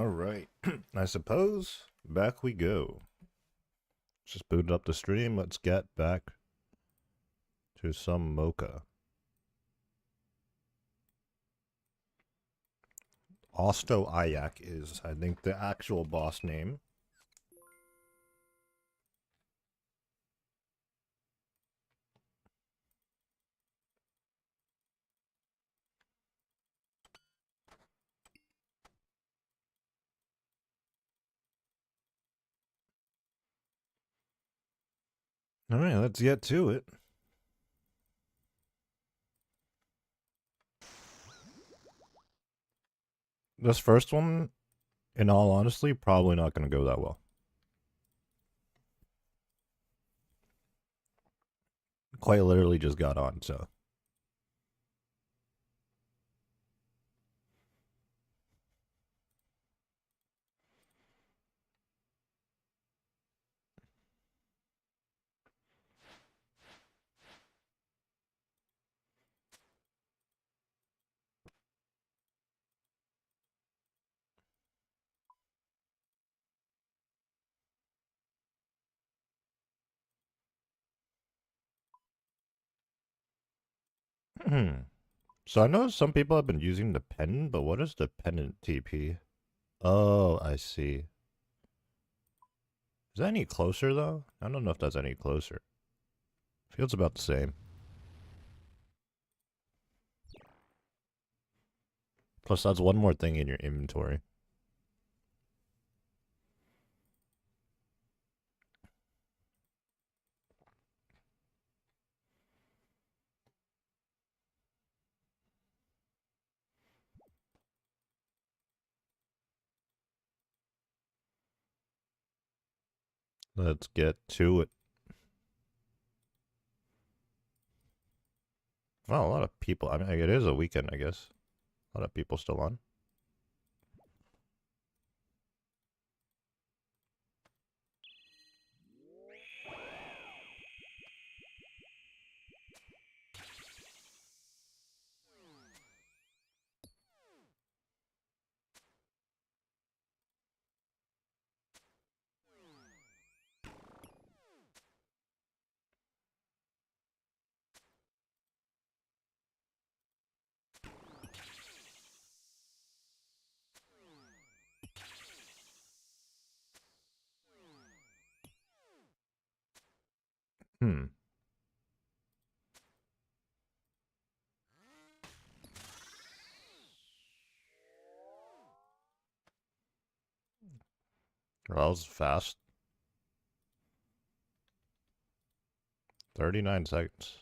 Alright, I suppose back we go. Just booted up the stream, let's get back to some mocha. Osto Ayak is, I think, the actual boss name. Alright, let's get to it. This first one, in all honesty, probably not going to go that well. Quite literally just got on, so. So I know some people have been using the pen, but what is the pendant TP? Oh, I see. Is that any closer, though? I don't know if that's any closer. Feels about the same. Plus, that's one more thing in your inventory. Let's get to it. Wow, a lot of people. I mean, it is a weekend, I guess. A lot of people still on. Hmm. Well, that was fast. 39 seconds.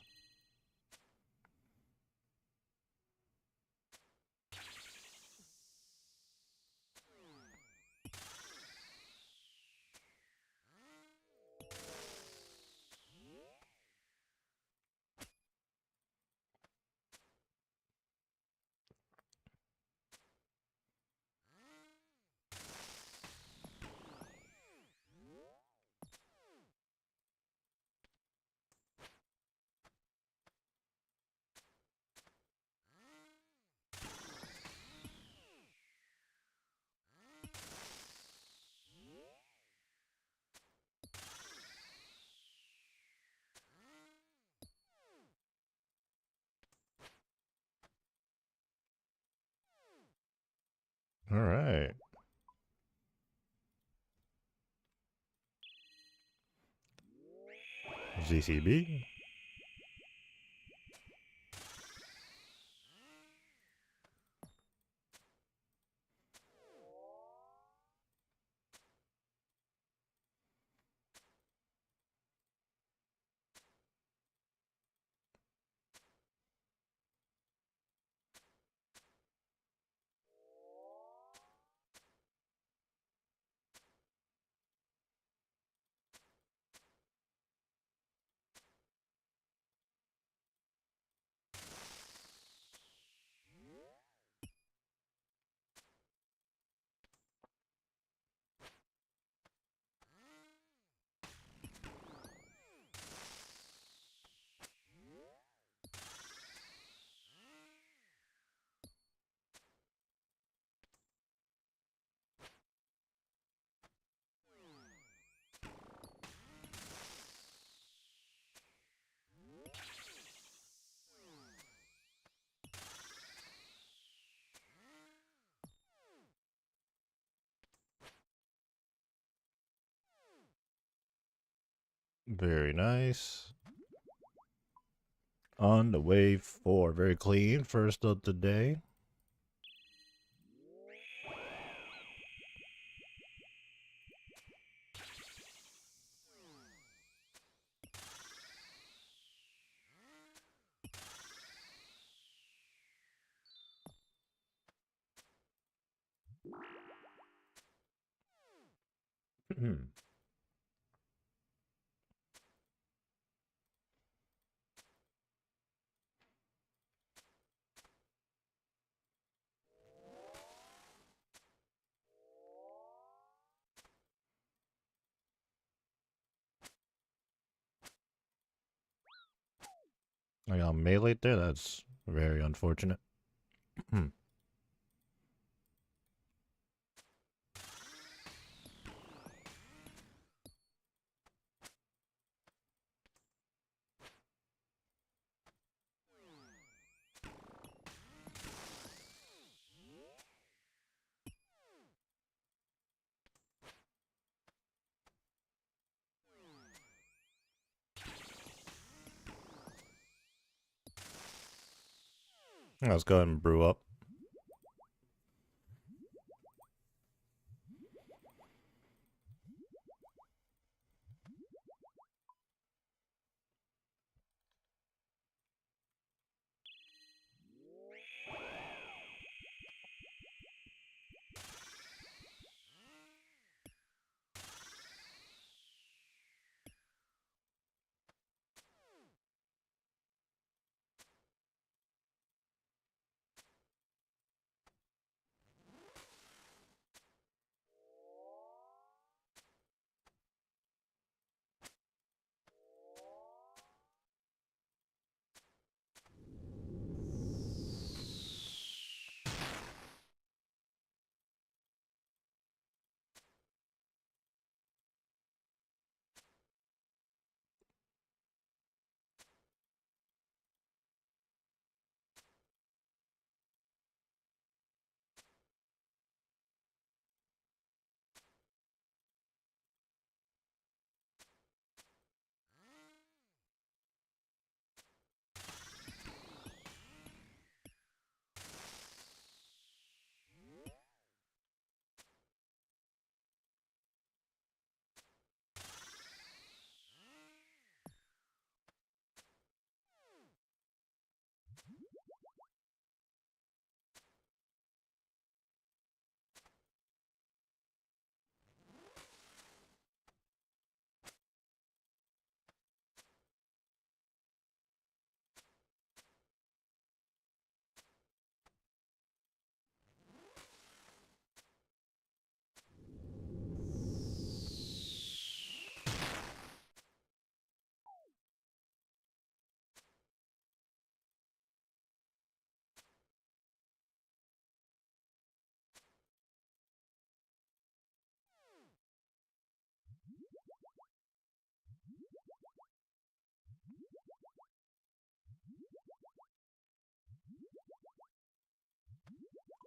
All right. ZCB. Very nice. On the wave 4. Very clean. First of the day. I got melee there. That's very unfortunate. Let's go ahead and brew up.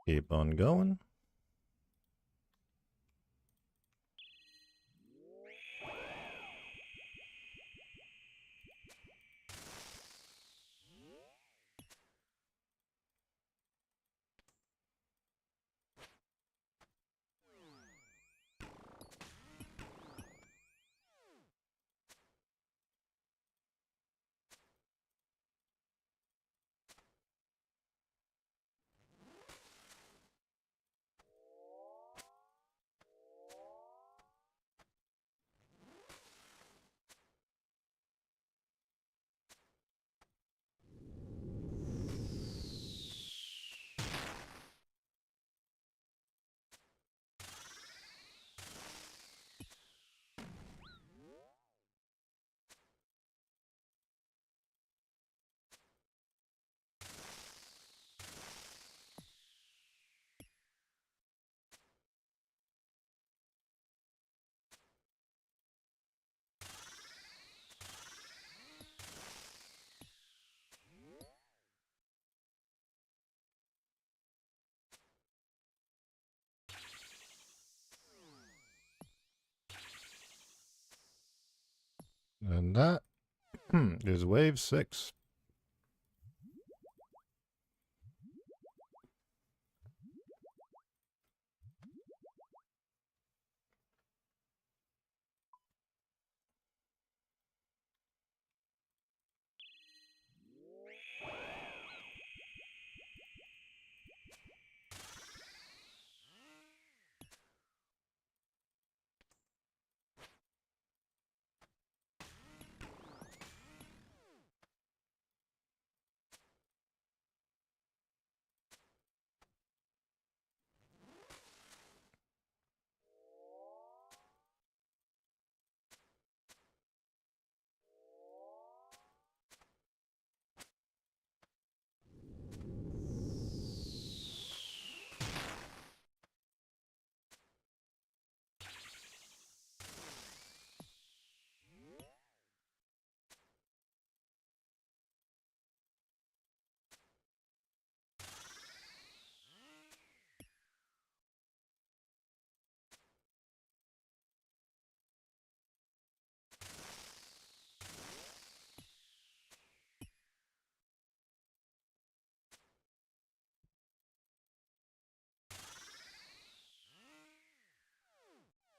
Keep on going. And that is wave 6.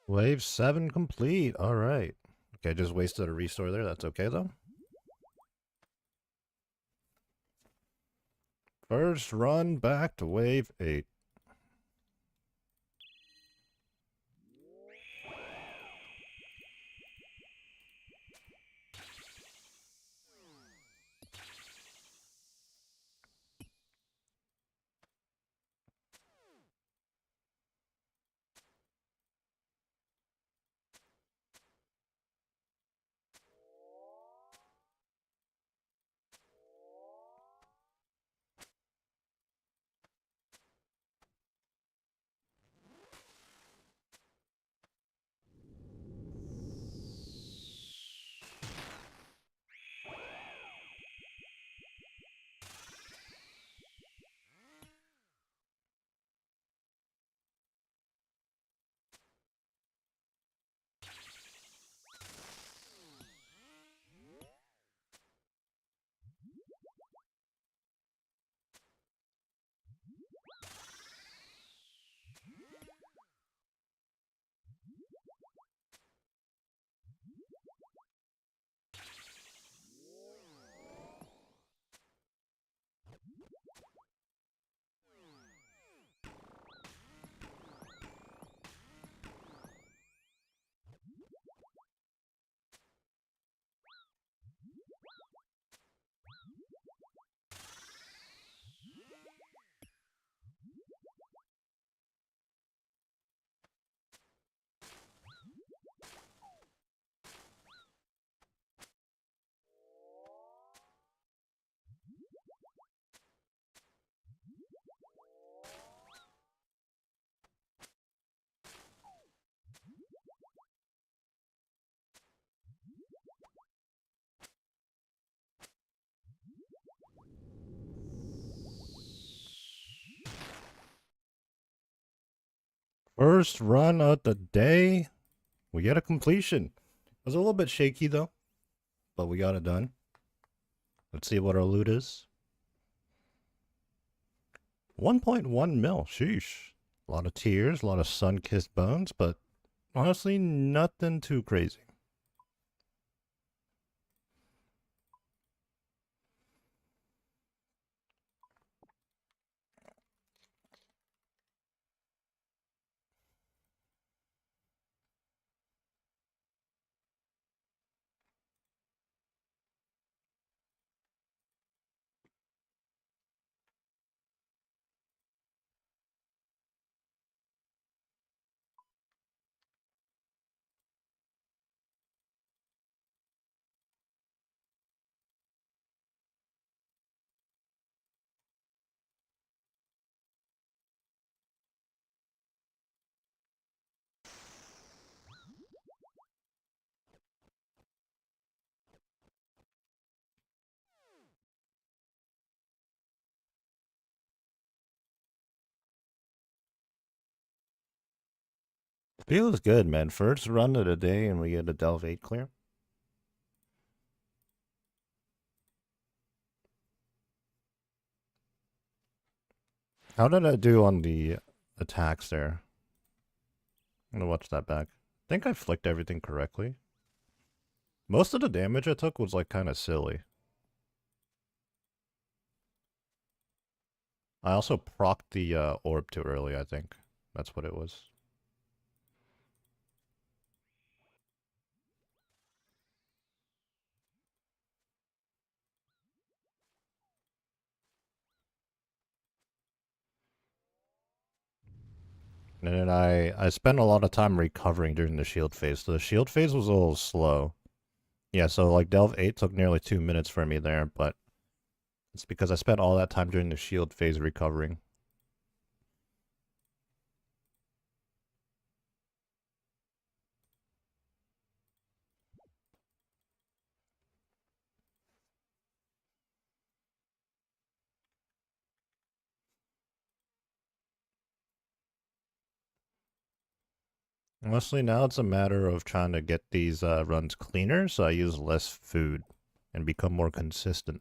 Wave 7 complete. All right. Okay, just wasted a restore there. That's okay, though. First run back to wave 8. First run of the day. We get a completion. It was a little bit shaky, though, but we got it done. Let's see what our loot is. 1.1 mil. Sheesh. A lot of tears, a lot of sun-kissed bones, but honestly, nothing too crazy. Feels good, man. First run of the day and we get a Delve 8 clear. How did I do on the attacks there? I'm gonna watch that back. I think I flicked everything correctly. Most of the damage I took was like kind of silly. I also procced the orb too early, I think. That's what it was. And then I spent a lot of time recovering during the shield phase. So the shield phase was a little slow. Yeah, so like Delve 8 took nearly 2 minutes for me there, but it's because I spent all that time during the shield phase recovering. Honestly, now it's a matter of trying to get these runs cleaner, so I use less food and become more consistent.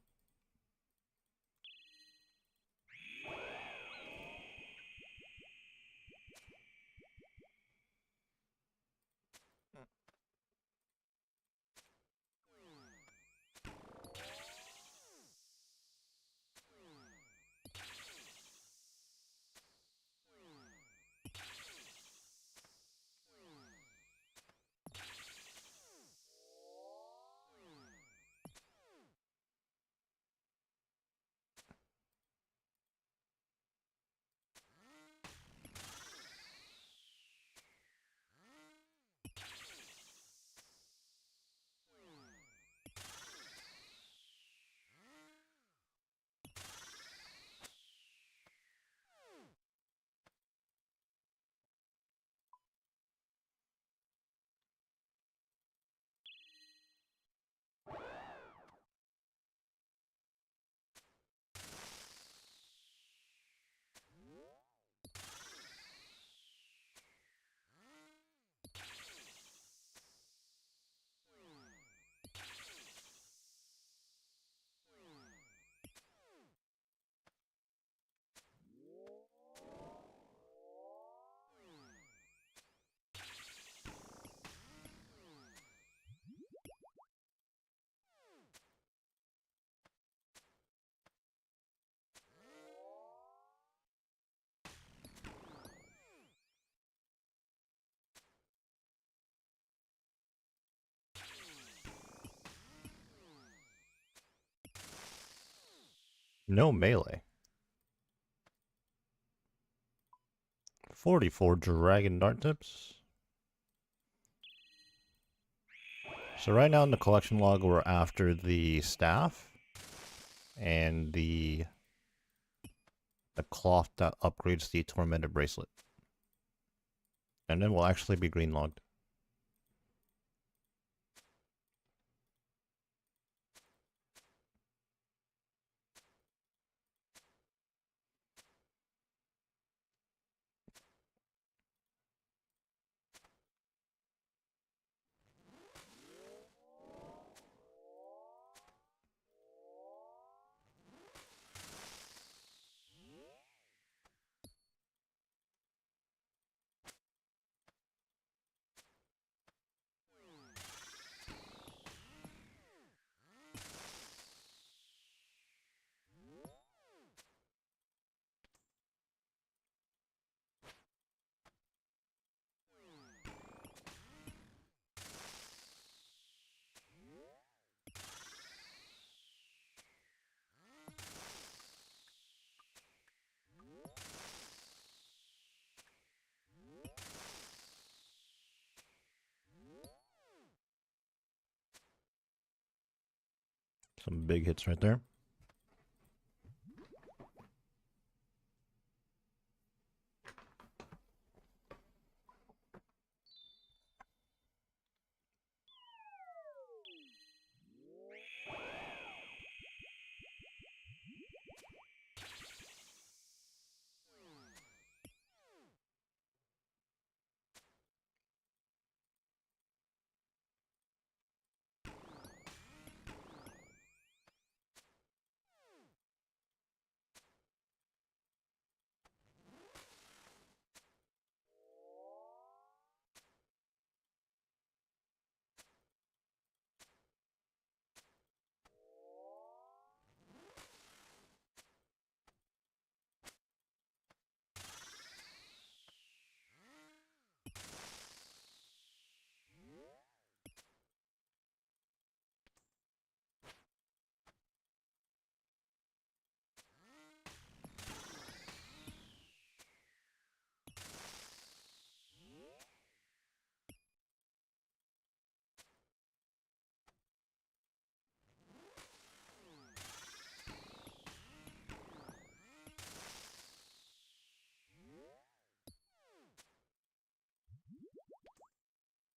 No melee. 44 dragon dart tips. So right now in the collection log, we're after the staff and the cloth that upgrades the tormented bracelet. And then we'll actually be green logged. Some big hits right there.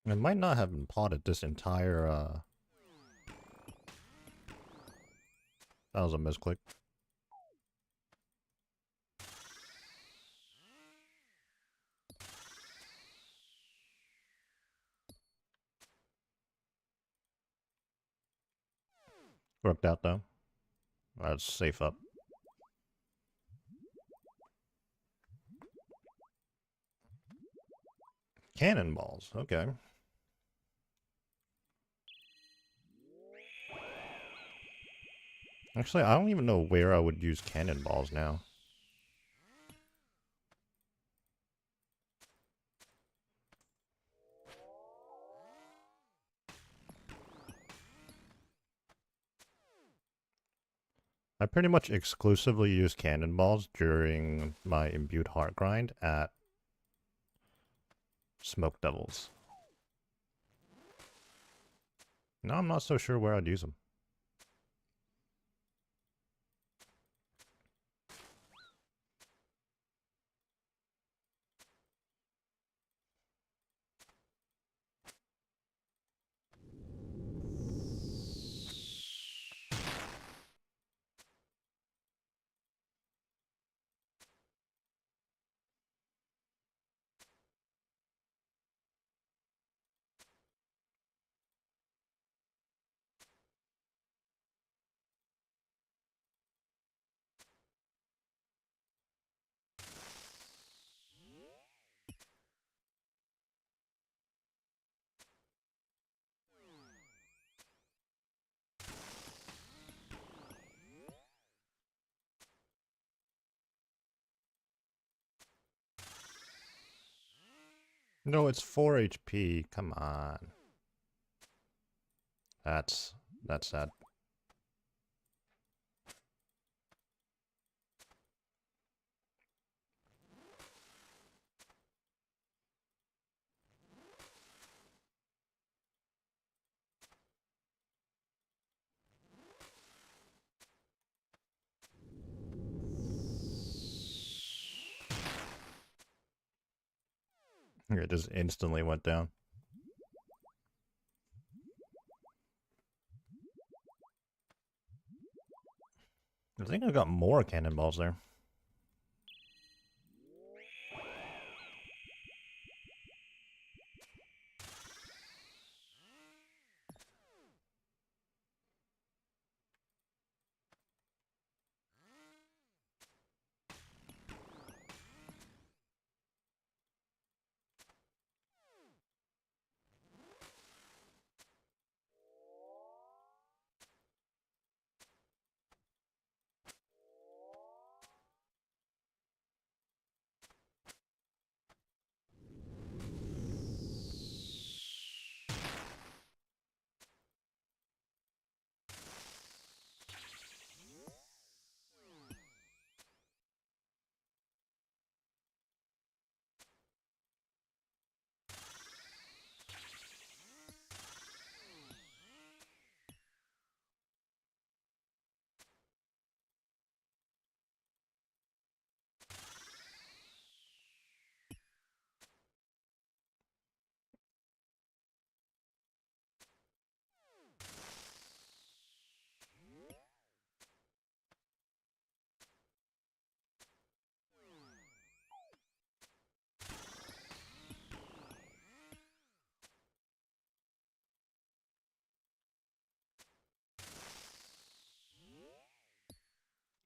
It might not have been potted this entire, That was a misclick. Worked out, though. That's safe up. Cannonballs, okay. Actually, I don't even know where I would use cannonballs now. I pretty much exclusively use cannonballs during my imbued heart grind at Smoke Devils. No, I'm not so sure where I'd use them. No, it's 4 HP. Come on. That's sad. It just instantly went down. I think I got more cannonballs there.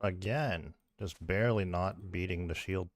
Again, just barely not beating the shield.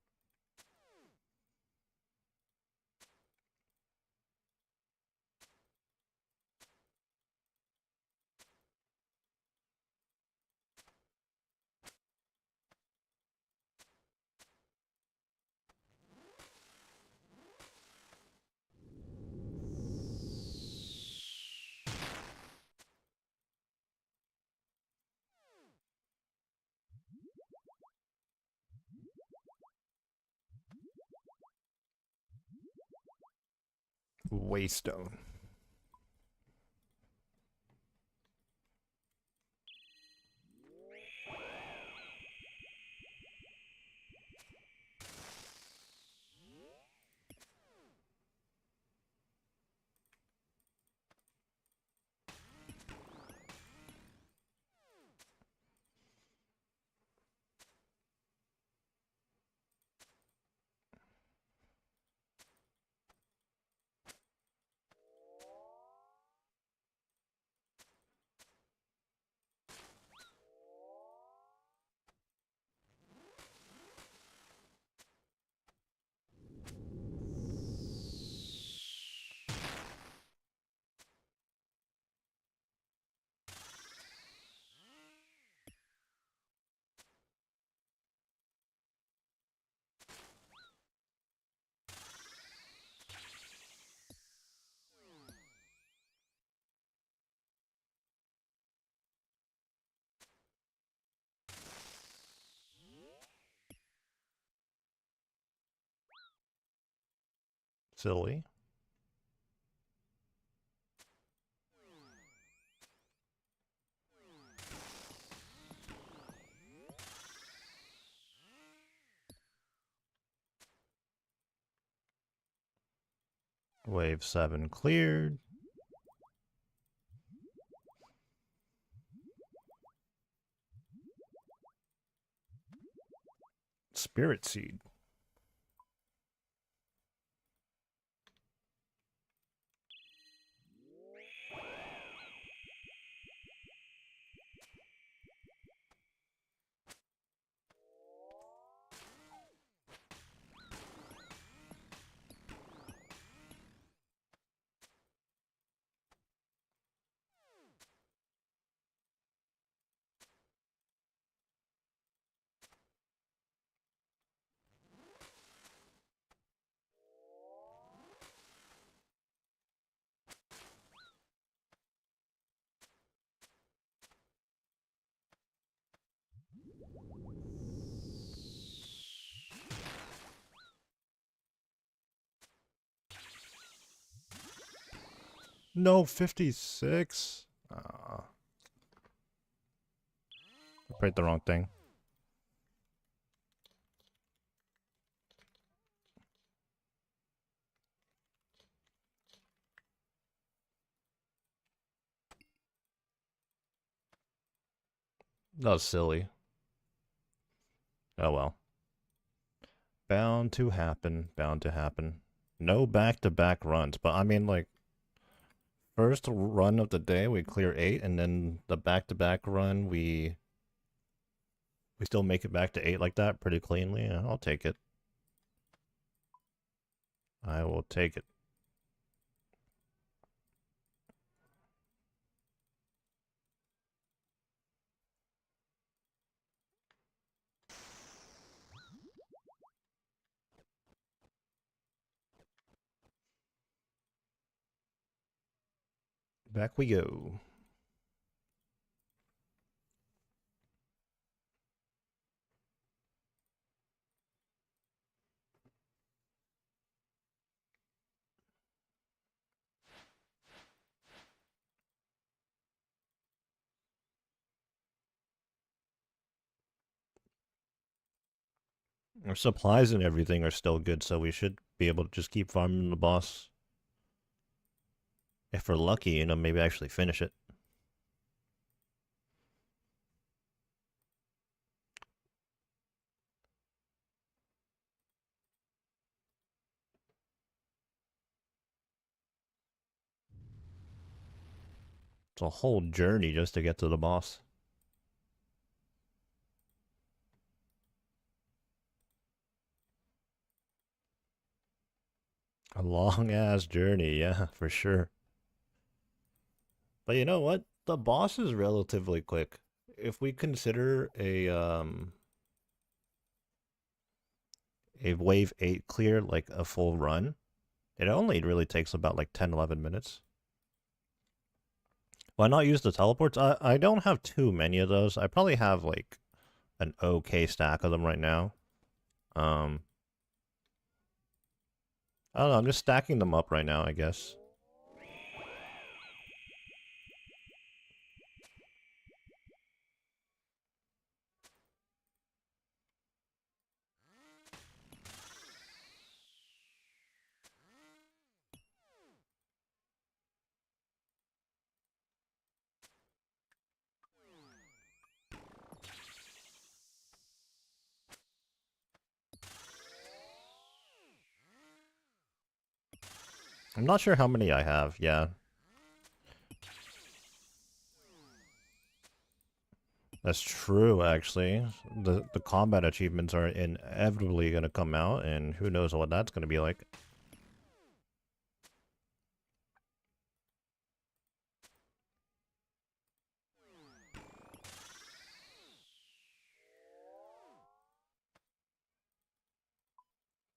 Waystone. Silly. Wave 7 cleared. Spirit Seed. No, 56. I prayed the wrong thing. That was silly. Oh well. Bound to happen. Bound to happen. No back-to-back runs, but I mean, like, first run of the day we clear 8, and then the back-to-back run we still make it back to 8 like that pretty cleanly. I'll take it. I will take it. Back we go. Our supplies and everything are still good, so we should be able to just keep farming the boss. If we're lucky, you know, maybe actually finish it. It's a whole journey just to get to the boss. A long-ass journey, yeah, for sure. But you know what? The boss is relatively quick. If we consider a wave 8 clear like a full run, it only really takes about like 10-11 minutes. Why not use the teleports? I don't have too many of those. I probably have like an okay stack of them right now. I don't know, I'm just stacking them up right now, I guess. I'm not sure how many I have, yeah. That's true, actually. The combat achievements are inevitably going to come out, and who knows what that's going to be like.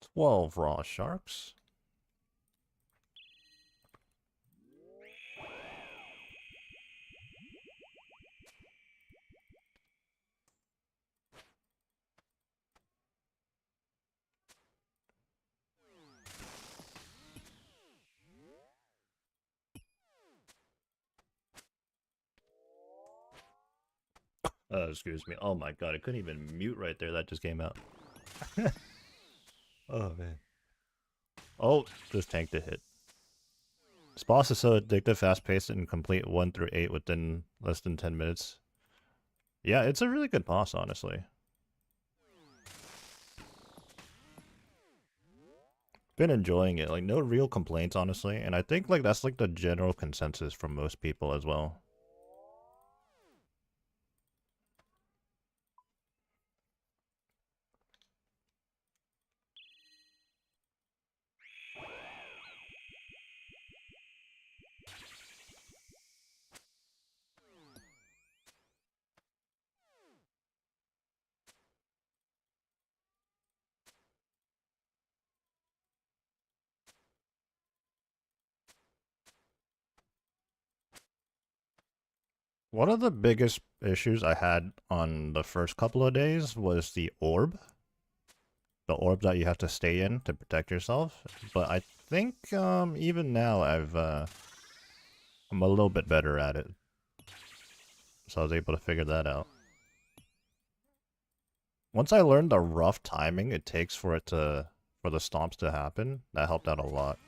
"12 raw sharks." Excuse me. Oh my god, I couldn't even mute right there. That just came out. Oh man. Oh, just tanked a hit. This boss is so addictive, fast-paced, and complete 1 through 8 within less than 10 minutes. Yeah, it's a really good boss, honestly. Been enjoying it. Like, no real complaints, honestly. And I think, like, that's, like, the general consensus from most people as well. One of the biggest issues I had on the first couple of days was the orb. The orb that you have to stay in to protect yourself. But I think even now I'm a little bit better at it. So I was able to figure that out. Once I learned the rough timing it takes for the stomps to happen, that helped out a lot.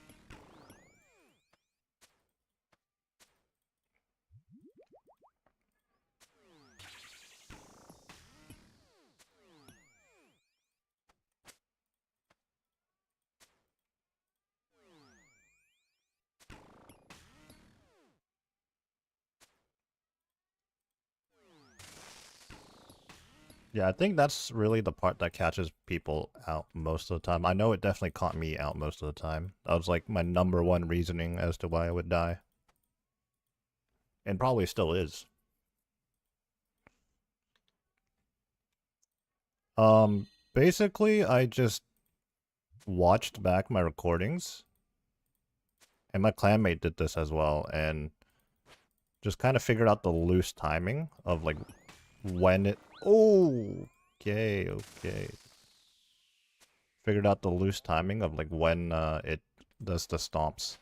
Yeah, I think that's really the part that catches people out most of the time. I know it definitely caught me out most of the time. That was like my #1 reasoning as to why I would die. And probably still is. Basically, I just watched back my recordings. And my clanmate did this as well, and just kind of figured out the loose timing of, like, when it... Oh! Okay, okay. Figured out the loose timing of, like, when it does the stomps.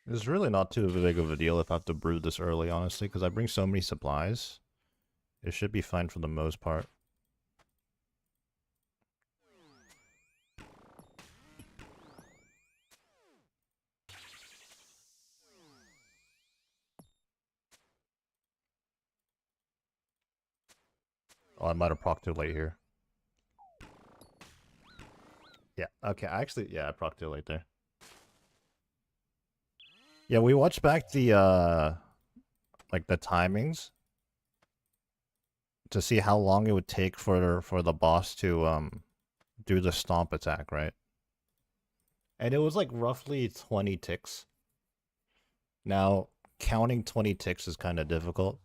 It's really not too big of a deal if I have to brew this early, honestly, because I bring so many supplies. It should be fine for the most part. Oh, I might have procced too late here. Yeah, okay, I procced too late there. Yeah, we watched back the, like, the timings to see how long it would take for the boss to, do the stomp attack, right? And it was, like, roughly 20 ticks. Now, counting 20 ticks is kind of difficult,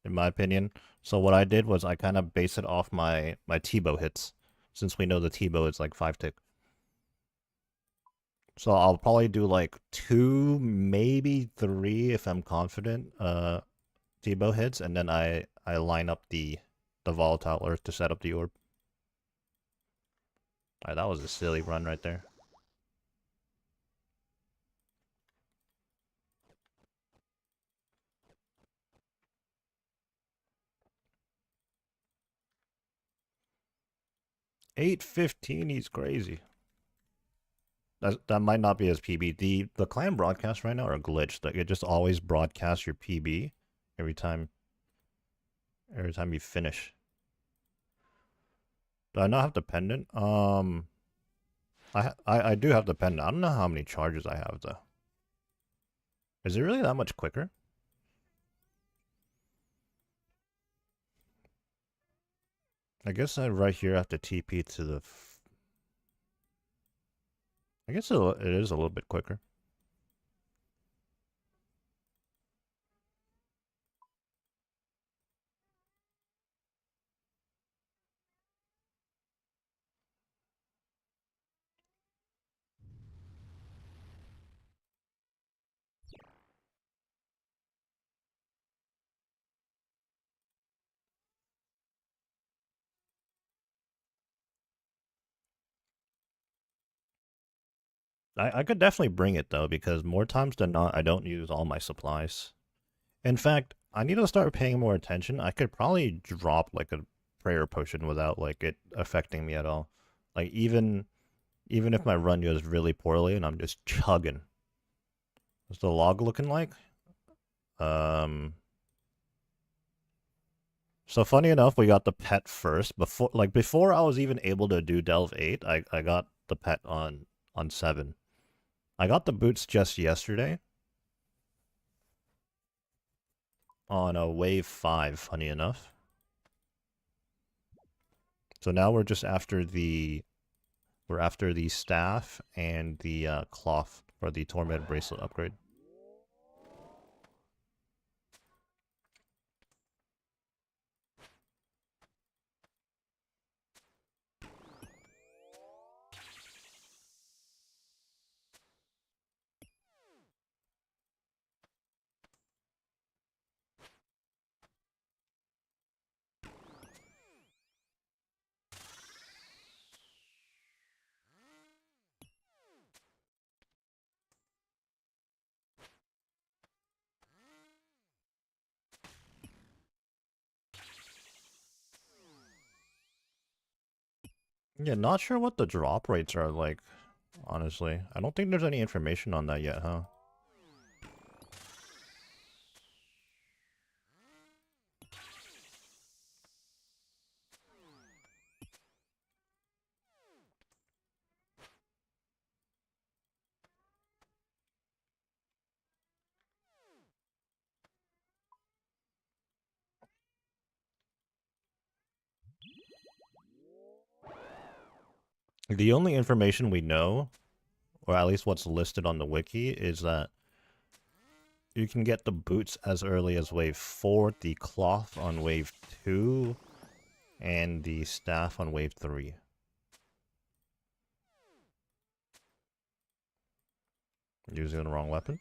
in my opinion. So what I did was I kind of base it off my T-bow hits, since we know the T-bow is, like, 5 tick. So I'll probably do, like, 2, maybe 3 if I'm confident, T-bow hits, and then I line up the volatile earth to set up the orb. Alright, that was a silly run right there. $8.15, he's crazy. That might not be his PB. The clan broadcasts right now are glitched. Like, it just always broadcasts your PB every time you finish. Do I not have dependent? I do have dependent. I don't know how many charges I have though. Is it really that much quicker? I guess I right here have to TP to the... I guess it is a little bit quicker. I could definitely bring it though, because more times than not, I don't use all my supplies. In fact, I need to start paying more attention. I could probably drop like a prayer potion without like it affecting me at all. Like even if my run goes really poorly and I'm just chugging. What's the log looking like? Um so funny enough, we got the pet first. Before I was even able to do Delve 8, I got the pet on 7. I got the boots just yesterday on a wave 5, funny enough. So now we're just after the staff and the cloth for the torment bracelet upgrade. Yeah, not sure what the drop rates are like, honestly. I don't think there's any information on that yet, huh? The only information we know, or at least what's listed on the wiki, is that you can get the boots as early as wave 4, the cloth on wave 2, and the staff on wave 3. Using the wrong weapon.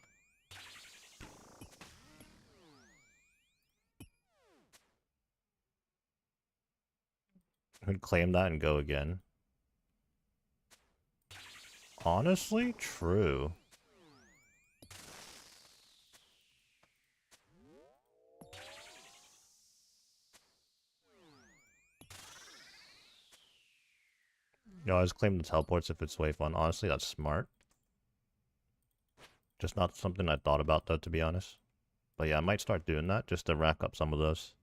Could claim that and go again. Honestly, true. You always claim the teleports if it's wave 1. Honestly, that's smart. Just not something I thought about, though, to be honest. But yeah, I might start doing that just to rack up some of those.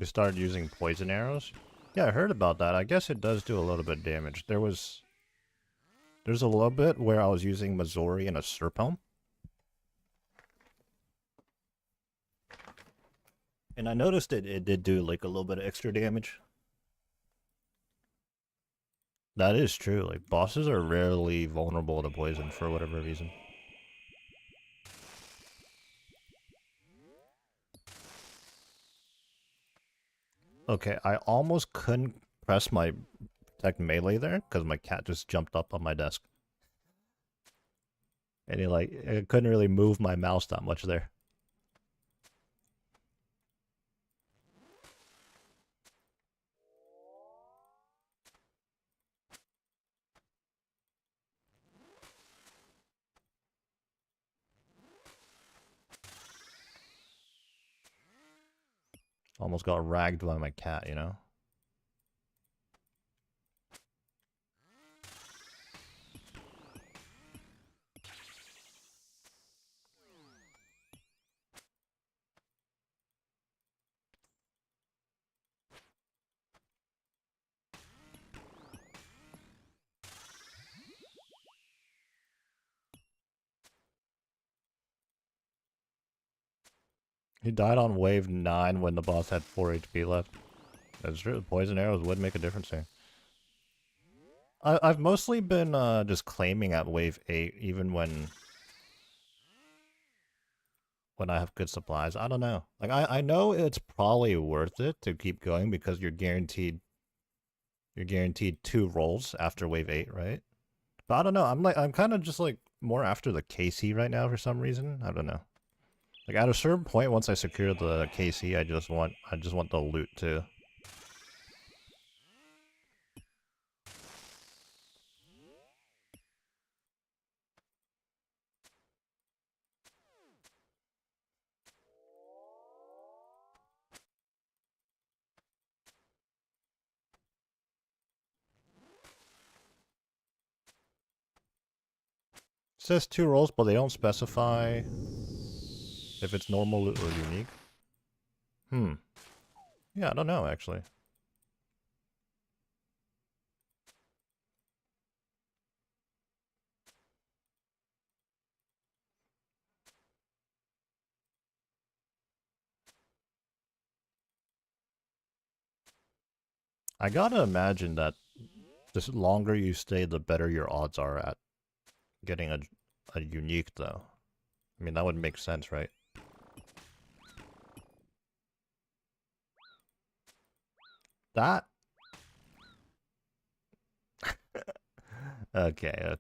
You started using poison arrows? Yeah, I heard about that. I guess it does do a little bit of damage. There's a little bit where I was using Missouri and a Serpelm. And I noticed it did do like a little bit of extra damage. That is true. Like, bosses are rarely vulnerable to poison for whatever reason. Okay, I almost couldn't press my protect melee there because my cat just jumped up on my desk. And I couldn't really move my mouse that much there. Almost got ragged by my cat, you know? He died on wave 9 when the boss had 4 HP left. That's true. Poison arrows would make a difference here. I've mostly been just claiming at wave 8, even when I have good supplies. I don't know. Like I know it's probably worth it to keep going because you're guaranteed 2 rolls after wave 8, right? But I don't know. I'm kind of just like more after the KC right now for some reason. I don't know. Like at a certain point, once I secure the KC, I just want the loot too. It says 2 rolls, but they don't specify if it's normal loot or unique. Hmm. Yeah, I don't know actually. I gotta imagine that the longer you stay, the better your odds are at getting a unique, though. I mean, that would make sense, right? That? Okay.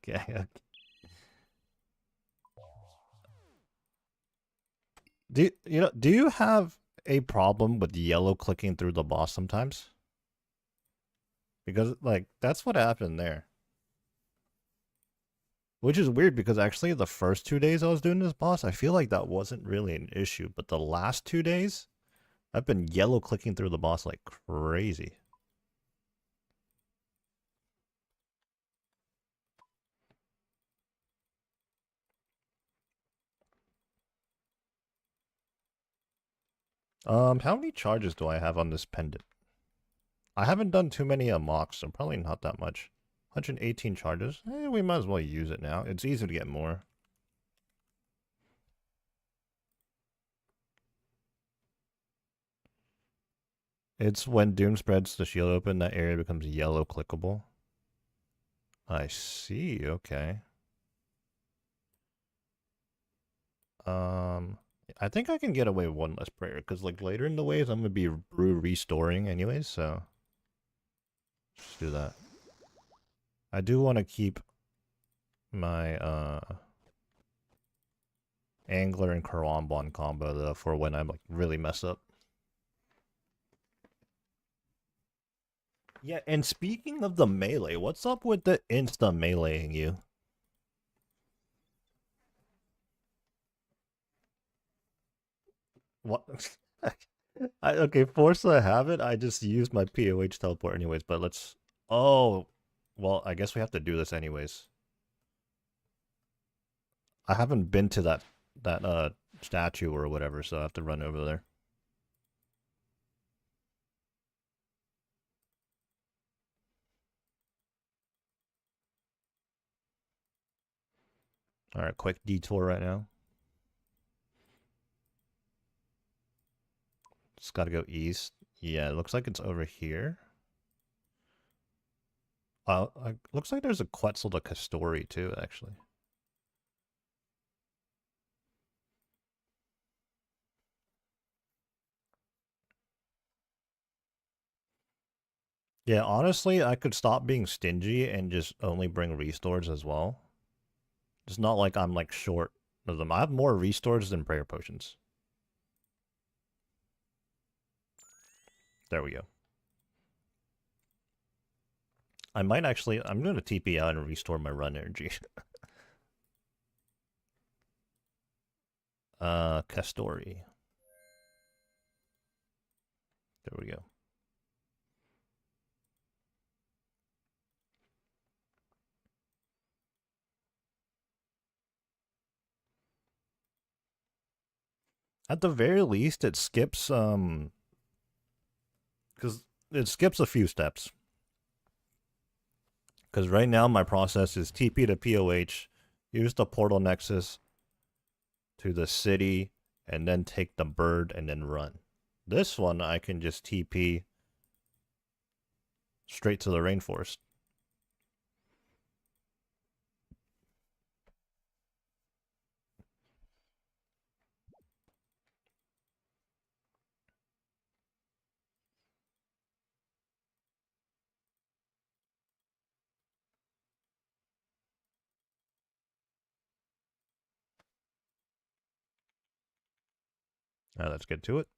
Do you have a problem with yellow clicking through the boss sometimes? Because, like, that's what happened there. Which is weird because actually the first 2 days I was doing this boss, I feel like that wasn't really an issue. But the last 2 days, I've been yellow clicking through the boss like crazy. How many charges do I have on this pendant? I haven't done too many mocks, so probably not that much. 118 charges. We might as well use it now. It's easy to get more. It's when Doom spreads the shield open, that area becomes yellow clickable. I see, okay. I think I can get away with one less prayer, because like later in the waves I'm gonna be restoring anyways, so just do that. I do want to keep my Angler and Karamban combo though for when I like really mess up. Yeah, and speaking of the melee, what's up with the insta meleeing you? What? Okay, force the habit. I just used my POH teleport anyways, but let's. Oh, well, I guess we have to do this anyways. I haven't been to that statue or whatever, so I have to run over there. All right, quick detour right now. Just gotta go east. Yeah, it looks like it's over here. Looks like there's a Quetzal to Castori too, actually. Yeah, honestly, I could stop being stingy and just only bring restores as well. It's not like I'm like short of them. I have more restores than prayer potions. There we go. I might actually, I'm going to TP out and restore my run energy. Castori. There we go. At the very least, it skips, because it skips a few steps. Because right now my process is TP to POH, use the portal nexus to the city, and then take the bird and then run. This one I can just TP straight to the rainforest. Now let's get to it.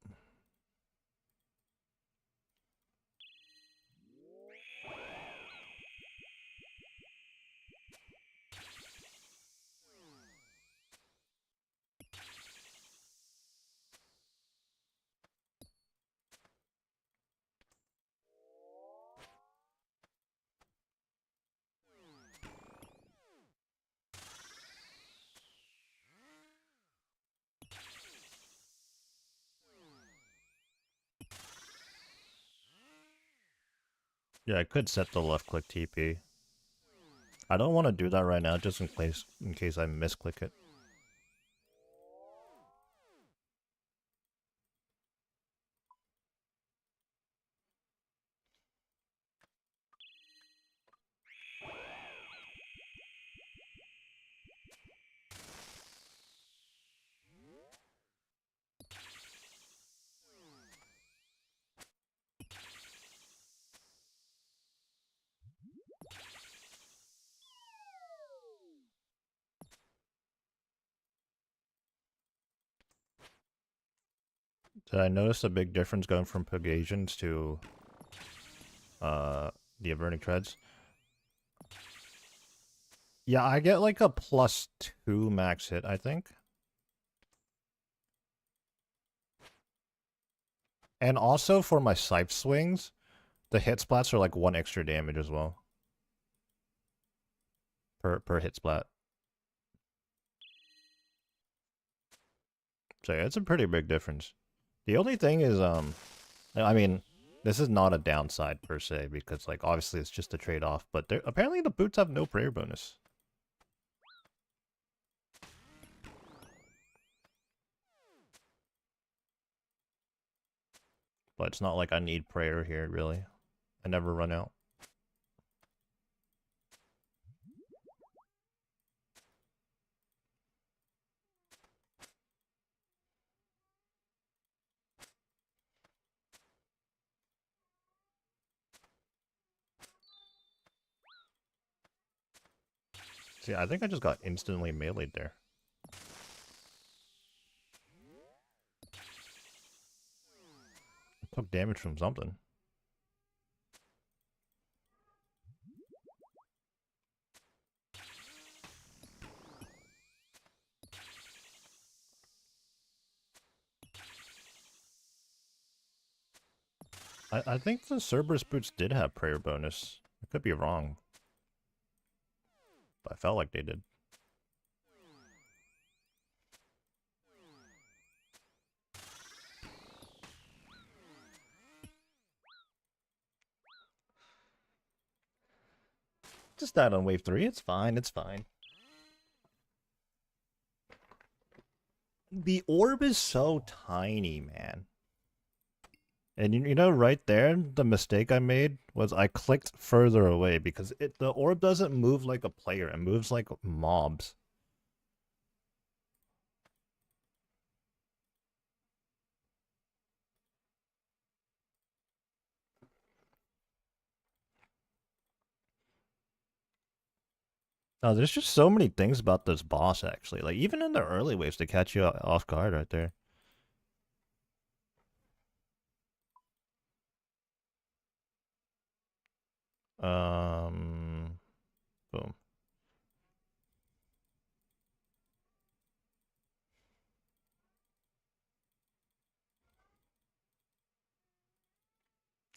Yeah, I could set the left click TP. I don't want to do that right now, just in case I misclick it. Did I notice a big difference going from Pegasians to the Avernic Treads? Yeah, I get like a +2 max hit, I think. And also for my Scythe swings, the hit splats are like 1 extra damage as well. Per hit splat. So yeah, it's a pretty big difference. The only thing is, I mean, this is not a downside per se, because like obviously it's just a trade-off, but apparently the boots have no prayer bonus. But it's not like I need prayer here, really. I never run out. See, I think I just got instantly meleeed there. I took damage from something. I think the Cerberus boots did have prayer bonus. I could be wrong. But I felt like they did. Just died on wave 3. It's fine. It's fine. The orb is so tiny, man. And you know, right there, the mistake I made was I clicked further away because the orb doesn't move like a player, it moves like mobs. Oh, there's just so many things about this boss, actually. Like, even in the early waves, to catch you off guard right there. Boom.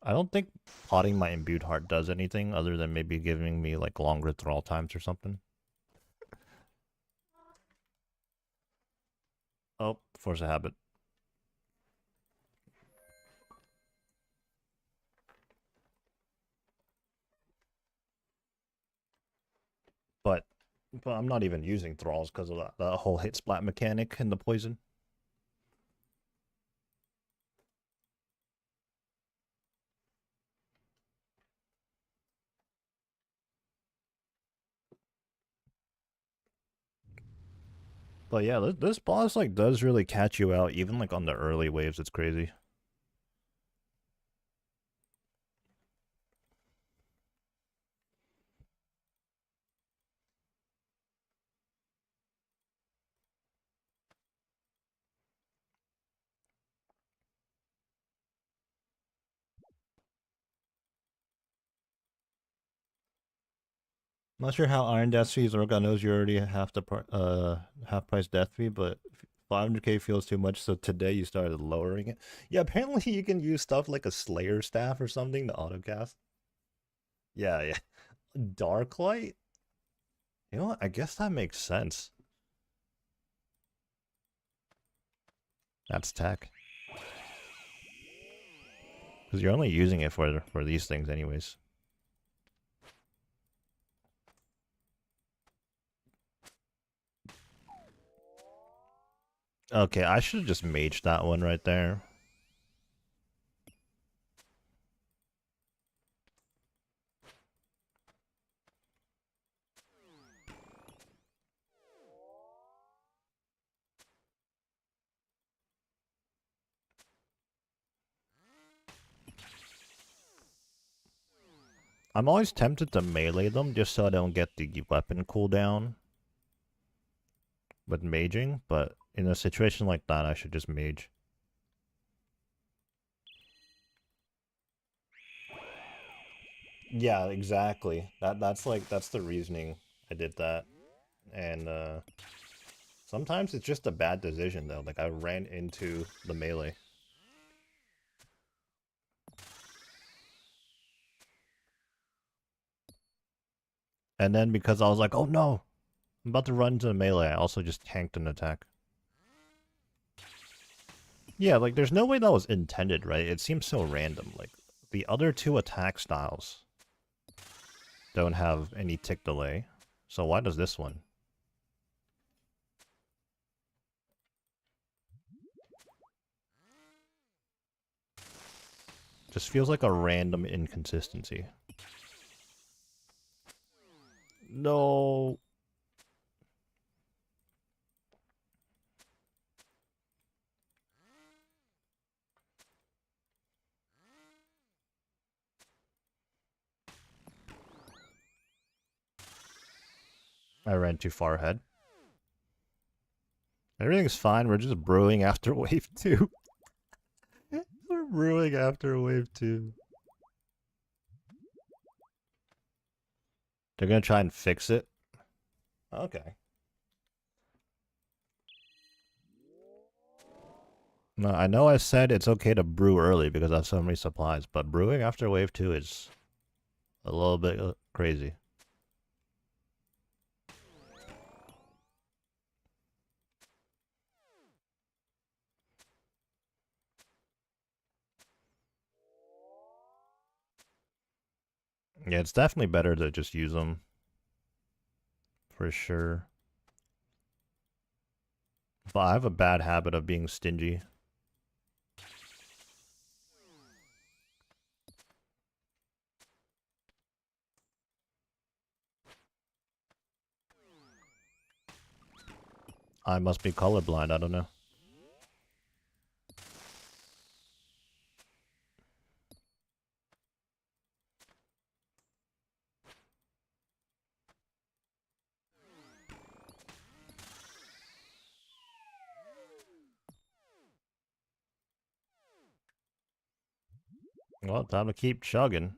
I don't think potting my imbued heart does anything other than maybe giving me, like, longer thrall times or something. Oh, force a habit. But I'm not even using thralls because of the whole hit splat mechanic and the poison. But yeah, this boss like does really catch you out, even like on the early waves. It's crazy. Not sure how Iron Death fees work. I know you already half the half price death fee, but 500k feels too much. So today you started lowering it. Yeah, apparently you can use stuff like a Slayer staff or something to autocast. Yeah, yeah. Darklight. You know what? I guess that makes sense. That's tech. Because you're only using it for these things anyways. Okay, I should have just maged that one right there. I'm always tempted to melee them just so I don't get the weapon cooldown with maging, but in a situation like that, I should just mage. Yeah, exactly. That's the reasoning I did that. And sometimes it's just a bad decision though. Like I ran into the melee. And then because I was like, oh no, I'm about to run into the melee, I also just tanked an attack. Yeah, like there's no way that was intended, right? It seems so random. Like the other two attack styles don't have any tick delay. So why does this one? Just feels like a random inconsistency. No. I ran too far ahead. Everything's fine. We're just brewing after wave 2. We're brewing after wave 2. They're gonna try and fix it. Okay. No, I know I said it's okay to brew early because I have so many supplies, but brewing after wave 2 is a little bit crazy. Yeah, it's definitely better to just use them. For sure. But I have a bad habit of being stingy. I must be colorblind, I don't know. Well, time to keep chugging.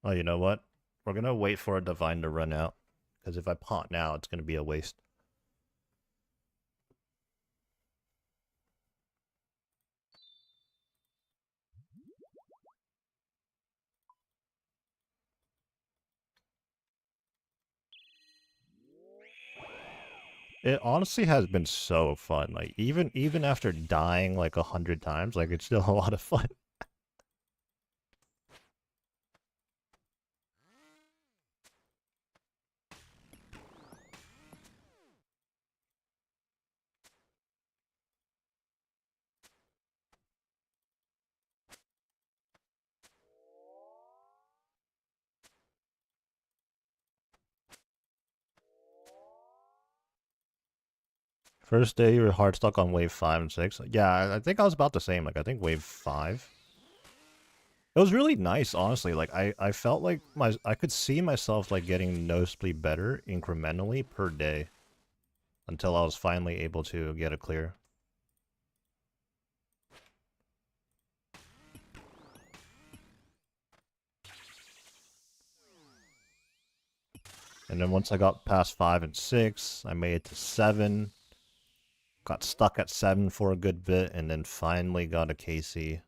Oh, you know what? We're gonna wait for a divine to run out. Because if I pot now, it's gonna be a waste. It honestly has been so fun. Like, even after dying like 100 times, like, it's still a lot of fun. First day, you were hard stuck on wave 5 and 6. Yeah, I think I was about the same. Like, I think wave 5. It was really nice, honestly. Like, I felt like I could see myself, like, getting noticeably better incrementally per day. Until I was finally able to get a clear. And then once I got past 5 and 6, I made it to 7. Got stuck at 7 for a good bit, and then finally got a KC.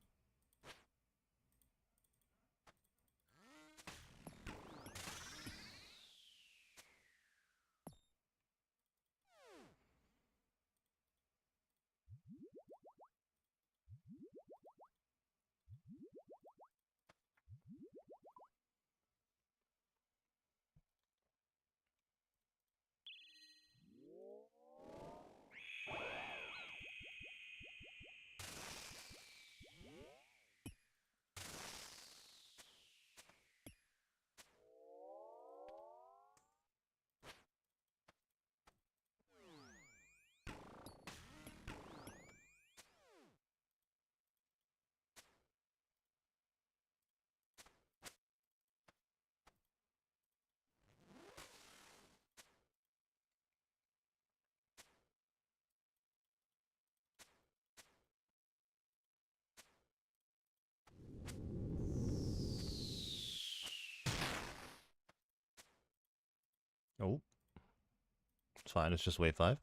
Oh, it's fine. It's just wave 5.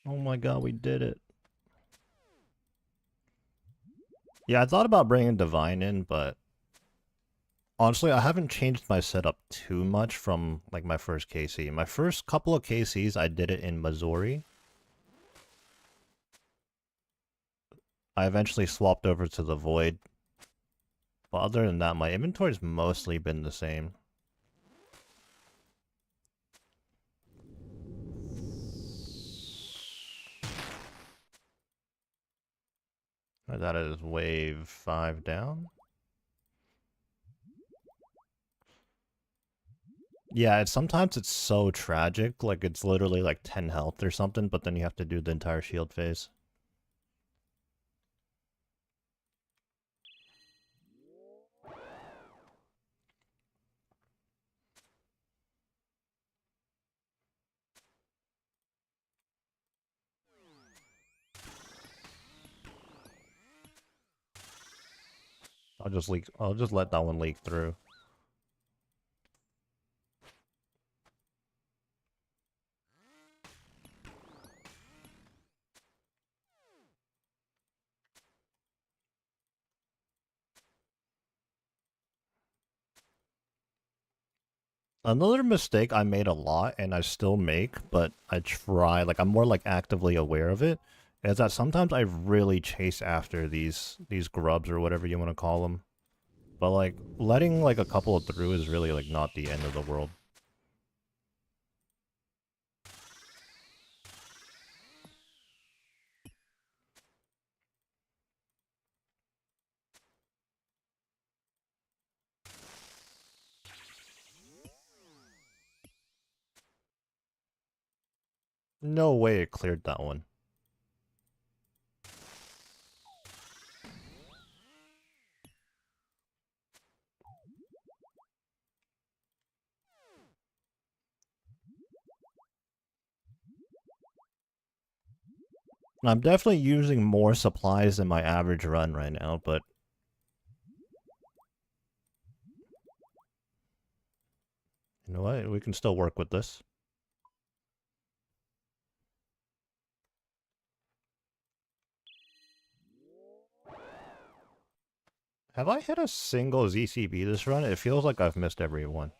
Oh my god, we did it. Yeah, I thought about bringing Divine in, but honestly, I haven't changed my setup too much from like my first KC. My first couple of KCs, I did it in Missouri. I eventually swapped over to the Void. But other than that, my inventory's mostly been the same. That is wave 5 down. Yeah, sometimes it's so tragic, like it's literally like 10 health or something, but then you have to do the entire shield phase. I'll just let that one leak through. Another mistake I made a lot, and I still make, but I try, like, I'm more, like, actively aware of it, is that sometimes I really chase after these grubs, or whatever you want to call them. But, like, letting, like, a couple through is really, like, not the end of the world. No way it cleared that one. I'm definitely using more supplies than my average run right now, but... You know what? We can still work with this. Have I hit a single ZCB this run? It feels like I've missed every one.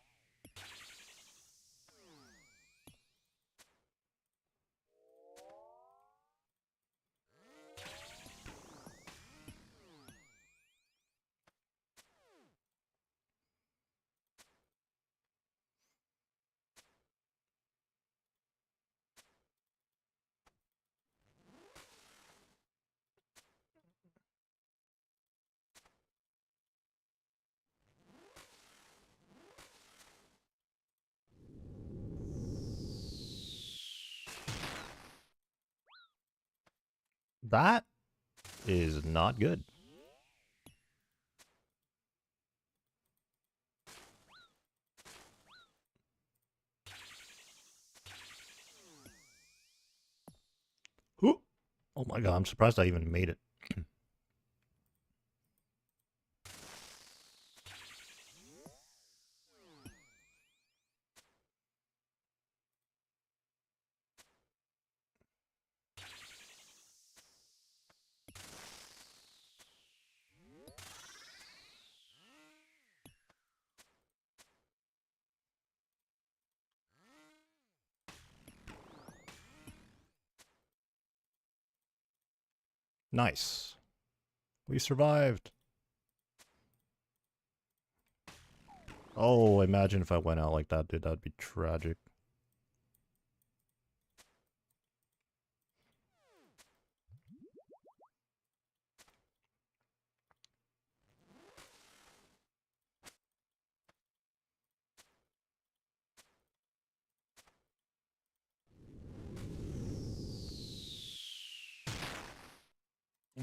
That is not good. Ooh. Oh my god, I'm surprised I even made it. Nice. We survived. Oh, imagine if I went out like that, dude. That'd be tragic.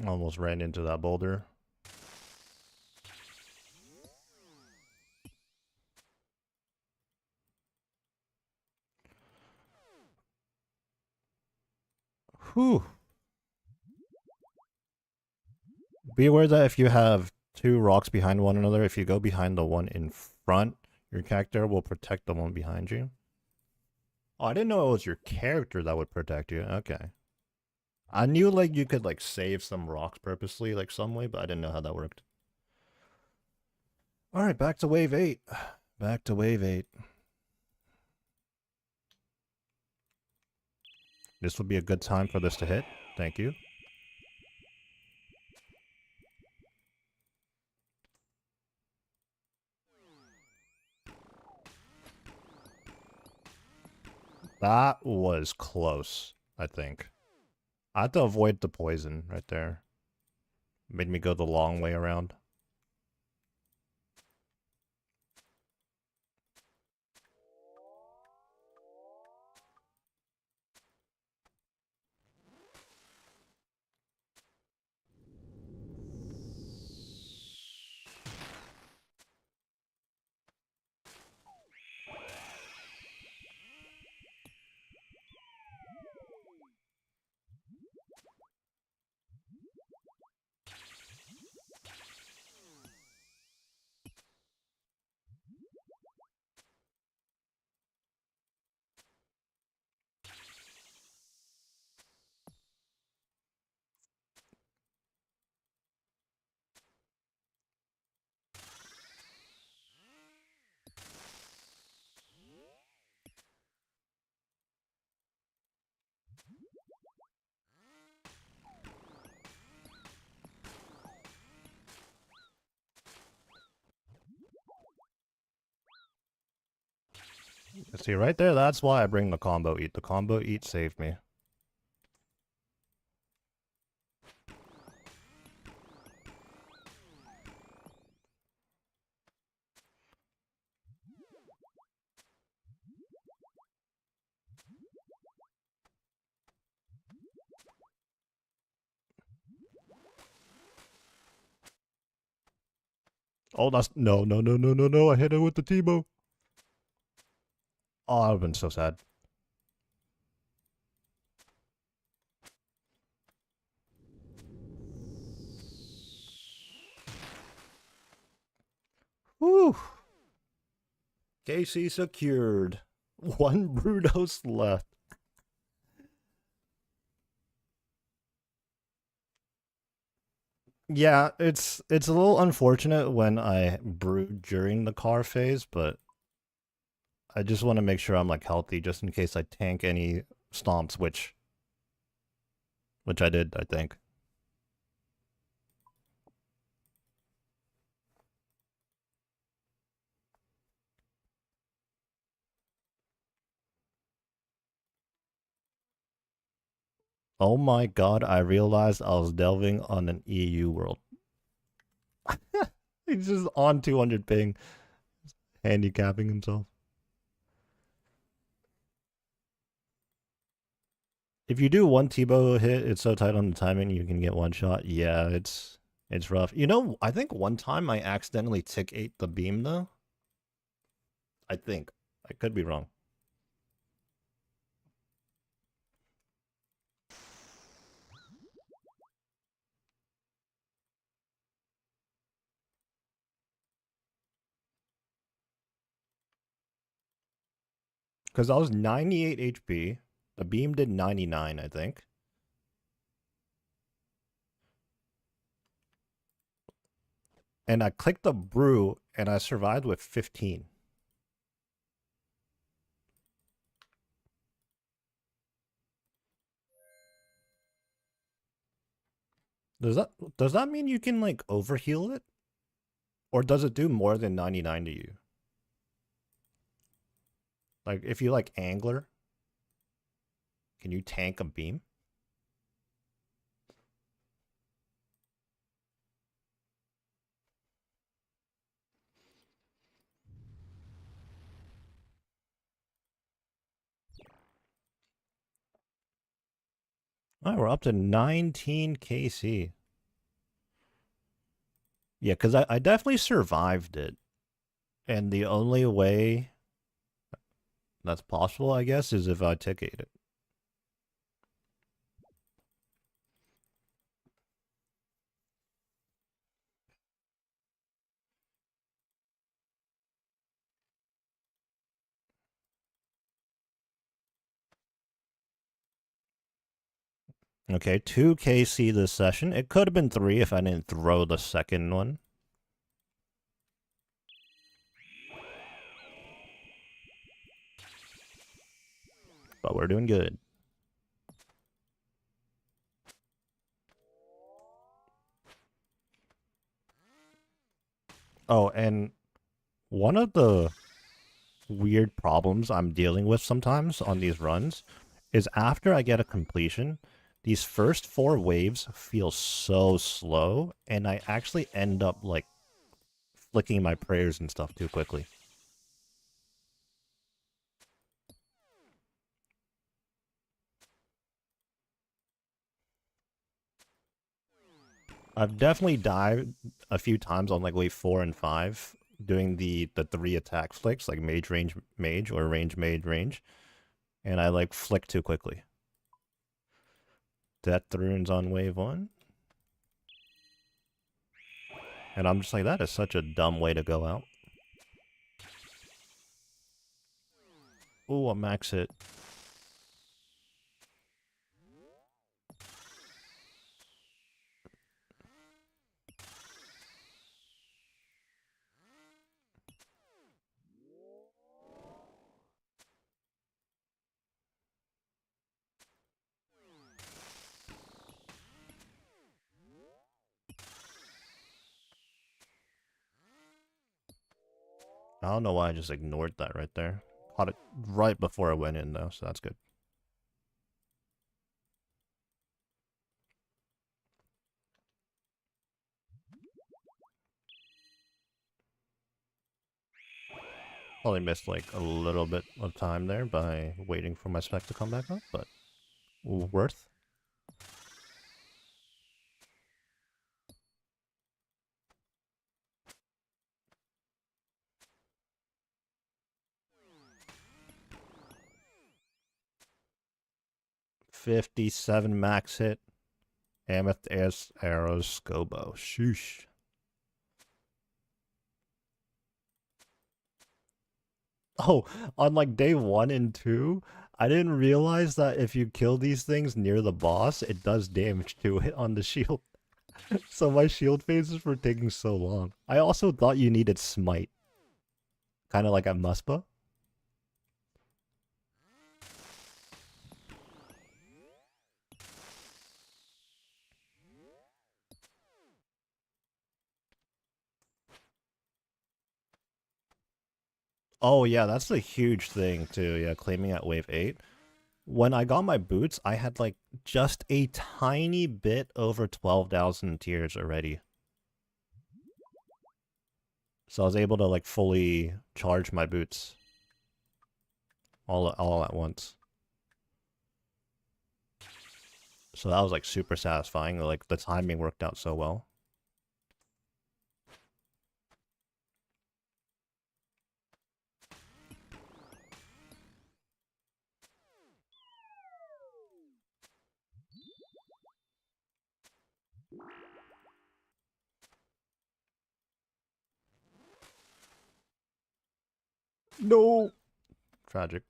Almost ran into that boulder. Whew. Be aware that if you have two rocks behind one another, if you go behind the one in front, your character will protect the one behind you. Oh, I didn't know it was your character that would protect you. Okay. I knew, like, you could, like, save some rocks purposely, like, some way, but I didn't know how that worked. Alright, back to wave 8. Back to wave 8. This would be a good time for this to hit. Thank you. That was close, I think. I had to avoid the poison right there. Made me go the long way around. See, right there, that's why I bring the combo eat. The combo eat saved me. Oh, that's... No, no, no, no, no, no. I hit it with the T-bow. Oh, I've been so sad. Whew. KC secured. One Brudos left. Yeah, it's a little unfortunate when I brew during the car phase, but I just want to make sure I'm like healthy just in case I tank any stomps, which I did, I think. Oh my god, I realized I was delving on an EU world. He's just on 200 ping, handicapping himself. If you do one T-bow hit, it's so tight on the timing you can get one shot. Yeah, it's rough. You know, I think one time I accidentally tick 8 the beam though. I think. I could be wrong. Because I was 98 HP. The beam did 99, I think. And I clicked the brew, and I survived with 15. Does that mean you can like overheal it? Or does it do more than 99 to you? Like if you like angler, can you tank a beam? Alright, we're up to 19 KC. Yeah, because I definitely survived it. And the only way that's possible, I guess, is if I tick 8 it. Okay, 2 KC this session. It could have been 3 if I didn't throw the second one. But we're doing good. Oh, and one of the weird problems I'm dealing with sometimes on these runs is after I get a completion, these first 4 waves feel so slow, and I actually end up, like, flicking my prayers and stuff too quickly. I've definitely died a few times on, like, wave 4 and 5, doing the 3 attack flicks, like mage, range, mage, or range, mage, range, and I, like, flick too quickly. Death runes on wave 1. And I'm just like, that is such a dumb way to go out. Ooh, a max hit. I don't know why I just ignored that right there. Caught it right before it went in, though, so that's good. Probably missed like a little bit of time there by waiting for my spec to come back up, but worth. $57 max hit. Amethyst arrows Scobo. Shoosh. Oh, on like day 1 and 2, I didn't realize that if you kill these things near the boss, it does damage to it on the shield. So my shield phases were taking so long. I also thought you needed smite. Kind of like at Muspa. Oh yeah, that's a huge thing too. Yeah, claiming at wave 8. When I got my boots, I had like just a tiny bit over 12,000 tiers already. So I was able to like fully charge my boots all at once. So that was like super satisfying. Like the timing worked out so well. No! Tragic.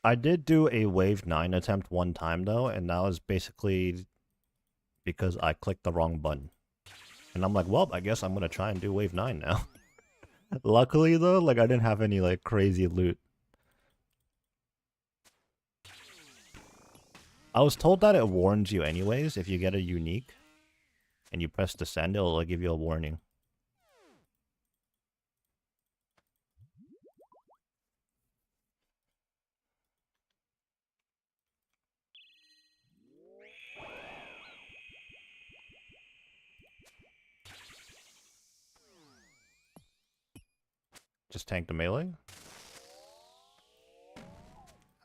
I did do a wave 9 attempt one time though, and that was basically because I clicked the wrong button. And I'm like, well, I guess I'm gonna try and do wave 9 now. Luckily though, like I didn't have any like crazy loot. I was told that it warns you anyways if you get a unique and you press descend, it'll like, give you a warning. Just tank the melee.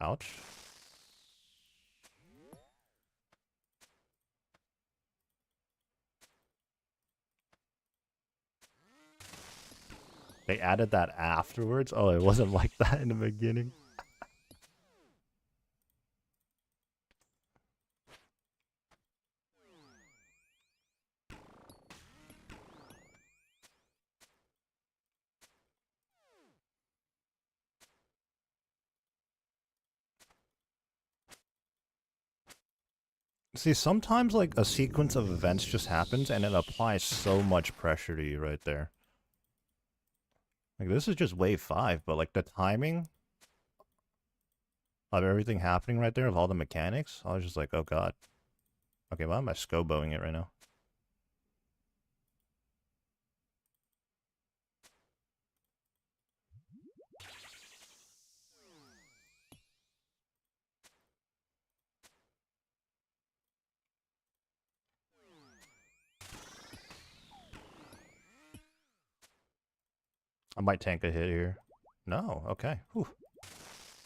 Ouch. They added that afterwards? Oh, it wasn't like that in the beginning. See, sometimes like a sequence of events just happens and it applies so much pressure to you right there. Like this is just wave 5, but like the timing of everything happening right there, of all the mechanics, I was just like, oh god. Okay, why am I scoboing it right now? I might tank a hit here. No, okay. Whew.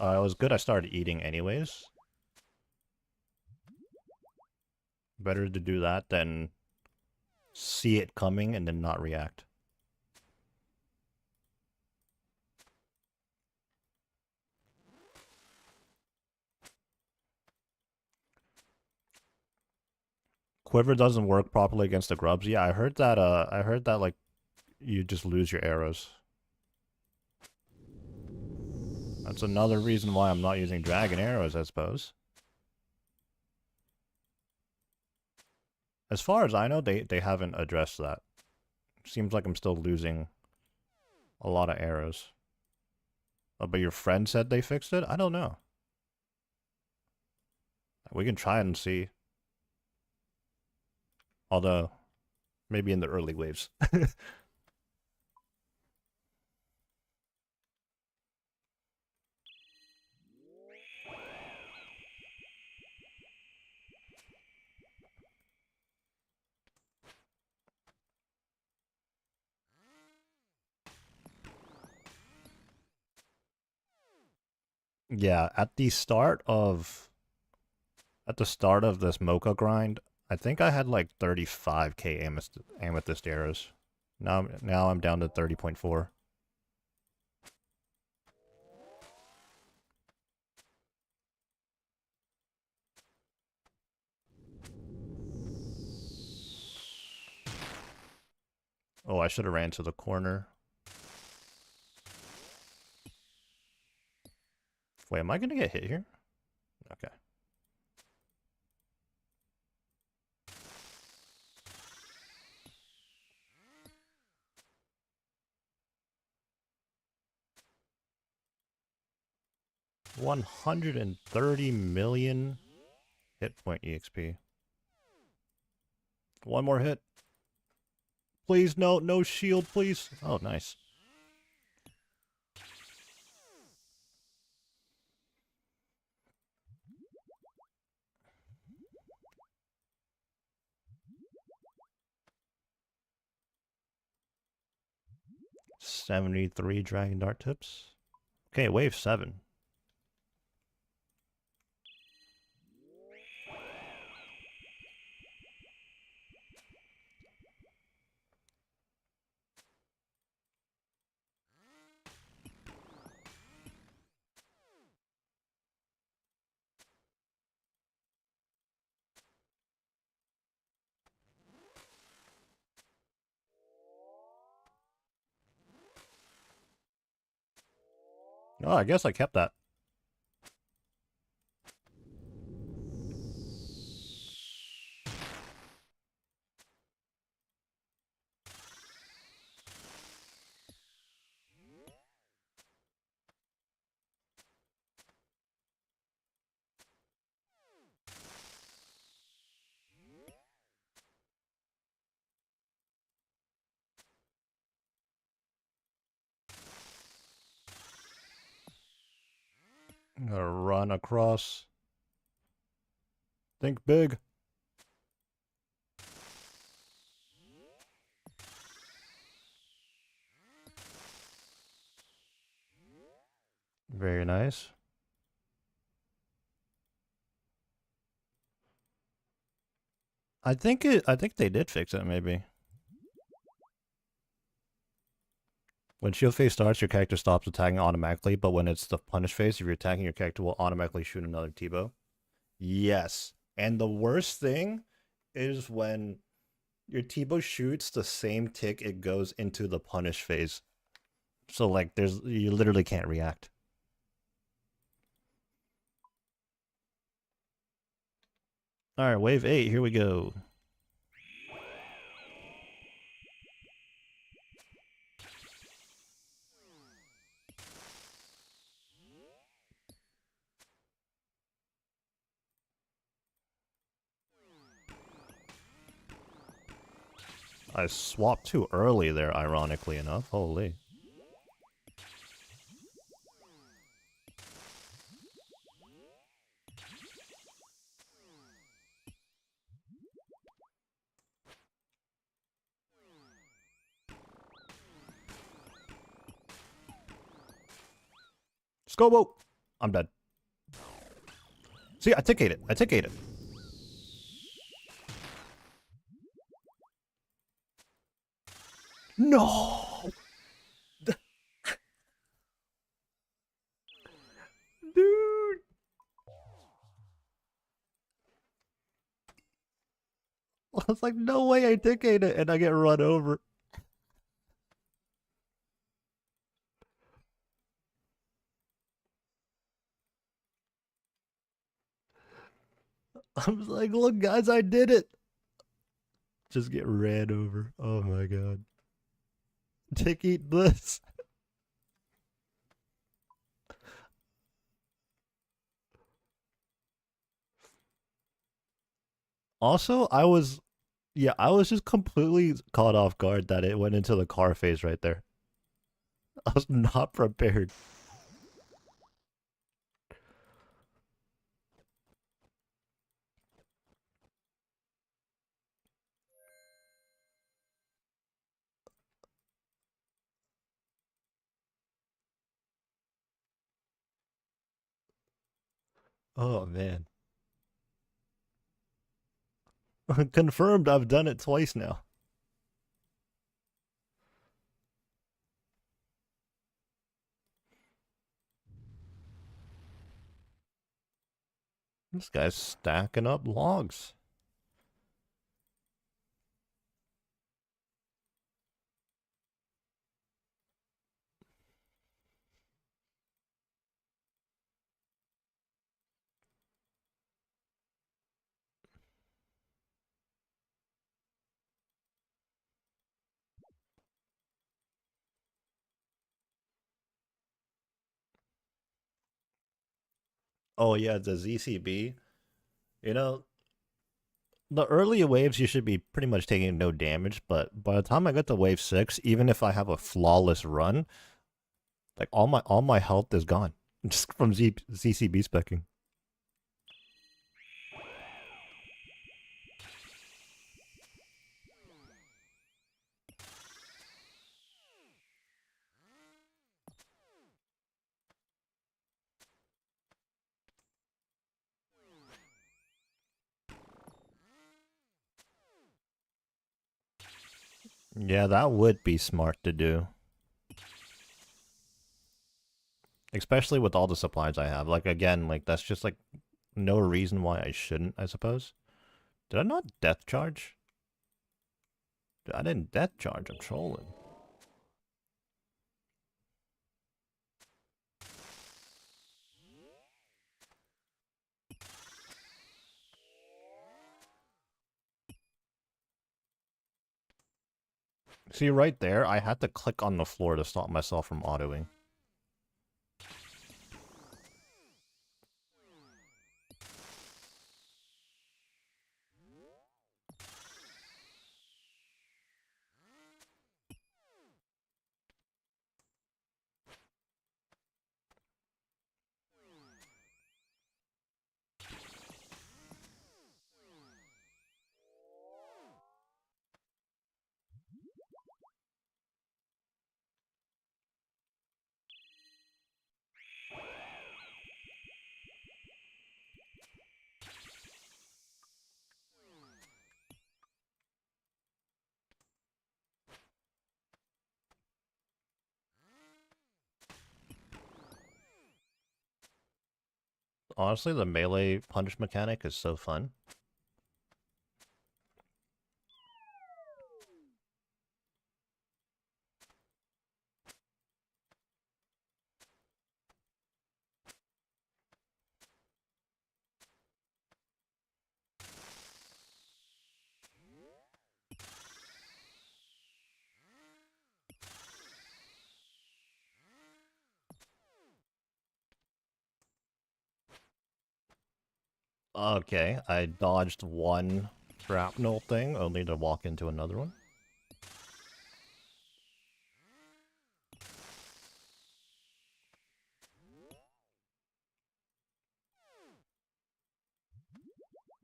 It was good I started eating anyways. Better to do that than see it coming and then not react. Quiver doesn't work properly against the grubs. Yeah, I heard that like you just lose your arrows. That's another reason why I'm not using dragon arrows, I suppose. As far as I know, they haven't addressed that. Seems like I'm still losing a lot of arrows. Oh, but your friend said they fixed it? I don't know. We can try and see. Although, maybe in the early waves. Yeah, at the start of this Mocha grind, I think I had like 35k amethyst arrows. Now I'm down to 30.4. Oh, I should have ran to the corner. Wait, am I gonna get hit here? Okay. $130 million hit point EXP. One more hit. Please, no shield, please. Oh, nice. $73 Dragon Dart tips. Okay, wave 7. Oh, I guess I kept that. I'm gonna run across. Think big. Very nice. I think they did fix it, maybe. When shield phase starts, your character stops attacking automatically, but when it's the punish phase, if you're attacking, your character will automatically shoot another T-bow. Yes. And the worst thing is when your T-bow shoots the same tick it goes into the punish phase. So like you literally can't react. Alright, wave 8, here we go. I swapped too early there, ironically enough. Holy. Scobo! I'm dead. See, I tick ate it. I tick ate it. No! Dude! I was like, no way I tick ate it, and I get run over. I was like, look, guys, I did it. Just get ran over. Oh my god. Take eat this. Also, I was just completely caught off guard that it went into the car phase right there. I was not prepared. Oh man. Confirmed, I've done it twice now. This guy's stacking up logs. Oh yeah, the ZCB. You know, the early waves you should be pretty much taking no damage, but by the time I get to wave 6, even if I have a flawless run, like all my health is gone just from ZCB specking. Yeah, that would be smart to do. Especially with all the supplies I have. Like again, like that's just like no reason why I shouldn't, I suppose. Did I not death charge? I didn't death charge, I'm trolling. See right there, I had to click on the floor to stop myself from autoing. Honestly, the melee punch mechanic is so fun. Okay, I dodged one shrapnel thing, only to walk into another one.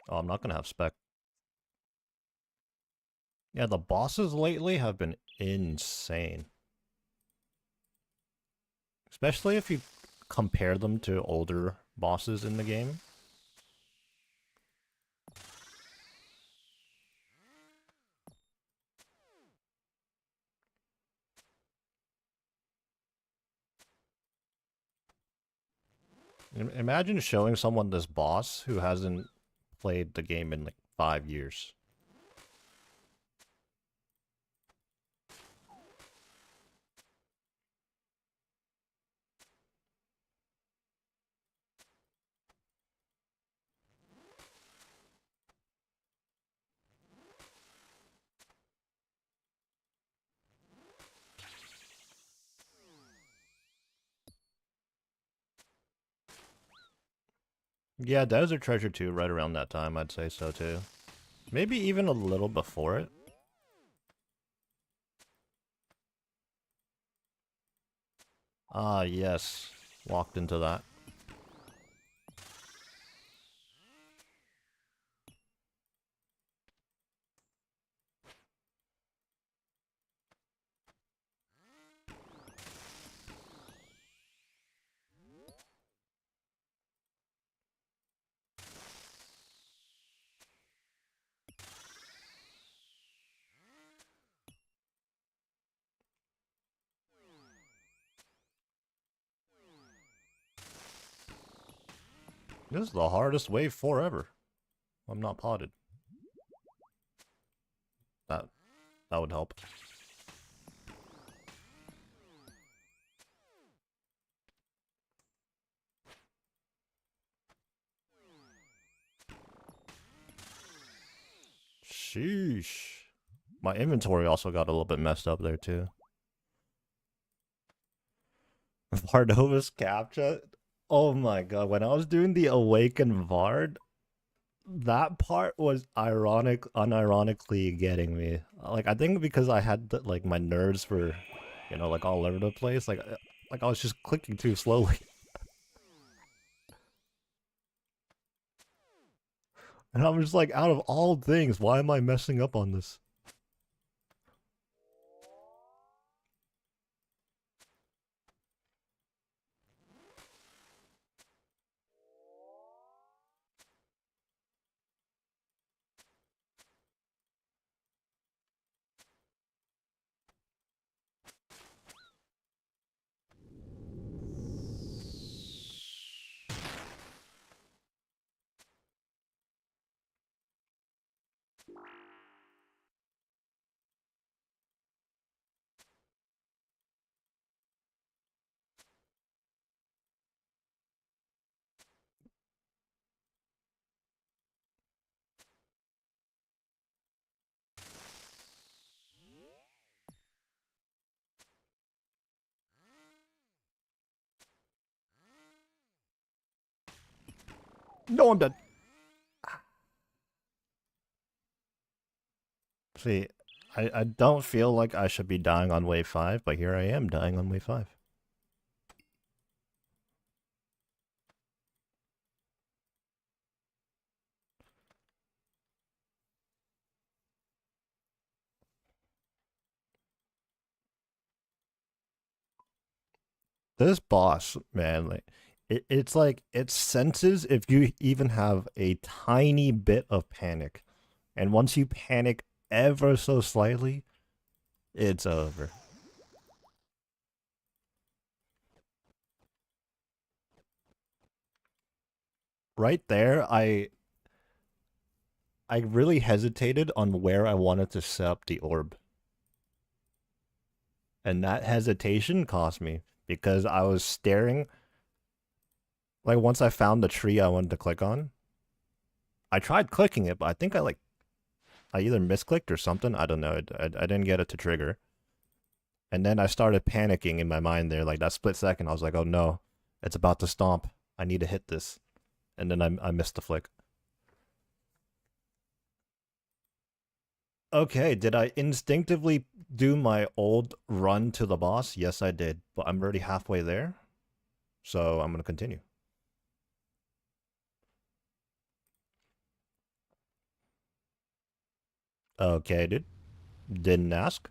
Oh, I'm not gonna have spec. Yeah, the bosses lately have been insane. Especially if you compare them to older bosses in the game. Imagine showing someone this boss who hasn't played the game in like 5 years. Yeah, Desert Treasure 2 right around that time, I'd say so too. Maybe even a little before it. Ah, yes. Walked into that. This is the hardest wave forever. I'm not potted. That that would help. Sheesh. My inventory also got a little bit messed up there too. Vardova's capture. Oh my god, when I was doing the Awakened Vard, that part was unironically getting me. Like I think because I had like my nerves were, like all over the place. Like I was just clicking too slowly, and I'm just like, out of all things, why am I messing up on this? No, I'm dead. See, I don't feel like I should be dying on wave 5, but here I am dying on wave 5. This boss, man, like it's like it senses if you even have a tiny bit of panic. And once you panic ever so slightly, it's over. Right there, I really hesitated on where I wanted to set up the orb. And that hesitation cost me because I was staring. Like once I found the tree I wanted to click on, I tried clicking it, but I think I either misclicked or something. I don't know. I didn't get it to trigger. And then I started panicking in my mind there. Like that split second, I was like, oh no, it's about to stomp. I need to hit this. And then I missed the flick. Okay, did I instinctively do my old run to the boss? Yes, I did. But I'm already halfway there. So I'm going to continue. Okay, dude. Didn't ask.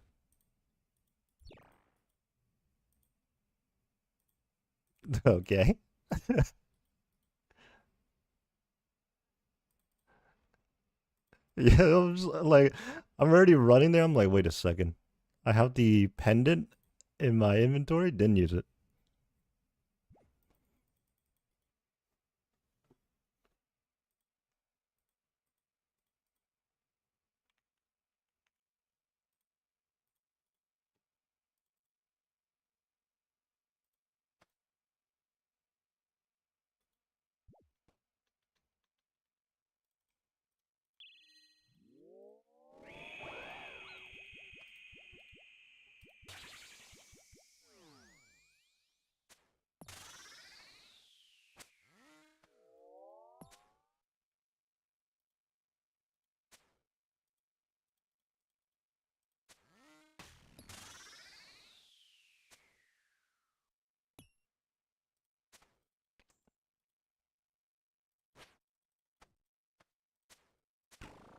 Okay. Yeah, I'm just, like, I'm already running there. I'm like, wait a second. I have the pendant in my inventory. Didn't use it.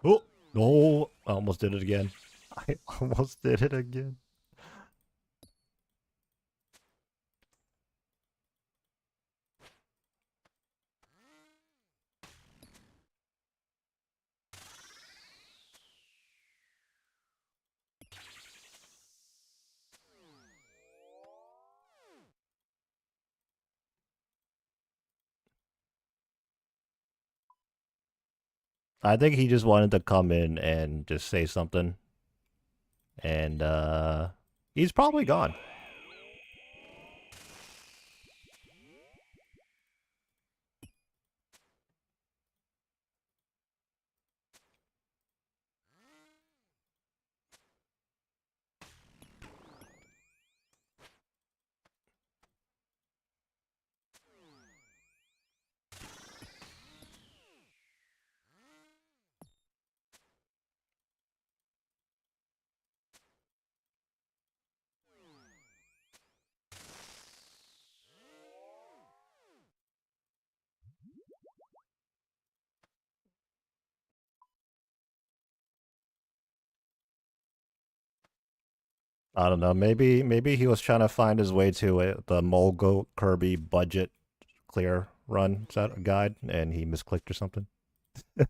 Oh, no. I almost did it again. I almost did it again. I think he just wanted to come in and just say something. And, he's probably gone. I don't know. Maybe he was trying to find his way to the Mulgo Kirby budget clear run set guide, and he misclicked or something. I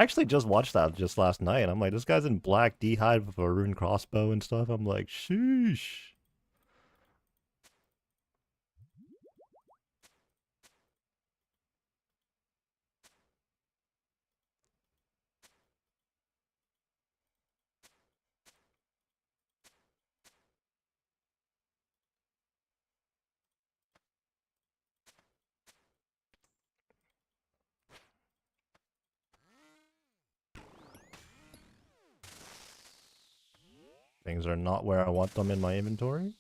actually just watched that just last night. I'm like, this guy's in black D-hide with a rune crossbow and stuff. I'm like, sheesh. Things are not where I want them in my inventory.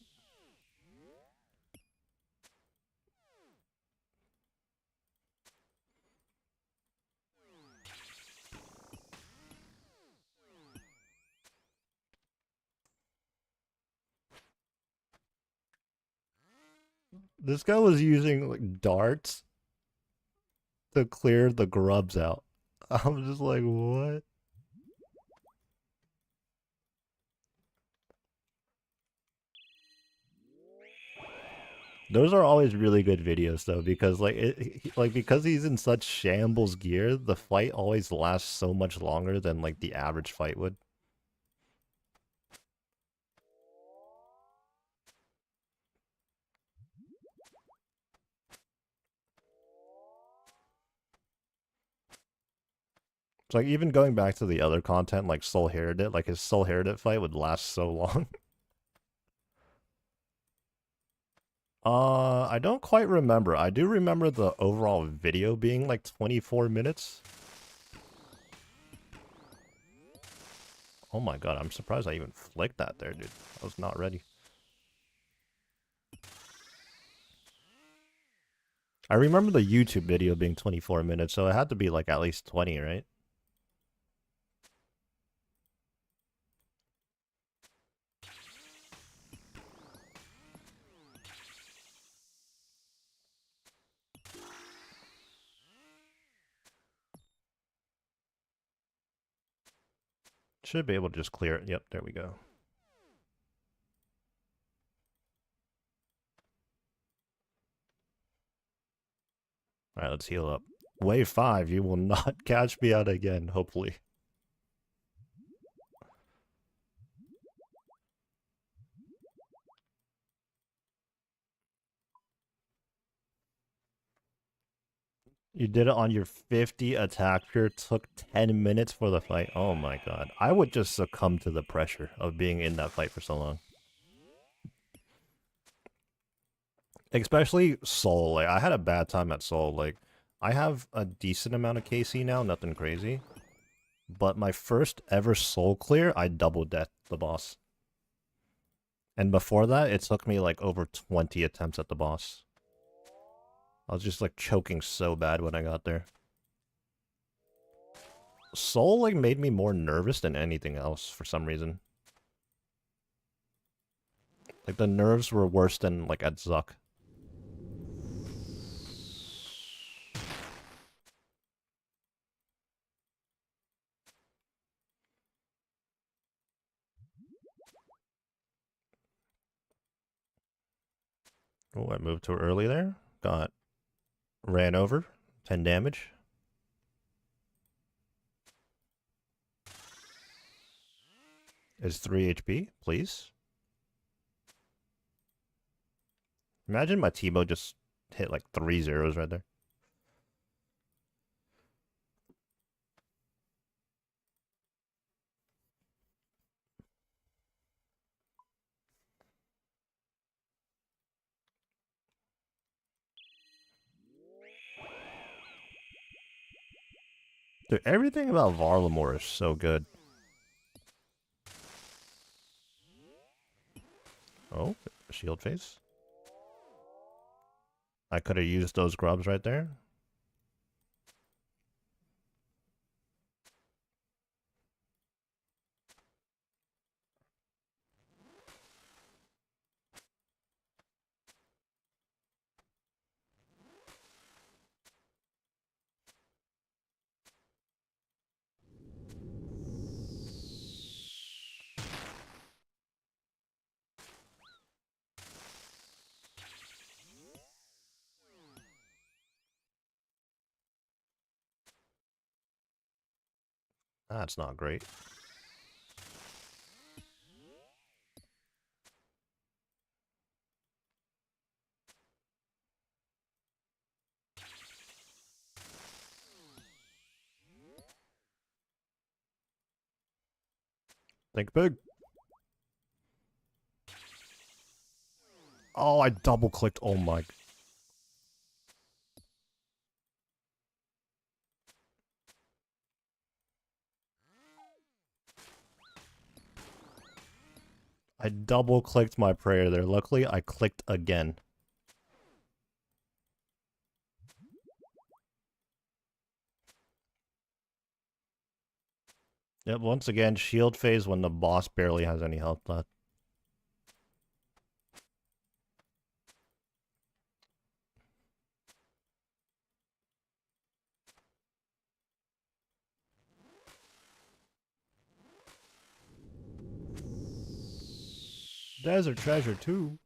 This guy was using like darts to clear the grubs out. I'm just like, what? Those are always really good videos though, because because he's in such shambles gear, the fight always lasts so much longer than like the average fight would. It's like even going back to the other content like Soul Heredit, like his Soul Heredit fight would last so long. I don't quite remember. I do remember the overall video being like 24 minutes. Oh my god, I'm surprised I even flicked that there, dude. I was not ready. I remember the YouTube video being 24 minutes, so it had to be like at least 20, right? Should be able to just clear it. Yep, there we go. Alright, let's heal up. Wave 5, you will not catch me out again, hopefully. You did it on your 50 attack pure, took 10 minutes for the fight. Oh my god. I would just succumb to the pressure of being in that fight for so long. Especially Soul. Like, I had a bad time at Soul. Like, I have a decent amount of KC now, nothing crazy. But my first ever Soul clear, I double death the boss. And before that, it took me like over 20 attempts at the boss. I was just like choking so bad when I got there. Soul like made me more nervous than anything else for some reason. Like, the nerves were worse than, like, at Zuck. Oh, I moved too early there. Got ran over. 10 damage. Is 3 HP, please. Imagine my Teemo just hit like 3 zeros right there. Dude, everything about Varlamore is so good. Oh, shield face. I could have used those grubs right there. That's not great. Think big. Oh, I double clicked. Oh my. I double clicked my prayer there. Luckily, I clicked again. Yep, once again, shield phase when the boss barely has any health left. Desert treasure too.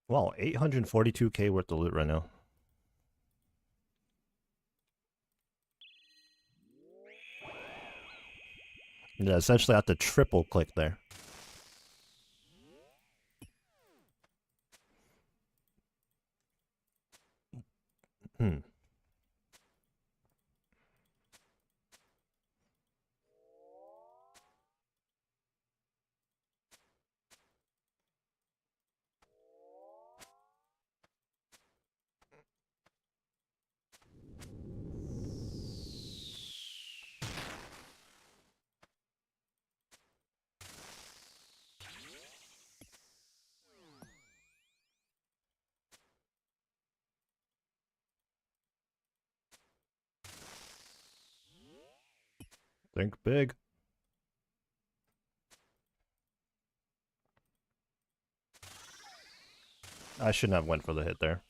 Wow, 842k worth of loot right now. Yeah, essentially I have to triple click there. Hmm. Think big. I shouldn't have went for the hit there.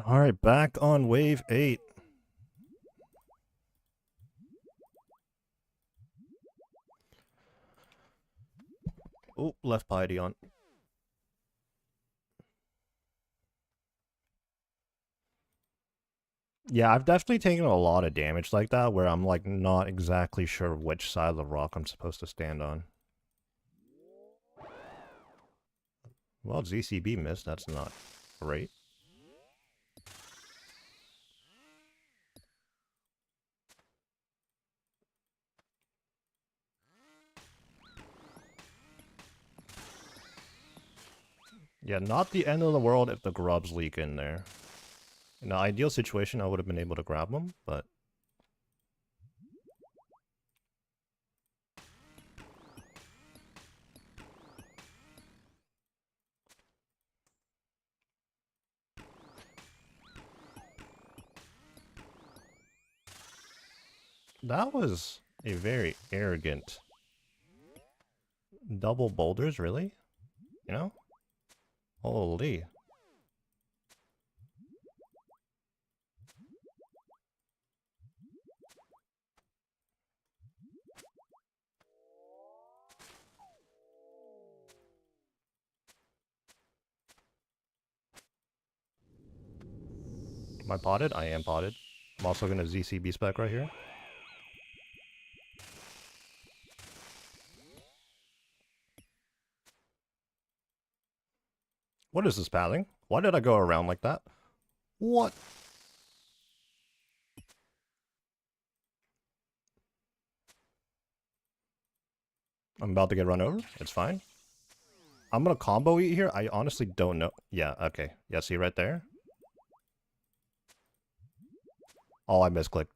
Alright, back on wave 8. Oh, left piety on. Yeah, I've definitely taken a lot of damage like that, where I'm like not exactly sure which side of the rock I'm supposed to stand on. Well, ZCB missed, that's not great. Yeah, not the end of the world if the grubs leak in there. In an ideal situation, I would have been able to grab them, but... That was a very arrogant... Double boulders, really? You know? Holy. Am I potted? I am potted. I'm also gonna ZCB spec right here. What is this pathing? Why did I go around like that? What? I'm about to get run over. It's fine. I'm gonna combo eat here. I honestly don't know. Yeah, okay. Yeah, see right there? Oh, I misclicked.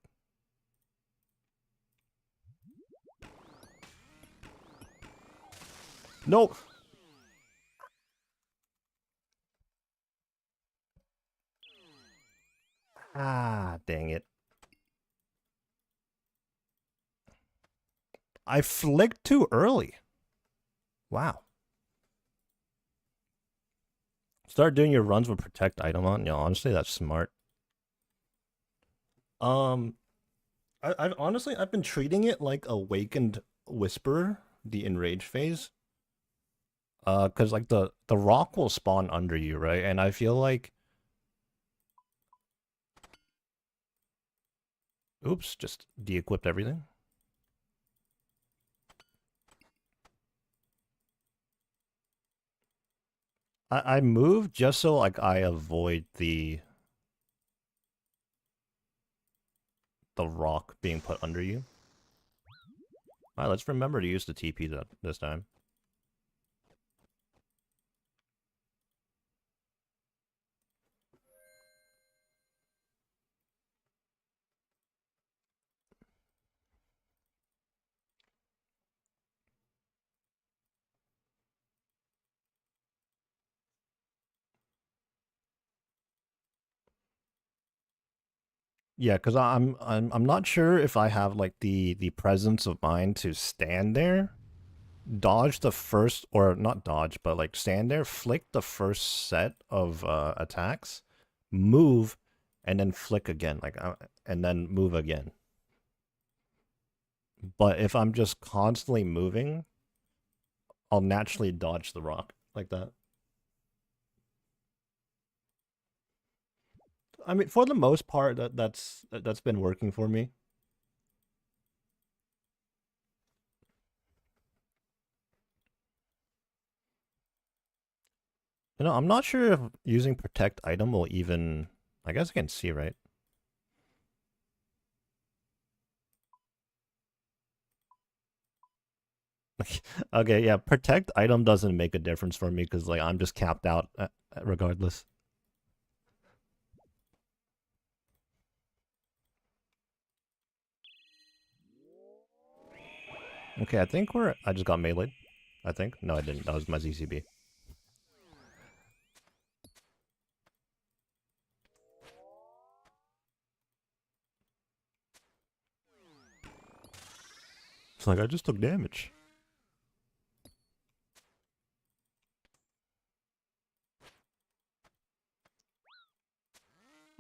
Nope. Ah, dang it. I flicked too early. Wow. Start doing your runs with protect item on. Yeah, honestly, that's smart. I've honestly I've been treating it like Awakened Whisperer, the enrage phase. Cause like the rock will spawn under you, right? And I feel like, oops, just de-equipped everything. I moved just so like I avoid the rock being put under you. Alright, let's remember to use the TP this time. Yeah, because I'm not sure if I have like the presence of mind to stand there, dodge the first, or not dodge, but like stand there, flick the first set of attacks, move, and then flick again, like and then move again. But if I'm just constantly moving, I'll naturally dodge the rock like that. I mean, for the most part, that's been working for me. You know, I'm not sure if using protect item will even... I guess I can see, right? Okay, yeah, protect item doesn't make a difference for me because like I'm just capped out regardless. Okay, I think I just got meleeed. I think. No, I didn't. That was my ZCB. It's like I just took damage.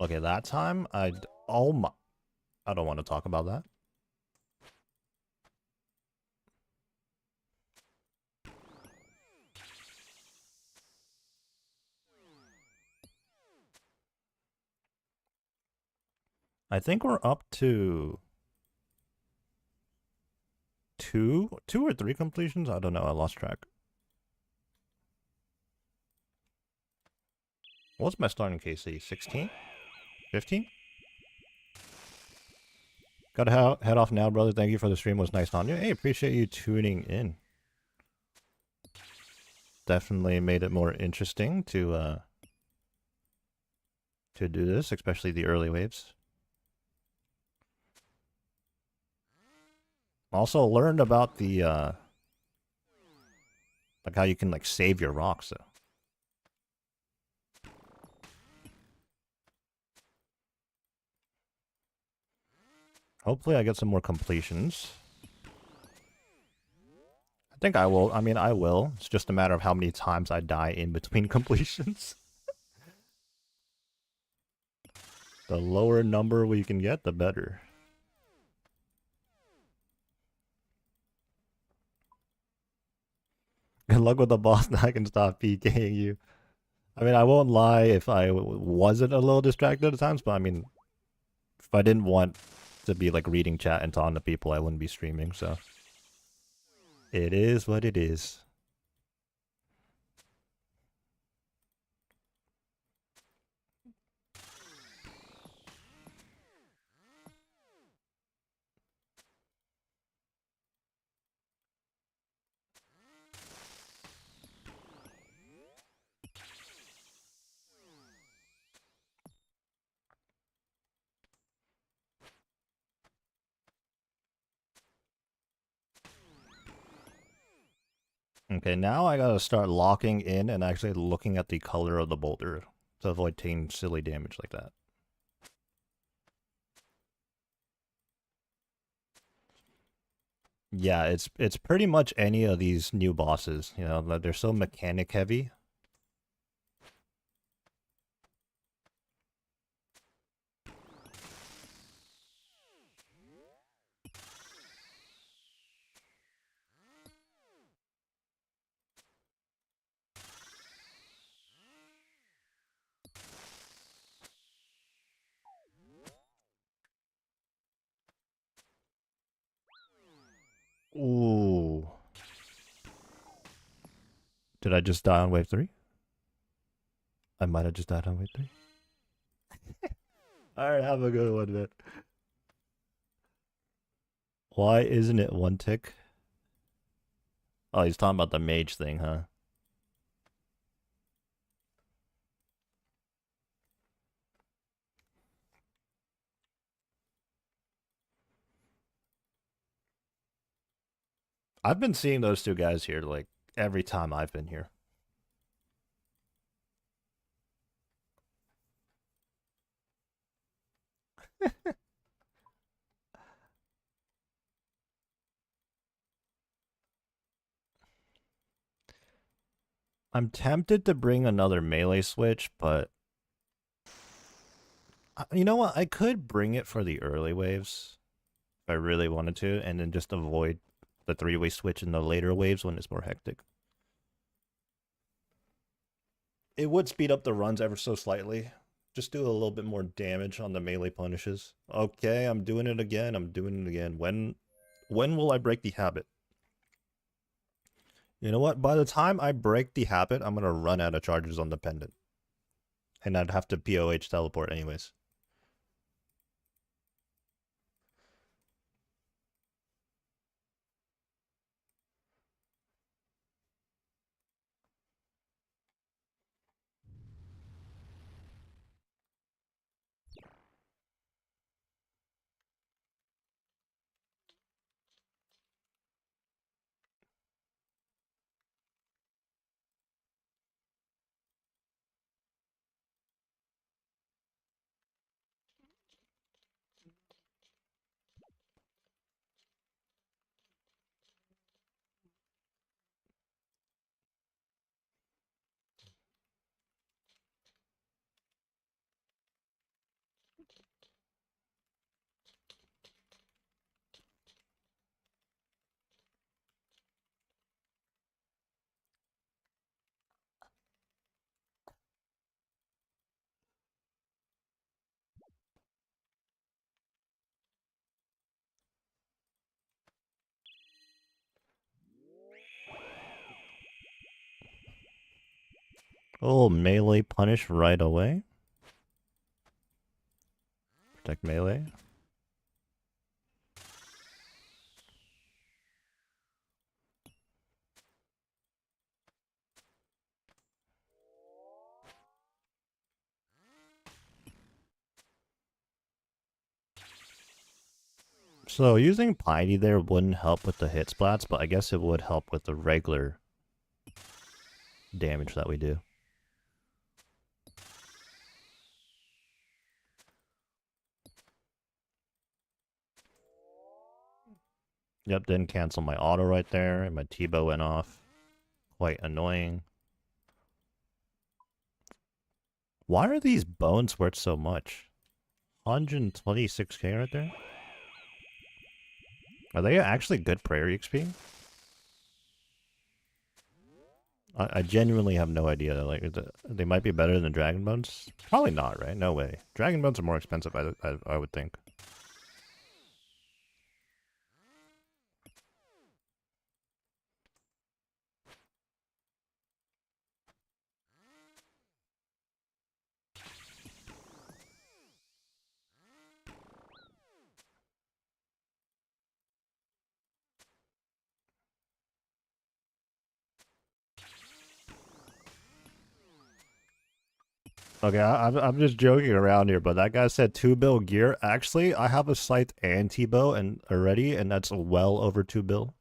Okay, that time oh my, I don't want to talk about that. I think we're up to two or three completions. I don't know. I lost track. What's my starting KC? 16? 15? Gotta head off now, brother. Thank you for the stream. It was nice on you. Hey, appreciate you tuning in. definitely made it more interesting to do this, especially the early waves. Also learned about the like how you can like save your rocks though. Hopefully I get some more completions. I think I will. I mean, I will. It's just a matter of how many times I die in between completions. The lower number we can get, the better. Good luck with the boss. Now I can stop PKing you. I mean, I won't lie if I wasn't a little distracted at times, but I mean, if I didn't want to be like reading chat and talking to people, I wouldn't be streaming, so. It is what it is. Okay, now I gotta start locking in and actually looking at the color of the boulder to avoid taking silly damage like that. Yeah, it's pretty much any of these new bosses, you know, they're so mechanic heavy. Ooh. Did I just die on wave 3? I might have just died on wave 3. Alright, have a good one, man. Why isn't it one tick? Oh, he's talking about the mage thing, huh? I've been seeing those two guys here, like, every time I've been here. I'm tempted to bring another melee switch, but you know what? I could bring it for the early waves if I really wanted to, and then just avoid the three-way switch in the later waves when it's more hectic. It would speed up the runs ever so slightly. Just do a little bit more damage on the melee punishes. Okay, I'm doing it again. I'm doing it again. When will I break the habit? You know what? By the time I break the habit, I'm gonna run out of charges on the pendant. And I'd have to POH teleport anyways. Oh, melee punish right away. Protect melee. So using Piney there wouldn't help with the hit splats, but I guess it would help with the regular damage that we do. Yep, didn't cancel my auto right there, and my T-bow went off. Quite annoying. Why are these bones worth so much? 126k right there? Are they actually good prairie XP? I genuinely have no idea. Like, they might be better than Dragon Bones? Probably not, right? No way. Dragon Bones are more expensive, I would think. Okay, I'm just joking around here, but that guy said 2 bill gear. Actually, I have a scythe and T-bow and already, and that's well over 2 bill.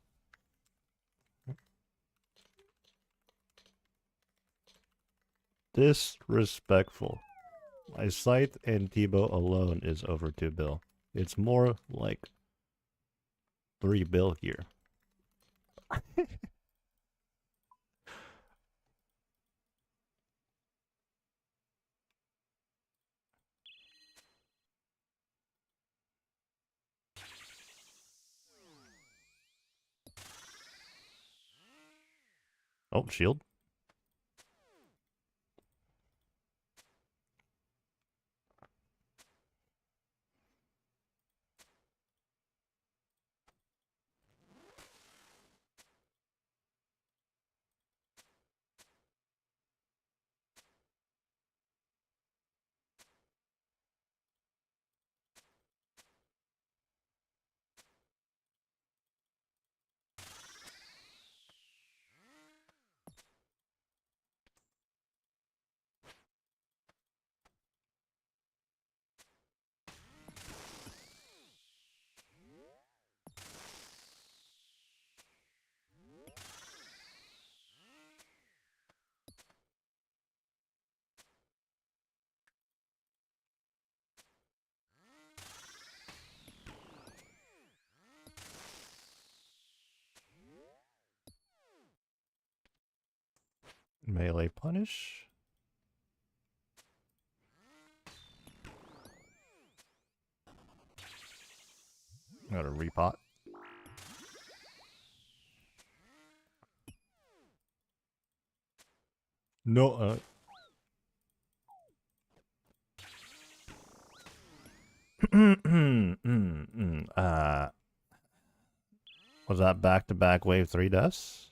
Disrespectful. My scythe and T-bow alone is over 2 bill. It's more like 3 bill gear. Oh, shield. Melee punish. Got a repot. No, was that back-to-back wave 3 deaths?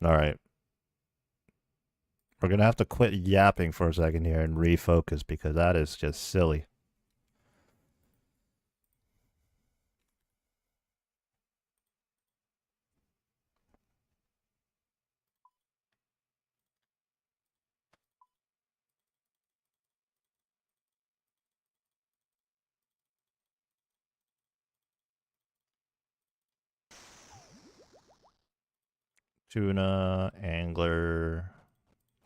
Alright. We're gonna have to quit yapping for a second here and refocus because that is just silly. Tuna, angler,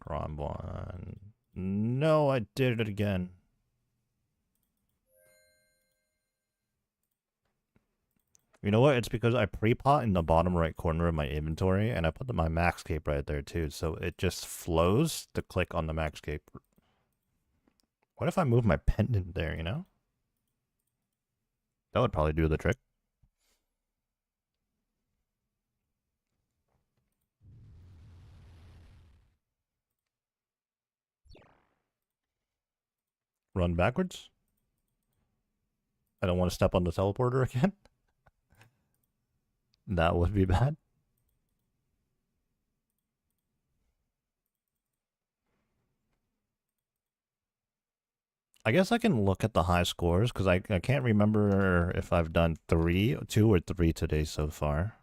Grombon. No, I did it again. You know what? It's because I pre-pot in the bottom right corner of my inventory, and I put my max cape right there too, so it just flows to click on the max cape. What if I move my pendant there, you know? That would probably do the trick. Run backwards? I don't want to step on the teleporter again. That would be bad. I guess I can look at the high scores, because I can't remember if I've done 2 or 3 today so far.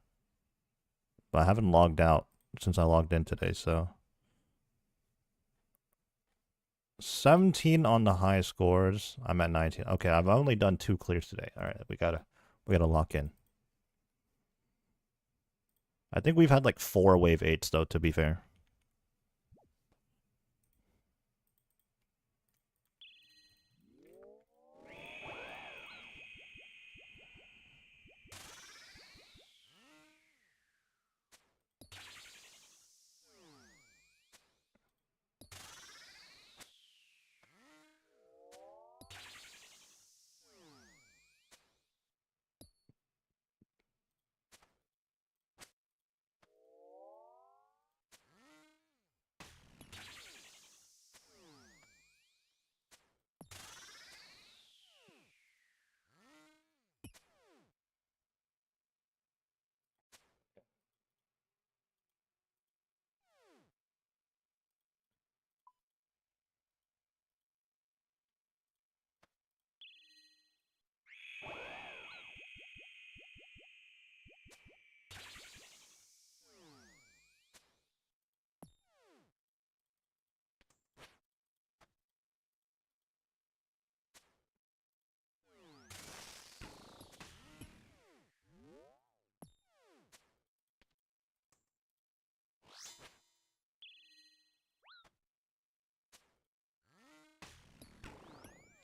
But I haven't logged out since I logged in today, so... 17 on the high scores. I'm at 19. Okay, I've only done 2 clears today. All right, we gotta lock in. I think we've had like 4 wave 8s though, to be fair.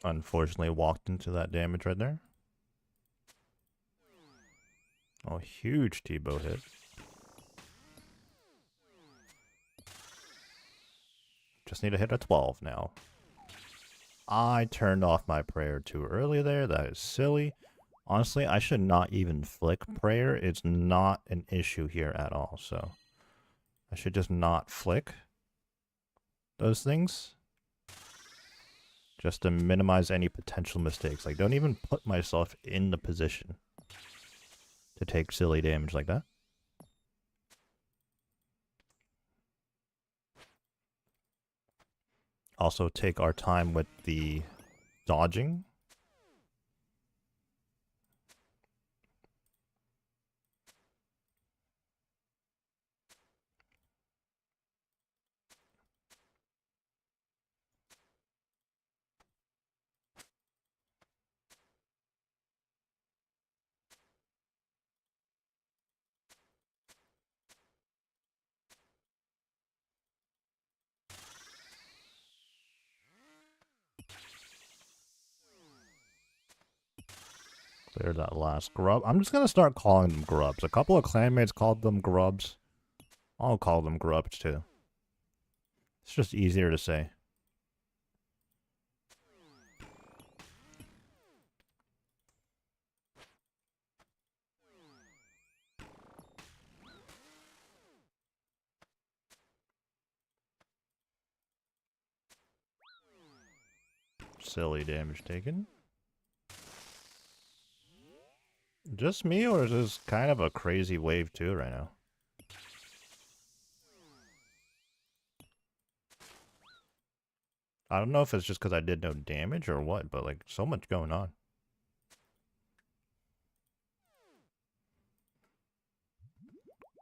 Unfortunately, walked into that damage right there. Oh, huge T-bow hit. Just need to hit a 12 now. I turned off my prayer too early there. That is silly. Honestly, I should not even flick prayer. It's not an issue here at all, so I should just not flick those things. Just to minimize any potential mistakes. Like, don't even put myself in the position to take silly damage like that. Also take our time with the dodging. Clear that last grub. I'm just gonna start calling them grubs. A couple of clanmates called them grubs. I'll call them grubs too. It's just easier to say. Silly damage taken. Just me, or is this kind of a crazy wave too right now? I don't know if it's just because I did no damage or what, but like so much going on.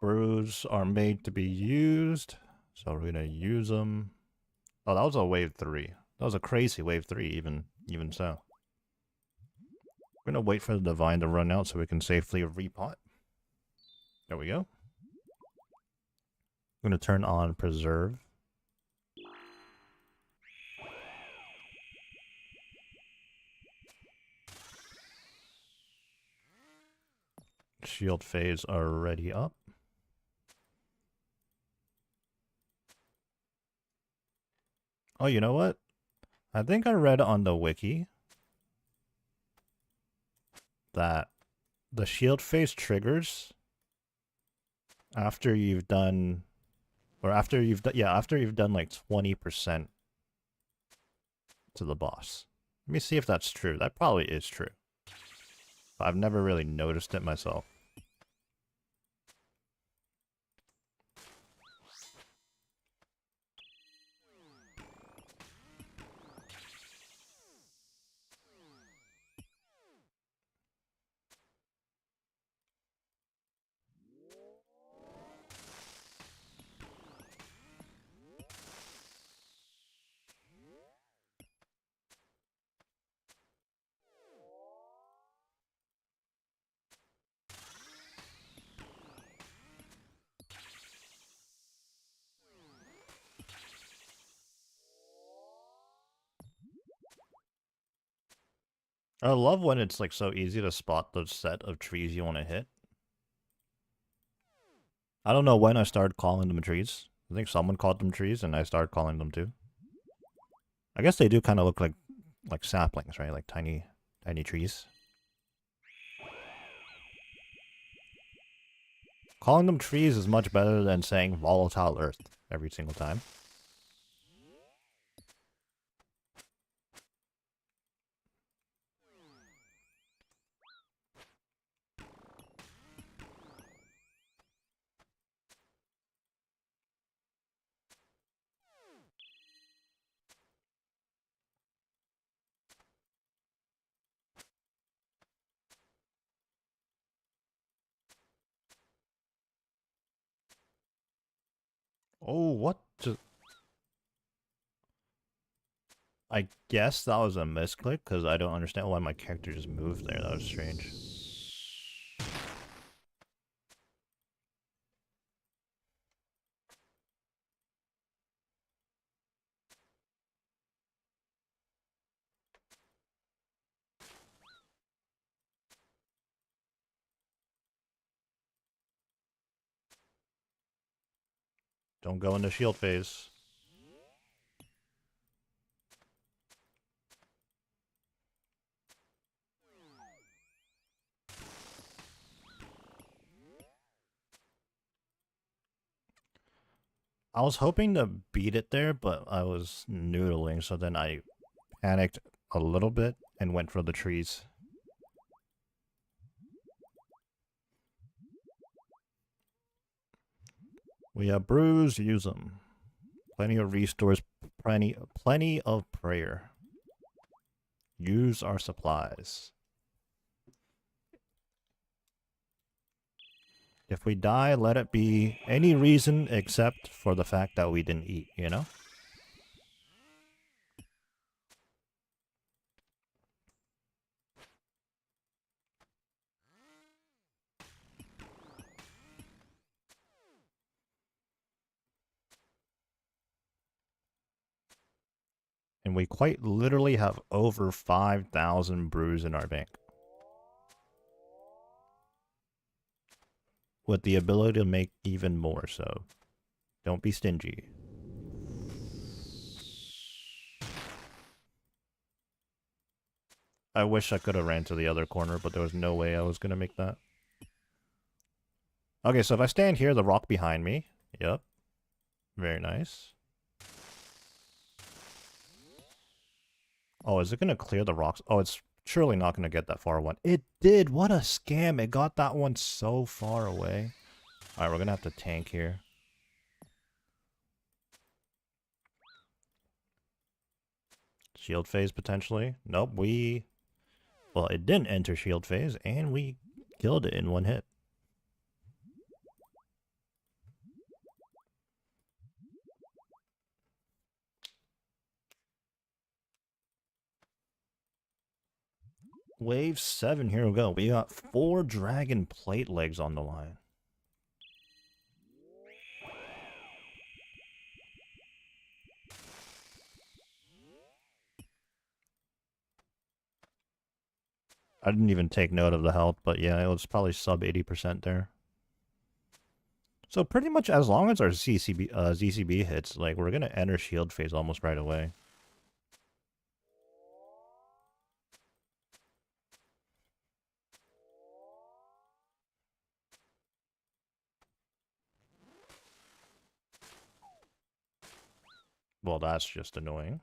Brews are made to be used, so we're gonna use them. Oh, that was a wave 3. That was a crazy wave 3, even so. We're gonna wait for the divine to run out so we can safely repot. There we go. I'm gonna turn on preserve. Shield phase already up. Oh, you know what? I think I read on the wiki that the shield phase triggers after you've done, or after you've done, yeah, after you've done like 20% to the boss. Let me see if that's true. That probably is true. I've never really noticed it myself. I love when it's like so easy to spot the set of trees you want to hit. I don't know when I started calling them trees. I think someone called them trees and I started calling them too. I guess they do kind of look like saplings, right? Like tiny trees. Calling them trees is much better than saying volatile earth every single time. Oh, what? I guess that was a misclick because I don't understand why my character just moved there. That was strange. Don't go into shield phase. I was hoping to beat it there, but I was noodling, so then I panicked a little bit and went for the trees. We have brews, use them. Plenty of restores, plenty of prayer. Use our supplies. If we die, let it be any reason except for the fact that we didn't eat, you know? And we quite literally have over 5,000 brews in our bank. With the ability to make even more, so don't be stingy. I wish I could have ran to the other corner, but there was no way I was going to make that. Okay, so if I stand here, the rock behind me. Yep. Very nice. Oh, is it going to clear the rocks? Oh, it's surely not going to get that far one. It did! What a scam! It got that one so far away. Alright, we're going to have to tank here. Shield phase, potentially. Nope, well, it didn't enter shield phase, and we killed it in one hit. Wave 7, here we go. We got 4 dragon plate legs on the line. I didn't even take note of the health, but yeah, it was probably sub 80% there. So pretty much as long as our ZCB hits, like, we're gonna enter shield phase almost right away. Well, that's just annoying.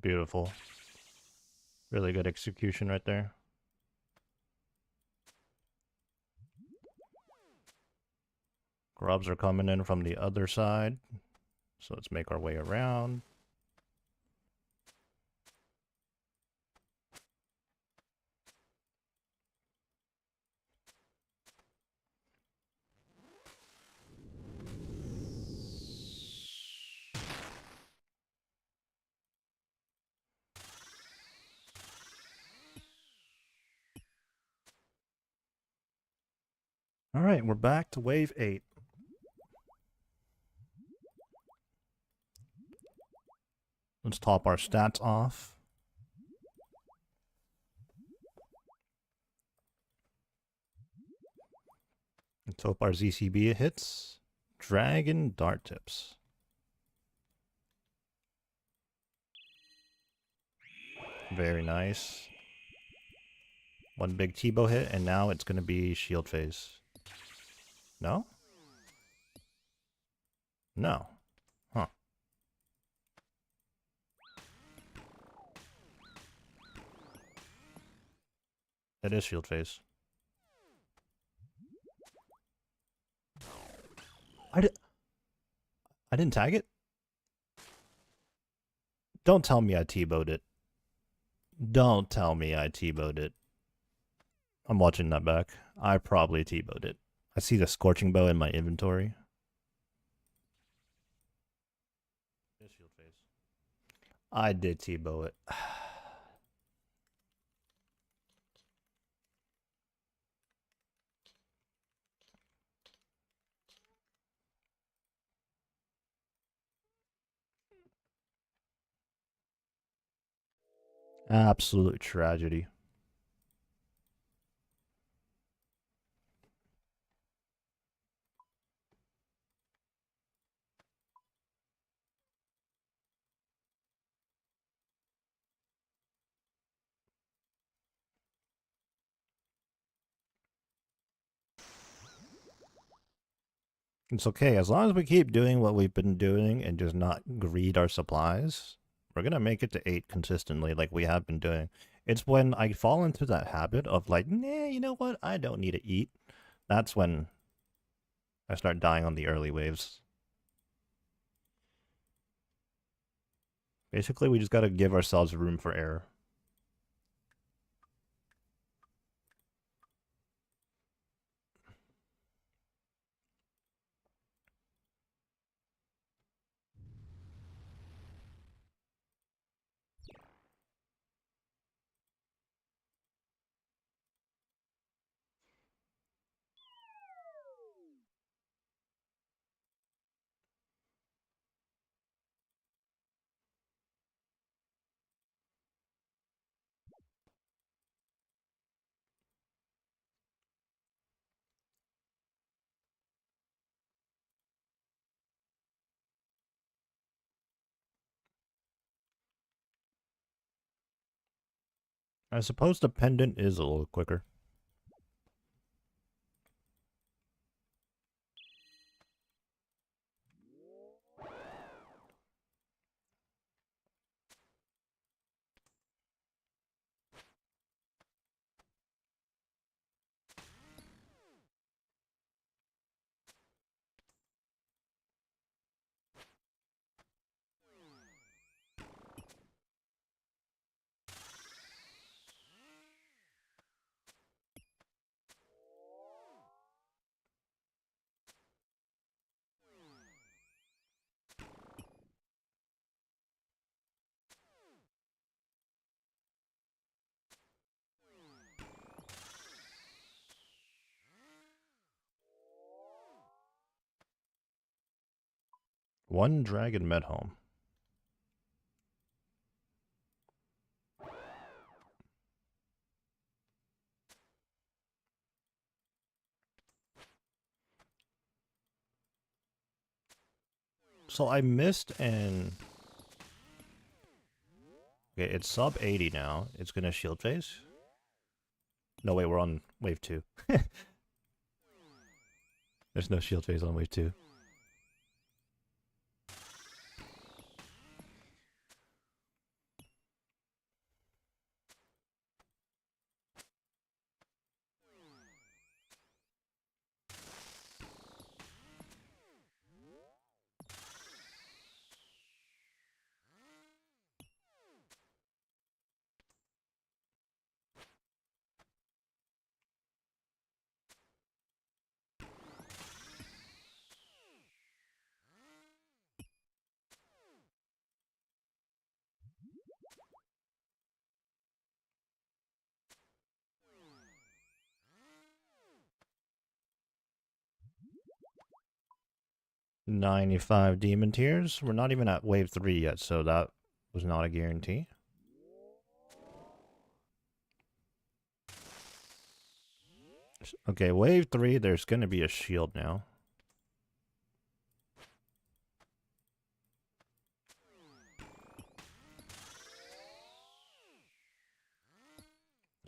Beautiful. Really good execution right there. Grubs are coming in from the other side. So let's make our way around. All right, we're back to wave 8. Let's top our stats off. Let's hope our ZCB hits. Dragon Dart Tips. Very nice. One big T-bow hit, and now it's going to be shield phase. No? No. Huh. It is shield phase. I didn't tag it? Don't tell me I T-bowed it. Don't tell me I T-bowed it. I'm watching that back. I probably T-bowed it. I see the Scorching Bow in my inventory. It's shield phase. I did T-bow it. Absolute tragedy. It's okay, as long as we keep doing what we've been doing and just not greed our supplies, we're gonna make it to 8 consistently like we have been doing. It's when I fall into that habit of like, nah, you know what, I don't need to eat. That's when I start dying on the early waves. Basically, we just gotta give ourselves room for error. I suppose the pendant is a little quicker. One dragon met home. So I missed an... Okay, it's sub 80 now. It's gonna shield phase. No, wait, we're on wave 2. There's no shield phase on wave 2. 95 demon tears. We're not even at wave 3 yet, so that was not a guarantee. Okay, wave 3, there's going to be a shield now.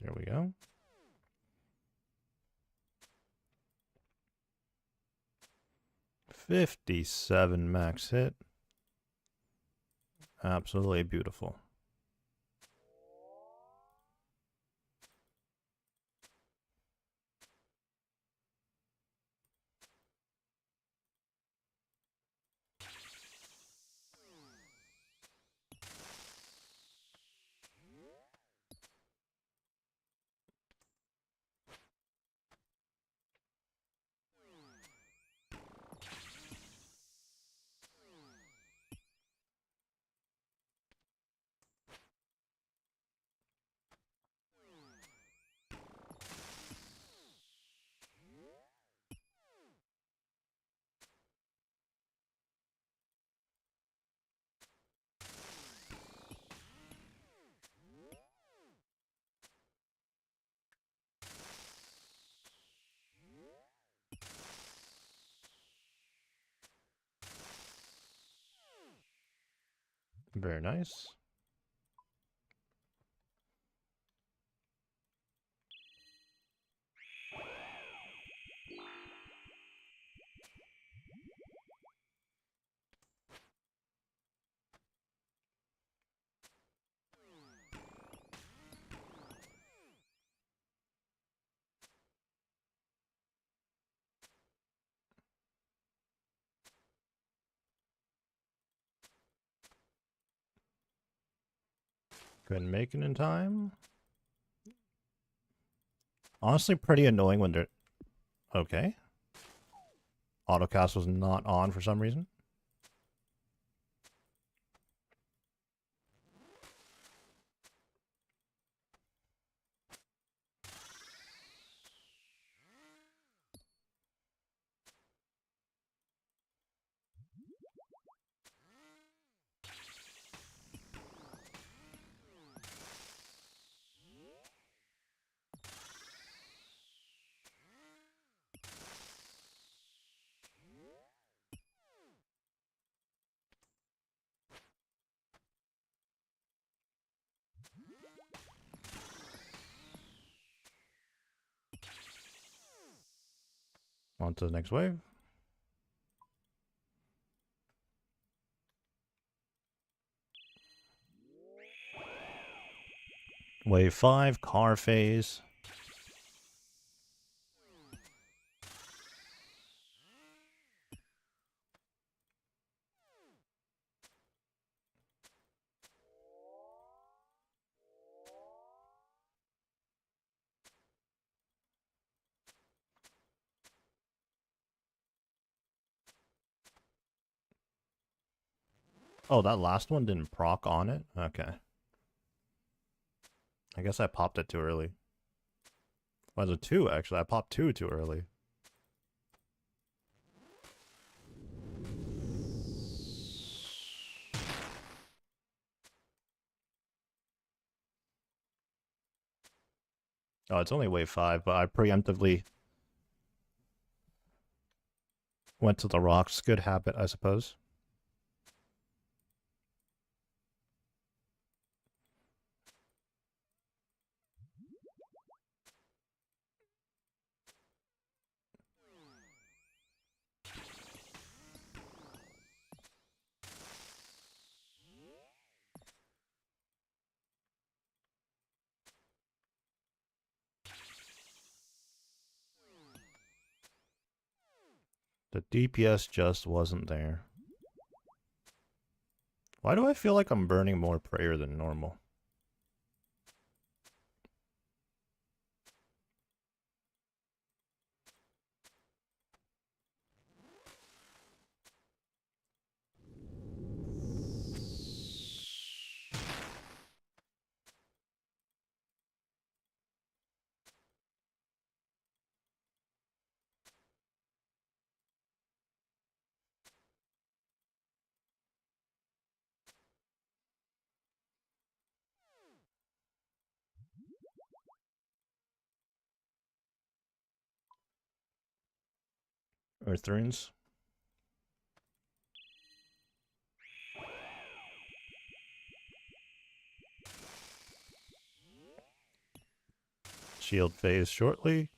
There we go. $57 max hit. Absolutely beautiful. Very nice. Couldn't make it in time. Honestly, pretty annoying when they're... Okay. Autocast was not on for some reason. On to the next wave. Wave 5, car phase. Oh, that last one didn't proc on it? Okay. I guess I popped it too early. Well, it was a 2, actually. I popped 2 too early. Oh, it's only wave 5, but I preemptively went to the rocks. Good habit, I suppose. The DPS just wasn't there. Why do I feel like I'm burning more prayer than normal? or Thrunes. Shield phase shortly.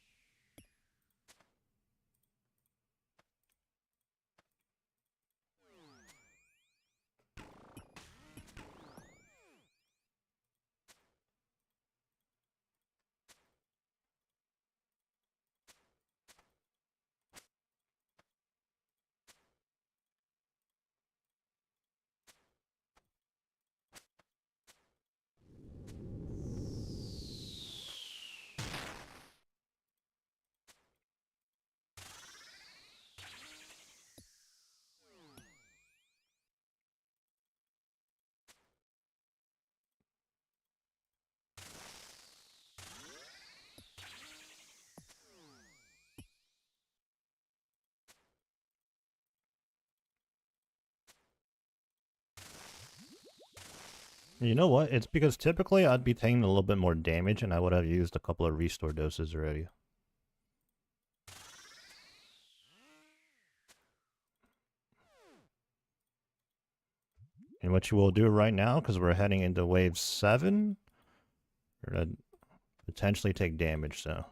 You know what? It's because typically I'd be taking a little bit more damage and I would have used a couple of restore doses already. And what you will do right now, because we're heading into wave 7, we're going to potentially take damage, so.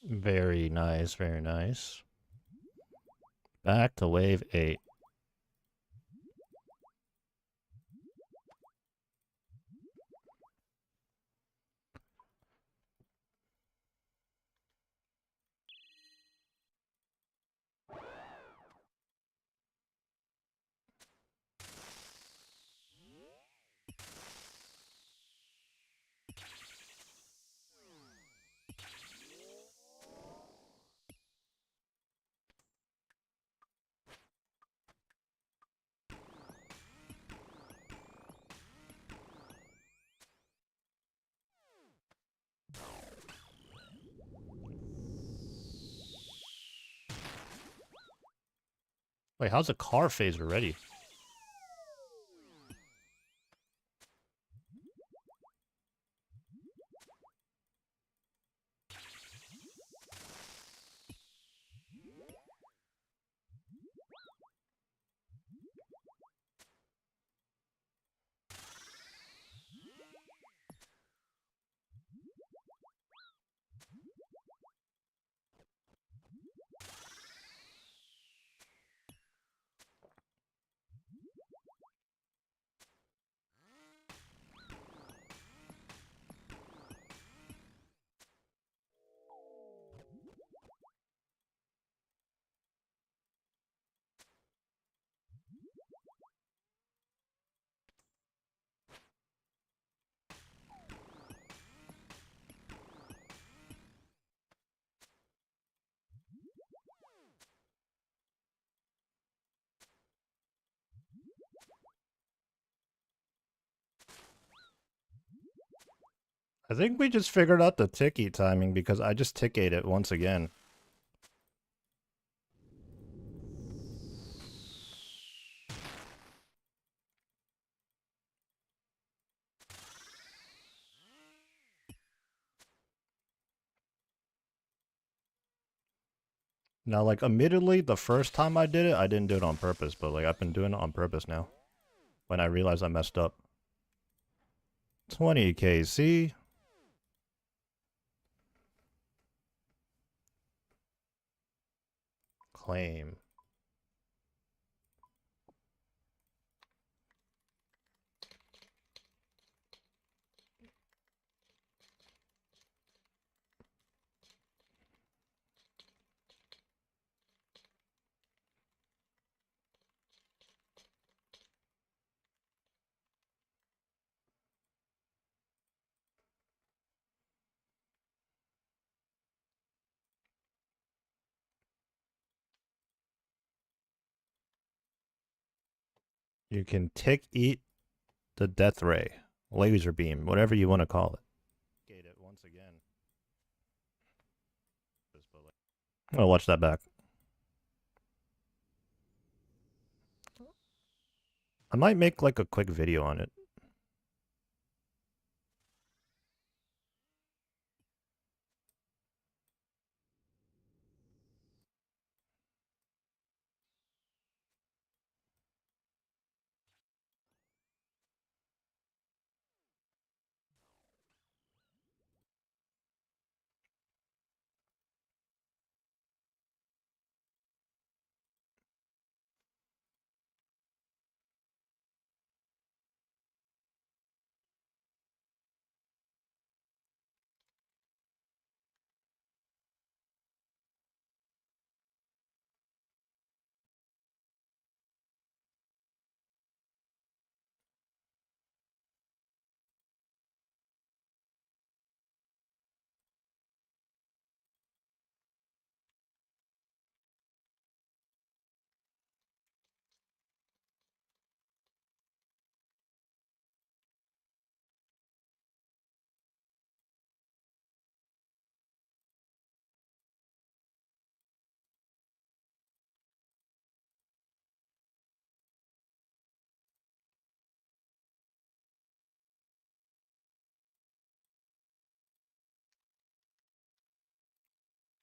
Very nice, very nice. Back to wave 8. Wait, how's a car phase already? I think we just figured out the ticky timing because I just tick-ate it once again. Now, like, admittedly, the first time I did it, I didn't do it on purpose, but, like, I've been doing it on purpose now. When I realized I messed up. 20 KC. Claim. You can tick eat the death ray, laser beam, whatever you want to call it. Get it once again. I'll watch that back. I might make like a quick video on it.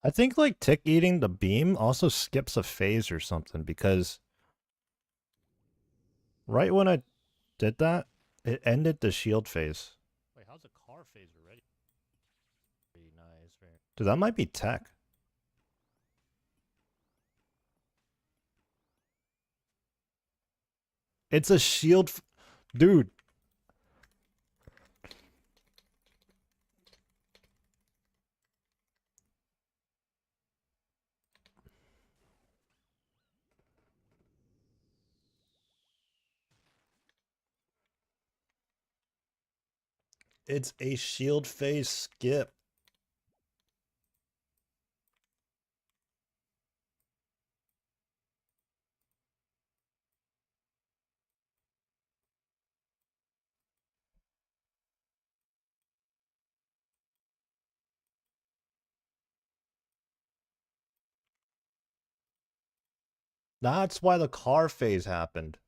I think like tick eating the beam also skips a phase or something because right when I did that, it ended the shield phase. Wait, how's the car phase already? Very nice. Dude, that might be tech. It's a shield. Dude. It's a shield phase skip. That's why the car phase happened.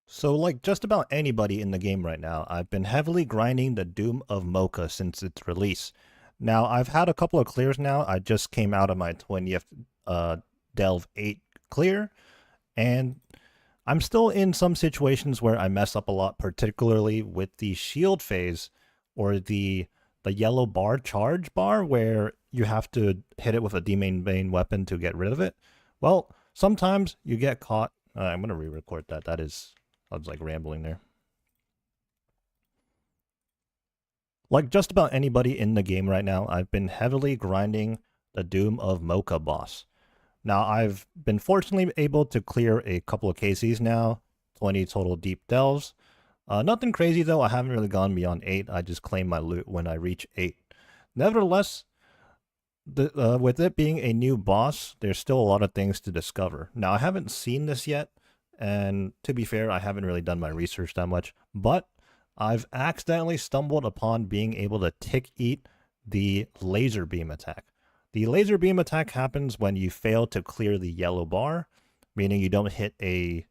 So, like, just about anybody in the game right now, I've been heavily grinding the Doom of Mocha since its release. Now, I've had a couple of clears now. I just came out of my 20th Delve 8 clear, and I'm still in some situations where I mess up a lot, particularly with the shield phase or the yellow bar charge bar where you have to hit it with a D-main weapon to get rid of it. Well, sometimes you get caught. I'm going to re-record that. I was like rambling there. Like just about anybody in the game right now, I've been heavily grinding the Doom of Mocha boss. Now, I've been fortunately able to clear a couple of KCs now, 20 total deep delves. Nothing crazy though, I haven't really gone beyond 8. I just claim my loot when I reach 8. Nevertheless, with it being a new boss, there's still a lot of things to discover. Now, I haven't seen this yet, and to be fair, I haven't really done my research that much, but I've accidentally stumbled upon being able to tick eat the laser beam attack. The laser beam attack happens when you fail to clear the yellow bar, meaning you don't hit the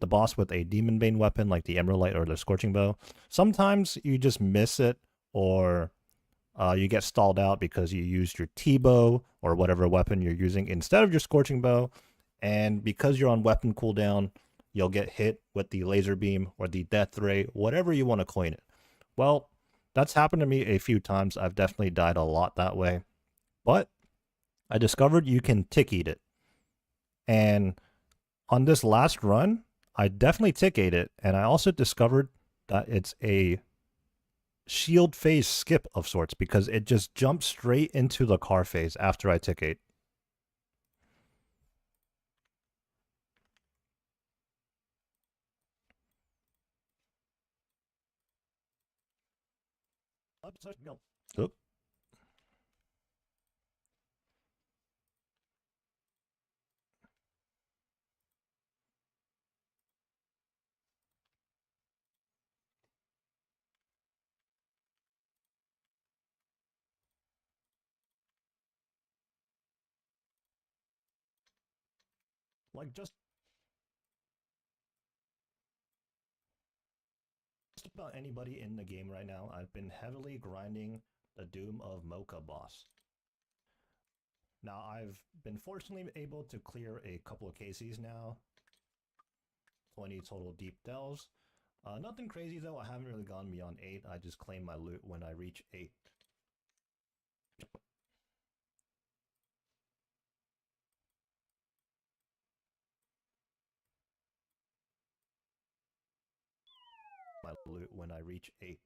boss with a demon bane weapon like the emerald light or the scorching bow. Sometimes you just miss it, or you get stalled out because you used your T-bow or whatever weapon you're using instead of your scorching bow, and because you're on weapon cooldown, you'll get hit with the laser beam or the death ray, whatever you want to coin it. Well, that's happened to me a few times. I've definitely died a lot that way, but I discovered you can tick eat it, and on this last run, I definitely tick ate it, and I also discovered that it's a shield phase skip of sorts because it just jumps straight into the car phase after I tick ate. Oop. Like just about anybody in the game right now, I've been heavily grinding the Doom of Mocha boss. Now, I've been fortunately able to clear a couple of KCs now, 20 total deep delves. Nothing crazy though, I haven't really gone beyond 8. I just claim my loot when I reach 8. My loot when I reach 8.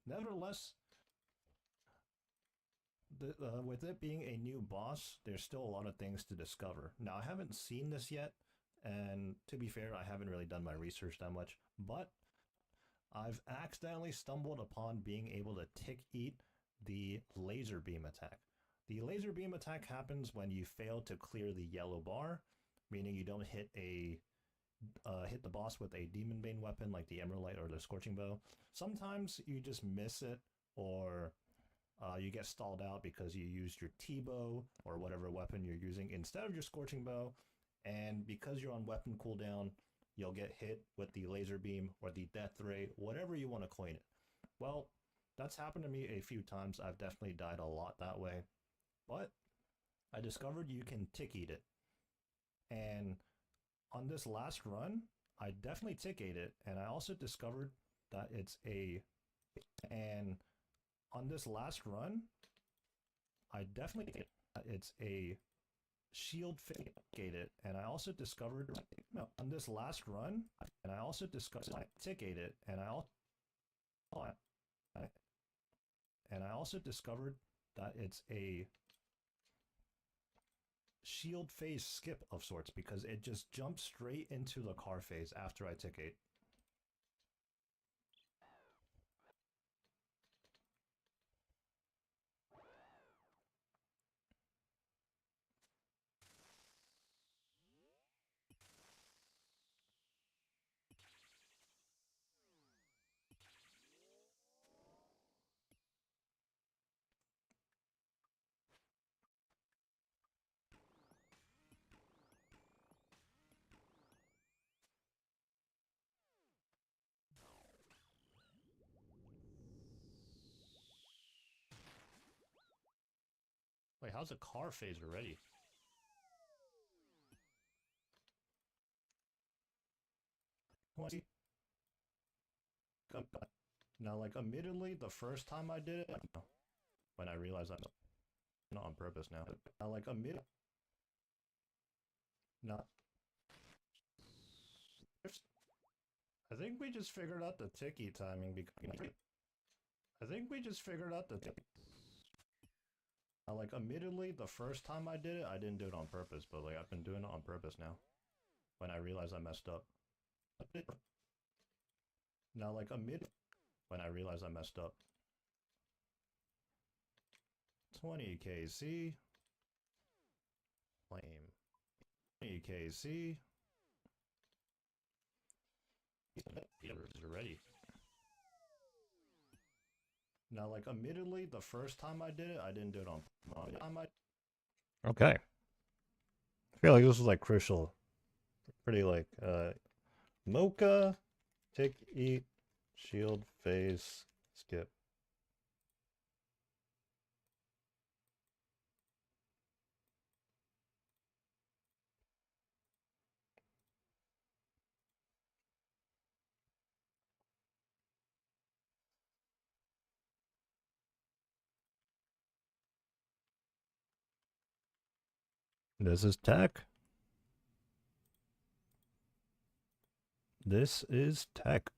Nevertheless, with it being a new boss, there's still a lot of things to discover. Now, I haven't seen this yet, and to be fair, I haven't really done my research that much, but I've accidentally stumbled upon being able to tick eat the laser beam attack. The laser beam attack happens when you fail to clear the yellow bar, meaning you don't hit the boss with a demon bane weapon like the emerald light or the scorching bow. Sometimes you just miss it, or you get stalled out because you used your T-bow or whatever weapon you're using instead of your scorching bow, and because you're on weapon cooldown, you'll get hit with the laser beam or the death ray, whatever you want to coin it. Well, that's happened to me a few times. I've definitely died a lot that way, but I discovered you can tick eat it, and on this last run, I definitely tick ate it, and I also discovered that and on this last run, I definitely it's a shield tick it, and I also discovered no on this last run, and I also discovered I tick ate it, and I also discovered that it's a shield phase skip of sorts because it just jumps straight into the car phase after I tick ate. Wait, how's a car phase already? Now, like, admittedly, the first time I did it, when I realized I'm not on purpose now. Now, like, not. I think we just figured out the ticky timing because. I think we just figured out the Like, admittedly, the first time I did it, I didn't do it on purpose, but like, I've been doing it on purpose now. When I realized I messed up. Now, like, when I realized I messed up. 20 KC. Lame. 20 KC. You're ready. Now, like, admittedly, the first time I did it, I didn't do it on. Okay. I feel like this was like crucial. Pretty like, Mocha, tick, eat, shield, phase, skip. This is tech. This is tech.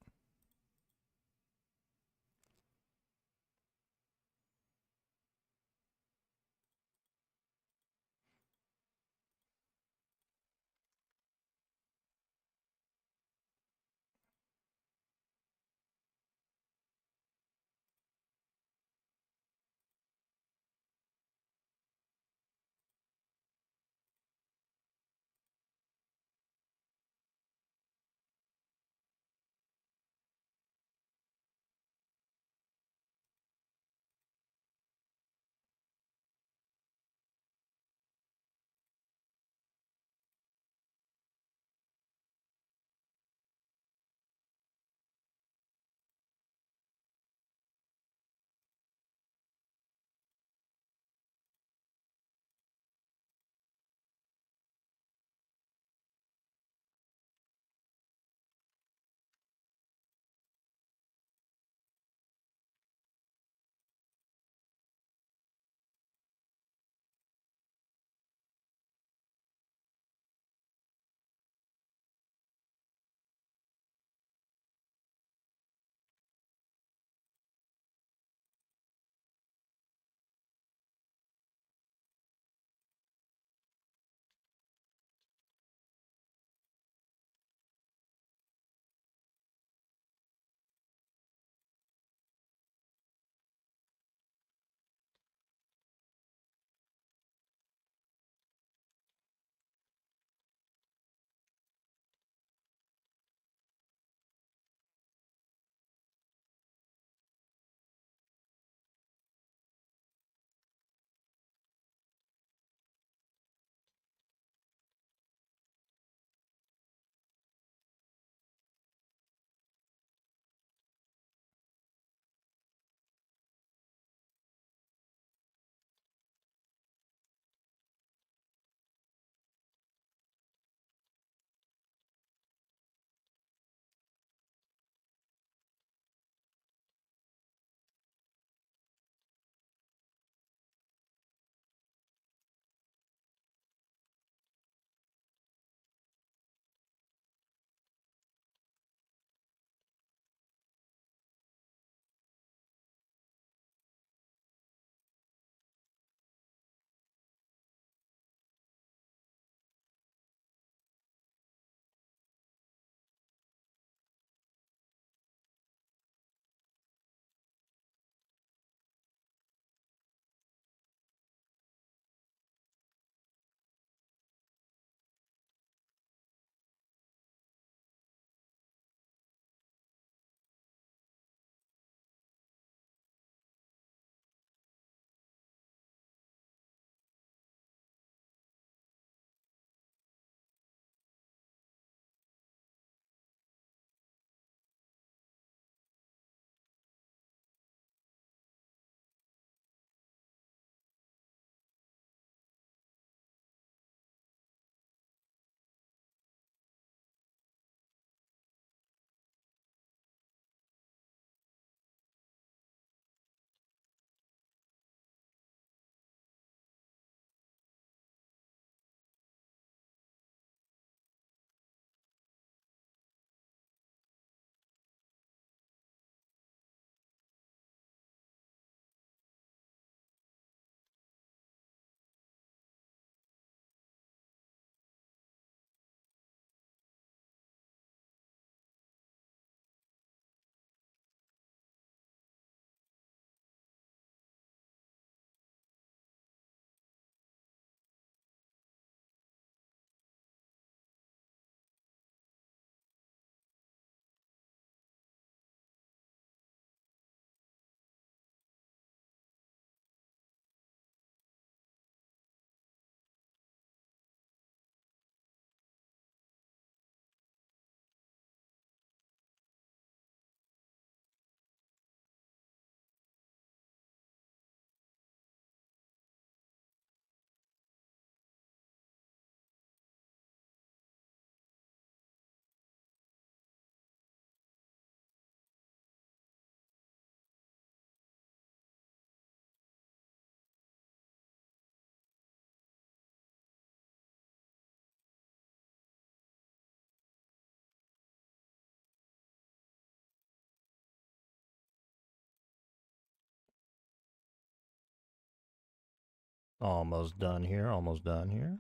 Almost done here, almost done here.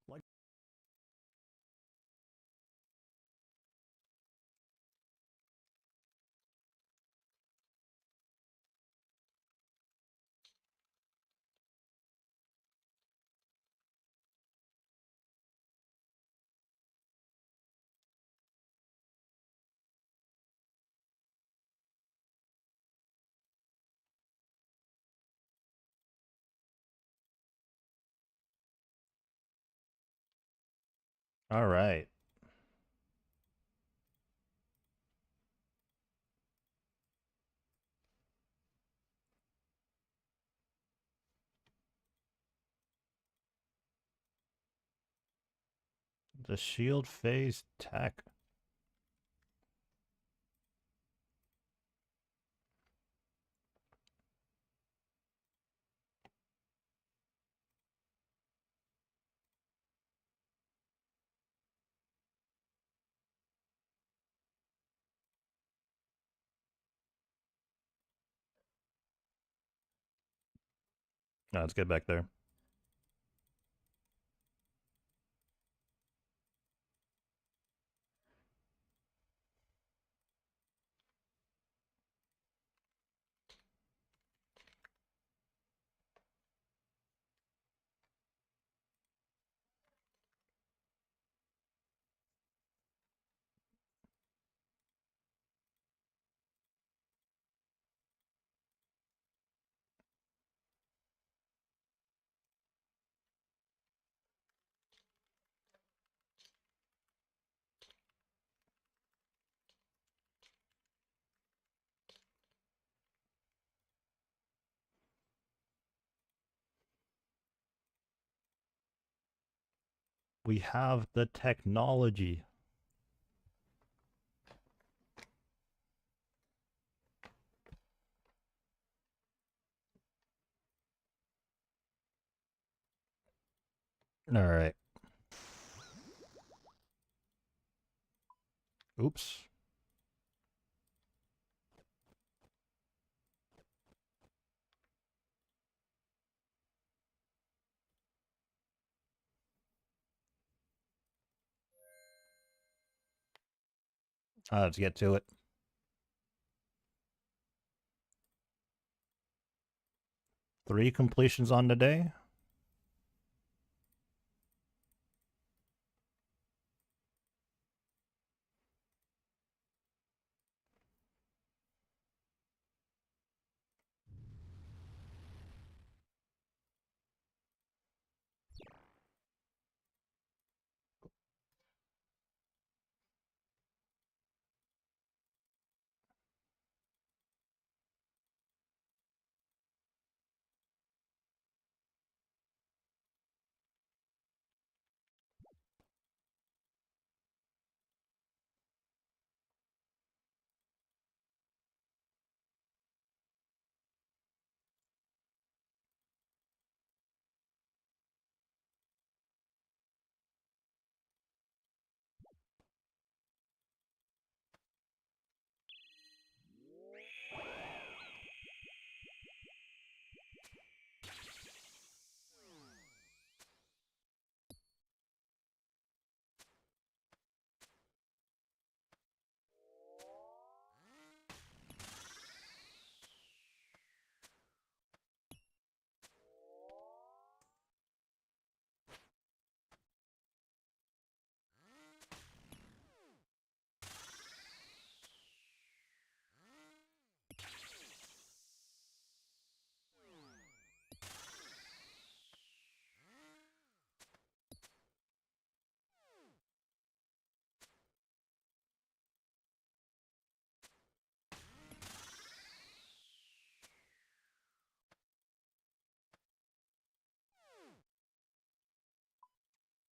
Like, all right. The shield phase tech. No, let's get back there. We have the technology. All right. Oops. Let's get to it. Three completions on the day.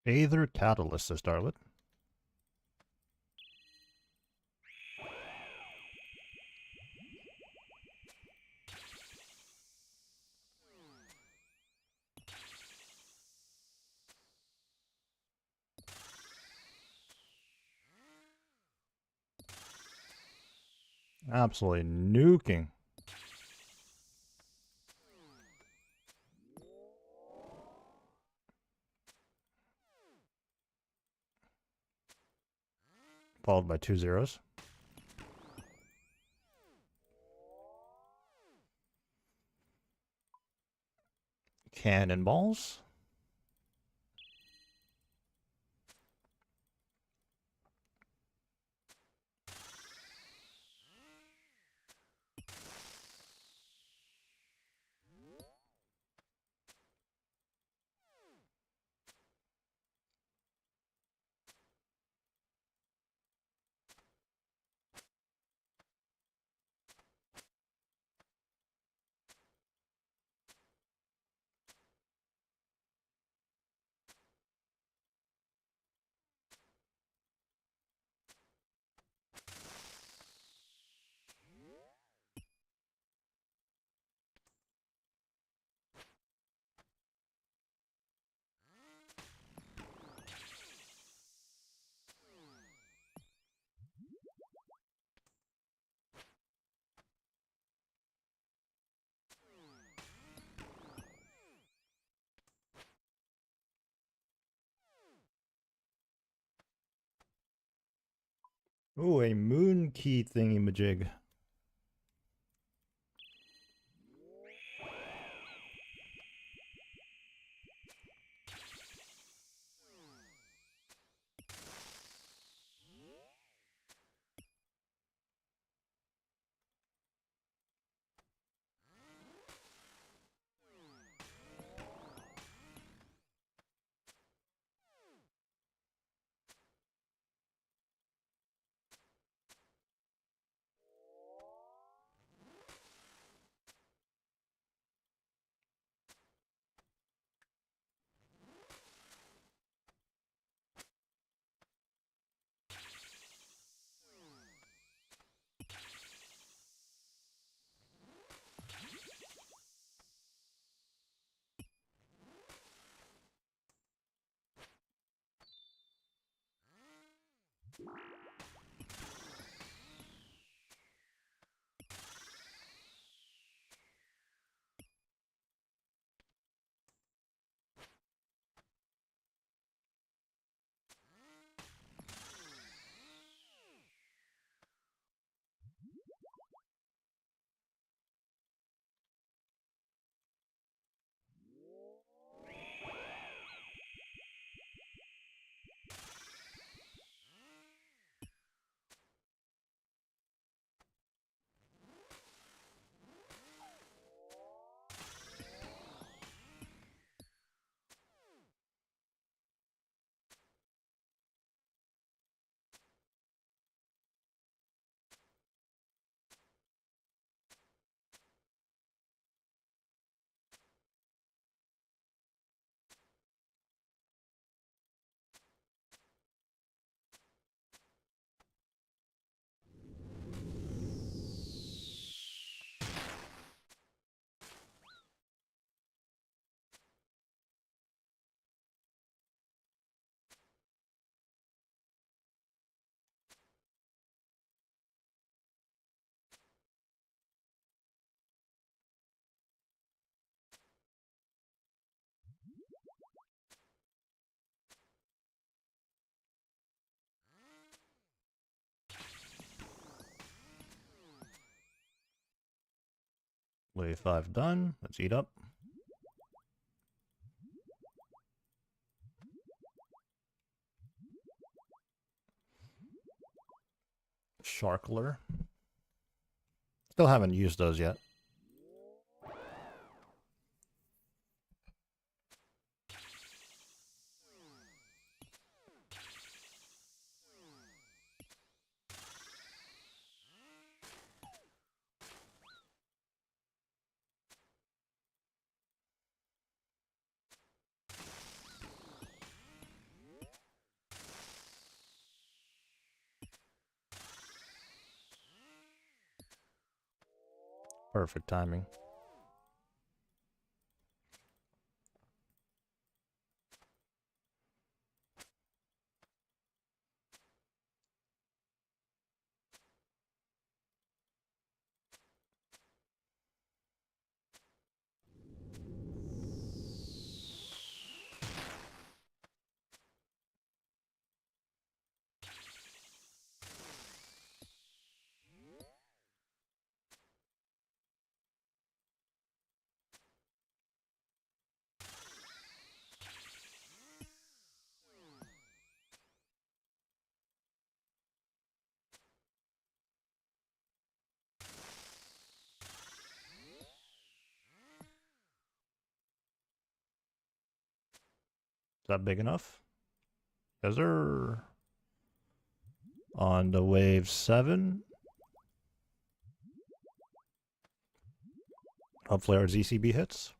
Aether Catalyst to start with. Absolutely nuking. Followed by 2 zeros. Cannonballs. Ooh, a moon key thingy-majig. Wave 5 done. Let's eat up. Sharkler. Still haven't used those yet. Perfect timing. Is that big enough? Yes, sir. On the wave 7. Hopefully our ZCB hits.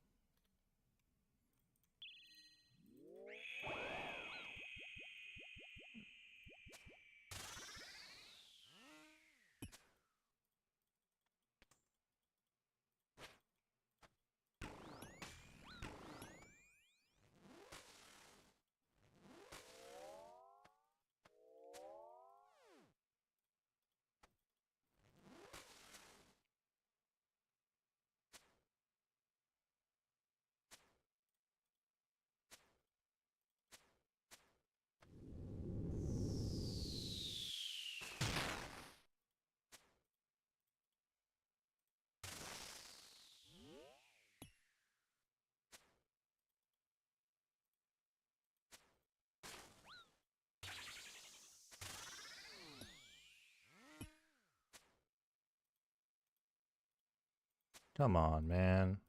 Come on, man.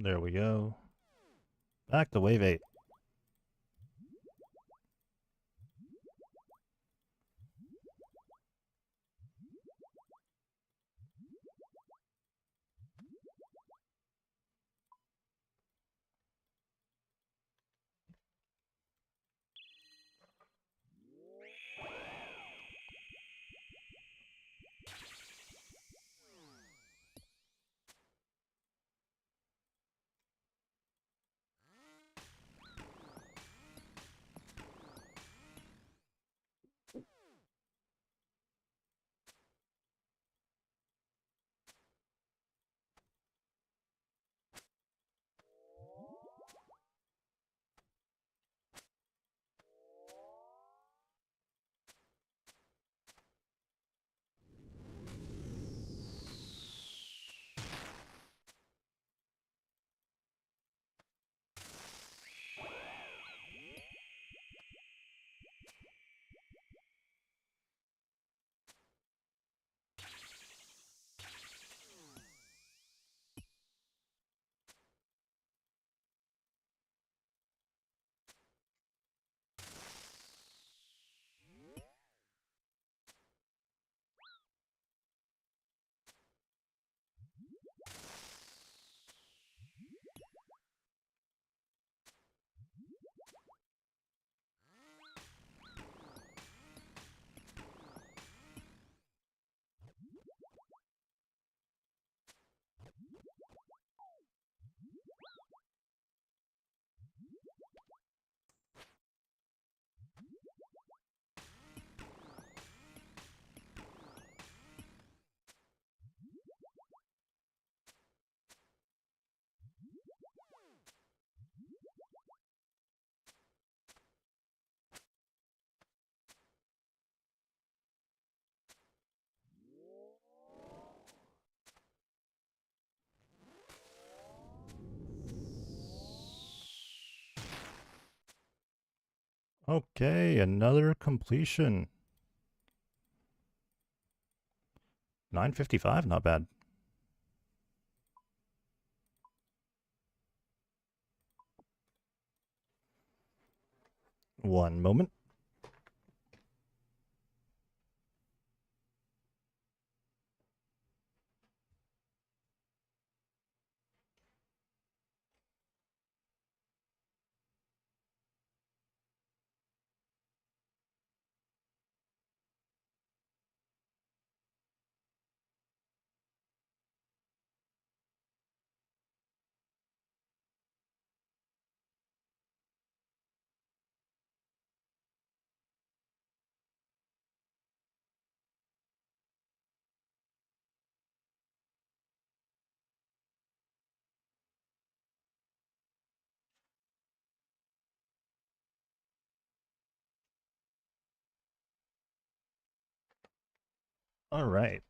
There we go. Back to wave 8. Okay, another completion. 9:55, not bad. One moment. All right.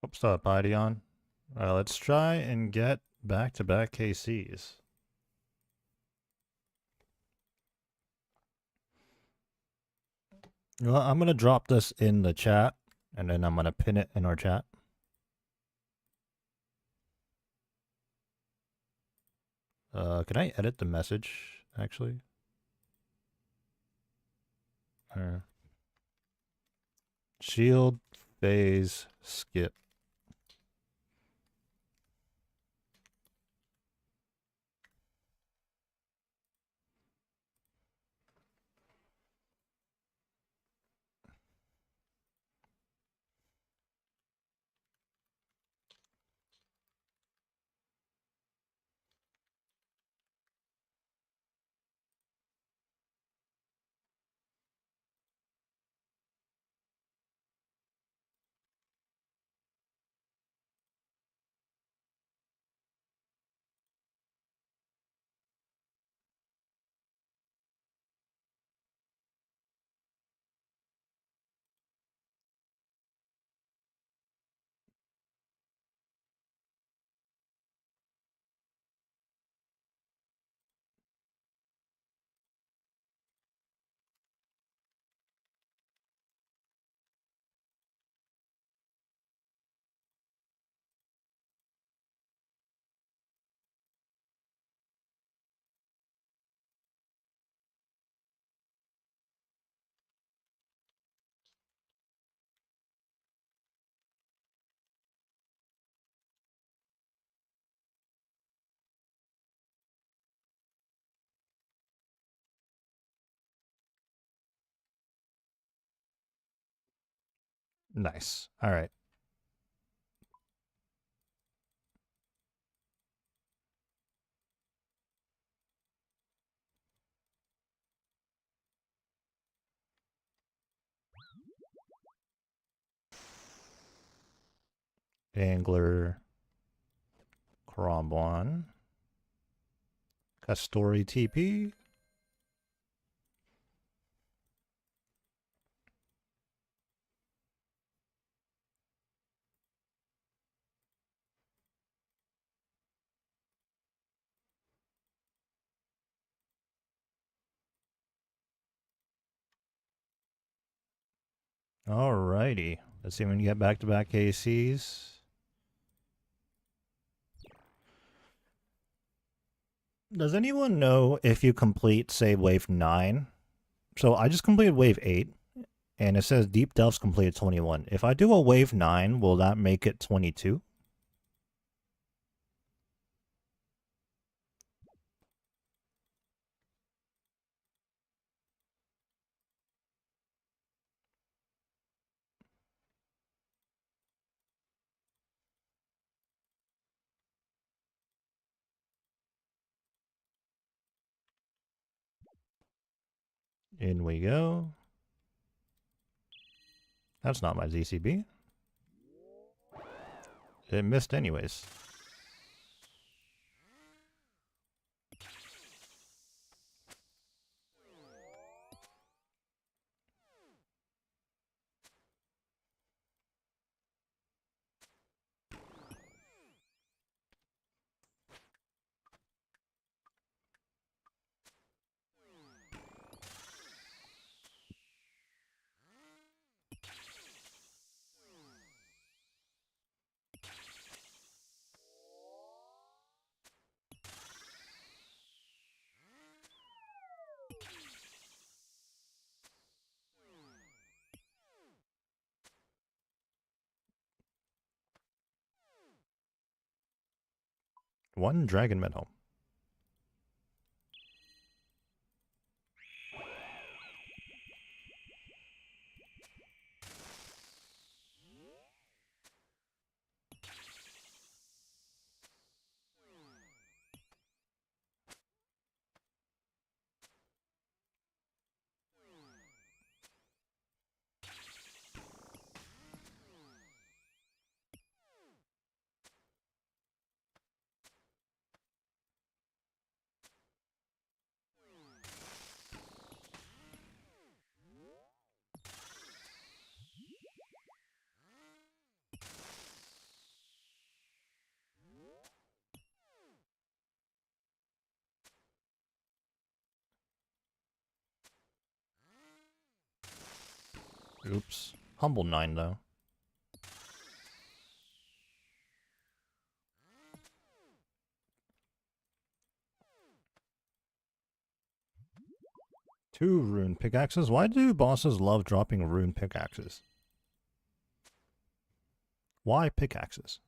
What's up, Ideon? Let's try and get back-to-back KCs. Well, I'm going to drop this in the chat, and then I'm going to pin it in our chat. Can I edit the message, actually? Shield phase skip. Nice. All right. Angler, Crom1, Castori TP. Alrighty. Let's see when you get back-to-back KCs. Does anyone know if you complete, say, wave 9? So I just completed wave 8, and it says Deep Delves completed 21. If I do a wave 9, will that make it 22? In we go. That's not my ZCB. It missed anyways. One dragon medal. Oops. Humble 9 though. Two rune pickaxes? Why do bosses love dropping rune pickaxes? Why pickaxes?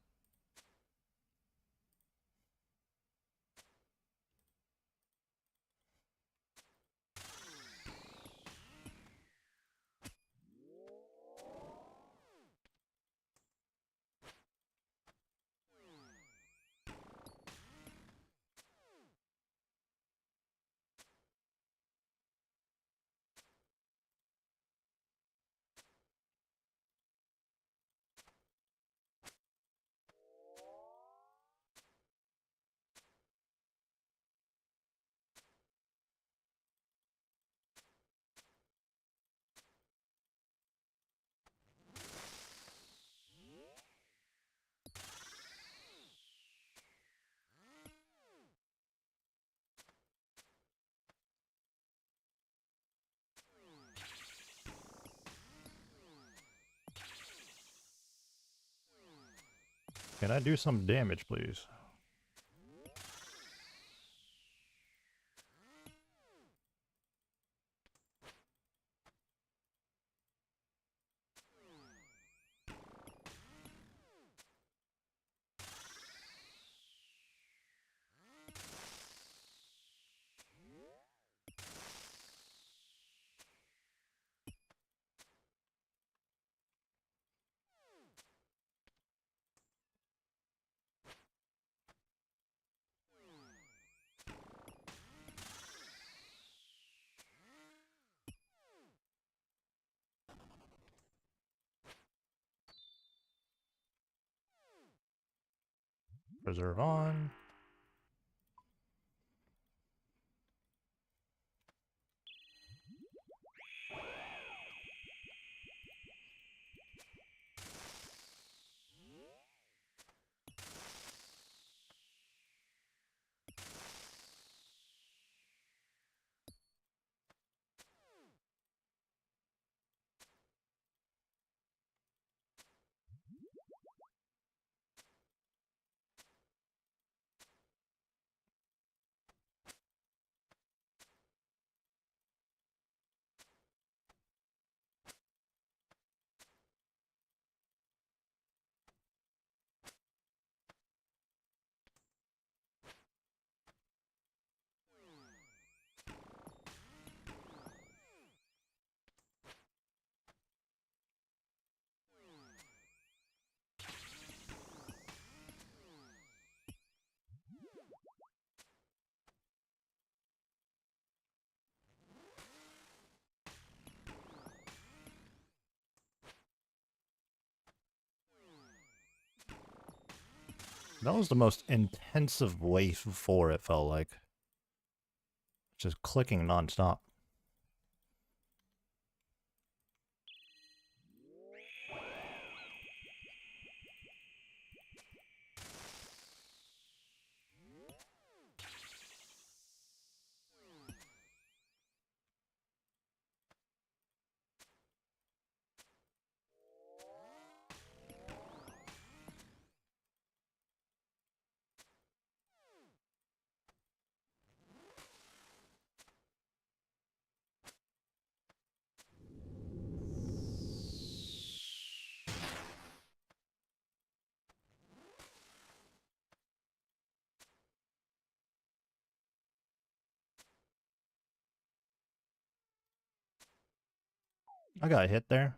Can I do some damage, please? Preserve on. That was the most intensive wave 4, it felt like. Just clicking non-stop. I got hit there.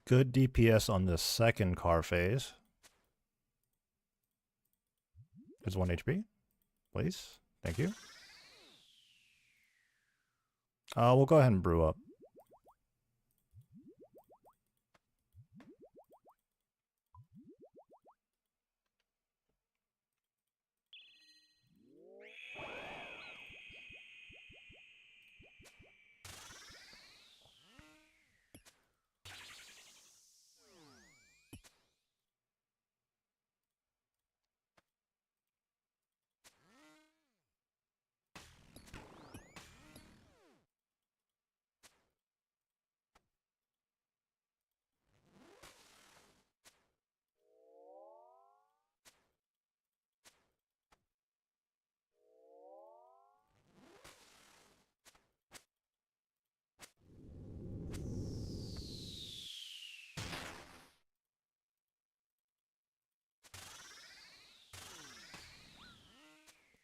Good DPS on the second car phase. There's 1 HP. Please. Thank you. We'll go ahead and brew up.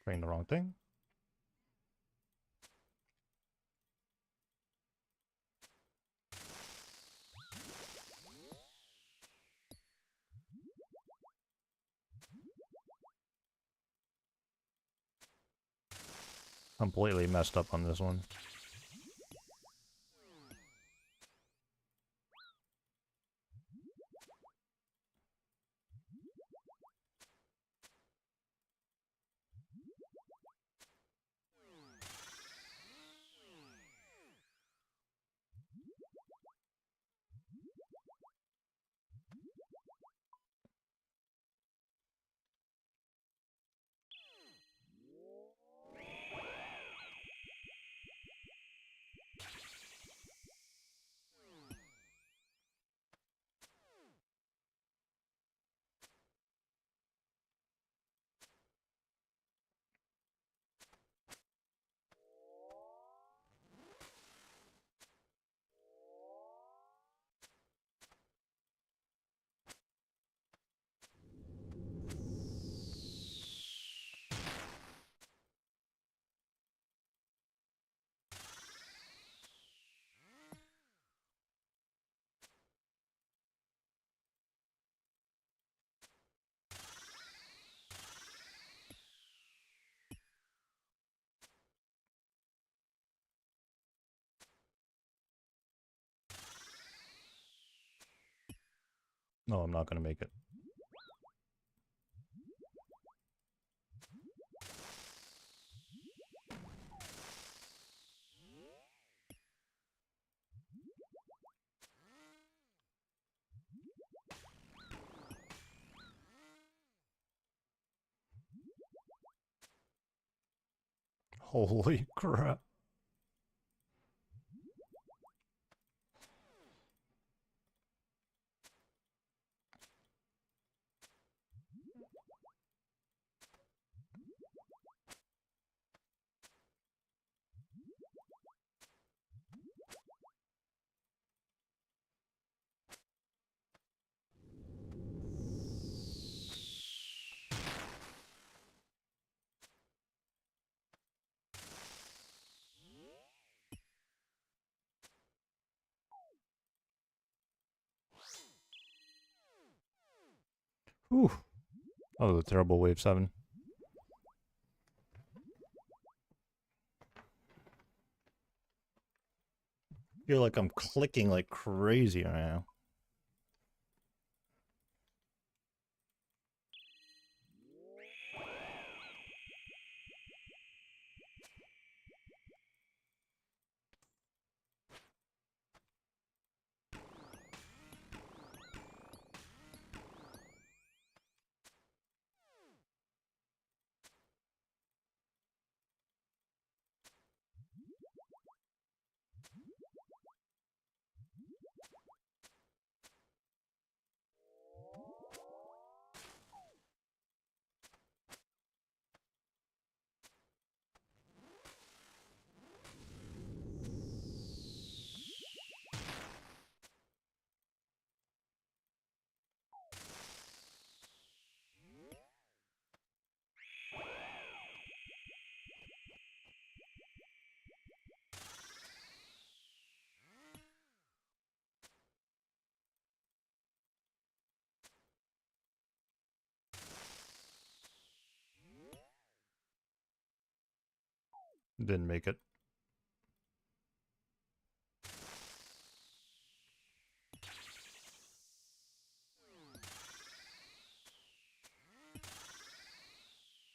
Praying the wrong thing. Completely messed up on this one. No, I'm not going to make it. Holy crap. Whew. That was a terrible wave 7. I feel like I'm clicking like crazy right now. Didn't make it.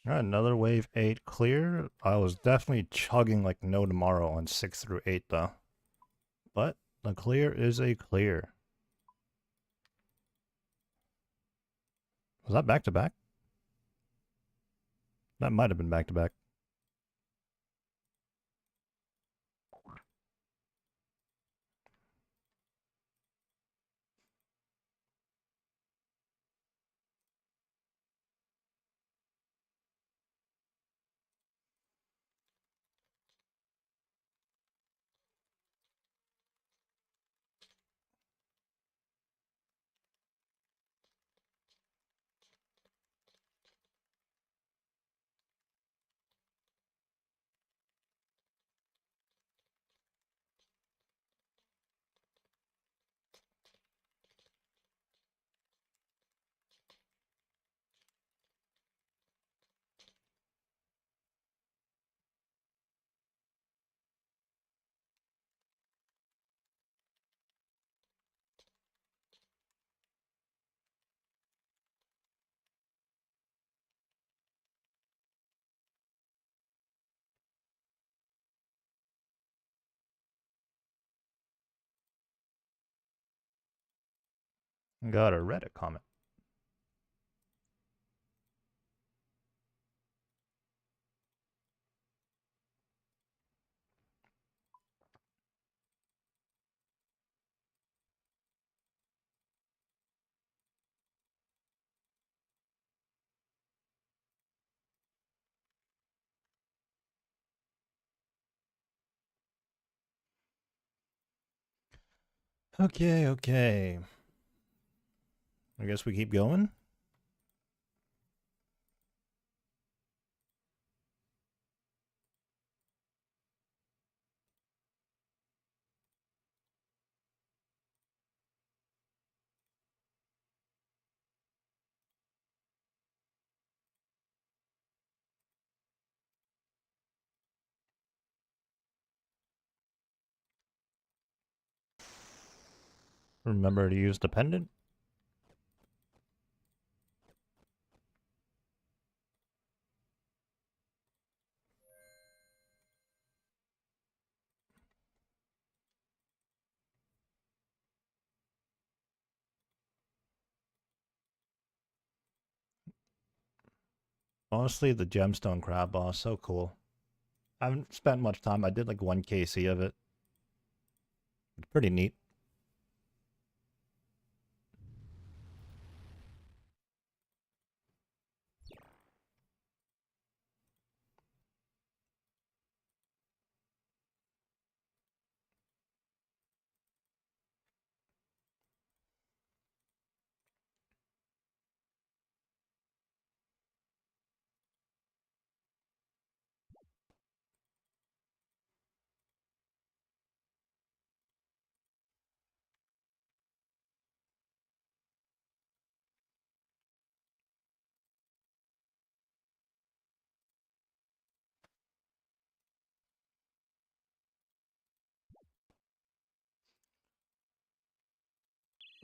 Alright, another wave 8 clear. I was definitely chugging like no tomorrow on 6 through 8 though. But the clear is a clear. Was that back to back? That might have been back to back. Got a Reddit comment. Okay, okay. I guess we keep going. Remember to use dependent. Honestly, the gemstone crab boss, so cool. I haven't spent much time. I did like 1 KC of it. It's pretty neat.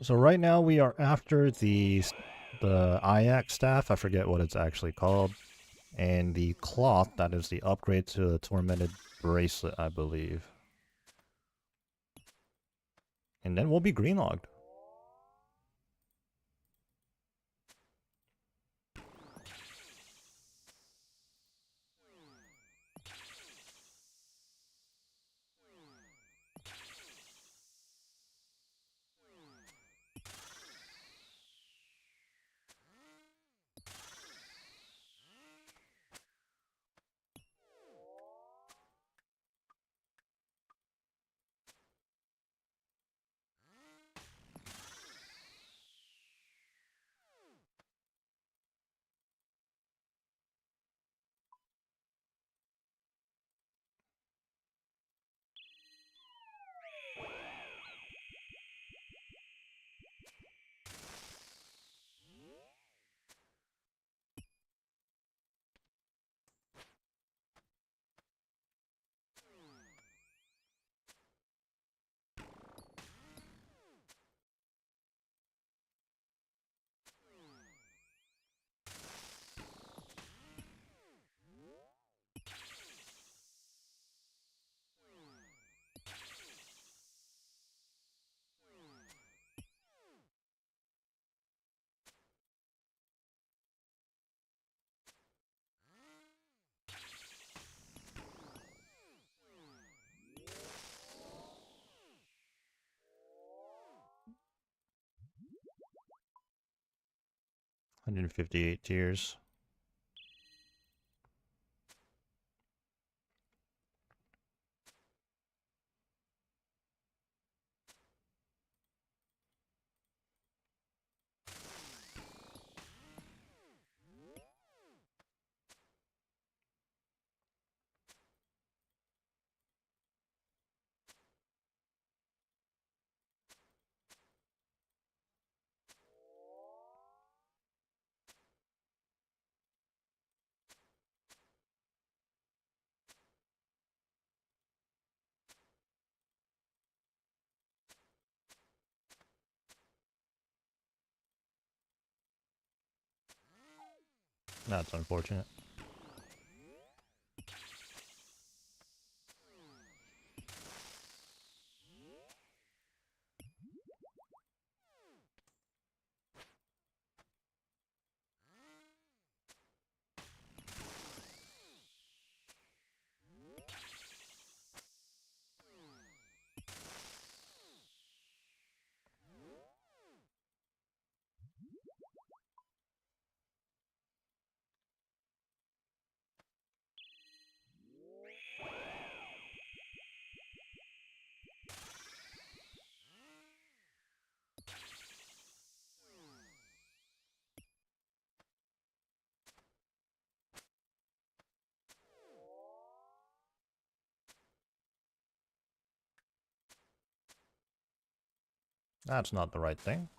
So right now we are after the IAC staff. I forget what it's actually called. And the cloth, that is the upgrade to the Tormented Bracelet, I believe. And then we'll be greenlogged. $158 tiers. That's unfortunate. That's not the right thing.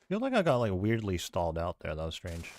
Feel like I got like weirdly stalled out there. That was strange.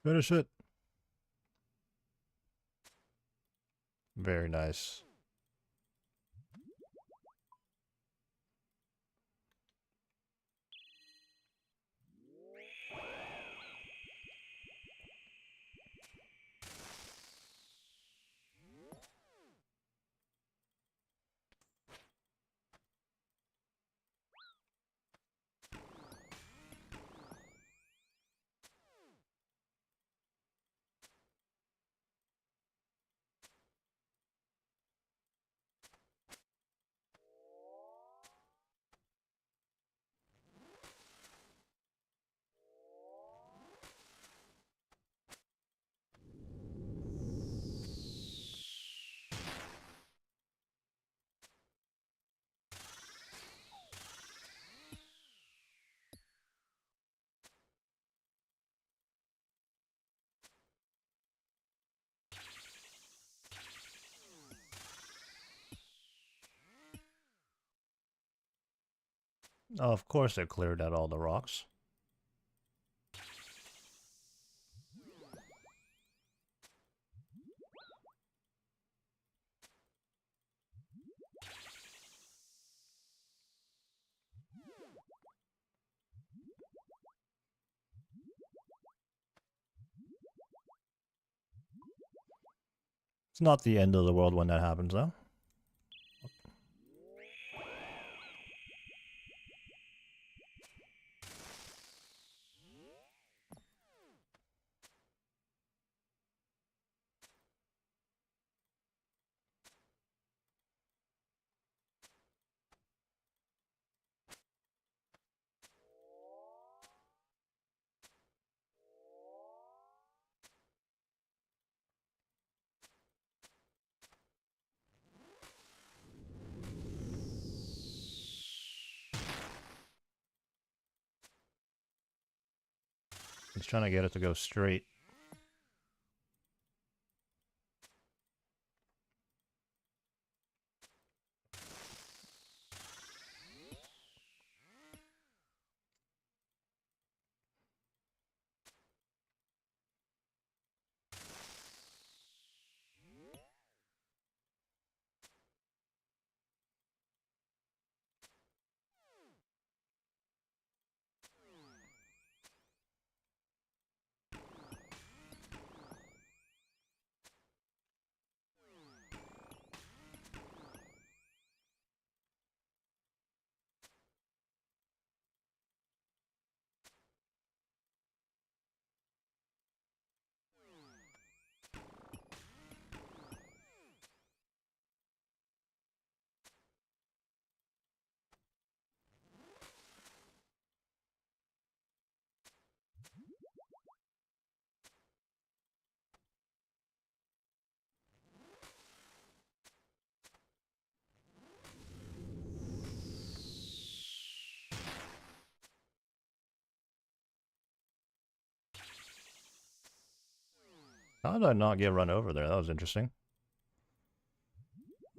Finish it. Very nice. Oh, of course it cleared out all the rocks. It's not the end of the world when that happens, though. He's trying to get it to go straight. How did I not get run over there? That was interesting.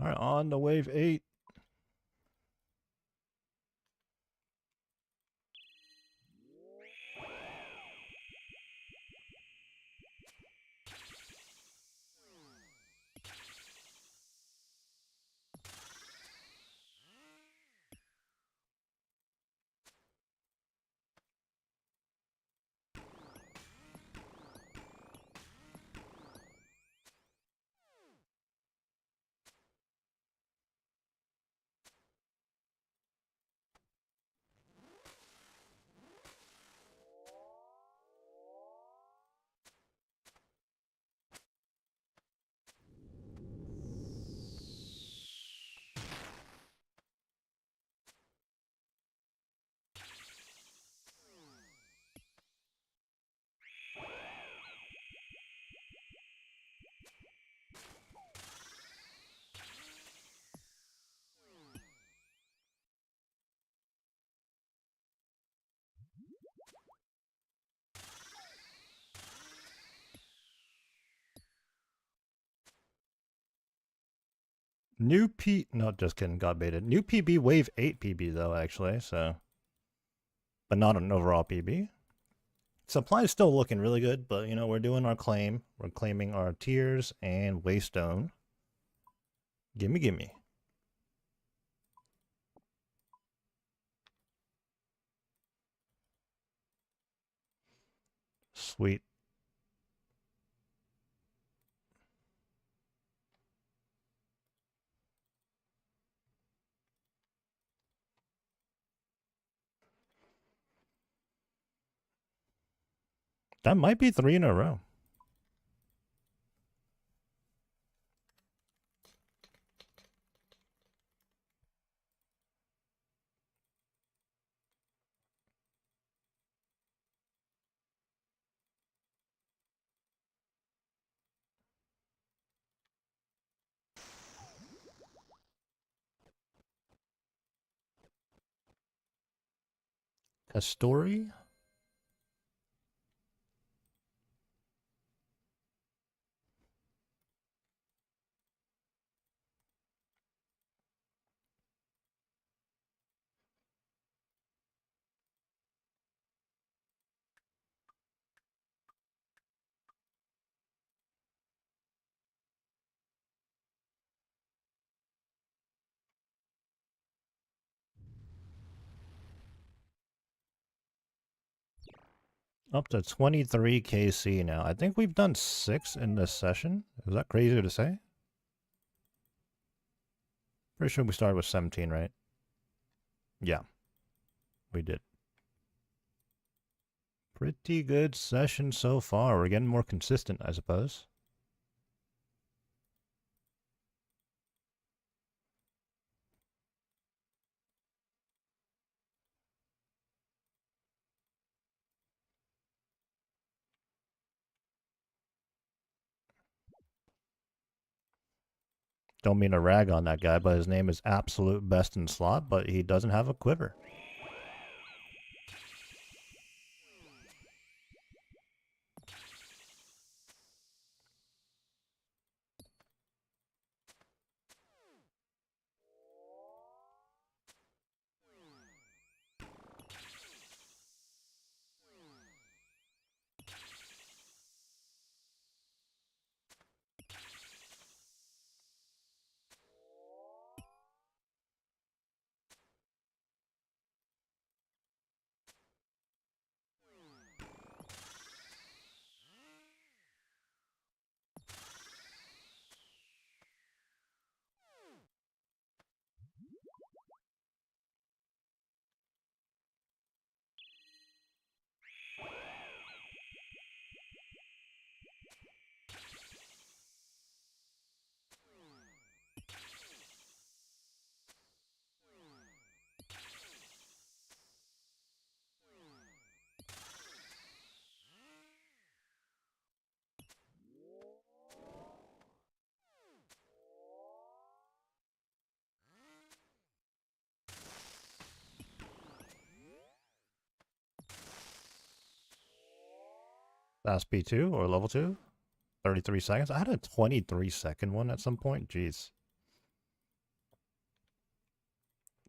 Alright, on to wave 8. New P... No, just kidding. Got baited. New PB, wave 8 PB, though, actually, so... But not an overall PB. Supply is still looking really good, but, you know, we're doing our claim. We're claiming our tiers and waystone. Gimme, gimme. Sweet. That might be 3 in a row. Castori? Up to 23 KC now. I think we've done 6 in this session. Is that crazy to say? Pretty sure we started with 17, right? Yeah, we did. Pretty good session so far. We're getting more consistent, I suppose. Don't mean to rag on that guy, but his name is absolute best in slot, but he doesn't have a quiver. Fast P2 or level 2? 33 seconds? I had a 23-second one at some point. Jeez.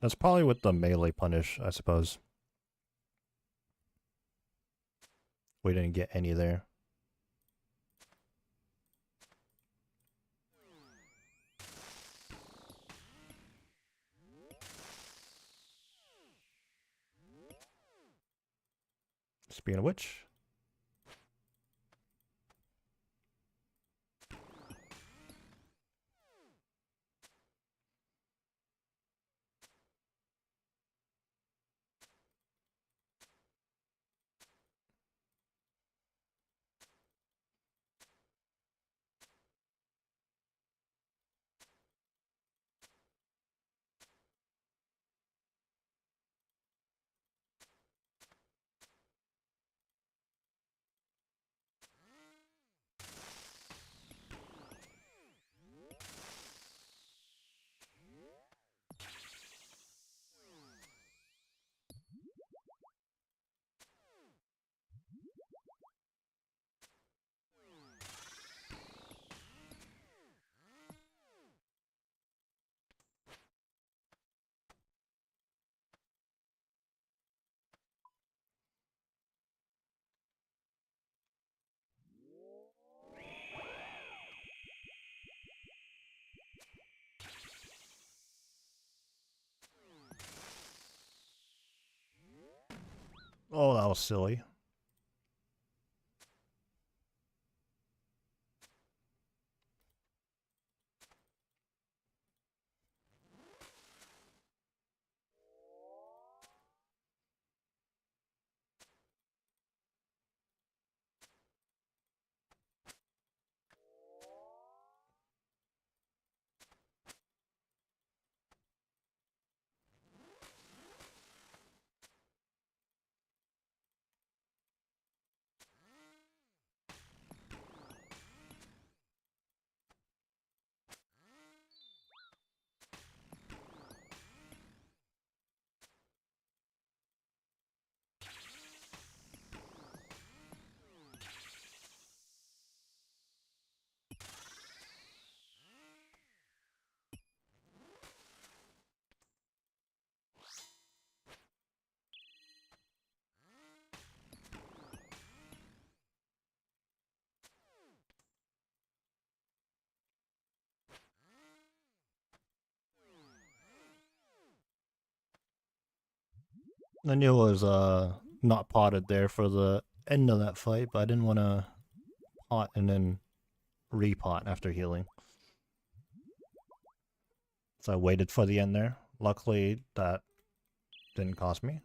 That's probably with the melee punish, I suppose. We didn't get any there. Speaking of which... Oh, that was silly. I knew it was not potted there for the end of that fight, but I didn't want to pot and then repot after healing. So I waited for the end there. Luckily, that didn't cost me.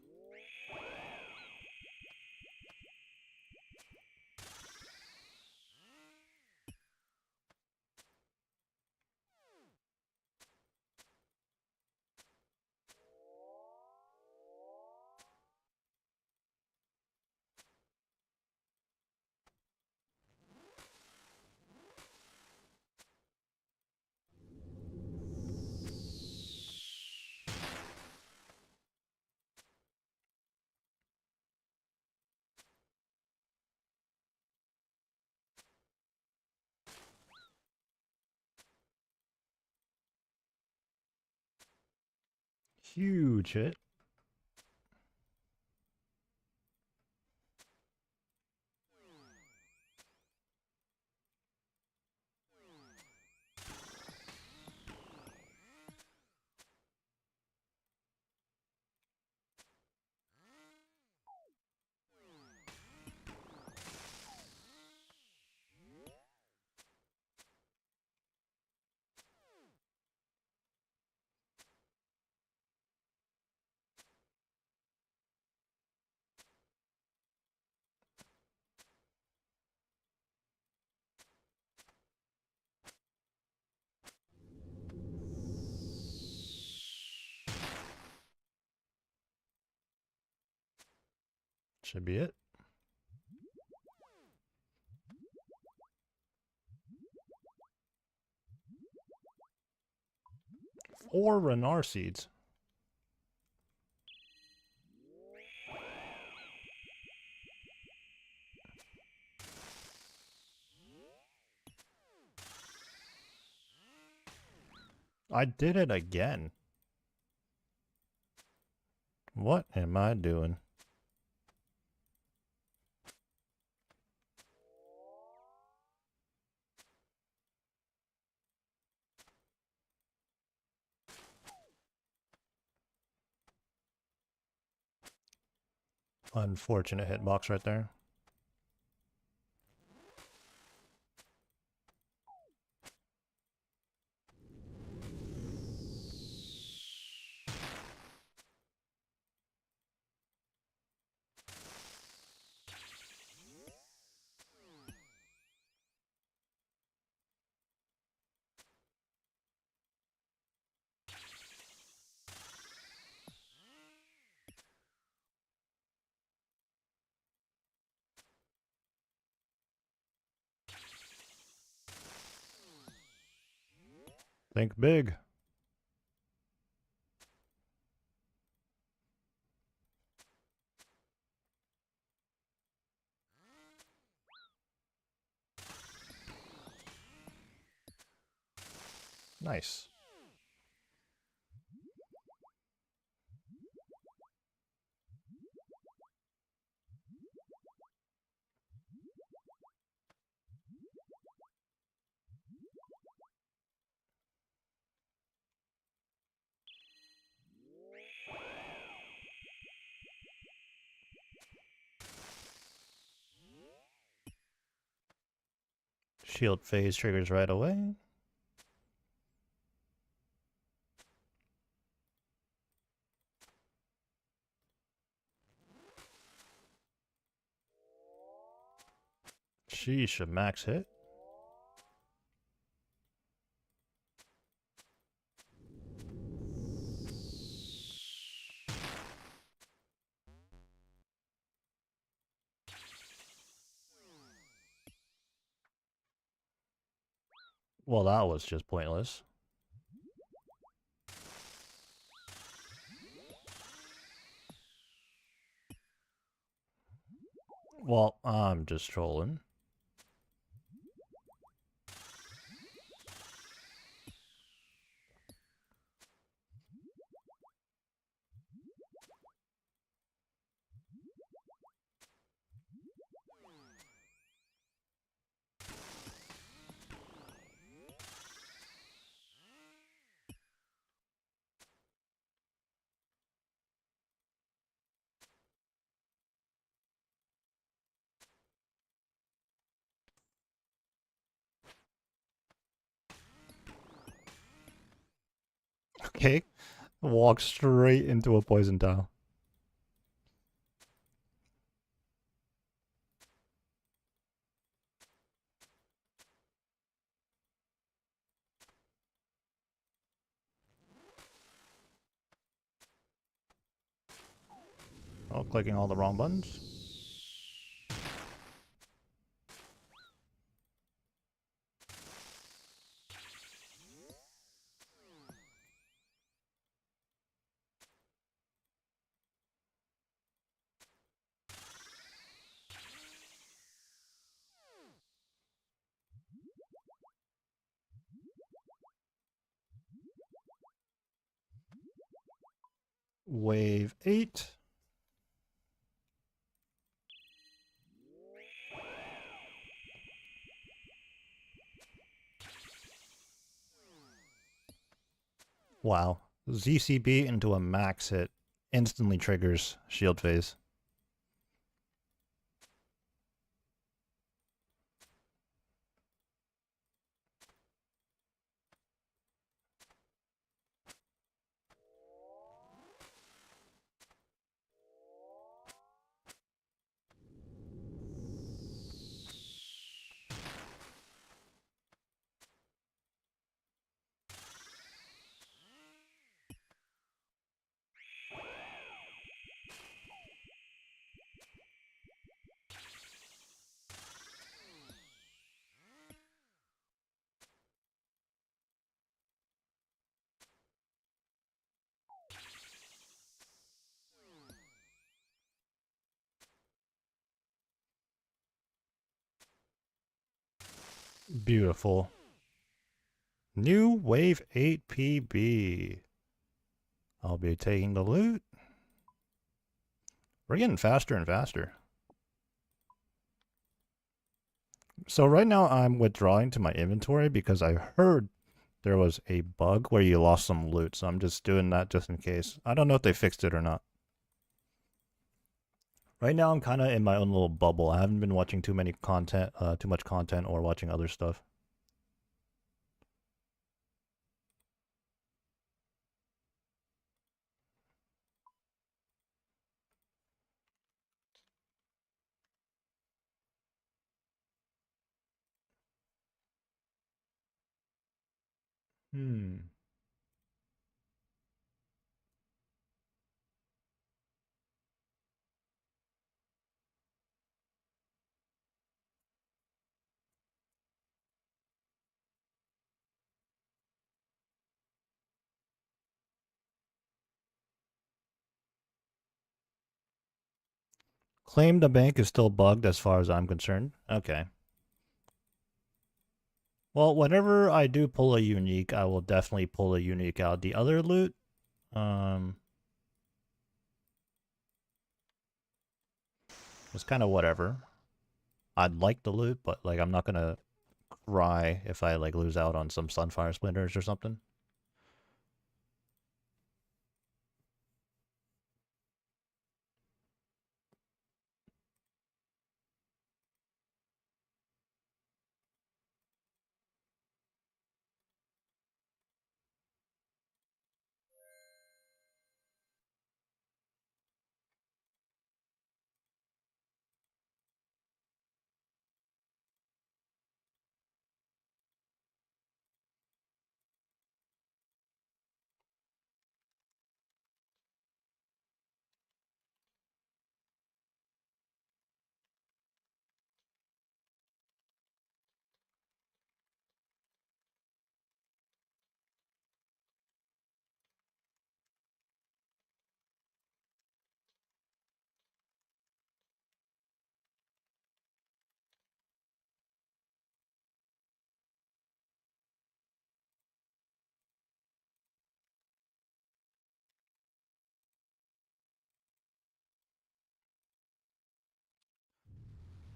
Huge hit. Should be it. 4 Renar seeds. I did it again. What am I doing? Unfortunate hitbox right there. Think big. Nice. Shield phase triggers right away. Sheesh, a max hit. Well, that was just pointless. Well, I'm just trolling. Okay. Walk straight into a poison tile. Oh, clicking all the wrong buttons. Wave 8. Wow. ZCB into a max hit instantly triggers shield phase. Beautiful. New Wave 8 PB. I'll be taking the loot. We're getting faster and faster. So right now I'm withdrawing to my inventory because I heard there was a bug where you lost some loot. So I'm just doing that just in case. I don't know if they fixed it or not. Right now I'm kind of in my own little bubble. I haven't been watching too much content or watching other stuff. Claim the bank is still bugged as far as I'm concerned. Okay. Well, whenever I do pull a unique, I will definitely pull a unique out. The other loot, it's kind of whatever. I'd like the loot, but like I'm not gonna cry if I like lose out on some Sunfire Splinters or something.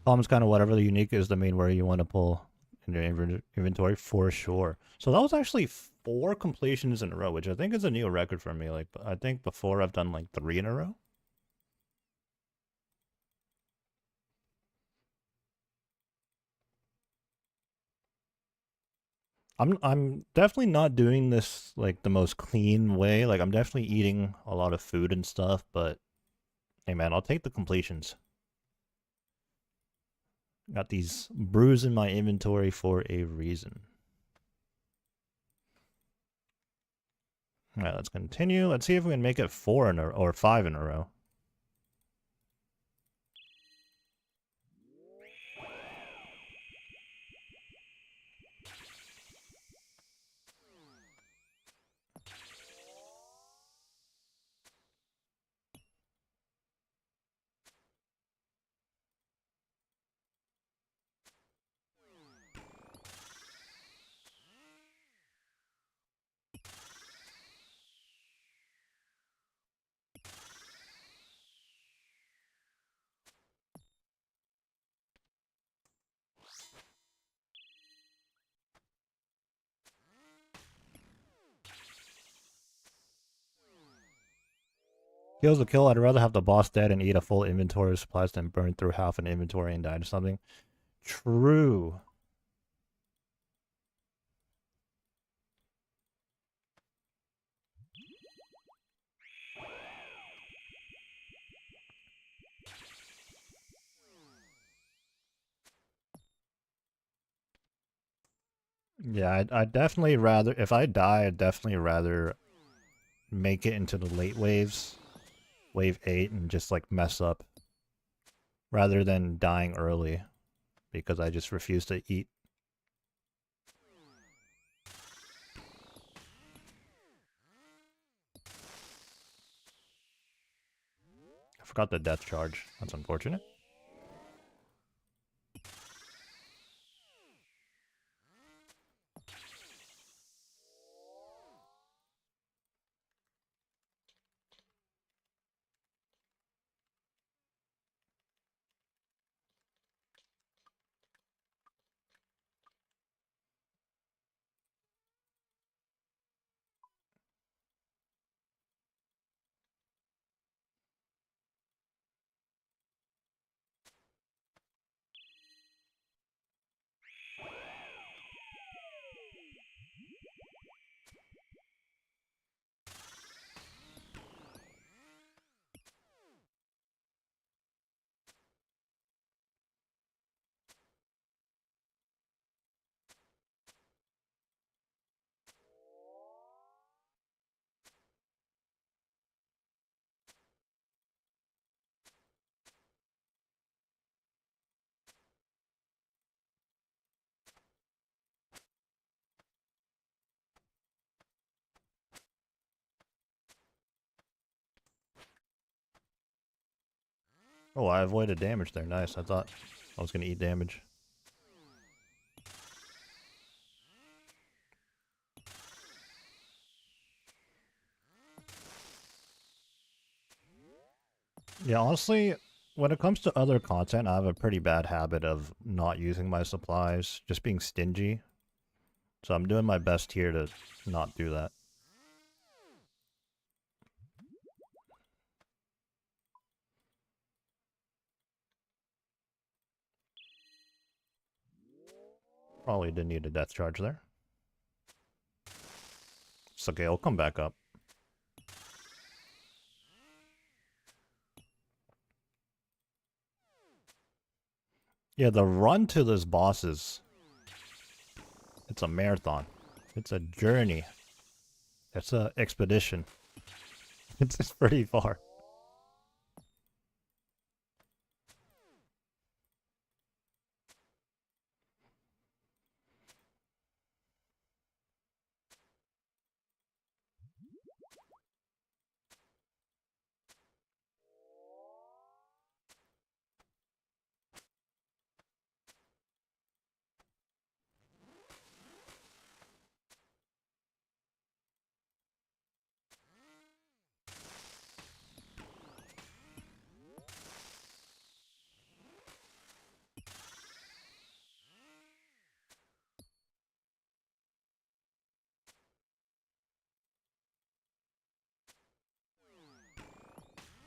Problem's kind of whatever. The unique is the main where you want to pull in your inventory for sure. So that was actually 4 completions in a row, which I think is a new record for me. Like I think before I've done like 3 in a row. I'm definitely not doing this like the most clean way. Like I'm definitely eating a lot of food and stuff, but hey man, I'll take the completions. Got these brews in my inventory for a reason. Alright, let's continue. Let's see if we can make it 4 in a or 5 in a row. Kills the kill. I'd rather have the boss dead and eat a full inventory of supplies than burn through half an inventory and die to something. True. Yeah, I'd definitely rather, if I die, I'd definitely rather make it into the late waves, wave 8, and just like mess up, rather than dying early, because I just refuse to eat. I forgot the death charge. That's unfortunate. Oh, I avoided damage there. Nice. I thought I was going to eat damage. Yeah, honestly, when it comes to other content, I have a pretty bad habit of not using my supplies, just being stingy. So I'm doing my best here to not do that. Probably didn't need a death charge there. It's okay, I'll come back up. Yeah, the run to this boss is... It's a marathon. It's a journey. It's a expedition. It's pretty far.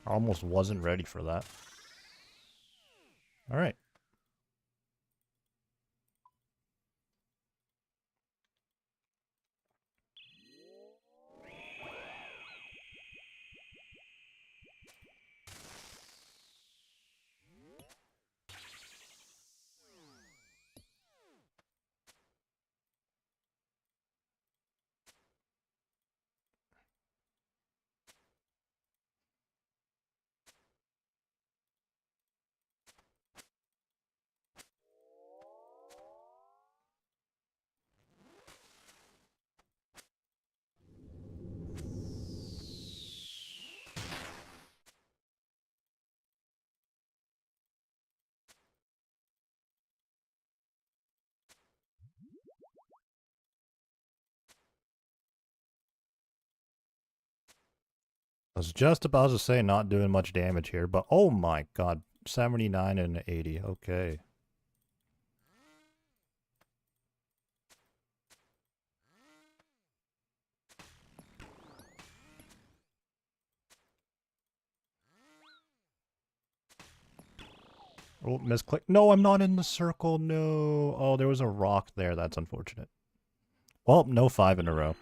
I almost wasn't ready for that. Alright. I was just about to say not doing much damage here, but oh my god. 79 and 80, okay. Oh, misclick. No, I'm not in the circle, no. Oh, there was a rock there, that's unfortunate. Well, no 5 in a row.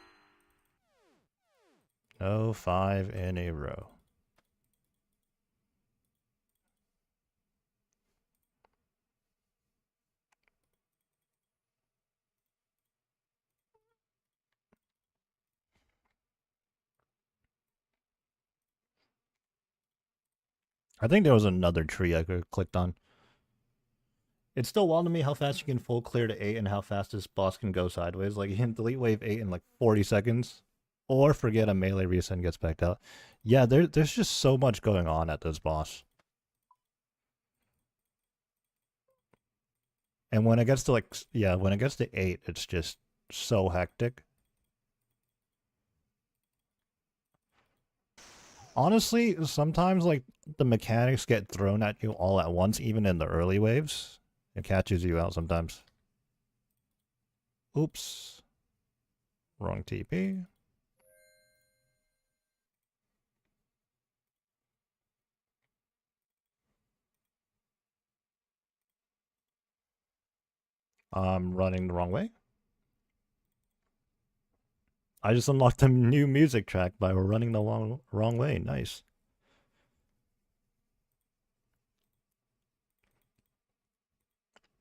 No 5 in a row. I think there was another tree I could have clicked on. It's still wild to me how fast you can full clear to 8 and how fast this boss can go sideways. Like, you can delete wave 8 in like 40 seconds. Or forget a melee reset and gets backed out. Yeah, there's just so much going on at this boss. And when it gets to like, yeah, when it gets to 8, it's just so hectic. Honestly, sometimes like the mechanics get thrown at you all at once, even in the early waves. It catches you out sometimes. Oops. Wrong TP. I'm running the wrong way. I just unlocked a new music track by running the wrong way. Nice.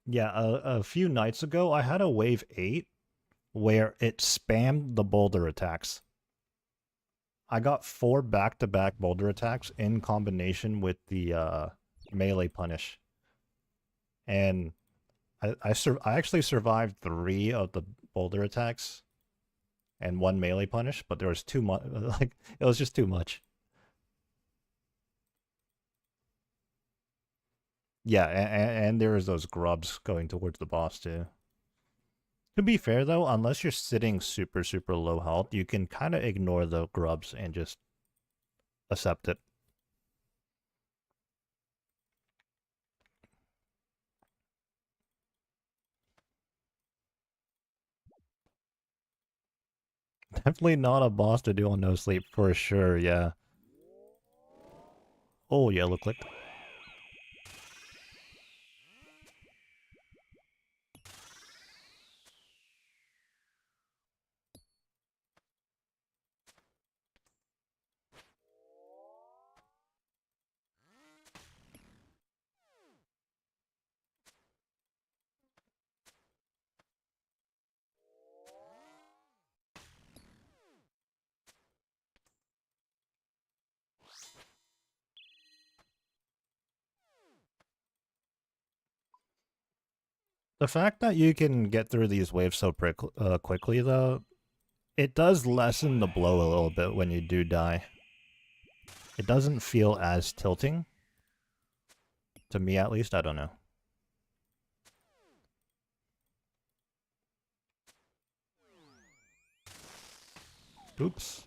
Yeah, a few nights ago, I had a wave 8 where it spammed the boulder attacks. I got 4 back-to-back boulder attacks in combination with the melee punish. And I actually survived 3 of the boulder attacks and 1 melee punish, but there was too much. Like, it was just too much. Yeah, and there is those grubs going towards the boss too. To be fair though, unless you're sitting super, super low health, you can kind of ignore the grubs and just accept it. Definitely not a boss to do on no sleep for sure, yeah. Oh, yellow clicked. The fact that you can get through these waves so quickly, though, it does lessen the blow a little bit when you do die. It doesn't feel as tilting. To me, at least. I don't know. Oops.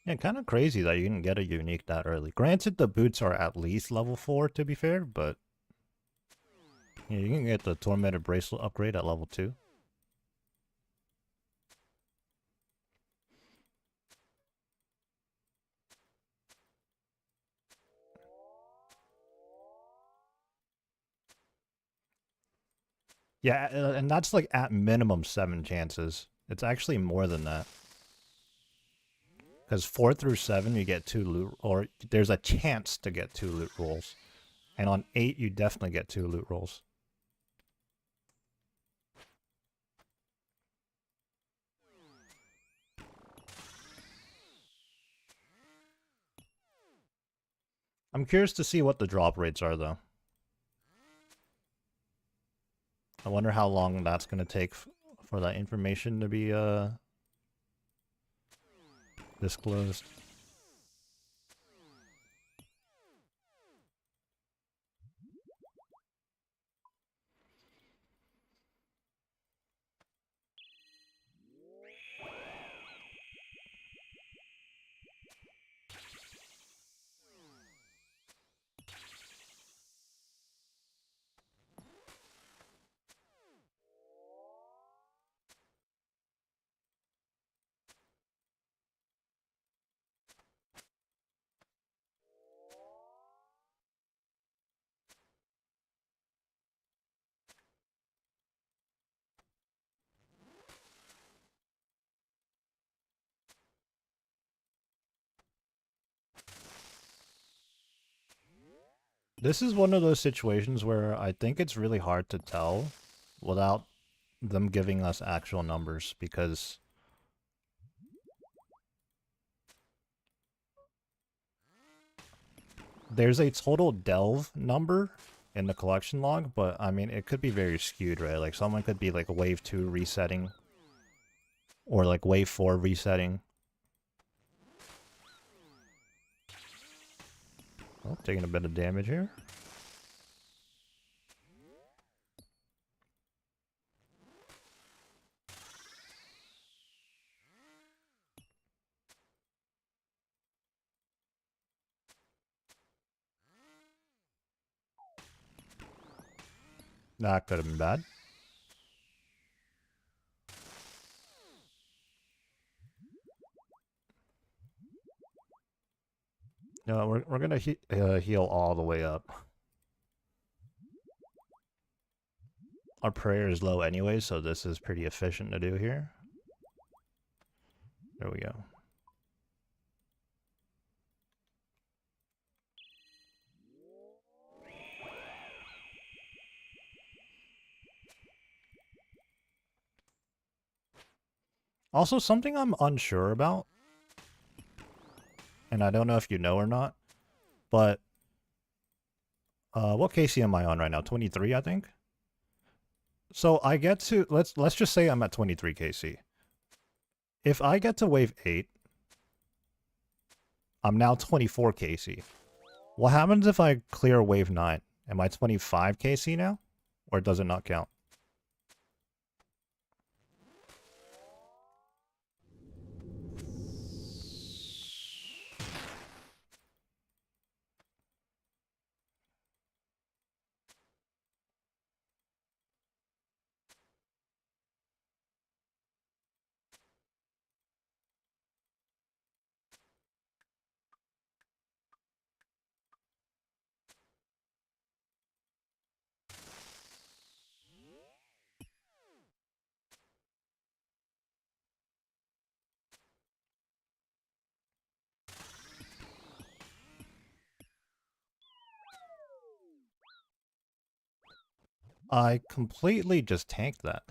Yeah, kind of crazy that you can get a unique that early. Granted, the boots are at least level 4, to be fair, but yeah, you can get the Tormented Bracelet upgrade at level 2. Yeah, and that's like at minimum 7 chances. It's actually more than that. Because 4 through 7, you get 2 loot, or there's a chance to get 2 loot rolls. And on 8, you definitely get 2 loot rolls. I'm curious to see what the drop rates are, though. I wonder how long that's going to take for that information to be disclosed. This is one of those situations where I think it's really hard to tell without them giving us actual numbers, because there's a total delve number in the collection log, but I mean, it could be very skewed, right? Like someone could be like wave 2 resetting or like wave 4 resetting. Oh, taking a bit of damage here. That could have been bad. No, we're gonna heal all the way up. Our prayer is low anyway, so this is pretty efficient to do here. There we go. Also, something I'm unsure about, and I don't know if you know or not, but what KC am I on right now? 23, I think. So I get to let's just say I'm at 23 KC. If I get to wave 8, I'm now 24 KC. What happens if I clear wave 9? Am I 25 KC now? Or does it not count? I completely just tanked that.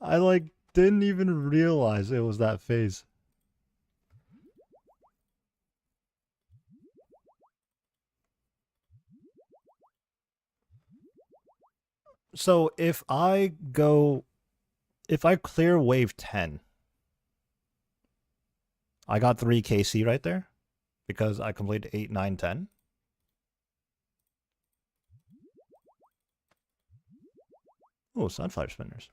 I like didn't even realize it was that phase. So if I clear wave 10, I got 3 KC right there because I completed 8, 9, 10. Oh, sunflower spinners.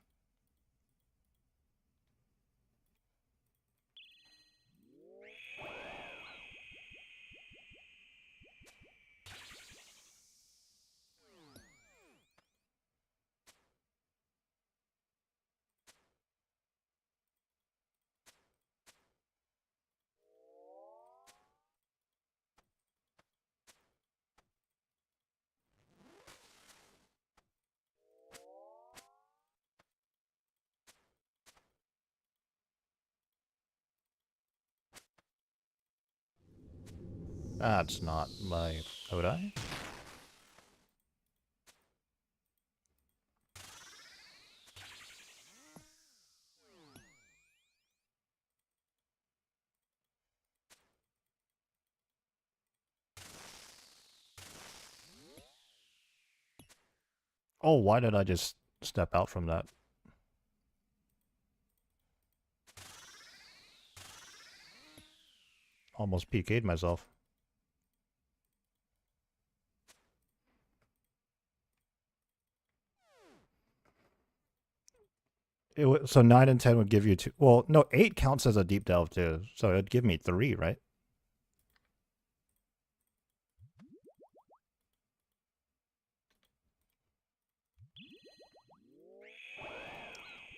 That's not my Kodai. Oh, why did I just step out from that? Almost PK'd myself. So 9 and 10 would give you 2. Well, no, 8 counts as a deep delve too. So it'd give me 3, right?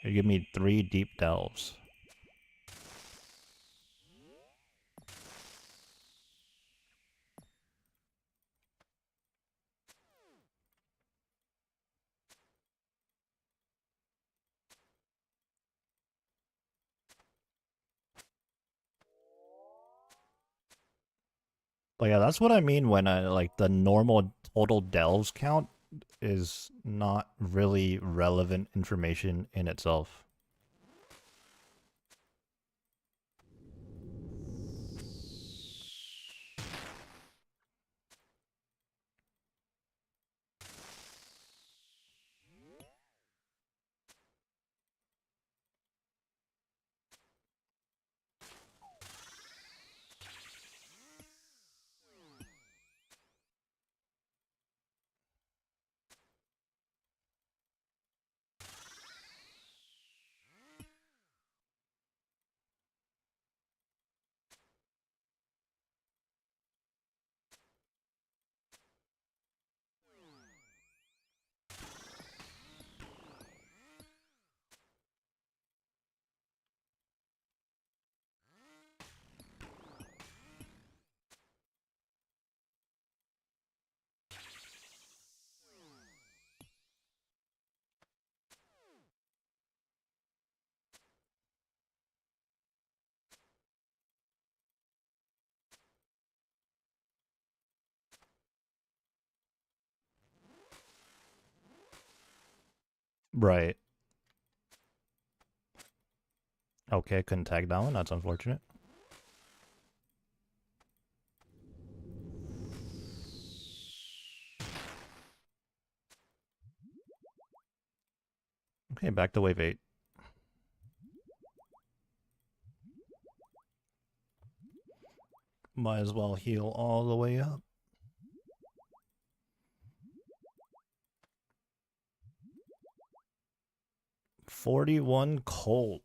It'd give me 3 deep delves. But yeah, that's what I mean when I like the normal total delves count is not really relevant information in itself. Right. Okay, couldn't tag that one. That's unfortunate. Okay, back to wave 8. Might as well heal all the way up. 41 cold.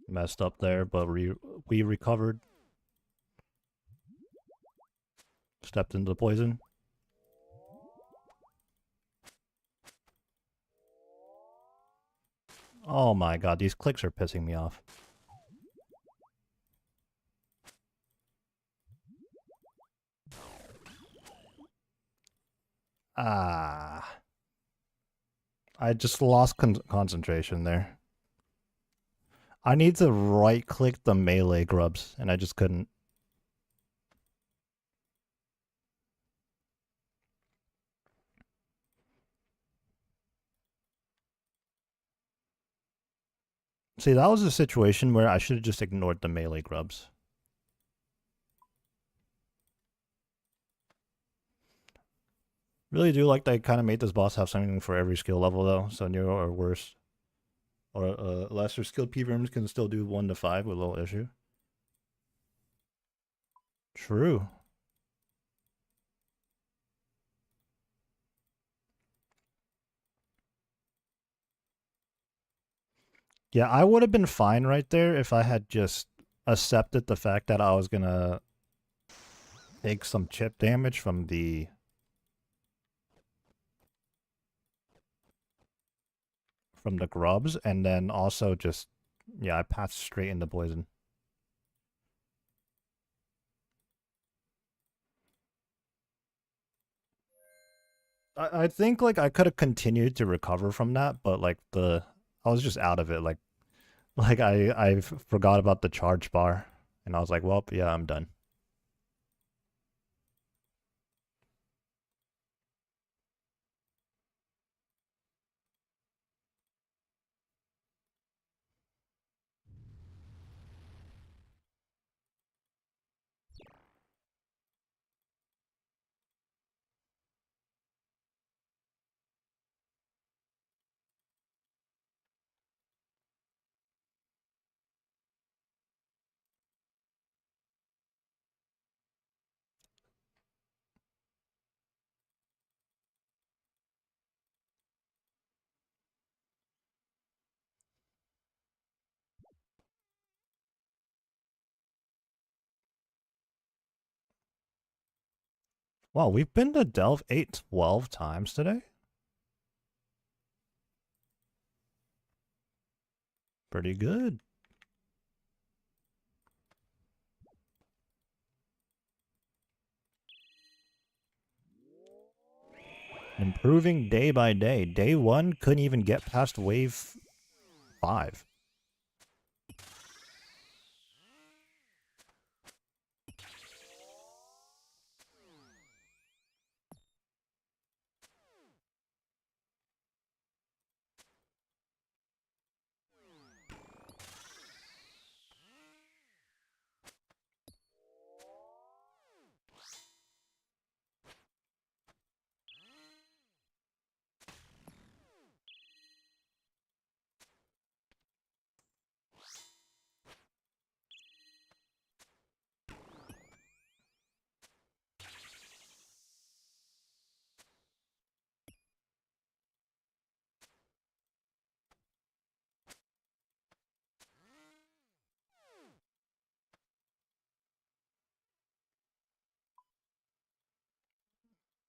Messed up there, but we recovered. Stepped into the poison. Oh my god, these clicks are pissing me off. Ah. I just lost concentration there. I need to right-click the melee grubs, and I just couldn't. See, that was a situation where I should have just ignored the melee grubs. Really do like they kind of made this boss have something for every skill level, though, so near or worse. Or lesser skilled PVMs can still do 1 to 5 with a little issue. True. Yeah, I would have been fine right there if I had just accepted the fact that I was gonna take some chip damage from the grubs, and then also just, yeah, I passed straight into poison. I think like I could have continued to recover from that, but like I was just out of it. Like I forgot about the charge bar, and I was like, well, yeah, I'm done. Wow, we've been to Delve 8 12 times today. Pretty good. Improving day by day. Day 1 couldn't even get past wave 5.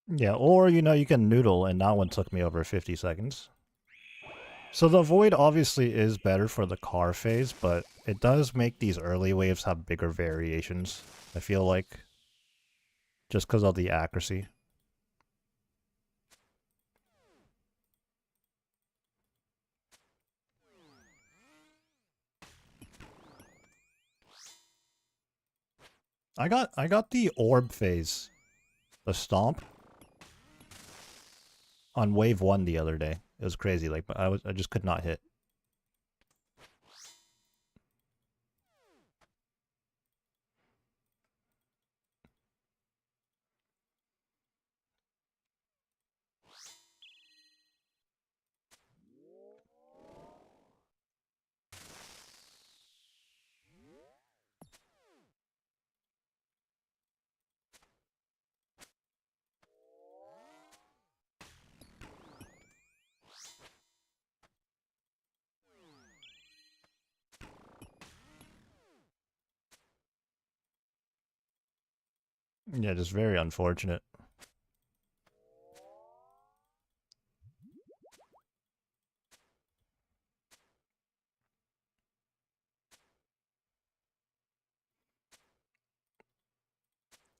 Yeah, or you can noodle, and that one took me over 50 seconds. So the void obviously is better for the car phase, but it does make these early waves have bigger variations, I feel like, just because of the accuracy. I got the orb phase, the stomp, on wave 1 the other day. It was crazy, like I just could not hit. Yeah, just very unfortunate.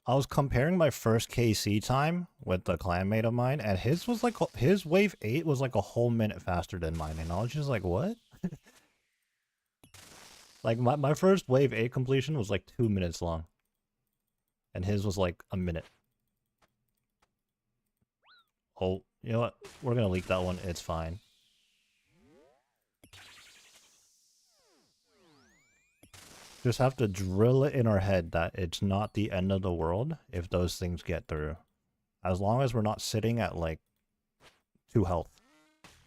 I was comparing my first KC time with the clanmate of mine, and his was like his wave 8 was like a whole minute faster than mine, and I was just like, what? Like my first wave 8 completion was like 2 minutes long, and his was like a minute. Oh, you know what? We're gonna leak that one. It's fine. Just have to drill it in our head that it's not the end of the world if those things get through. As long as we're not sitting at like 2 health,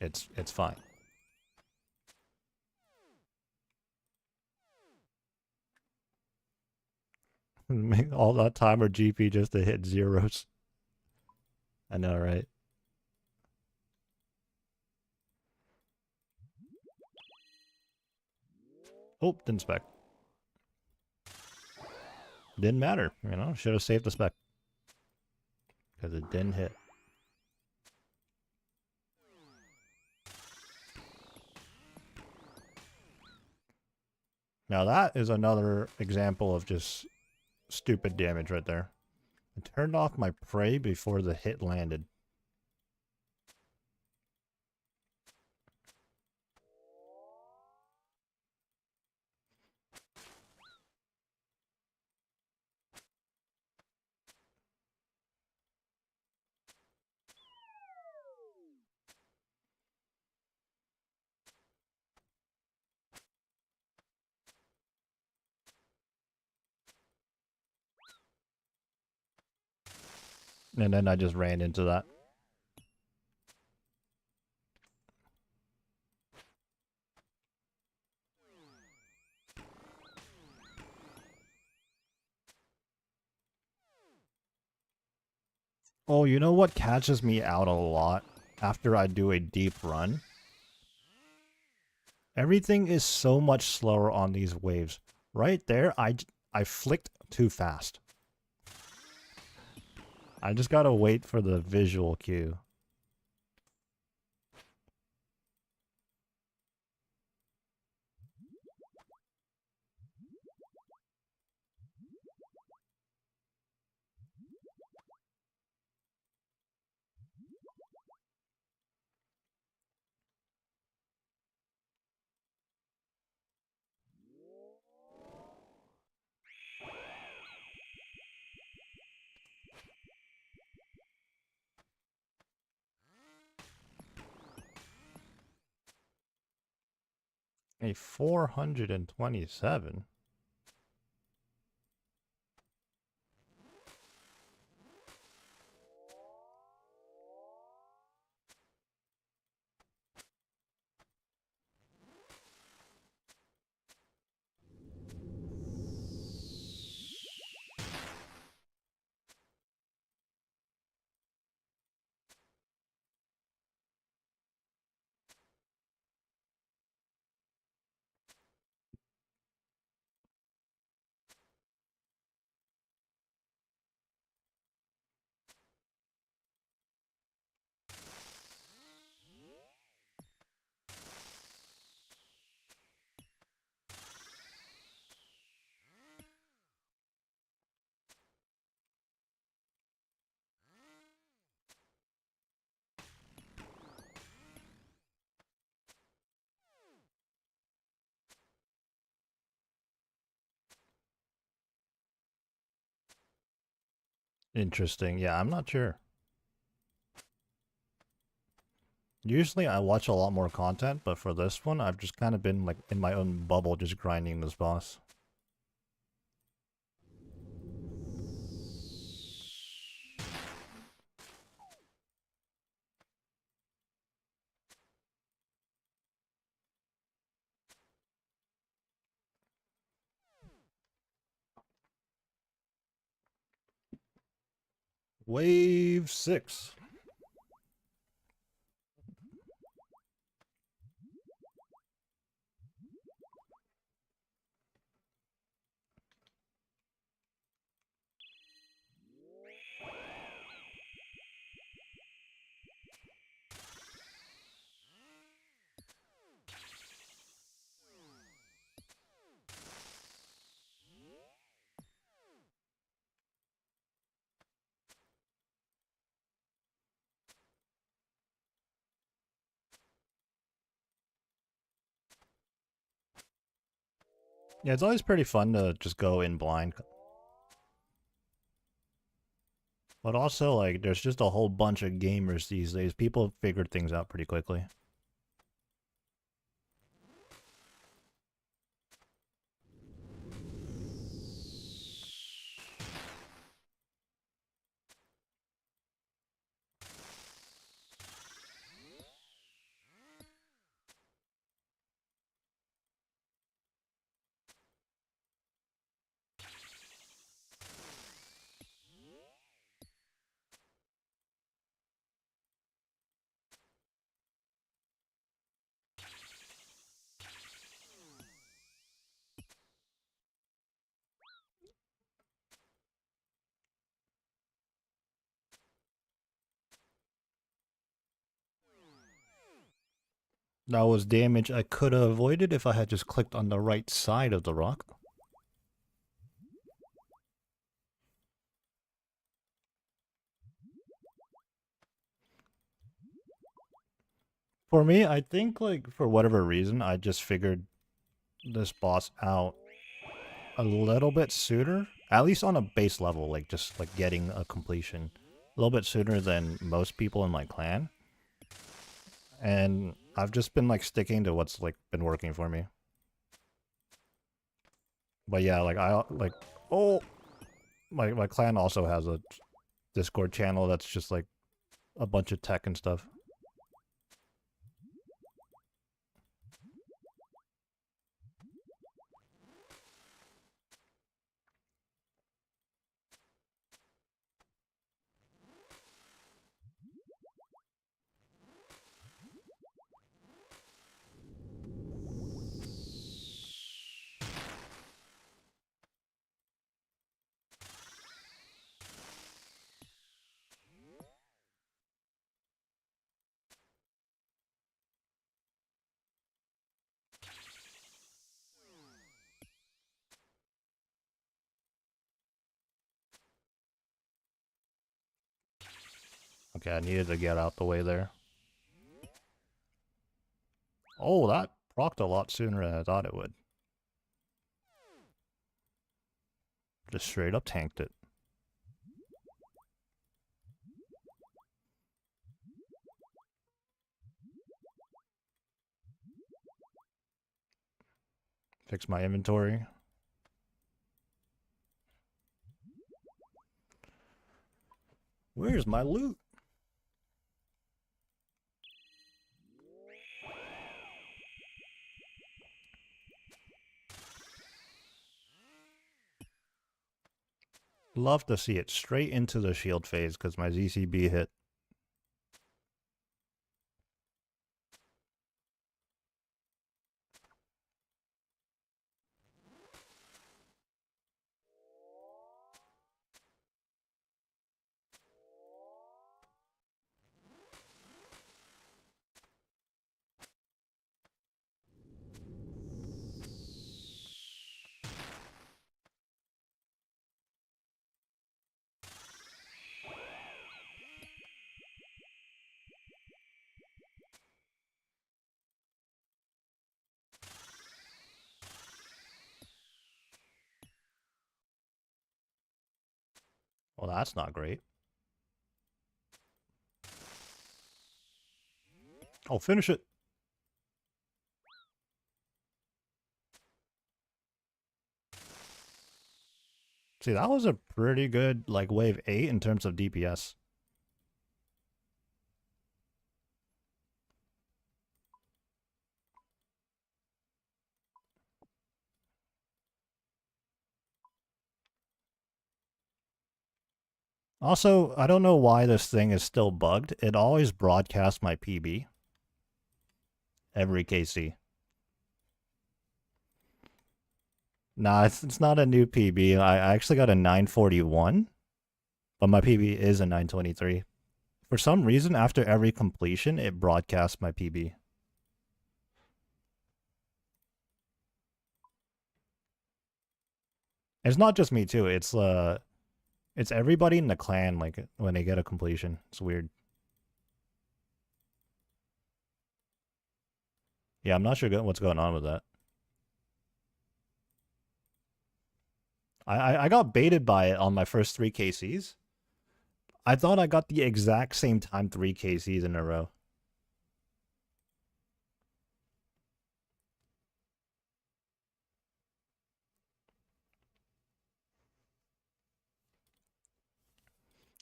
it's fine. All that time or GP just to hit zeros. I know, right? Oh, didn't spec. Didn't matter, should have saved the spec. Because it didn't hit. Now that is another example of just stupid damage right there. I turned off my prey before the hit landed. And then I just ran into that. Oh, you know what catches me out a lot after I do a deep run? Everything is so much slower on these waves. Right there, I flicked too fast. I just gotta wait for the visual cue. A 427? Interesting. Yeah, I'm not sure. Usually I watch a lot more content, but for this one, I've just kind of been like in my own bubble just grinding this boss. Wave 6. Yeah, it's always pretty fun to just go in blind. But also, like, there's just a whole bunch of gamers these days. People figured things out pretty quickly. That was damage I could have avoided if I had just clicked on the right side of the rock. For me, I think, like, for whatever reason, I just figured this boss out a little bit sooner. At least on a base level, like, just, like, getting a completion. A little bit sooner than most people in my clan. And I've just been, like, sticking to what's, like, been working for me. But yeah, like, oh! My clan also has a Discord channel that's just, like, a bunch of tech and stuff. Okay, I needed to get out the way there. Oh, that procced a lot sooner than I thought it would. Just straight up tanked it. Fix my inventory. Where's my loot? Love to see it straight into the shield phase because my ZCB hit. Well, that's not great. Oh, finish it. See, that was a pretty good, like, wave 8 in terms of DPS. Also, I don't know why this thing is still bugged. It always broadcasts my PB. Every KC. Nah, it's not a new PB. I actually got a 941, but my PB is a 923. For some reason, after every completion, it broadcasts my PB. It's not just me too. It's everybody in the clan. Like when they get a completion, it's weird. Yeah, I'm not sure what's going on with that. I got baited by it on my first 3 KCs. I thought I got the exact same time 3 KCs in a row.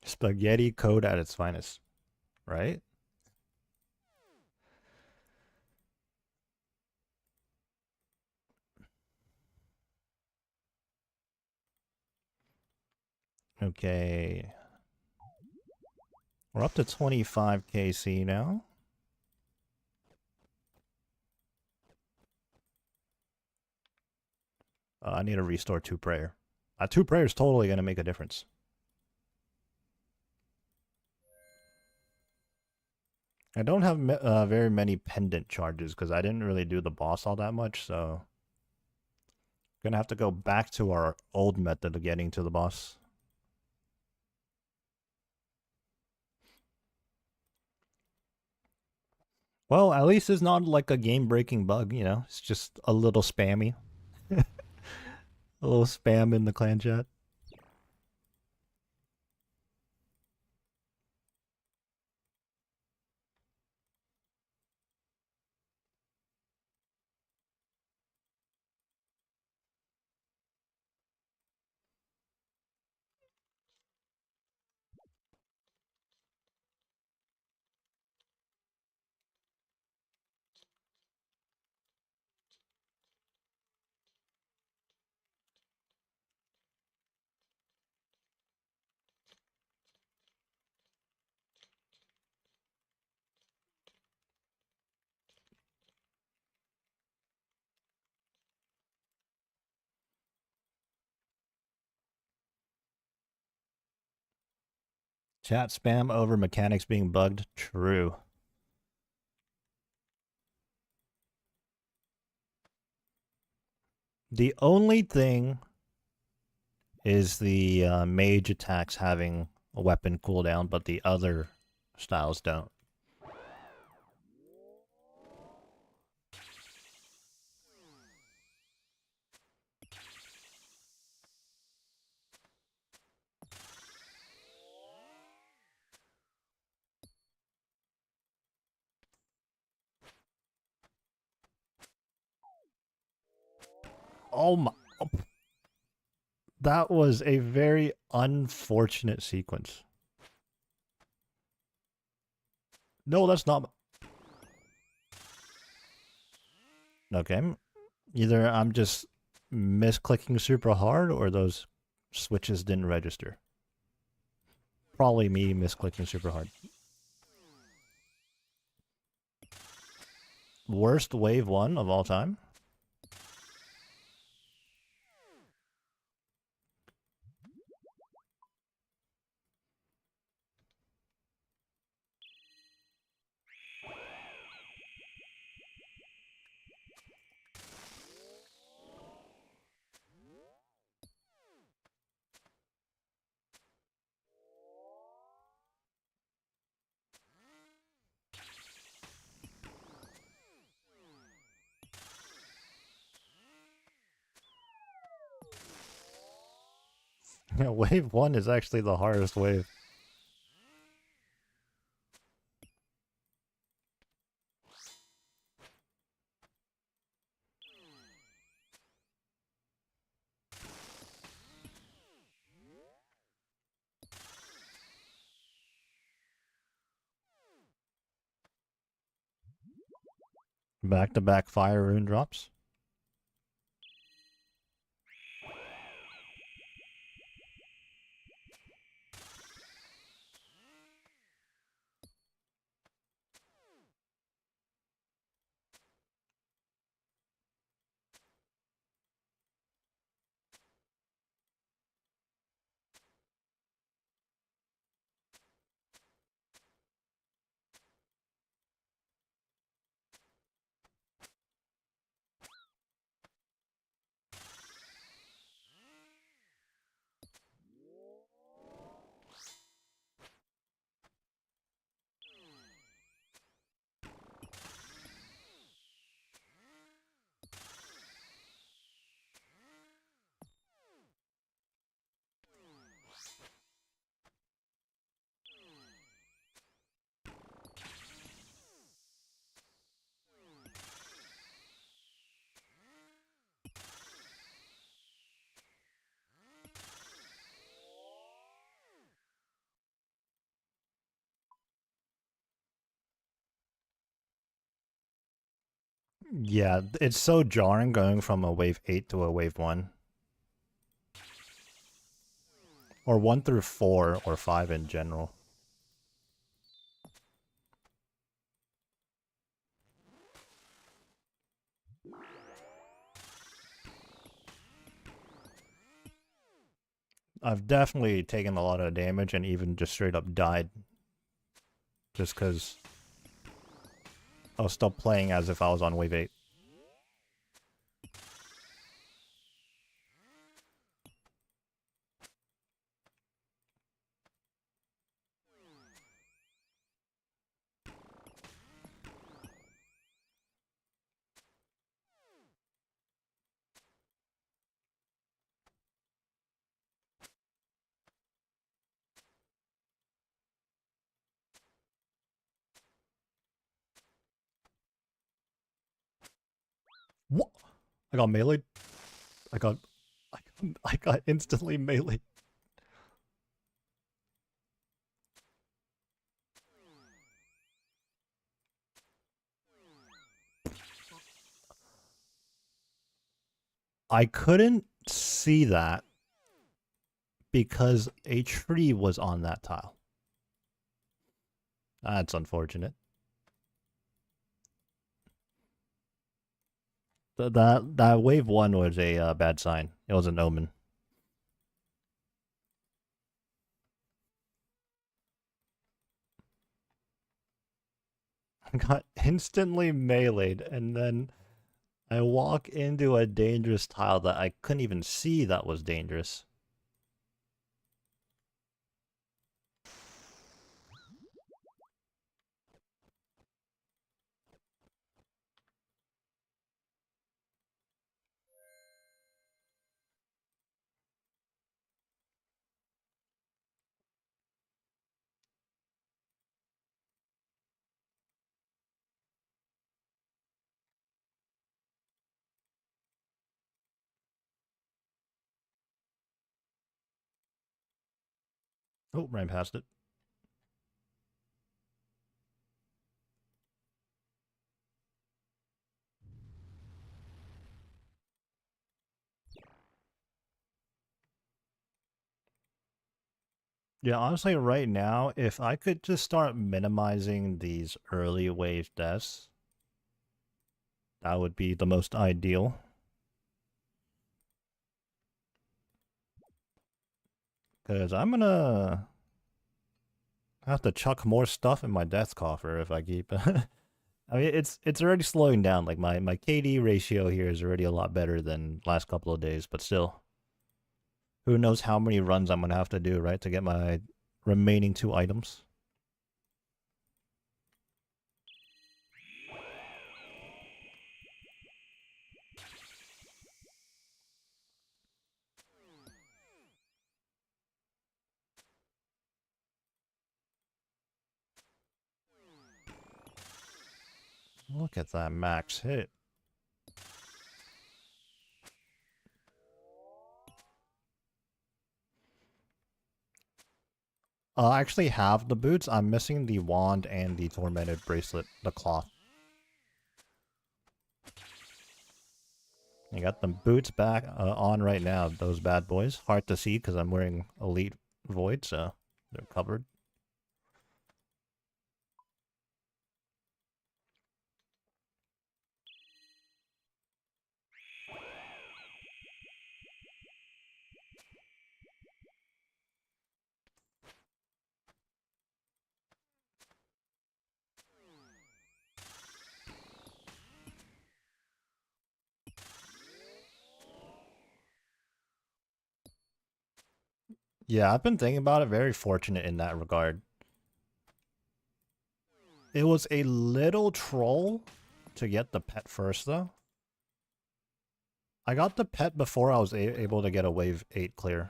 Spaghetti code at its finest, right? Okay. We're up to 25 KC now. I need to restore 2 prayer. 2 prayer is totally going to make a difference. I don't have very many pendant charges because I didn't really do the boss all that much, so gonna have to go back to our old method of getting to the boss. Well, at least it's not like a game-breaking bug, you know? It's just a little spammy. A little spam in the clan chat. Chat spam over mechanics being bugged. True. The only thing is the mage attacks having a weapon cooldown, but the other styles don't. Oh my... Oh. That was a very unfortunate sequence. No, that's not... Okay. Either I'm just misclicking super hard or those switches didn't register. Probably me misclicking super hard. Worst wave 1 of all time? Yeah, wave 1 is actually the hardest wave. Back-to-back fire rune drops. Yeah, it's so jarring going from a wave 8 to a wave 1. Or 1 through 4 or 5 in general. I've definitely taken a lot of damage and even just straight up died. Just because I was still playing as if I was on wave 8. What? I got meleeed. I got... I got instantly meleeed. I couldn't see that because a tree was on that tile. That's unfortunate. That wave 1 was a bad sign. It was an omen. I got instantly meleeed, and then I walk into a dangerous tile that I couldn't even see that was dangerous. Oh, ran past it. Yeah, honestly, right now, if I could just start minimizing these early wave deaths, that would be the most ideal. Because I'm gonna have to chuck more stuff in my death coffer if I keep... I mean, it's already slowing down. Like, my KD ratio here is already a lot better than last couple of days, but still. Who knows how many runs I'm gonna have to do, right, to get my remaining 2 items. Look at that max hit. I actually have the boots. I'm missing the wand and the tormented bracelet, the cloth. I got the boots back on right now, those bad boys. Hard to see because I'm wearing Elite Void, so they're covered. Yeah, I've been thinking about it. Very fortunate in that regard. It was a little troll to get the pet first, though. I got the pet before I was able to get a wave 8 clear.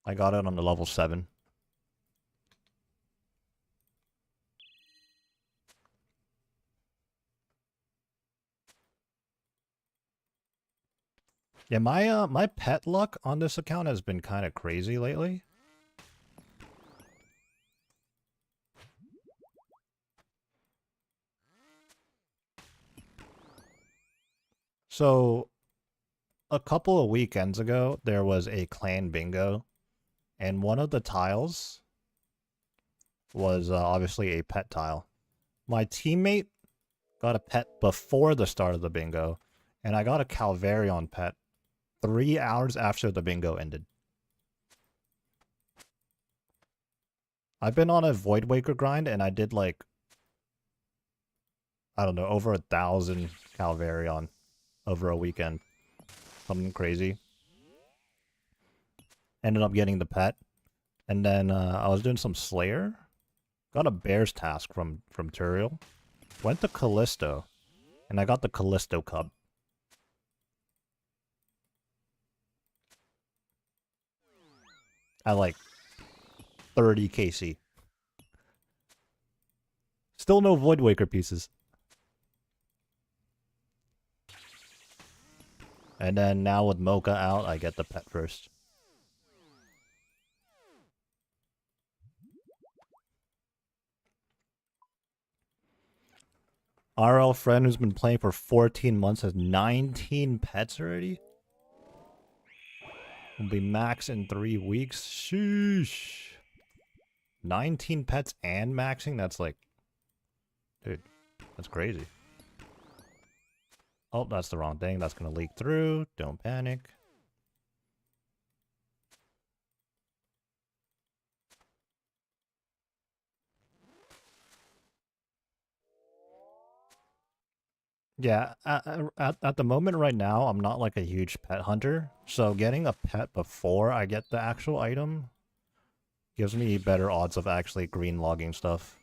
I got it on the level 7. Yeah, my pet luck on this account has been kind of crazy lately. So, a couple of weekends ago, there was a clan bingo, and one of the tiles was obviously a pet tile. My teammate got a pet before the start of the bingo, and I got a Calvarion pet 3 hours after the bingo ended. I've been on a Void Waker grind, and I did like, I don't know, over 1,000 Calvarion over a weekend. Something crazy. Ended up getting the pet. And then I was doing some Slayer. Got a Bear's Task from Turiel. Went to Callisto. And I got the Callisto Cub. At like 30 KC. Still no Void Waker pieces. And then now with Mocha out, I get the pet first. RL friend who's been playing for 14 months has 19 pets already? Will be max in 3 weeks. Sheesh. 19 pets and maxing? That's like... Dude, that's crazy. Oh, that's the wrong thing. That's going to leak through. Don't panic. Yeah, at the moment right now, I'm not like a huge pet hunter. So getting a pet before I get the actual item gives me better odds of actually green logging stuff.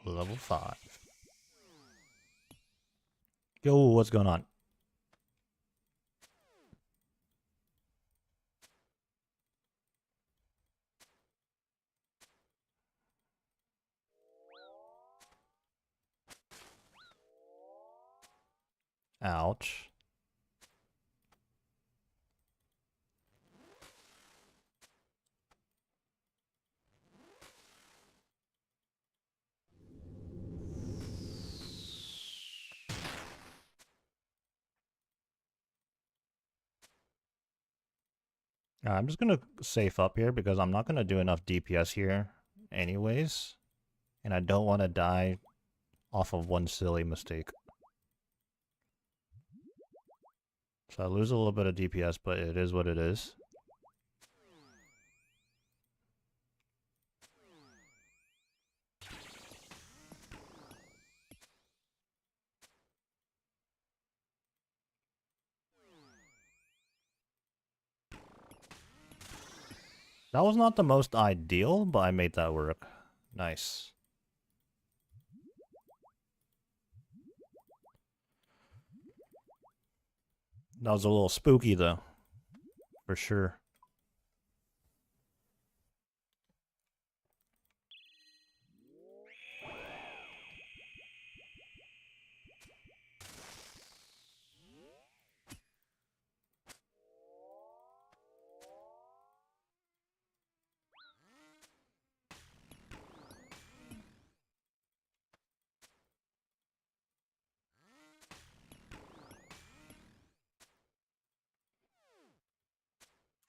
Level 5. Yo, what's going on? Ouch. I'm just gonna safe up here because I'm not gonna do enough DPS here anyways. And I don't want to die off of one silly mistake. So I lose a little bit of DPS, but it is what it is. That was not the most ideal, but I made that work. Nice. That was a little spooky, though. For sure.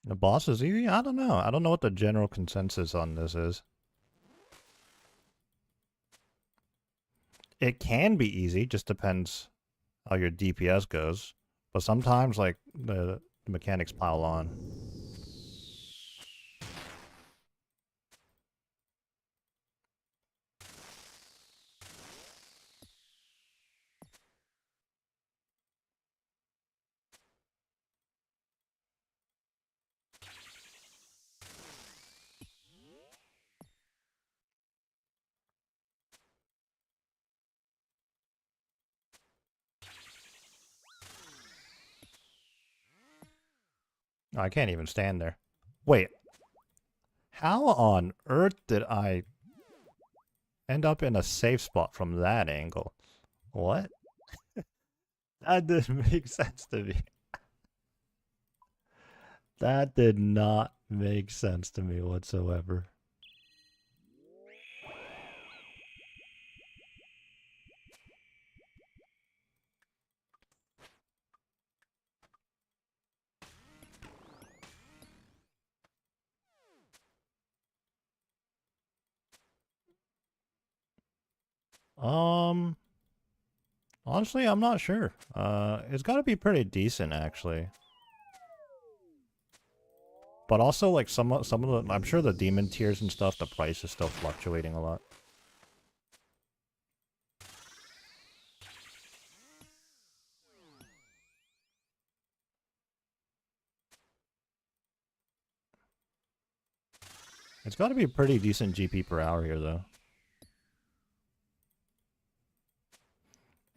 The boss is easy? I don't know. I don't know what the general consensus on this is. It can be easy, just depends how your DPS goes. But sometimes, like, the mechanics pile on. I can't even stand there. Wait, how on earth did I end up in a safe spot from that angle? What? That didn't make sense to me. That did not make sense to me whatsoever. Honestly, I'm not sure. It's got to be pretty decent, actually. But also, like, some of the... I'm sure the demon tiers and stuff, the price is still fluctuating a lot. It's got to be pretty decent GP per hour here, though.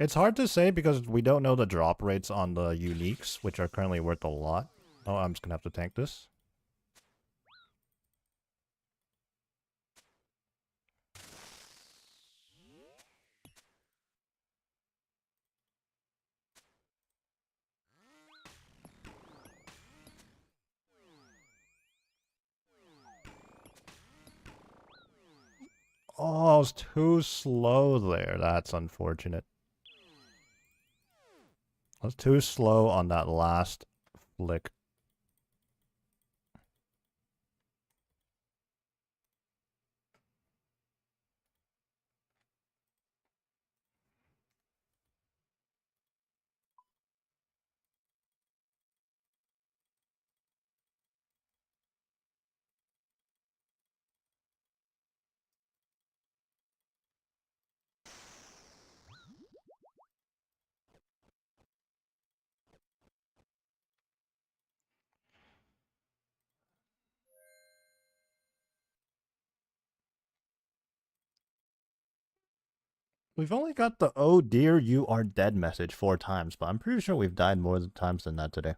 It's hard to say because we don't know the drop rates on the uniques, which are currently worth a lot. Oh, I'm just gonna have to tank this. Oh, I was too slow there. That's unfortunate. I was too slow on that last flick. We've only got the "oh dear, you are dead" message 4 times, but I'm pretty sure we've died more times than that today.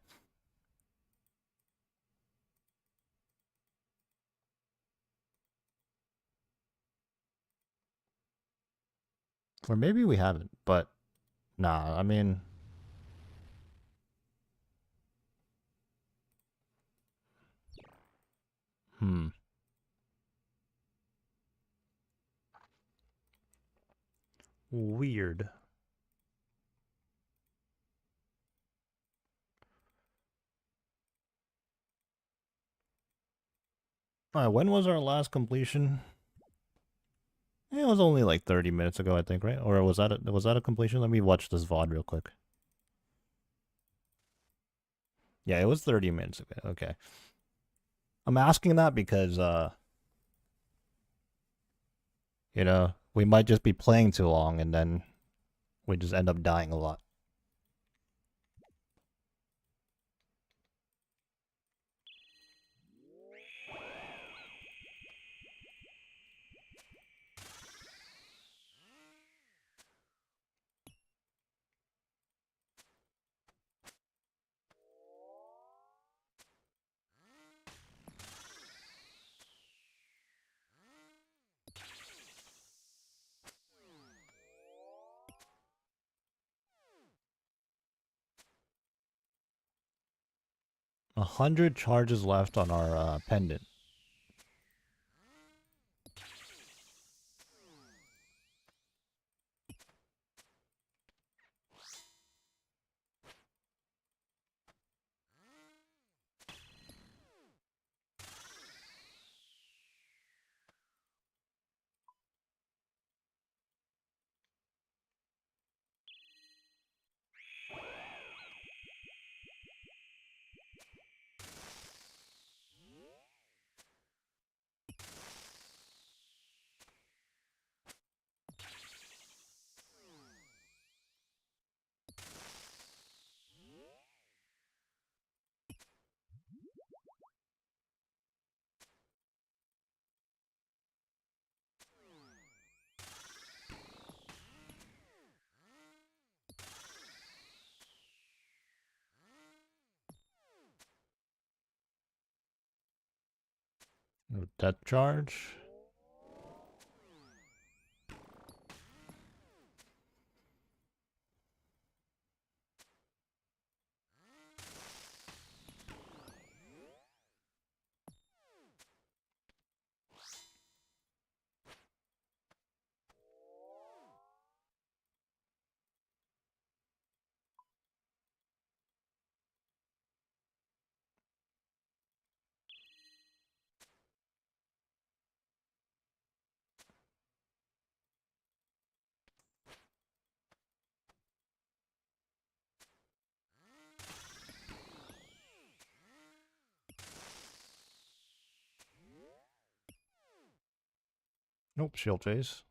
Or maybe we haven't, but nah, I mean... Weird. Alright, when was our last completion? It was only like 30 minutes ago, I think, right? Or was that a completion? Let me watch this VOD real quick. Yeah, it was 30 minutes ago. Okay. I'm asking that because you know, we might just be playing too long and then we just end up dying a lot. A 100 charges left on our pendant. Death charge. Nope, shield phase.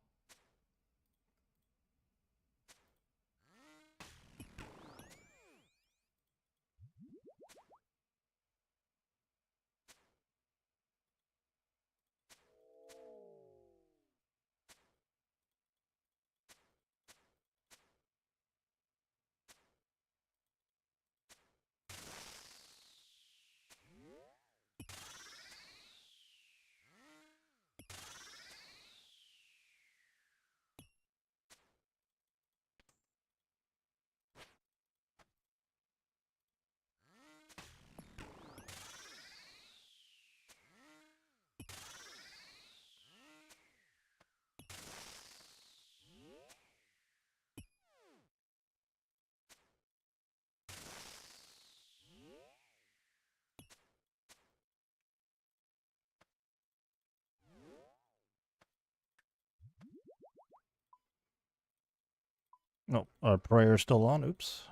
Nope, our prayer's still on. Oops.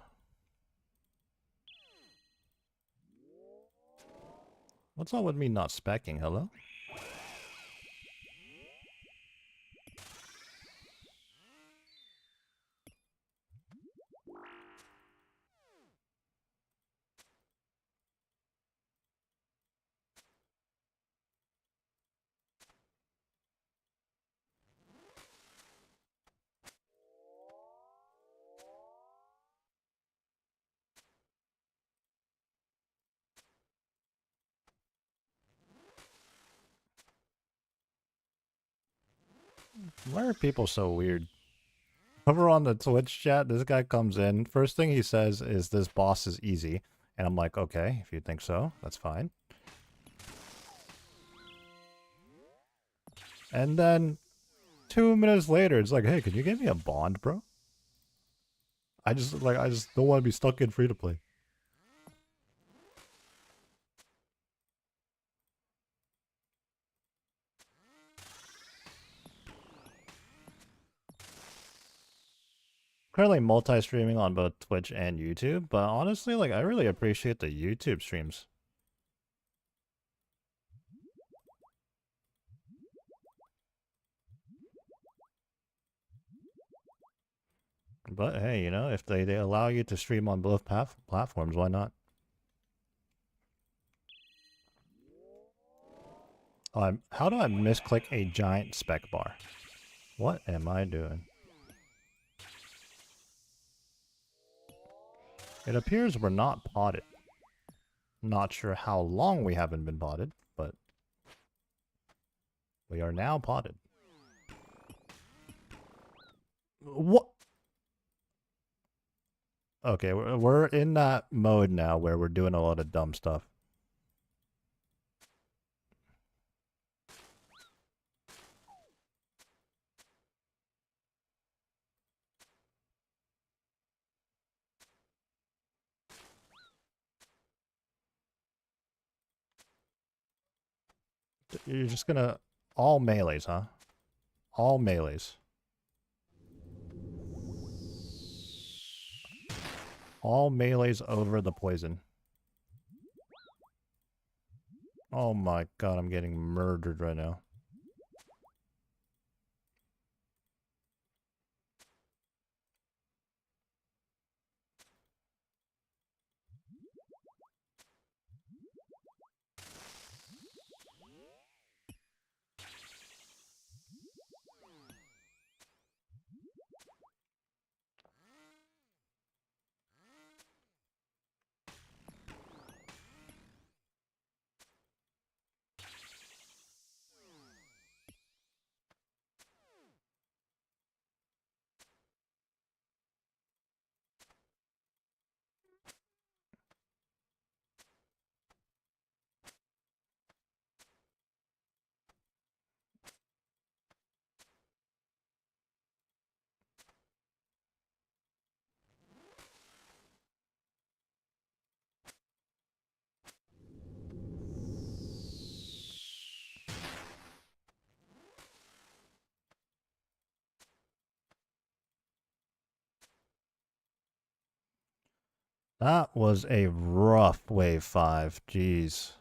What's up with me not speccing? Hello? Why are people so weird? Over on the Twitch chat, this guy comes in. First thing he says is this boss is easy. And I'm like, okay, if you think so, that's fine. And then 2 minutes later, it's like, hey, can you give me a bond, bro? I just don't want to be stuck in free to play. currently multi-streaming on both Twitch and YouTube, but honestly, like, I really appreciate the YouTube streams. But hey, you know, if they allow you to stream on both platforms, why not? Oh, how do I misclick a giant spec bar? What am I doing? It appears we're not potted. Not sure how long we haven't been potted, but we are now potted. What? Okay, we're in that mode now where we're doing a lot of dumb stuff. You're just gonna... All melees, huh? All melees. All melees over the poison. Oh my god, I'm getting murdered right now. That was a rough wave 5. Jeez.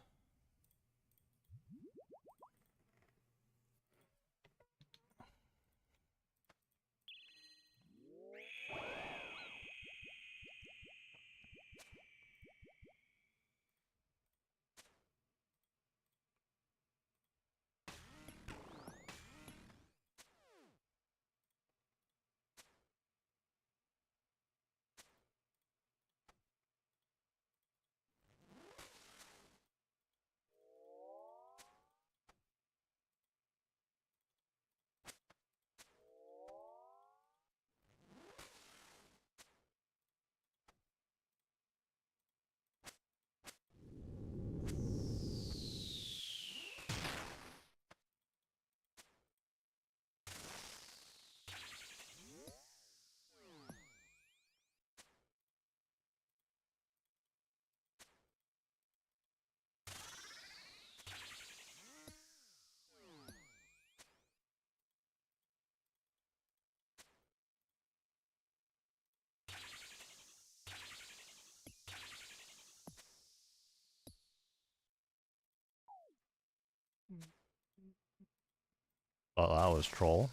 Well, that was troll.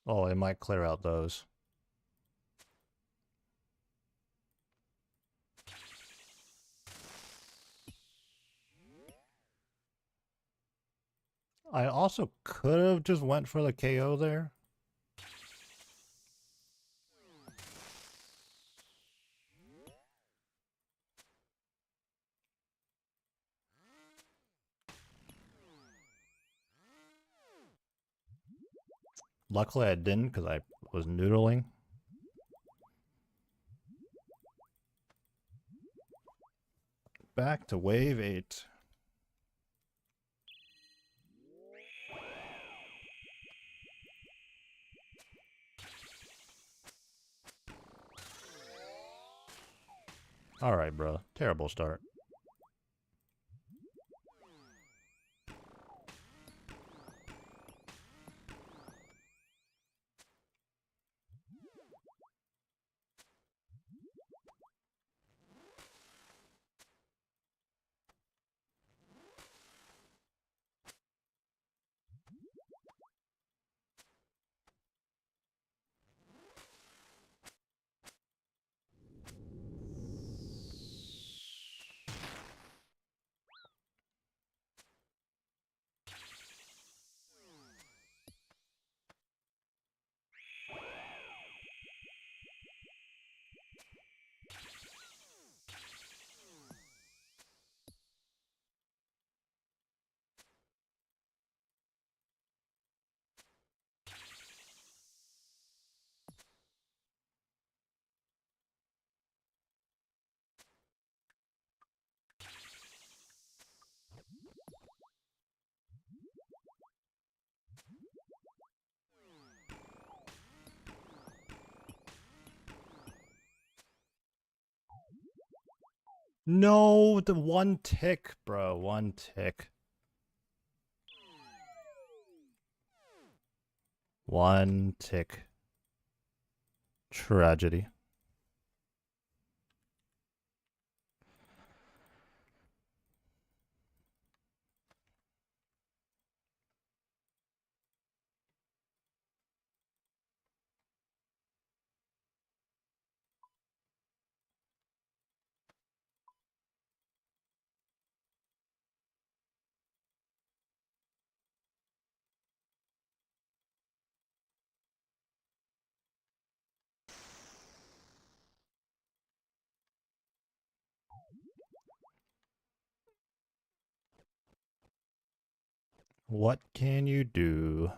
Oh, it might clear out those. I also could have just went for the KO there. Luckily I didn't because I was noodling. Back to wave 8. Alright, bro. Terrible start. No, the one tick, bro. One tick. One tick. Tragedy. What can you do?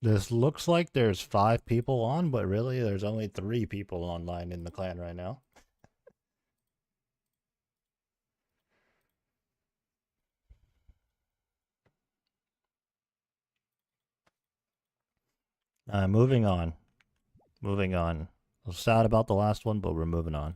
This looks like there's 5 people on, but really there's only 3 people online in the clan right now. Moving on. Moving on. I was sad about the last one, but we're moving on.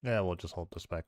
Yeah, we'll just hold the spec.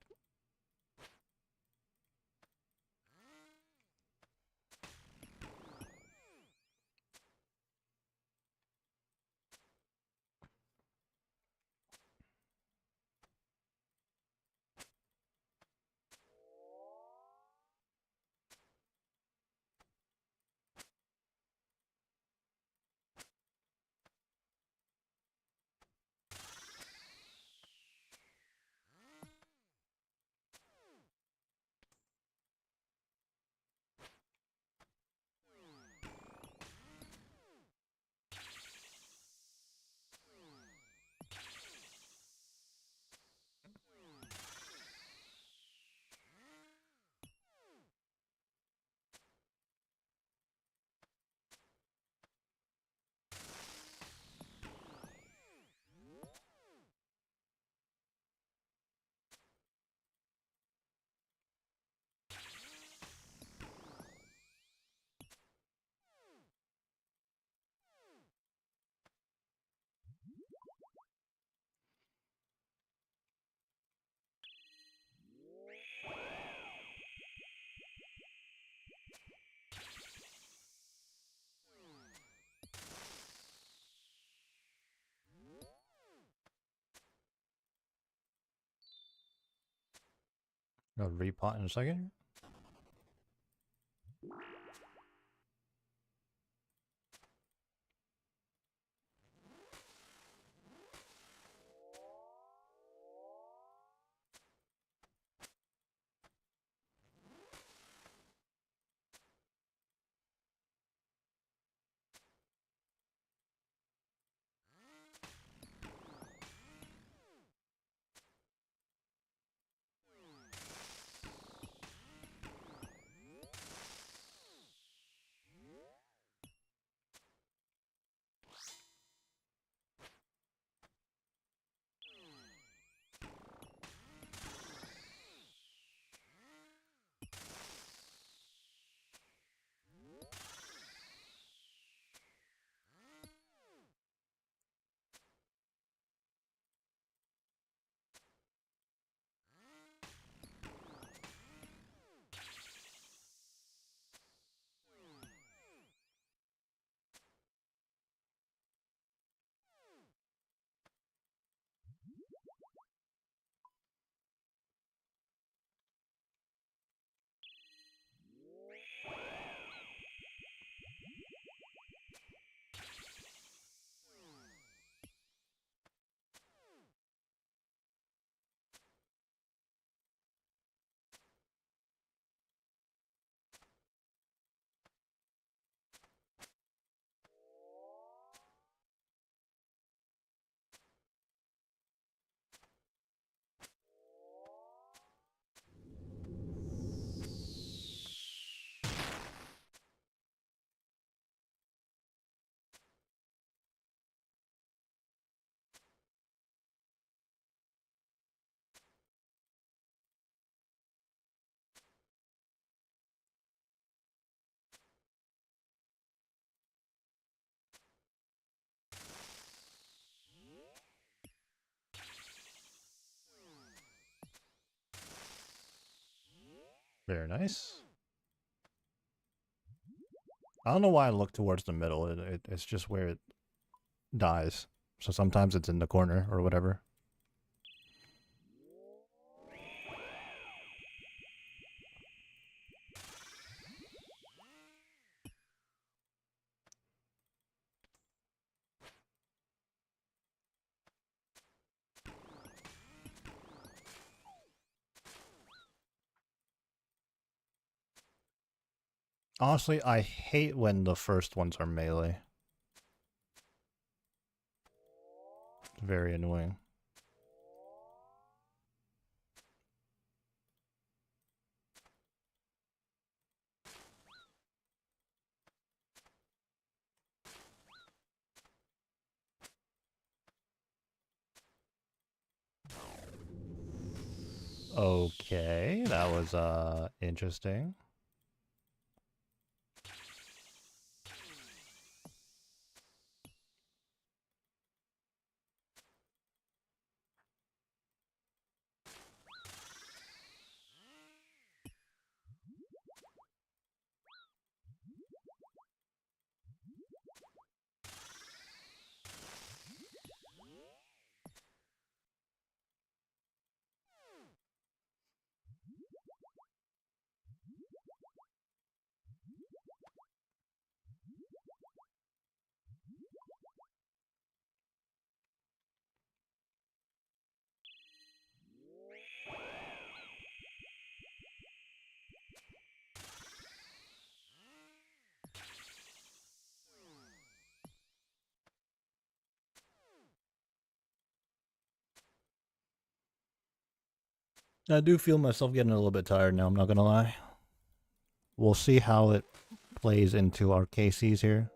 I'll repot in a second. Very nice. I don't know why I look towards the middle. It's just where it dies. So sometimes it's in the corner or whatever. Honestly, I hate when the first ones are melee. It's very annoying. Okay, that was interesting. I do feel myself getting a little bit tired now, I'm not gonna lie. We'll see how it plays into our KCs here.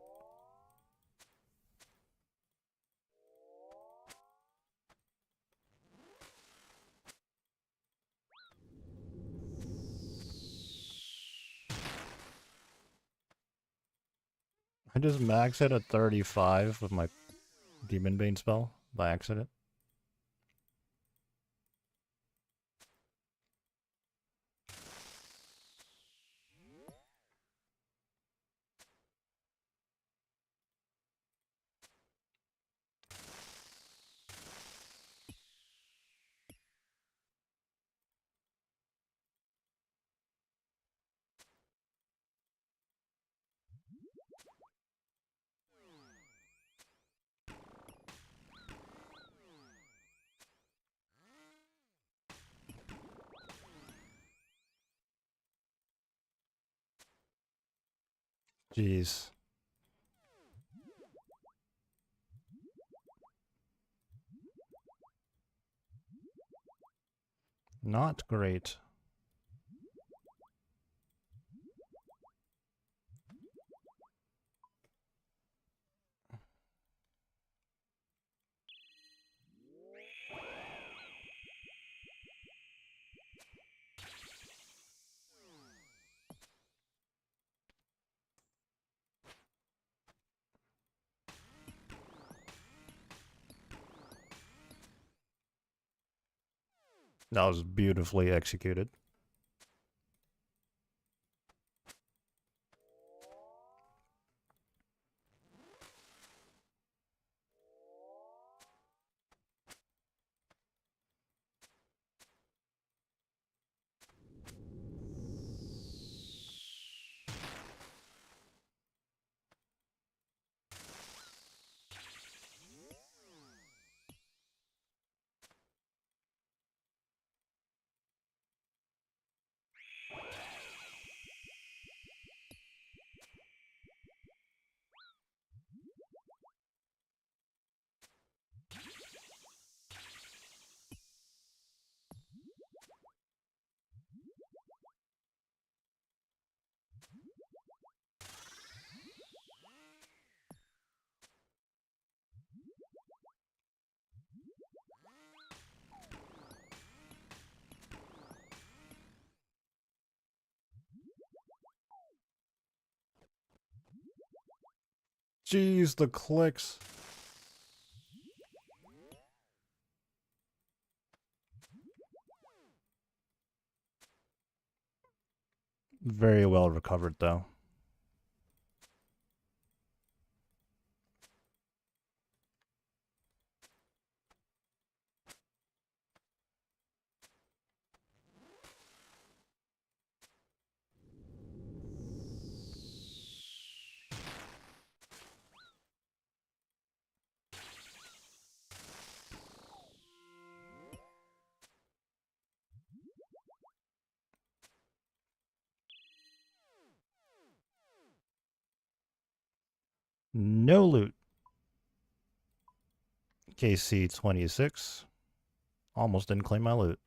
I just maxed it at 35 with my Demon Bane spell by accident. Jeez. Not great. That was beautifully executed. Jeez, the clicks. Very well recovered, though. No loot. KC-26. Almost didn't claim my loot.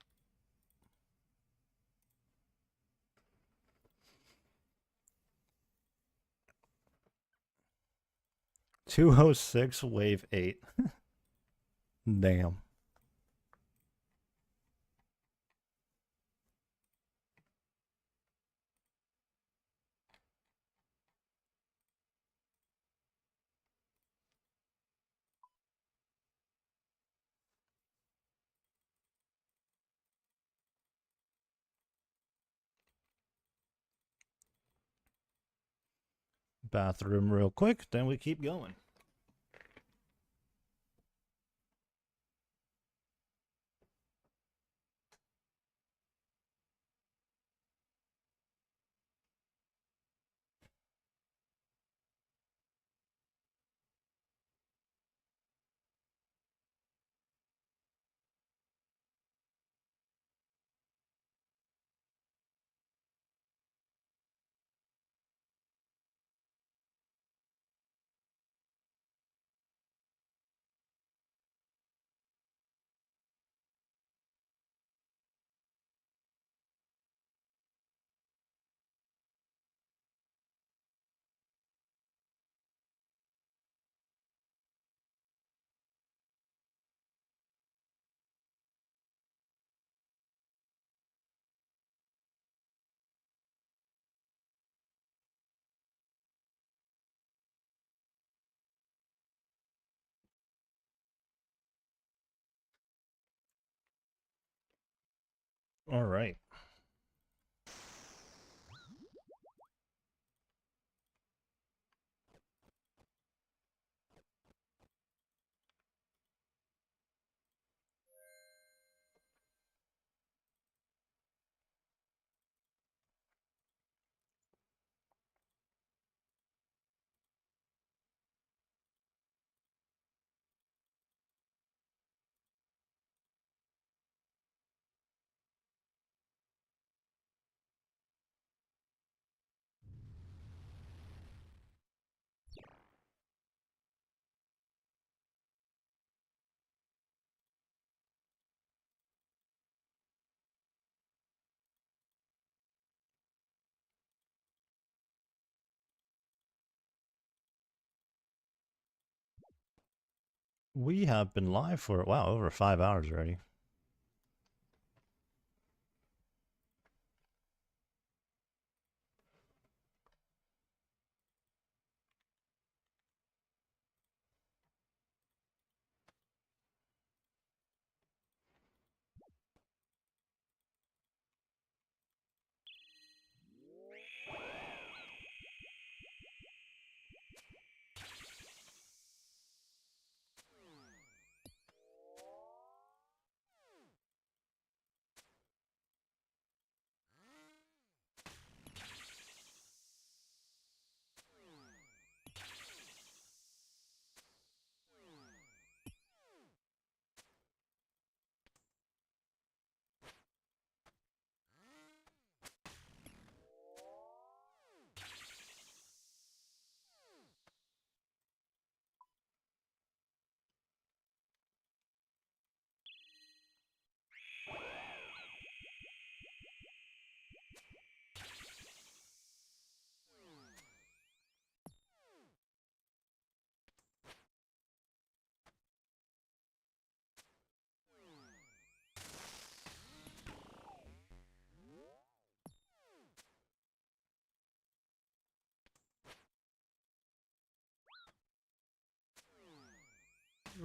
$206 wave 8. Damn. Bathroom real quick, then we keep going. All right. We have been live for, wow, over 5 hours already.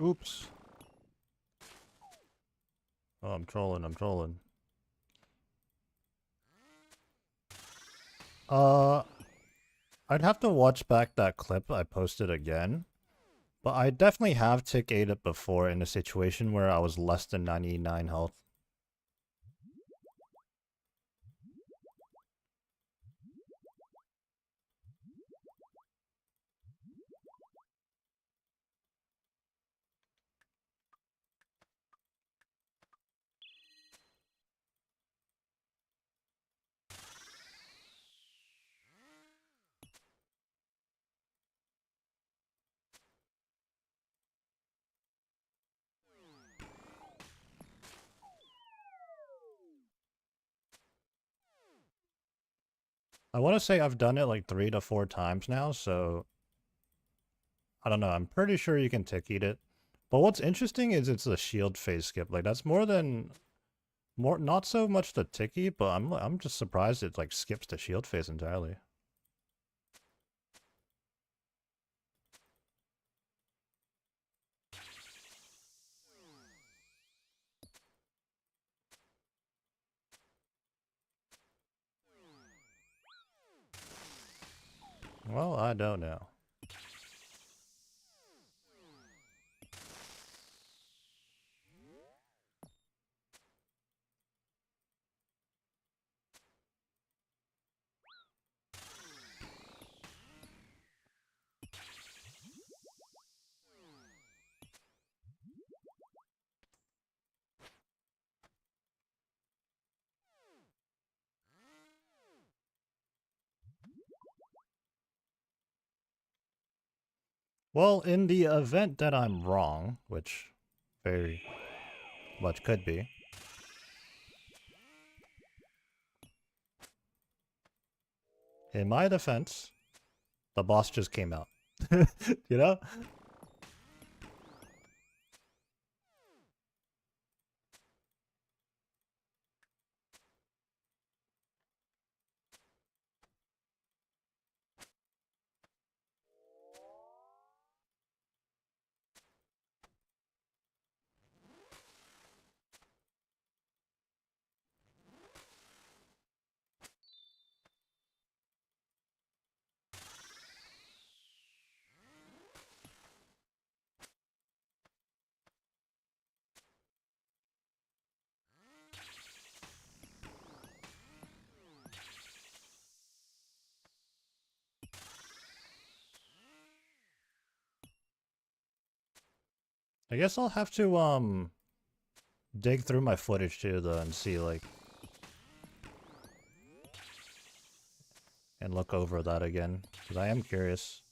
Oops. Oh, I'm trolling. Uh, I'd have to watch back that clip I posted again. But I definitely have tick 8 it before in a situation where I was less than 99 health. I want to say I've done it like 3 to 4 times now, so I don't know. I'm pretty sure you can tick eat it. But what's interesting is it's a shield phase skip. Like that's more not so much the ticky, but I'm just surprised it like skips the shield phase entirely. Well, I don't know. Well, in the event that I'm wrong, which very much could be, in my defense, the boss just came out. You know? I guess I'll have to dig through my footage too though and see like and look over that again because I am curious.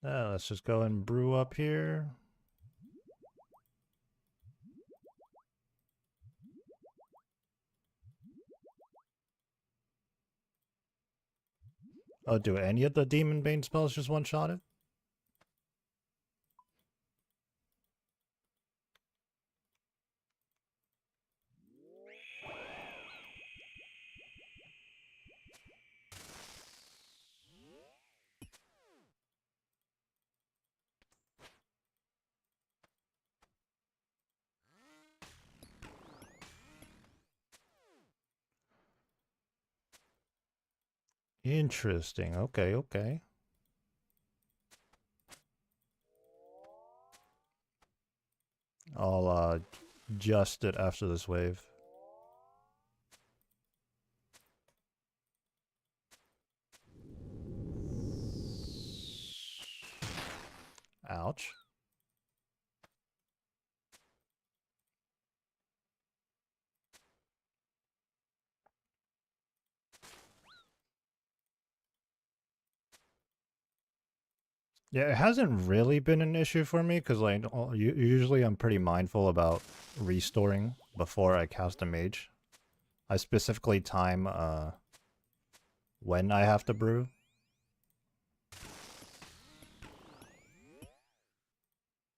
Let's just go and brew up here. Oh, do any of the Demon Bane spells just one-shot it? Interesting. Okay, okay. I'll adjust it after this wave. Ouch. Yeah, it hasn't really been an issue for me because like usually I'm pretty mindful about restoring before I cast a mage. I specifically time when I have to brew.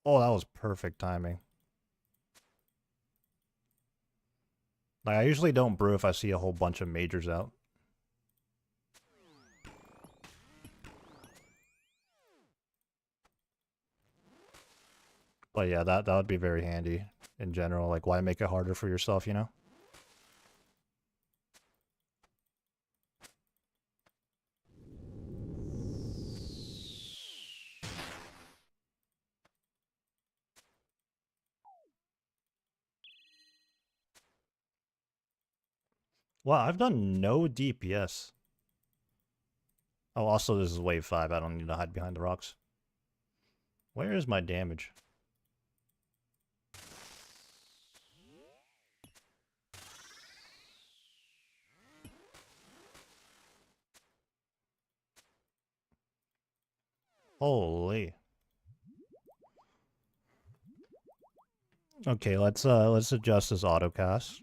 Oh, that was perfect timing. Like I usually don't brew if I see a whole bunch of majors out. But yeah, that would be very handy in general. Like why make it harder for yourself, you know? Wow, I've done no DPS. Oh, also this is wave 5. I don't need to hide behind the rocks. Where is my damage? Holy. Okay, let's adjust this autocast.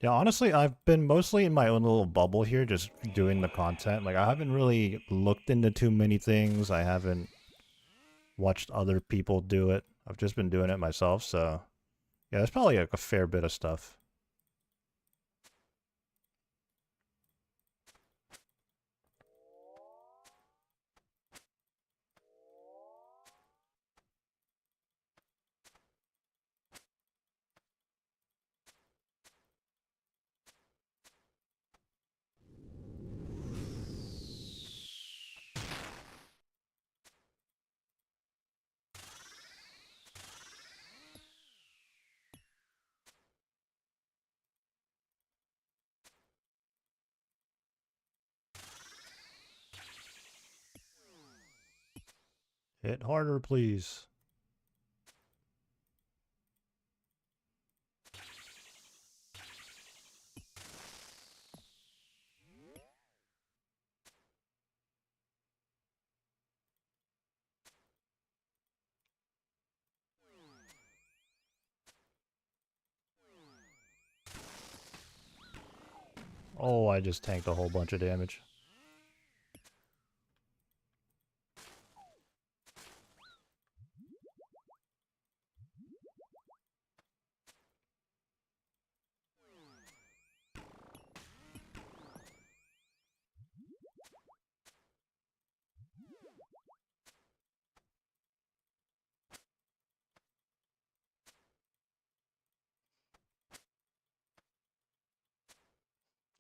Yeah, honestly, I've been mostly in my own little bubble here, just doing the content. Like, I haven't really looked into too many things. I haven't watched other people do it. I've just been doing it myself, so... Yeah, there's probably like a fair bit of stuff. Hit harder, please. Oh, I just tanked a whole bunch of damage.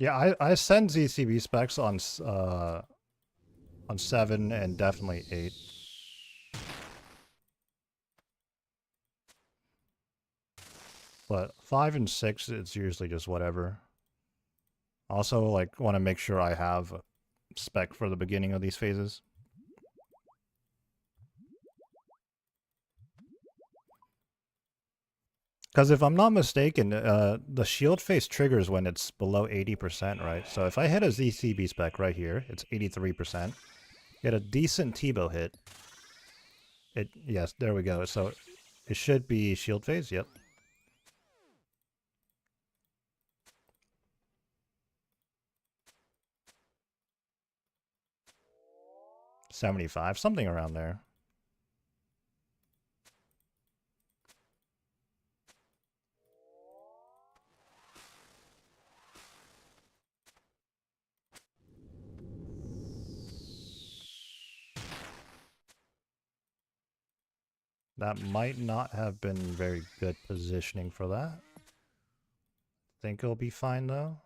Yeah, I send ZCB specs on 7 and definitely 8. But 5 and 6, it's usually just whatever. Also, like, want to make sure I have a spec for the beginning of these phases. Because if I'm not mistaken, the shield phase triggers when it's below 80%, right? So if I hit a ZCB spec right here, it's 83%. Get a decent T-bow hit. Yes, there we go. So it should be shield phase, yep. 75, something around there. That might not have been very good positioning for that. Think it'll be fine though.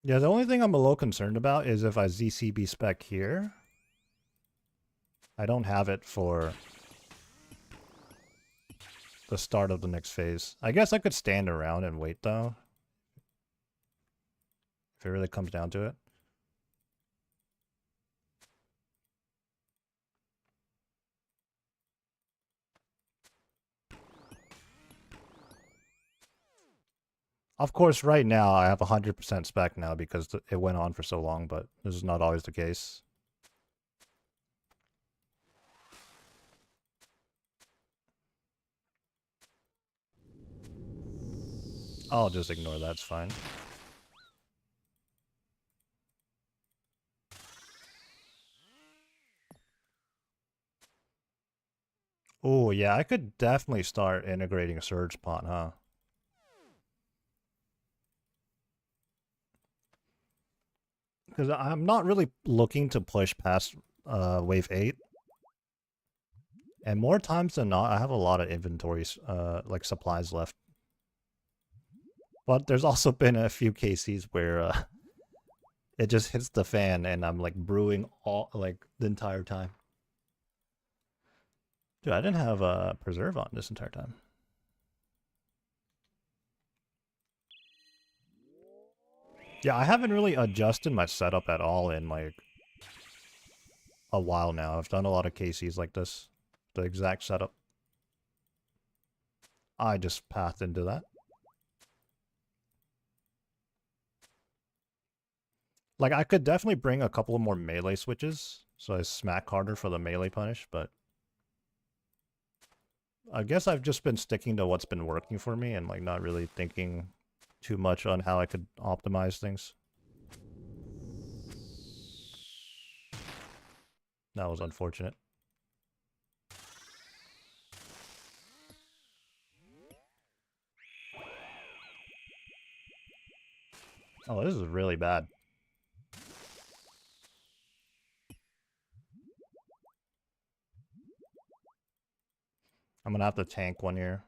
Yeah, the only thing I'm a little concerned about is if I ZCB spec here, I don't have it for the start of the next phase. I guess I could stand around and wait though, if it really comes down to it. Of course, right now I have 100% spec now because it went on for so long, but this is not always the case. I'll just ignore that, it's fine. Oh, yeah, I could definitely start integrating a Surge Pot, huh? Because I'm not really looking to push past wave 8. And more times than not, I have a lot of inventories, like supplies left. But there's also been a few cases where it just hits the fan and I'm like brewing all like the entire time. Dude, I didn't have a preserve on this entire time. Yeah, I haven't really adjusted my setup at all in like a while now. I've done a lot of KCs like this. The exact setup. I just pathed into that. Like, I could definitely bring a couple of more melee switches, so I smack harder for the melee punish, but I guess I've just been sticking to what's been working for me and like not really thinking too much on how I could optimize things. That was unfortunate. Oh, this is really bad. I'm gonna have to tank one here.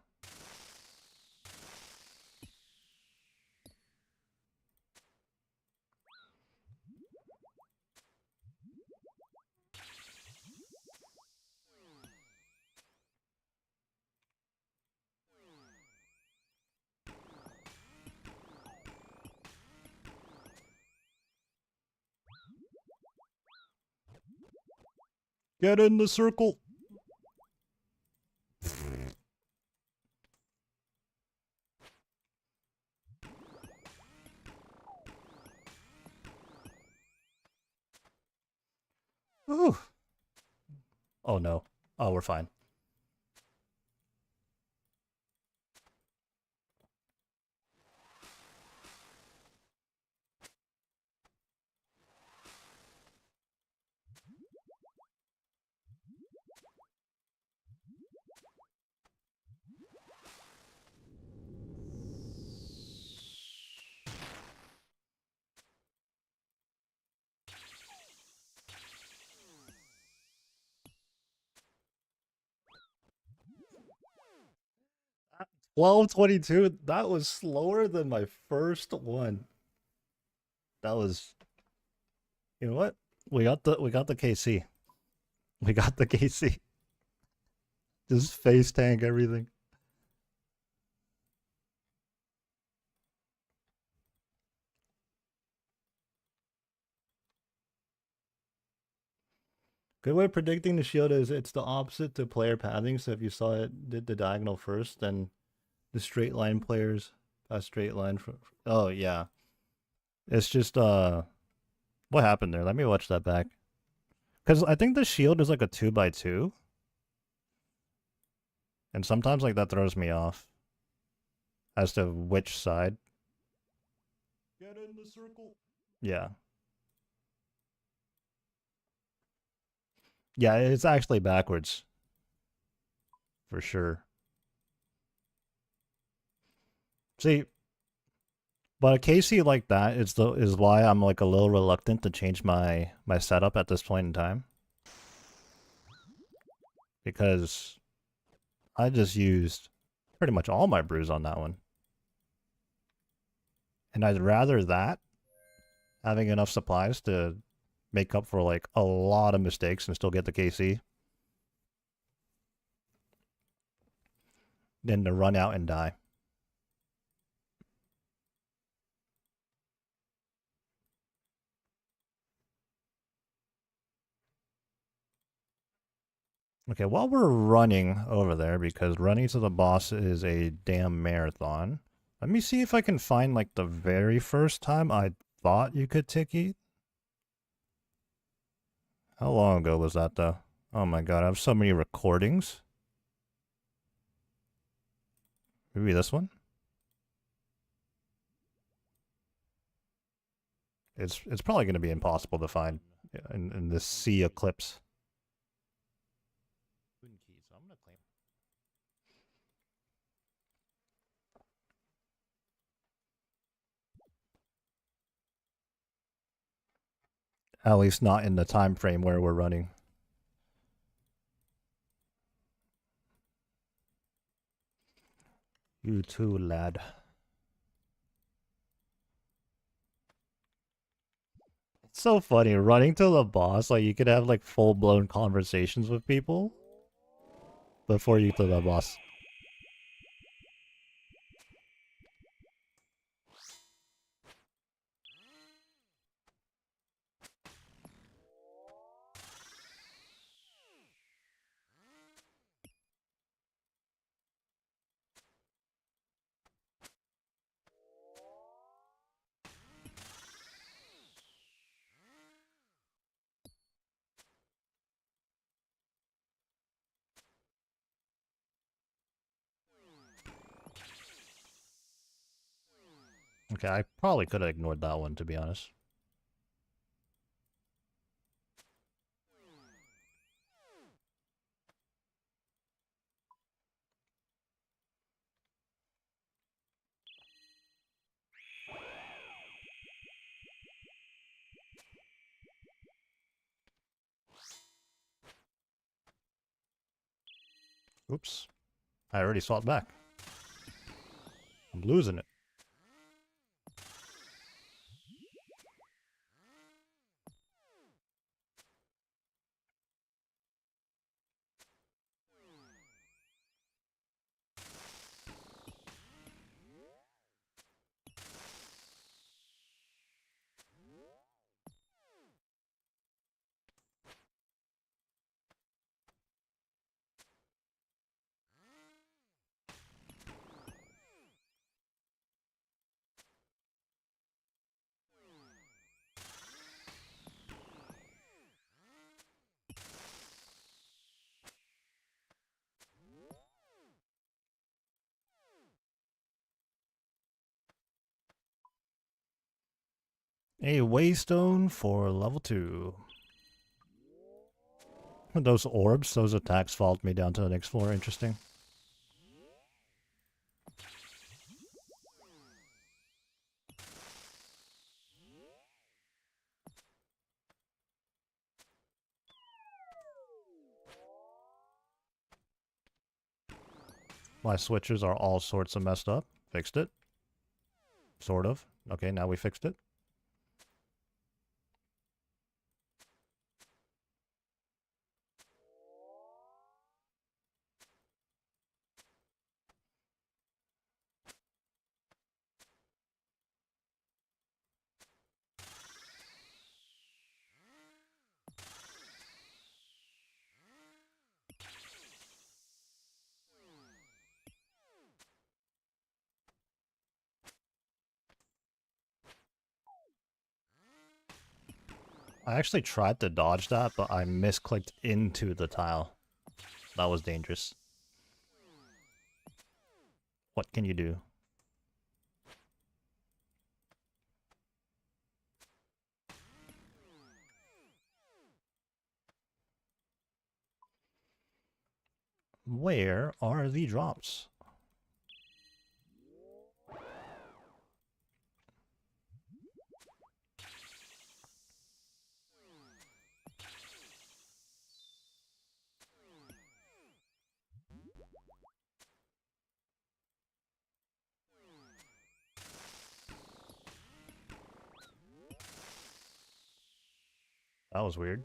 Get in the circle! Ooh. Oh no. Oh, we're fine. At 12:22, that was slower than my first one. That was, you know what? We got the KC. We got the KC. Just face tank everything. Good way of predicting the shield is it's the opposite to player pathing. So if you saw it did the diagonal first, then the straight line players pass straight line. Oh yeah, it's just what happened there? Let me watch that back. Because I think the shield is like a 2x2, and sometimes like that throws me off as to which side. Get in the circle. Yeah. Yeah, it's actually backwards. For sure. See, but a KC like that is why I'm like a little reluctant to change my setup at this point in time. Because I just used pretty much all my brews on that one. And I'd rather that, having enough supplies to make up for like a lot of mistakes and still get the KC, than to run out and die. Okay, while we're running over there, because running to the boss is a damn marathon, let me see if I can find like the very first time I thought you could tick eat. How long ago was that though? Oh my god, I have so many recordings. Maybe this one? It's probably going to be impossible to find in this sea eclipse. At least not in the time frame where we're running. You too, lad. It's so funny, running to the boss, like you could have like full-blown conversations with people before you get to the boss. Okay, I probably could have ignored that one, to be honest. Oops. I already saw it back. I'm losing it. A waystone for level 2. Those orbs, those attacks followed me down to the next floor. Interesting. My switches are all sorts of messed up. Fixed it. Sort of. Okay, now we fixed it. I actually tried to dodge that, but I misclicked into the tile. That was dangerous. What can you do? Where are the drops? That was weird.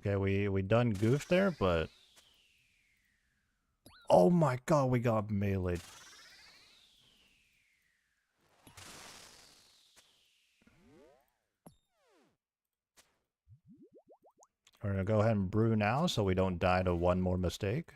Okay, we done goofed there, but... Oh my god, we got meleeed. We're gonna go ahead and brew now so we don't die to one more mistake.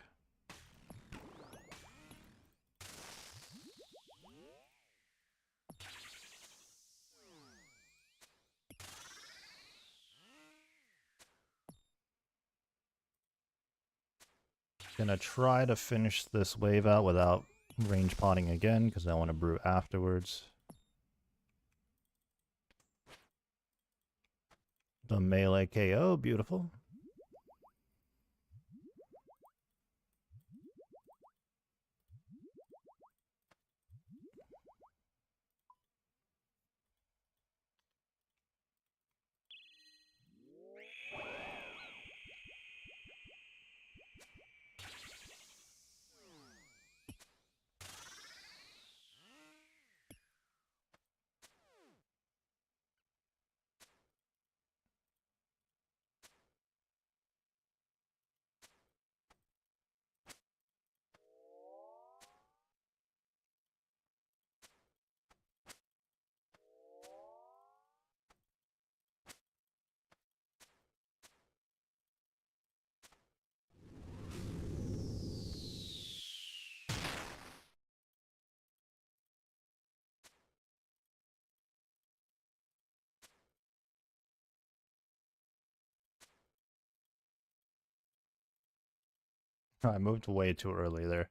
Gonna try to finish this wave out without range potting again, because I want to brew afterwards. The melee KO, beautiful. I moved way too early there.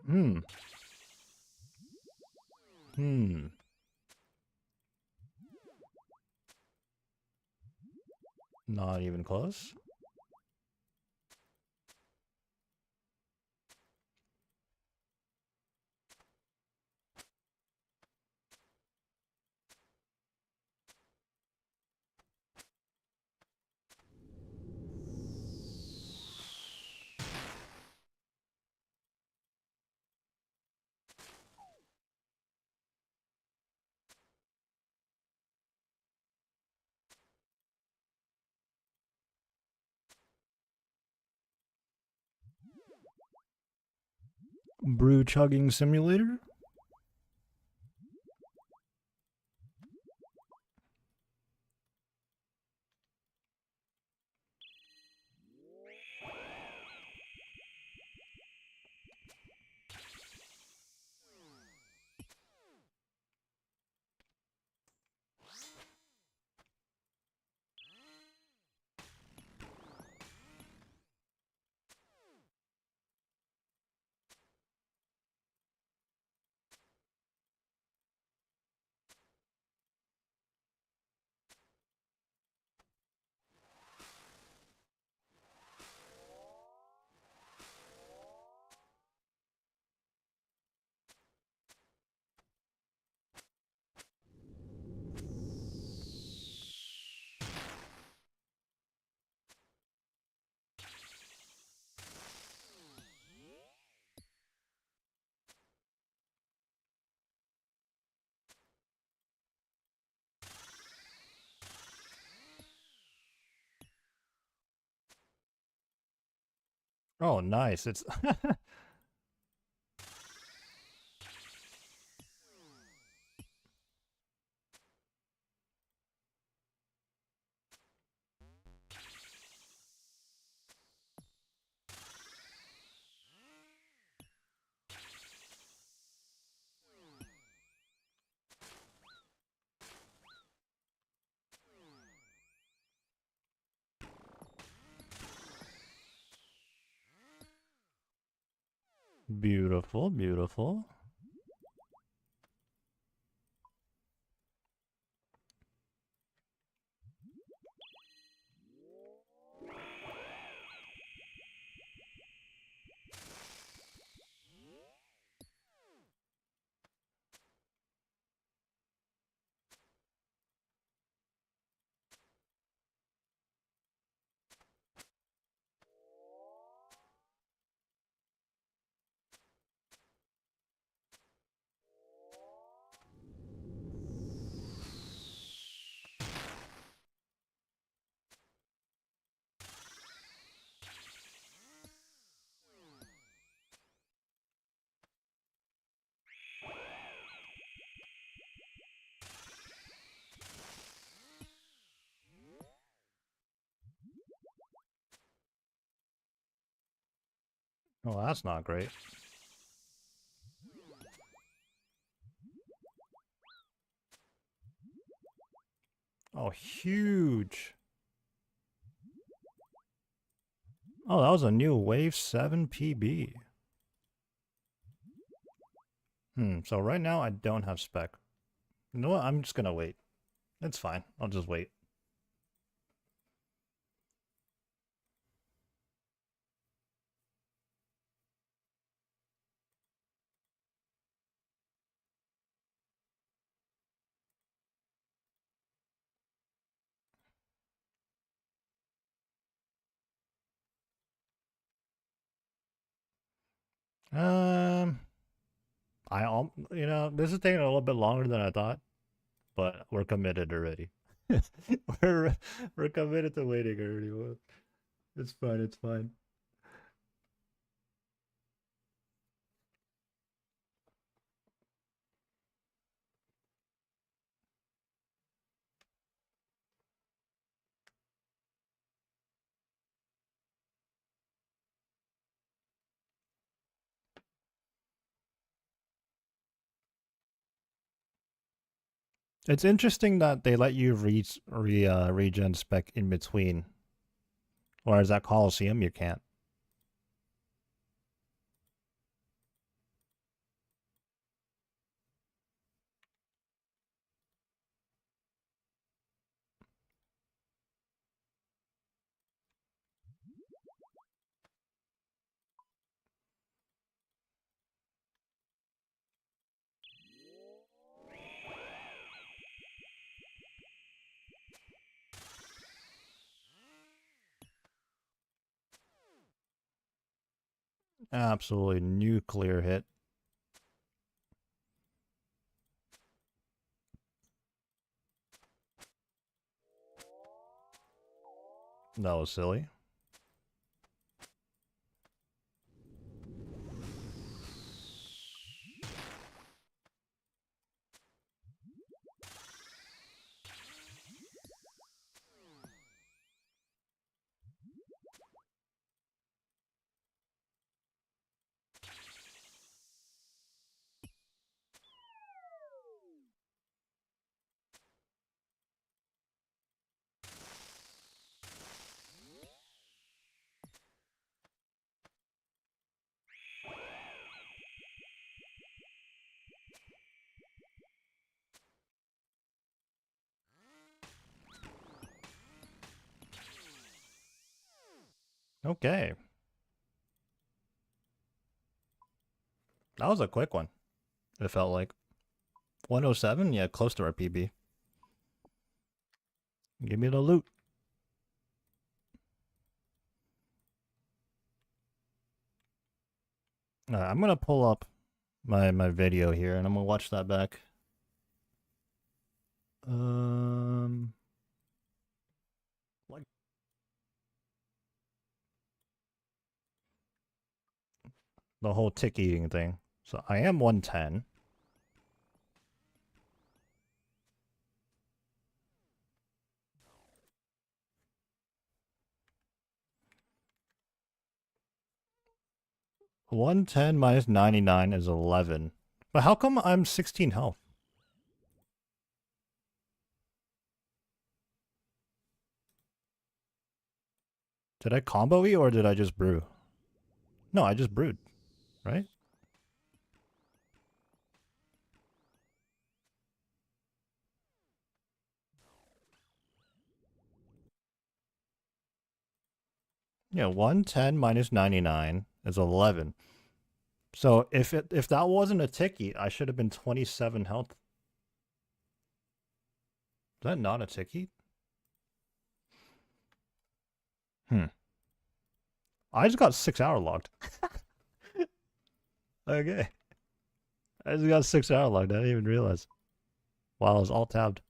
Hmm. Not even close. Brew chugging simulator? Oh, nice. It's beautiful, beautiful. Oh, that's not great. Oh, huge. Oh, that was a new Wave 7 PB. So right now I don't have spec. You know what? I'm just gonna wait. It's fine. I'll just wait. Um, this is taking a little bit longer than I thought, but we're committed already. we're we're committed to waiting already. It's fine. It's fine. It's interesting that they let you regen spec in between, whereas at Coliseum you can't. Absolutely nuclear hit. That was silly. Okay. That was a quick one. It felt like 107. Yeah, close to our PB. Give me the loot. I'm gonna pull up my video here and I'm gonna watch that back. Like the whole tick eating thing. So I am 110. (110 minus 99 is 11. But how come I'm 16 health? Did I combo E or did I just brew? No, I just brewed, right? Yeah, 110 minus 99 is 11. So if that wasn't a tick eat, I should have been 27 health. Is that not a tick eat? I just got 6 hour logged. Okay. I just got 6 hour logged. I didn't even realize. While I was alt tabbed.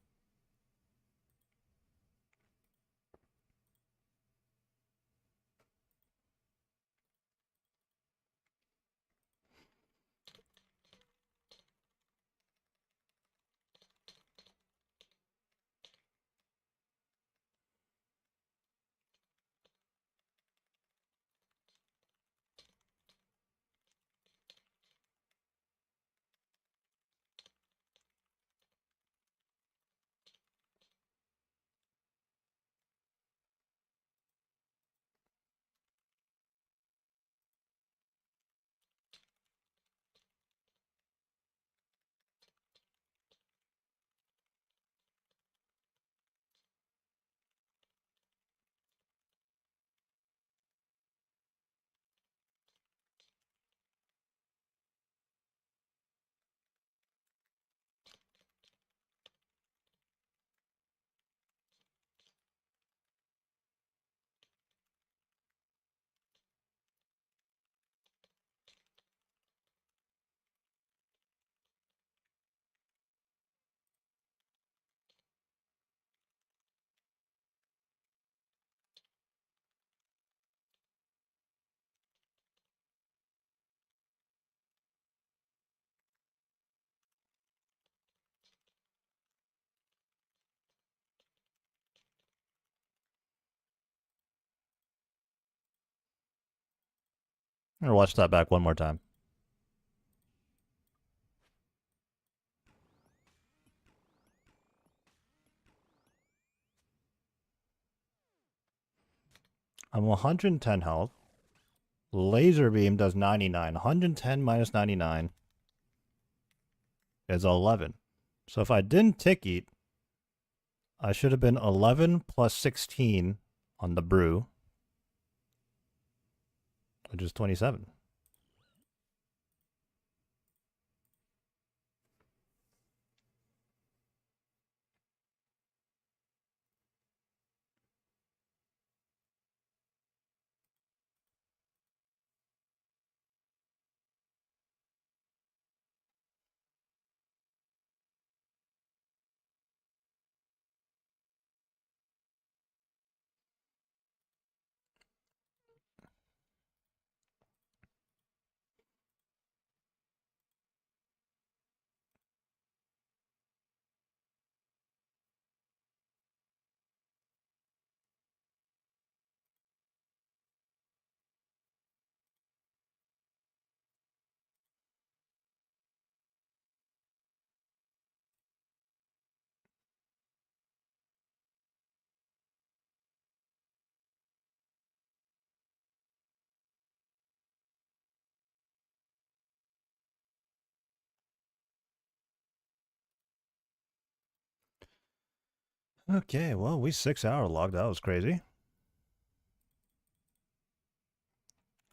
I'm gonna watch that back one more time. I'm 110 health. Laser beam does 99. 110 minus 99 is 11. So if I didn't tick eat, I should have been 11 plus 16 on the brew, which is 27. Okay, well, we 6-hour logged. That was crazy.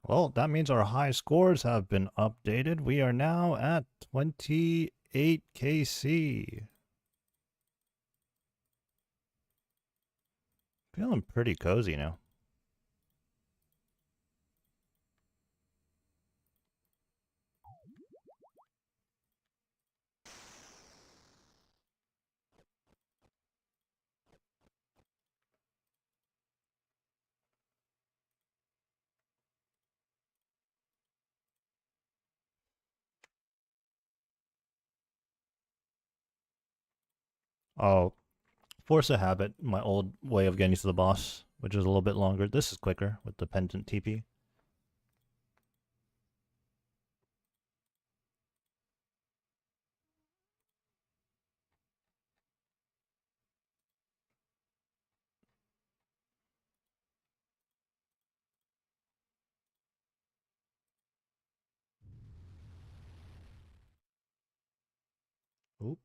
Well, that means our high scores have been updated. We are now at 28 KC. Feeling pretty cozy now. Oh, force a habit, my old way of getting to the boss, which is a little bit longer. This is quicker with the pendant TP. Oop.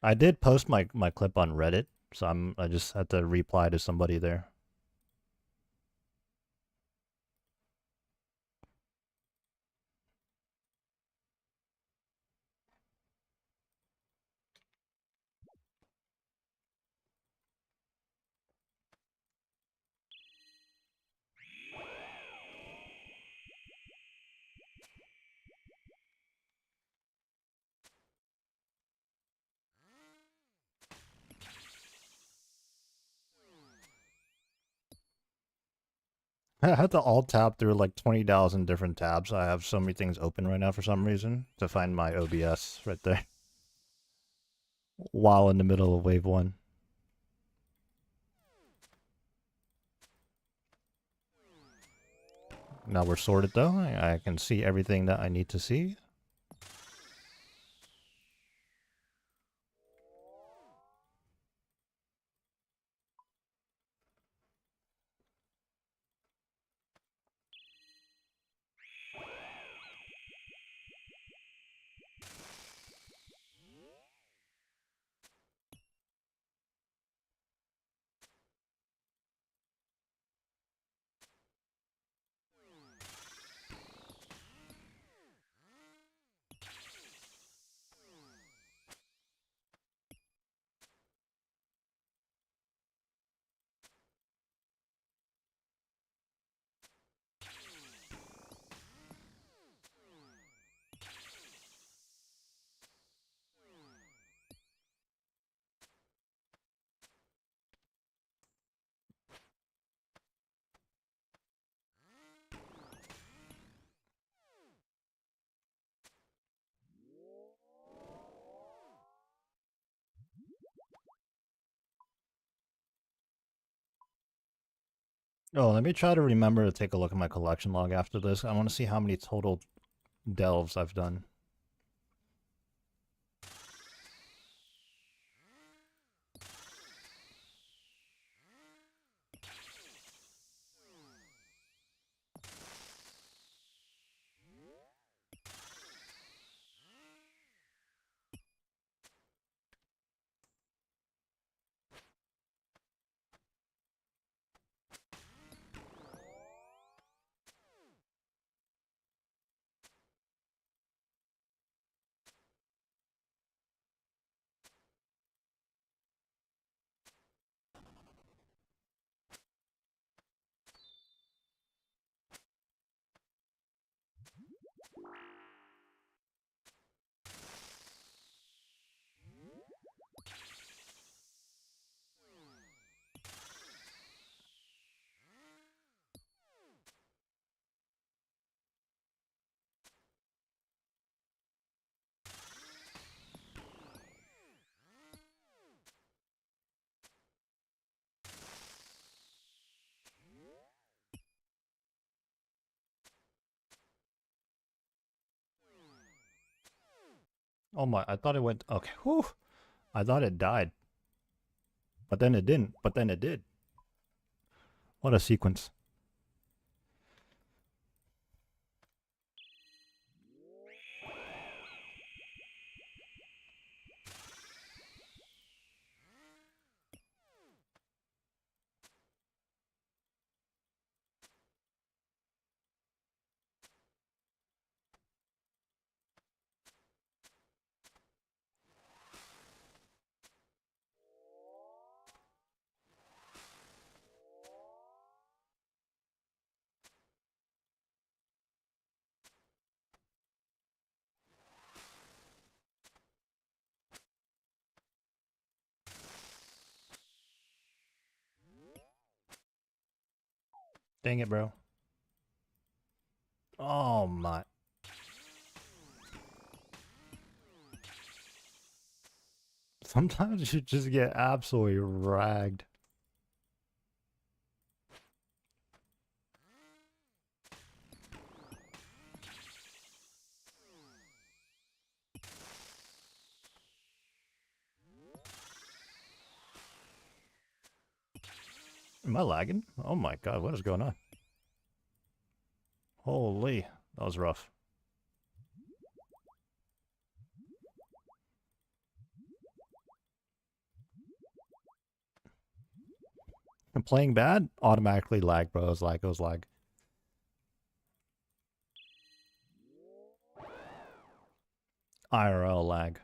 I did post my clip on Reddit, so I just had to reply to somebody there. I had to alt tab through like 20,000 different tabs. I have so many things open right now for some reason to find my OBS right there. while in the middle of wave 1. Now we're sorted though. I can see everything that I need to see. Oh, let me try to remember to take a look at my collection log after this. I want to see how many total delves I've done. Oh my, I thought it went, okay, whew. I thought it died. But then it didn't, but then it did. What a sequence. Dang it, bro. Oh my. Sometimes you just get absolutely ragged. Am I lagging? Oh my god, what is going on? Holy, that was rough. I'm playing bad, automatically lag, bro. It was lag. IRL lag.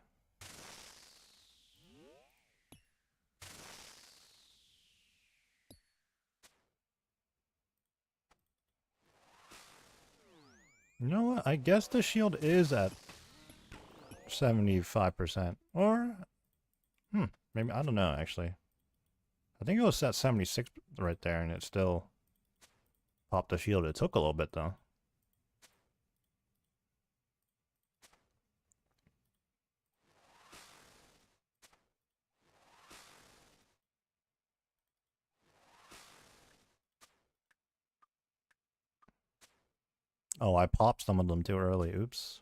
You know what? I guess the shield is at 75%. Or, maybe, I don't know, actually. I think it was at 76 right there, and it still popped the shield. It took a little bit, though. Oh, I popped some of them too early. Oops.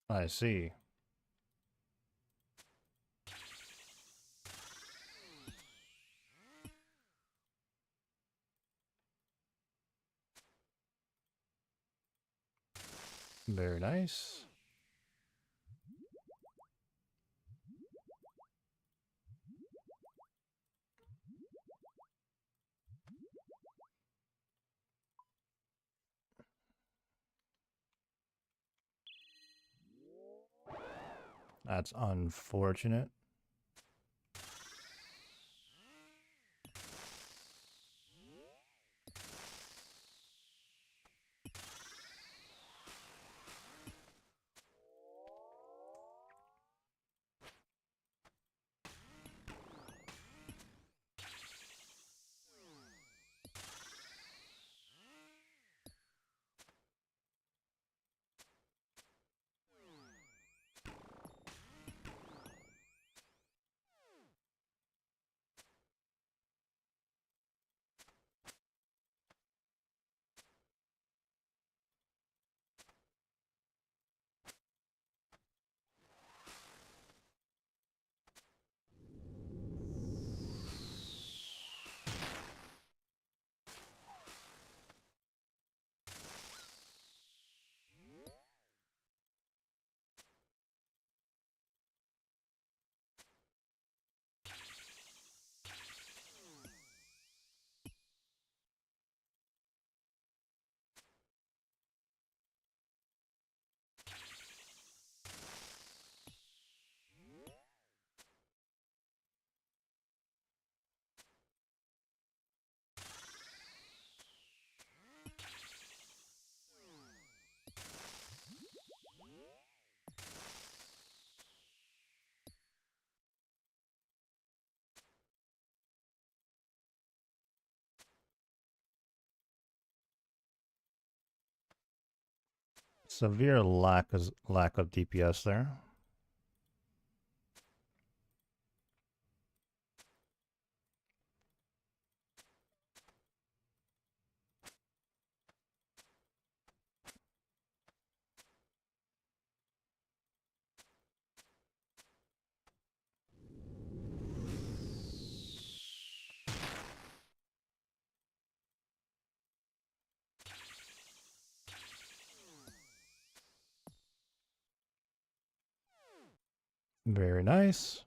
I see. Very nice. That's unfortunate. Severe lack of DPS there. Very nice.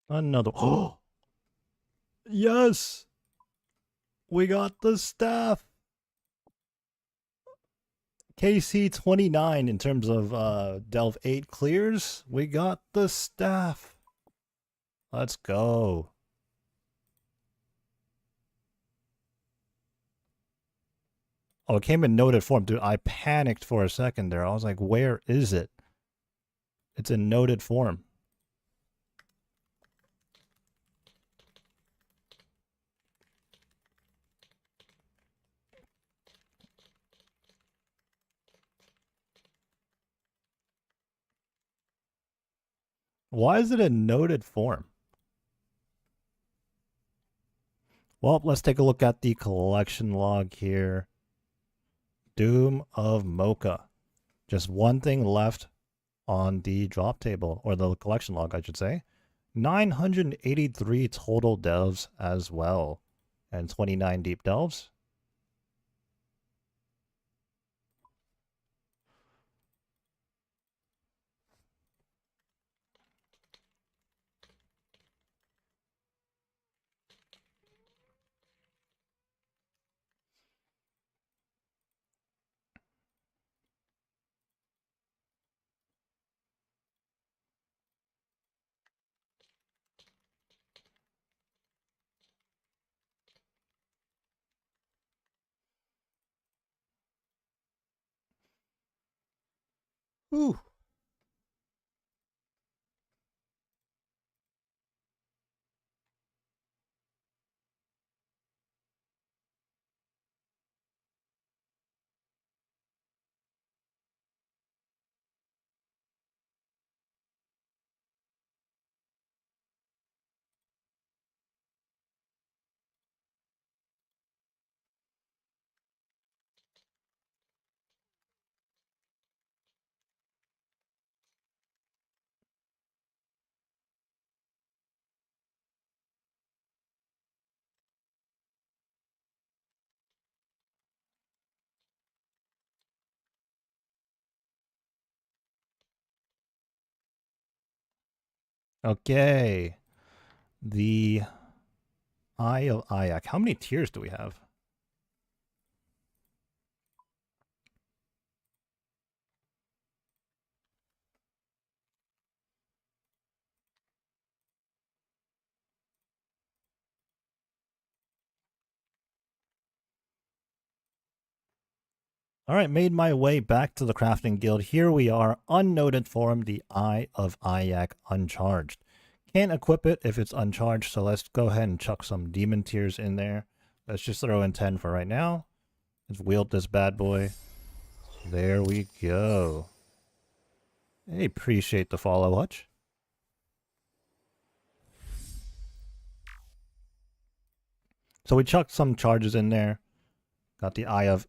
Another. Oh! Yes! We got the staff! KC29 in terms of Delve 8 clears. We got the staff. Let's go. Oh, it came in noted form. Dude, I panicked for a second there. I was like, where is it? It's in noted form. Why is it in noted form? Well, let's take a look at the collection log here. Doom of Mocha. Just one thing left on the drop table, or the collection log, I should say. 983 total delves as well, and 29 deep delves. Ooh. Okay. The Eye of Ayak. How many tiers do we have? All right, made my way back to the crafting guild. Here we are, unnoted form, the Eye of Ayak uncharged. Can't equip it if it's uncharged, so let's go ahead and chuck some demon tiers in there. Let's just throw in 10 for right now. Let's wield this bad boy. There we go. Hey, appreciate the follow, Hutch. So we chucked some charges in there. Got the Eye of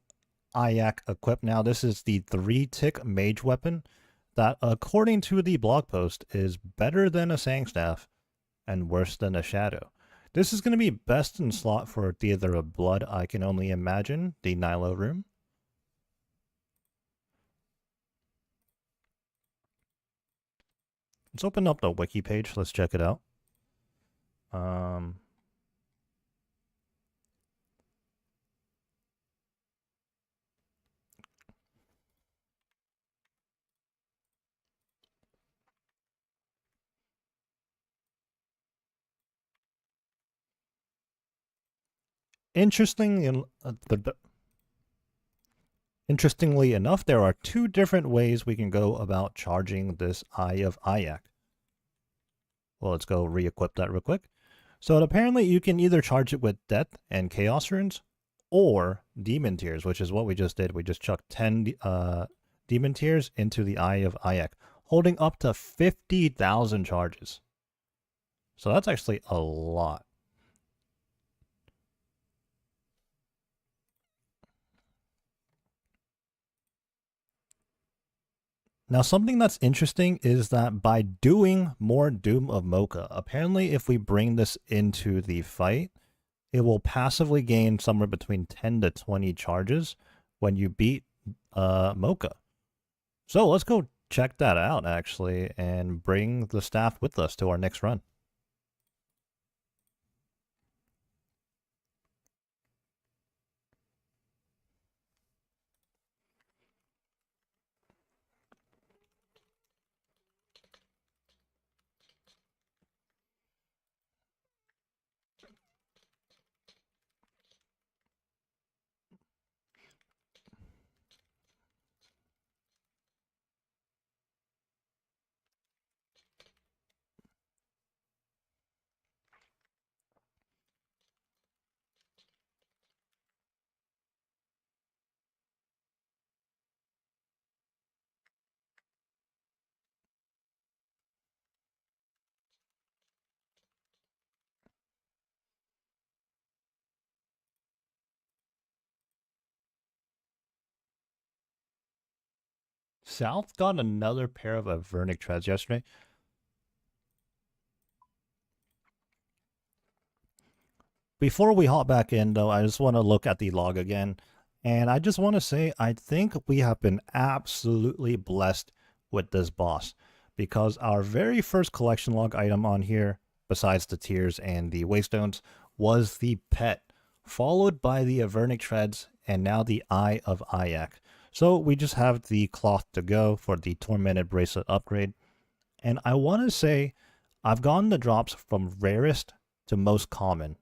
Ayak equipped now. This is the 3-tick mage weapon that, according to the blog post, is better than a Sangstaff and worse than a Shadow. This is going to be best in slot for Theater of Blood, I can only imagine, the Nilo room. Let's open up the wiki page. Let's check it out. Interestingly enough, there are two different ways we can go about charging this Eye of Ayak. Well, let's go re-equip that real quick. So apparently you can either charge it with Death and Chaos Runes, or Demon Tears, which is what we just did. We just chucked 10 Demon Tears into the Eye of Ayak, holding up to 50,000 charges. So that's actually a lot. Now, something that's interesting is that by doing more Doom of Mocha, apparently if we bring this into the fight, it will passively gain somewhere between 10 to 20 charges when you beat Mocha. So let's go check that out, actually, and bring the staff with us to our next run. South got another pair of Avernic Treads yesterday. Before we hop back in, though, I just want to look at the log again. And I just want to say, I think we have been absolutely blessed with this boss. Because our very first collection log item on here, besides the tears and the waystones, was the pet, followed by the Avernic Treads, and now the Eye of Ayak. So we just have the cloth to go for the Tormented Bracelet upgrade. And I want to say, I've gotten the drops from rarest to most common.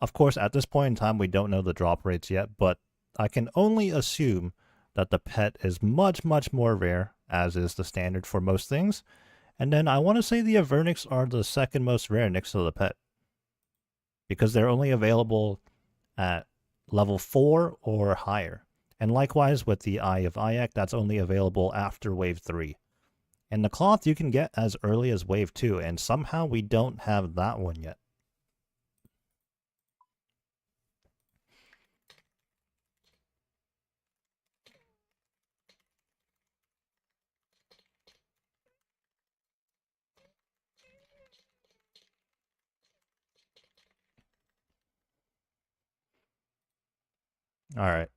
Of course, at this point in time, we don't know the drop rates yet, but I can only assume that the pet is much, much more rare, as is the standard for most things. And then I want to say the Avernics are the second most rare next to the pet, because they're only available at level 4 or higher. And likewise with the Eye of Ayak, that's only available after Wave 3. And the cloth you can get as early as Wave 2, and somehow we don't have that one yet. Alright.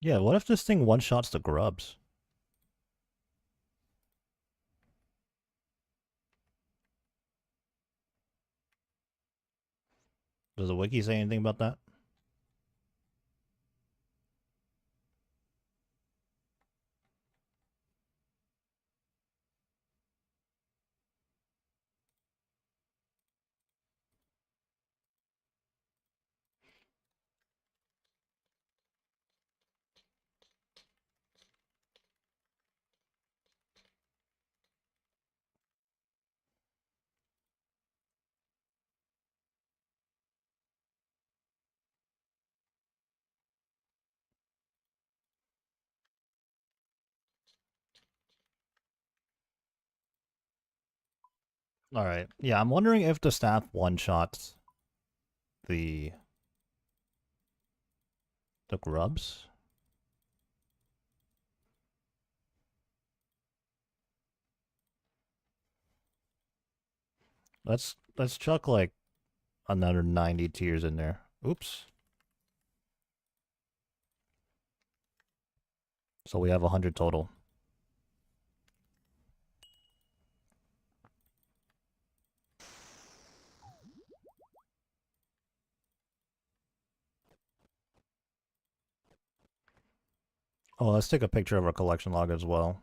Yeah, what if this thing one-shots the grubs? Does the wiki say anything about that? Alright. Yeah, I'm wondering if the staff one-shots the grubs. Let's chuck like another 90 tiers in there. Oops. So we have 100 total. Oh, let's take a picture of our collection log as well.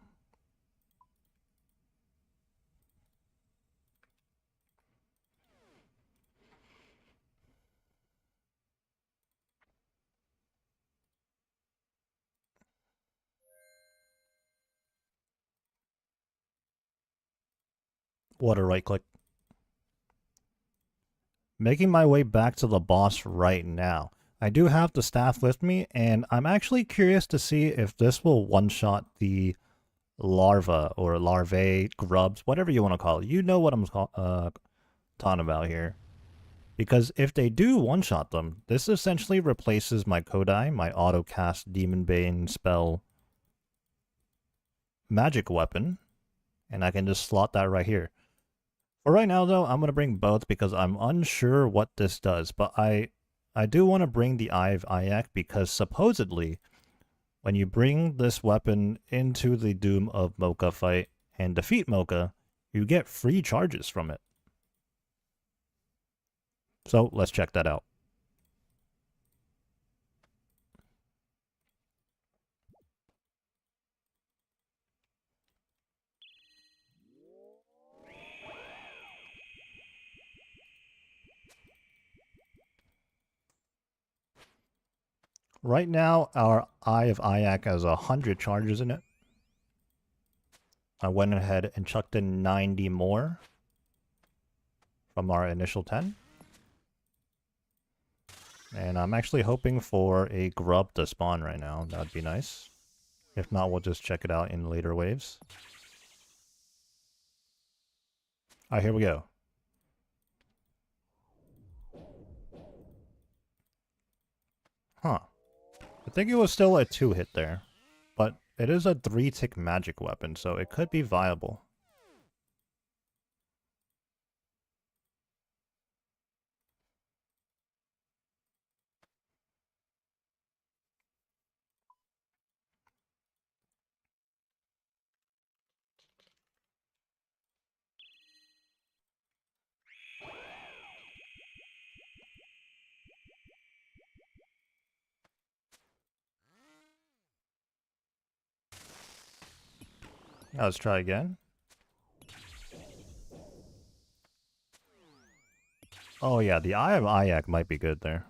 What a right click. Making my way back to the boss right now. I do have the staff with me, and I'm actually curious to see if this will one-shot the larva or larvae, grubs, whatever you want to call it. You know what I'm talking about here. Because if they do one-shot them, this essentially replaces my Kodai, my auto-cast Demon Bane spell magic weapon, and I can just slot that right here. For right now, though, I'm going to bring both because I'm unsure what this does, but I do want to bring the Eye of Ayak because supposedly, when you bring this weapon into the Doom of Mokha fight and defeat Mokha, you get free charges from it. So let's check that out. Right now, our Eye of Ayak has 100 charges in it. I went ahead and chucked in 90 more from our initial 10. And I'm actually hoping for a grub to spawn right now. That would be nice. If not, we'll just check it out in later waves. Alright, here we go. Huh. I think it was still a 2-hit there. But it is a 3-tick magic weapon, so it could be viable. Now let's try again. Oh yeah, the Eye of Ayak might be good there.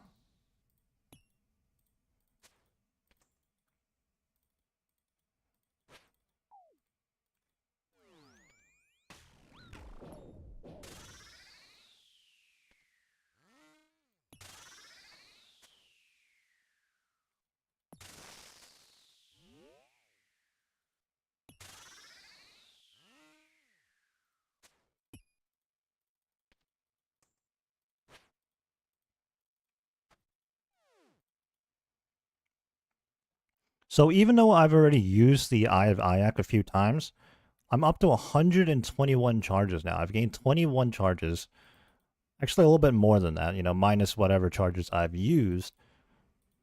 So even though I've already used the Eye of Ayak a few times, I'm up to 121 charges now. I've gained 21 charges. Actually, a little bit more than that, minus whatever charges I've used.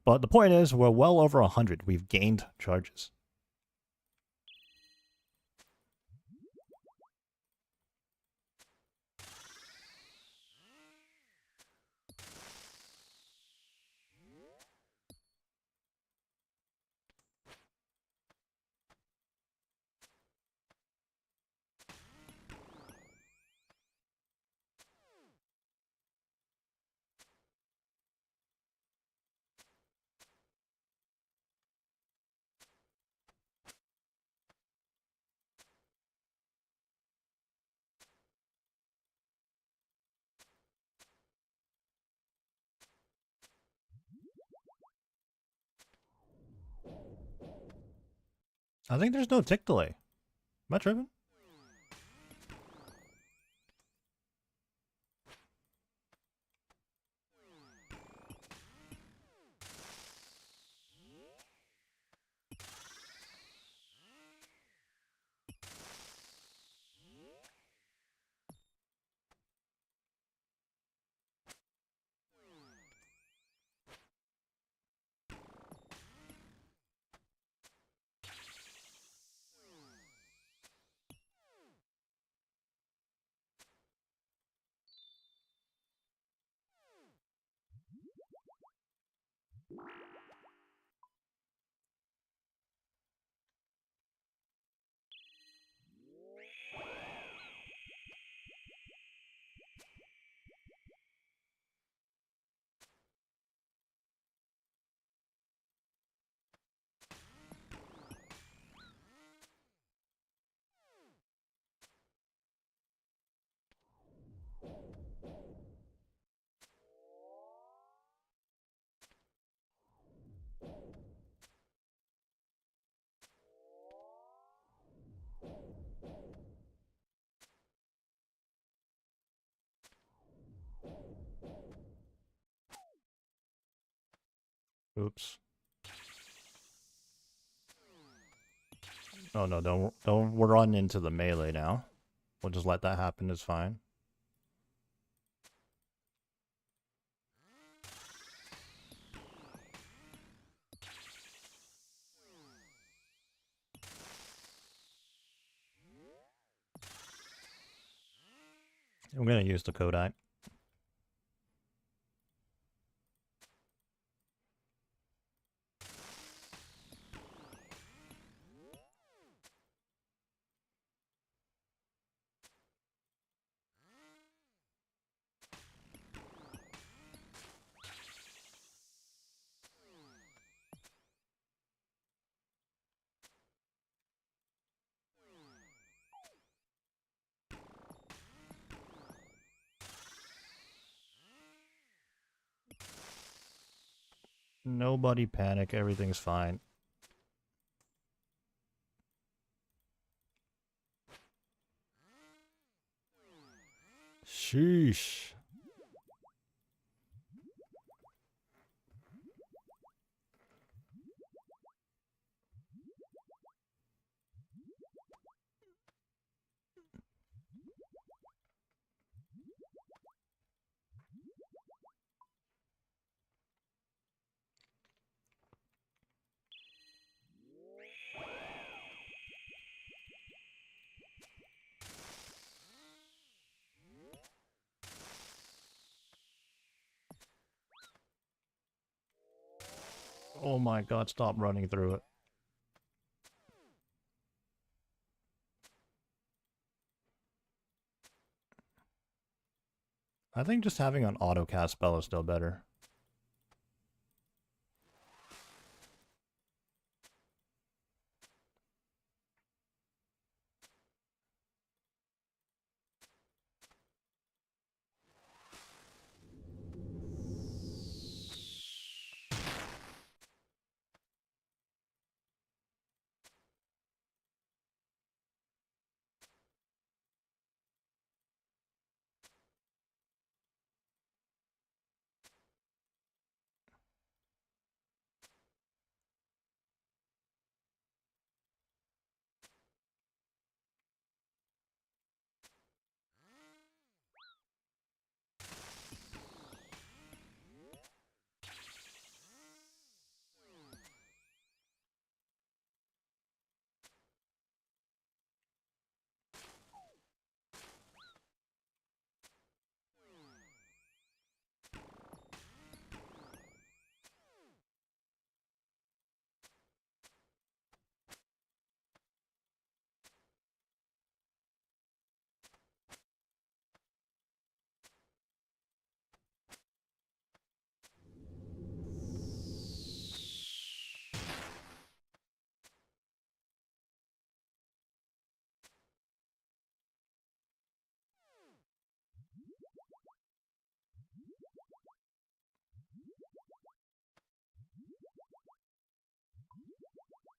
But the point is, we're well over 100. We've gained charges. I think there's no tick delay. Am I tripping? Oops. Oh no, don't run into the melee now. We'll just let that happen, it's fine. I'm gonna use the Kodai. Nobody panic, everything's fine. Sheesh. Oh my god, stop running through it. I think just having an auto cast spell is still better.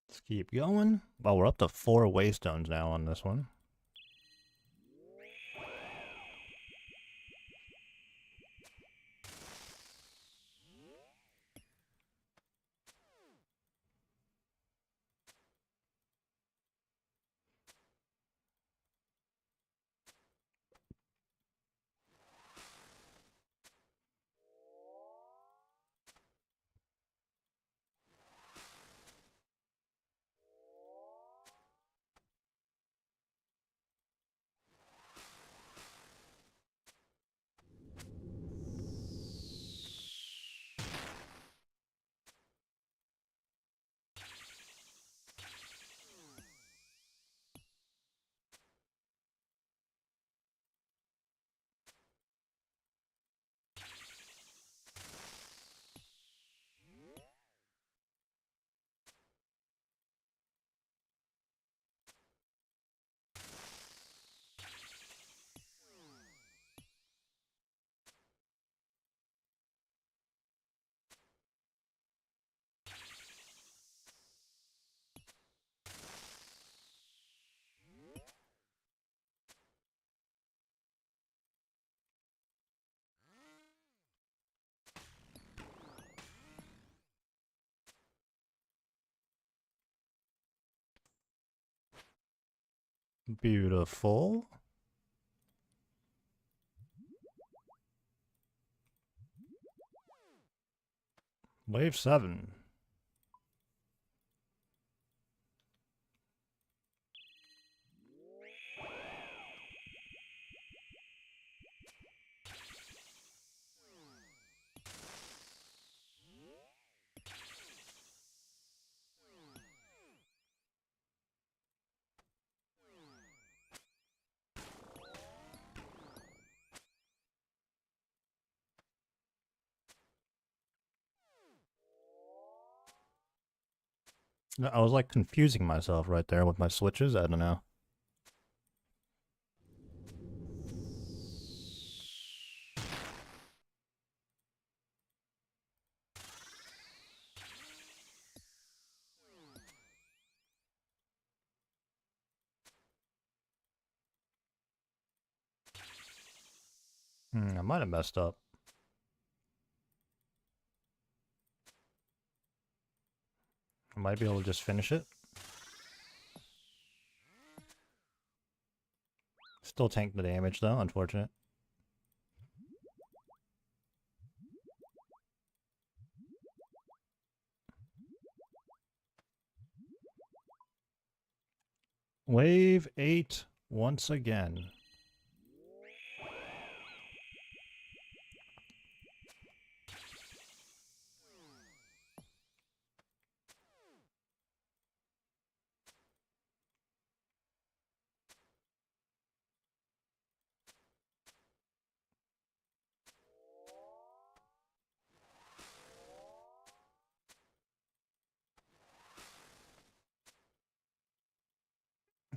Let's keep going. Well, we're up to 4 waystones now on this one. Beautiful. Wave 7. I was like confusing myself right there with my switches. I don't know. I might have messed up. I might be able to just finish it. Still tank the damage though, unfortunate. Wave 8 once again.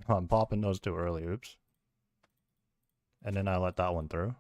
Oh, I'm popping those too early, oops. And then I let that one through.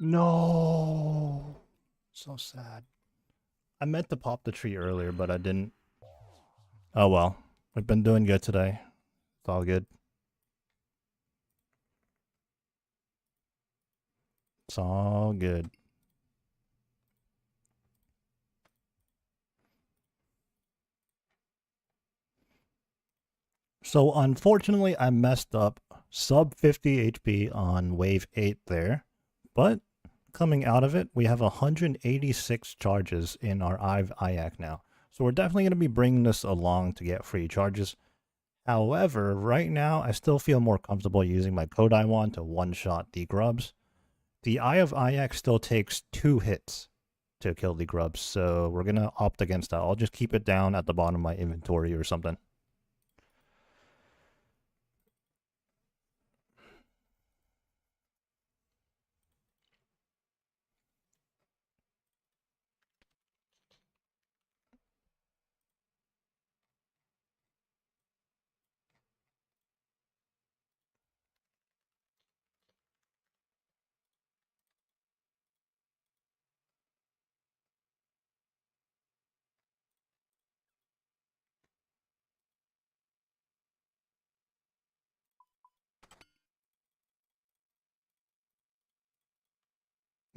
No. So sad. I meant to pop the tree earlier, but I didn't. Oh well. We've been doing good today. It's all good. It's all good. So unfortunately, I messed up sub 50 HP on wave 8 there, but coming out of it, we have 186 charges in our IVE IAC now. So we're definitely going to be bringing this along to get free charges. However, right now, I still feel more comfortable using my Kodai wand to one-shot the grubs. The Eye of IAC still takes 2 hits to kill the grubs, so we're going to opt against that. I'll just keep it down at the bottom of my inventory or something.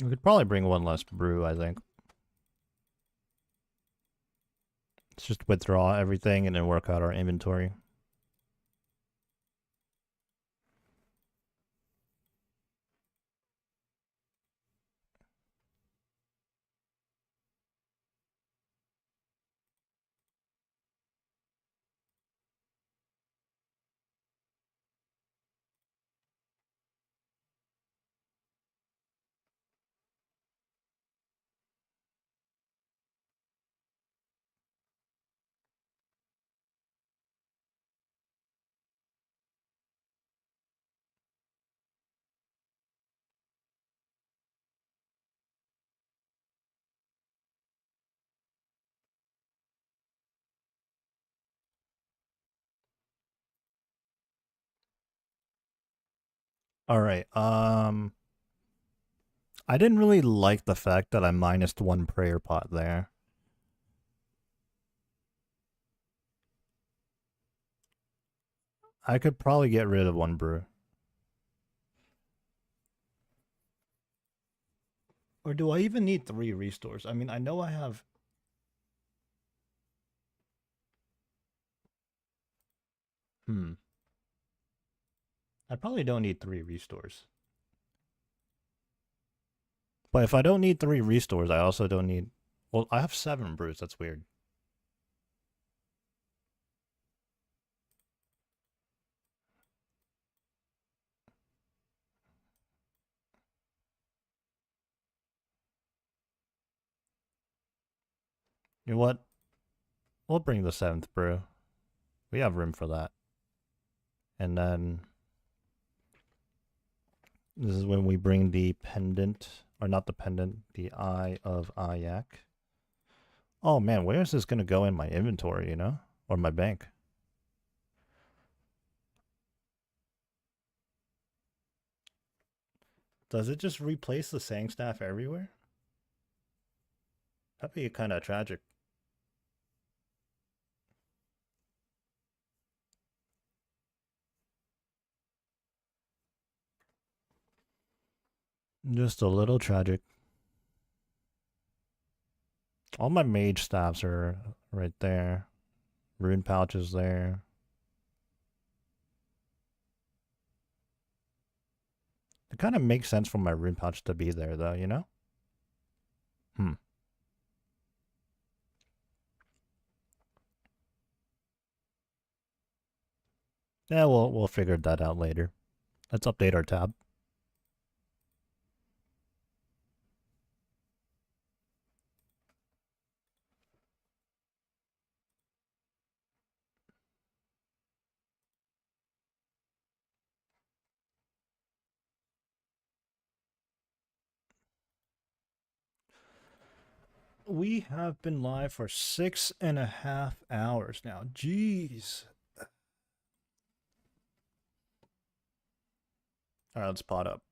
We could probably bring one less brew, I think. Let's just withdraw everything and then work out our inventory. All right. I didn't really like the fact that I minused one prayer pot there. I could probably get rid of one brew. Or do I even need 3 restores? I mean, I know I have... I probably don't need 3 restores. But if I don't need 3 restores, I also don't need... Well, I have 7 brews. That's weird. You know what? We'll bring the 7th brew. We have room for that. And then... This is when we bring the pendant... Or not the pendant, the Eye of Ayak. Oh man, where is this going to go in my inventory, you know? Or my bank? Does it just replace the Sang Staff everywhere? That'd be kind of tragic. Just a little tragic. All my mage staffs are right there. Rune pouch is there. It kind of makes sense for my rune pouch to be there, though, you know? Yeah, we'll figure that out later. Let's update our tab. We have been live for 6.5 hours now. Jeez. All right, let's pot up.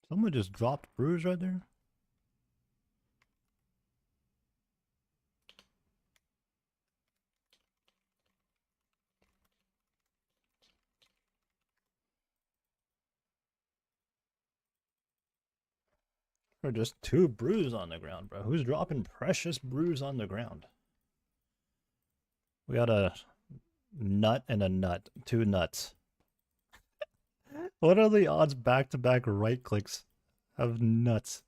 Someone just dropped brews right there. Or just 2 brews on the ground, bro. Who's dropping precious brews on the ground? We got a nut and a nut. 2 nuts. What are the odds back-to-back right clicks have nuts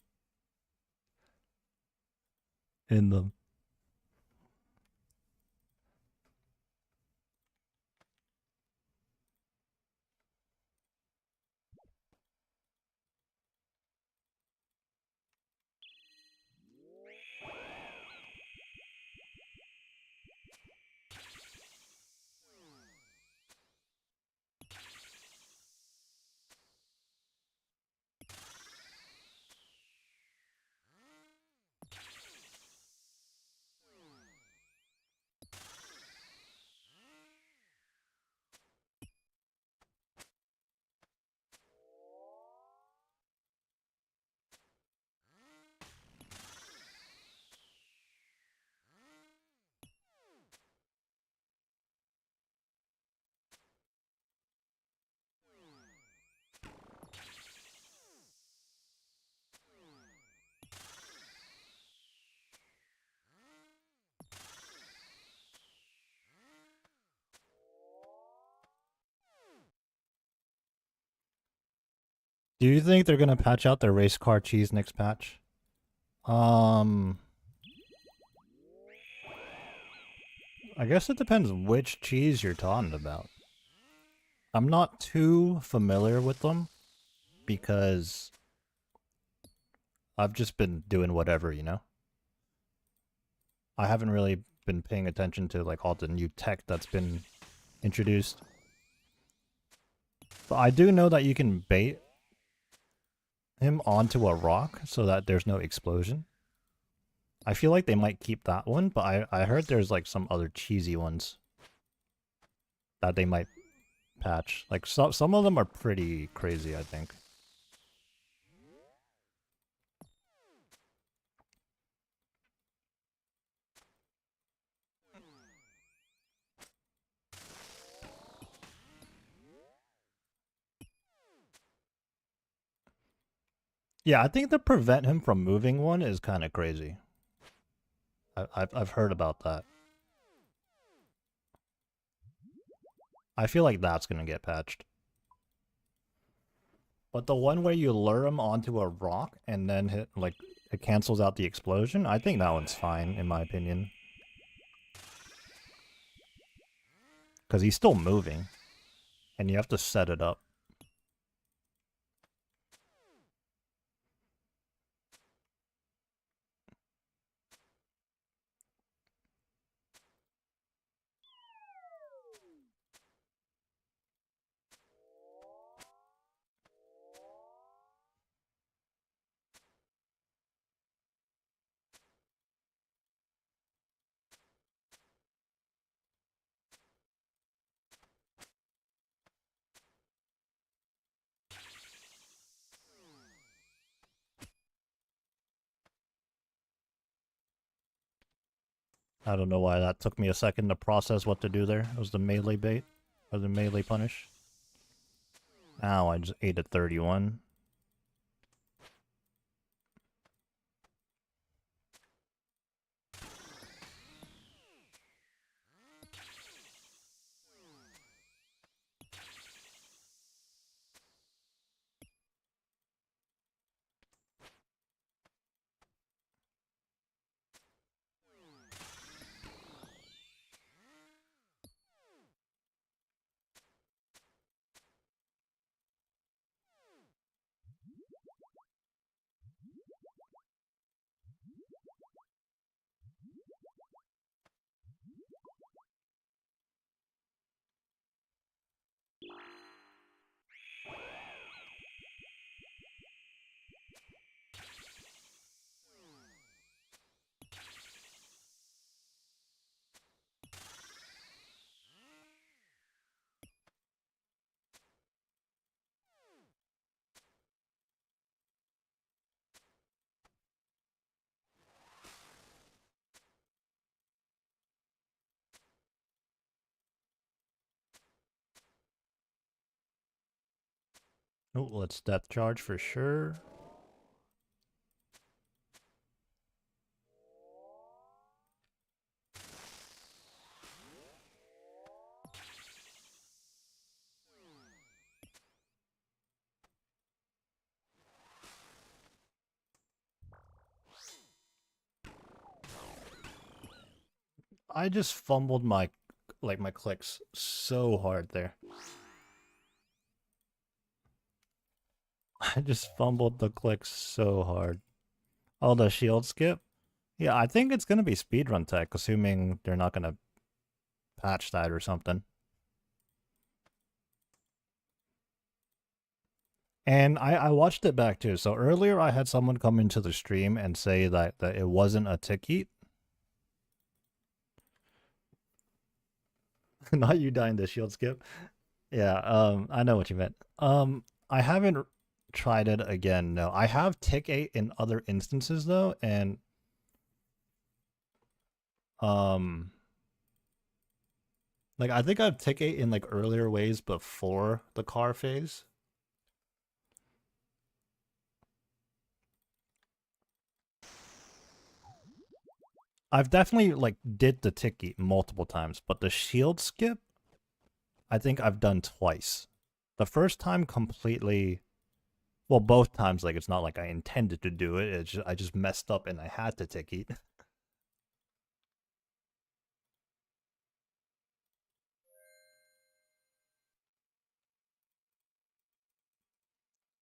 in them? Do you think they're gonna patch out their race car cheese next patch? I guess it depends which cheese you're talking about. I'm not too familiar with them because I've just been doing whatever, you know? I haven't really been paying attention to like all the new tech that's been introduced. But I do know that you can bait him onto a rock so that there's no explosion. I feel like they might keep that one, but I heard there's like some other cheesy ones that they might patch. Like some of them are pretty crazy, I think. Yeah, I think the prevent him from moving one is kind of crazy. I've heard about that. I feel like that's gonna get patched. But the one where you lure him onto a rock and then hit like it cancels out the explosion, I think that one's fine in my opinion. Because he's still moving, and you have to set it up. I don't know why that took me a second to process what to do there. It was the melee bait, or the melee punish. Ow, I just ate a 31. Oh, let's depth charge for sure. I just fumbled my clicks so hard there. I just fumbled the clicks so hard. Oh, the shield skip? Yeah, I think it's gonna be speedrun tech, assuming they're not gonna patch that or something. And I watched it back too. So earlier I had someone come into the stream and say that it wasn't a tick eat. Not you dying to shield skip. Yeah, I know what you meant. I haven't tried it again, no. I have tick 8 in other instances though, and like I think I've tick 8 in like earlier ways before the car phase. I've definitely like did the tick eat multiple times, but the shield skip I think I've done twice. The first time completely Well, both times, like, it's not like I intended to do it. I just messed up and I had to tick eat.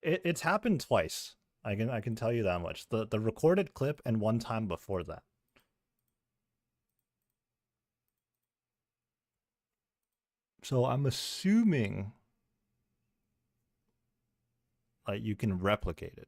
It's happened twice. I can tell you that much. The recorded clip and one time before that. So I'm assuming like you can replicate it.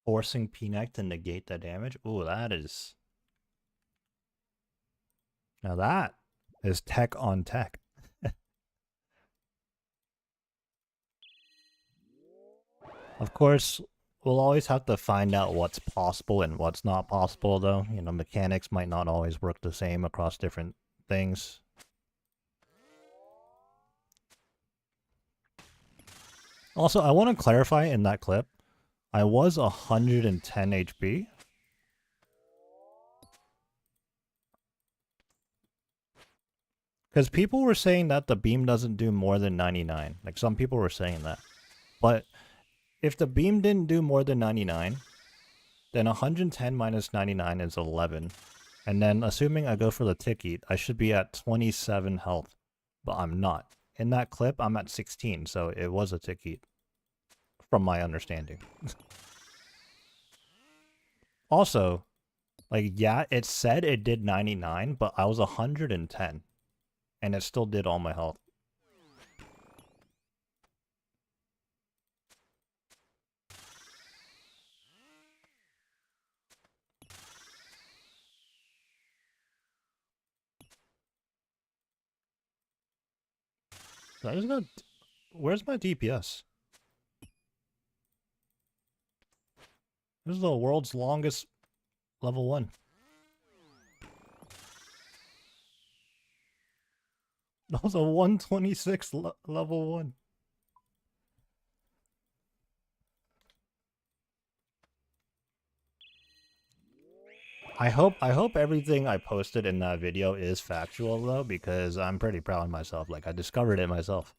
Forcing PNEC to negate the damage. Ooh, that is. Now that is tech on tech. Of course, we'll always have to find out what's possible and what's not possible, though. You know, mechanics might not always work the same across different things. Also, I want to clarify in that clip, I was 110 HP. Because people were saying that the beam doesn't do more than 99. Like, some people were saying that. But if the beam didn't do more than 99, then 110 minus 99 is 11. And then, assuming I go for the tick eat, I should be at 27 health. But I'm not. In that clip, I'm at 16, so it was a tick eat. From my understanding. Also, like, yeah, it said it did 99, but I was 110. And it still did all my health. I just got... Where's my DPS? This is the world's longest level 1. That was a 126 level 1. I hope everything I posted in that video is factual though, because I'm pretty proud of myself. Like, I discovered it myself.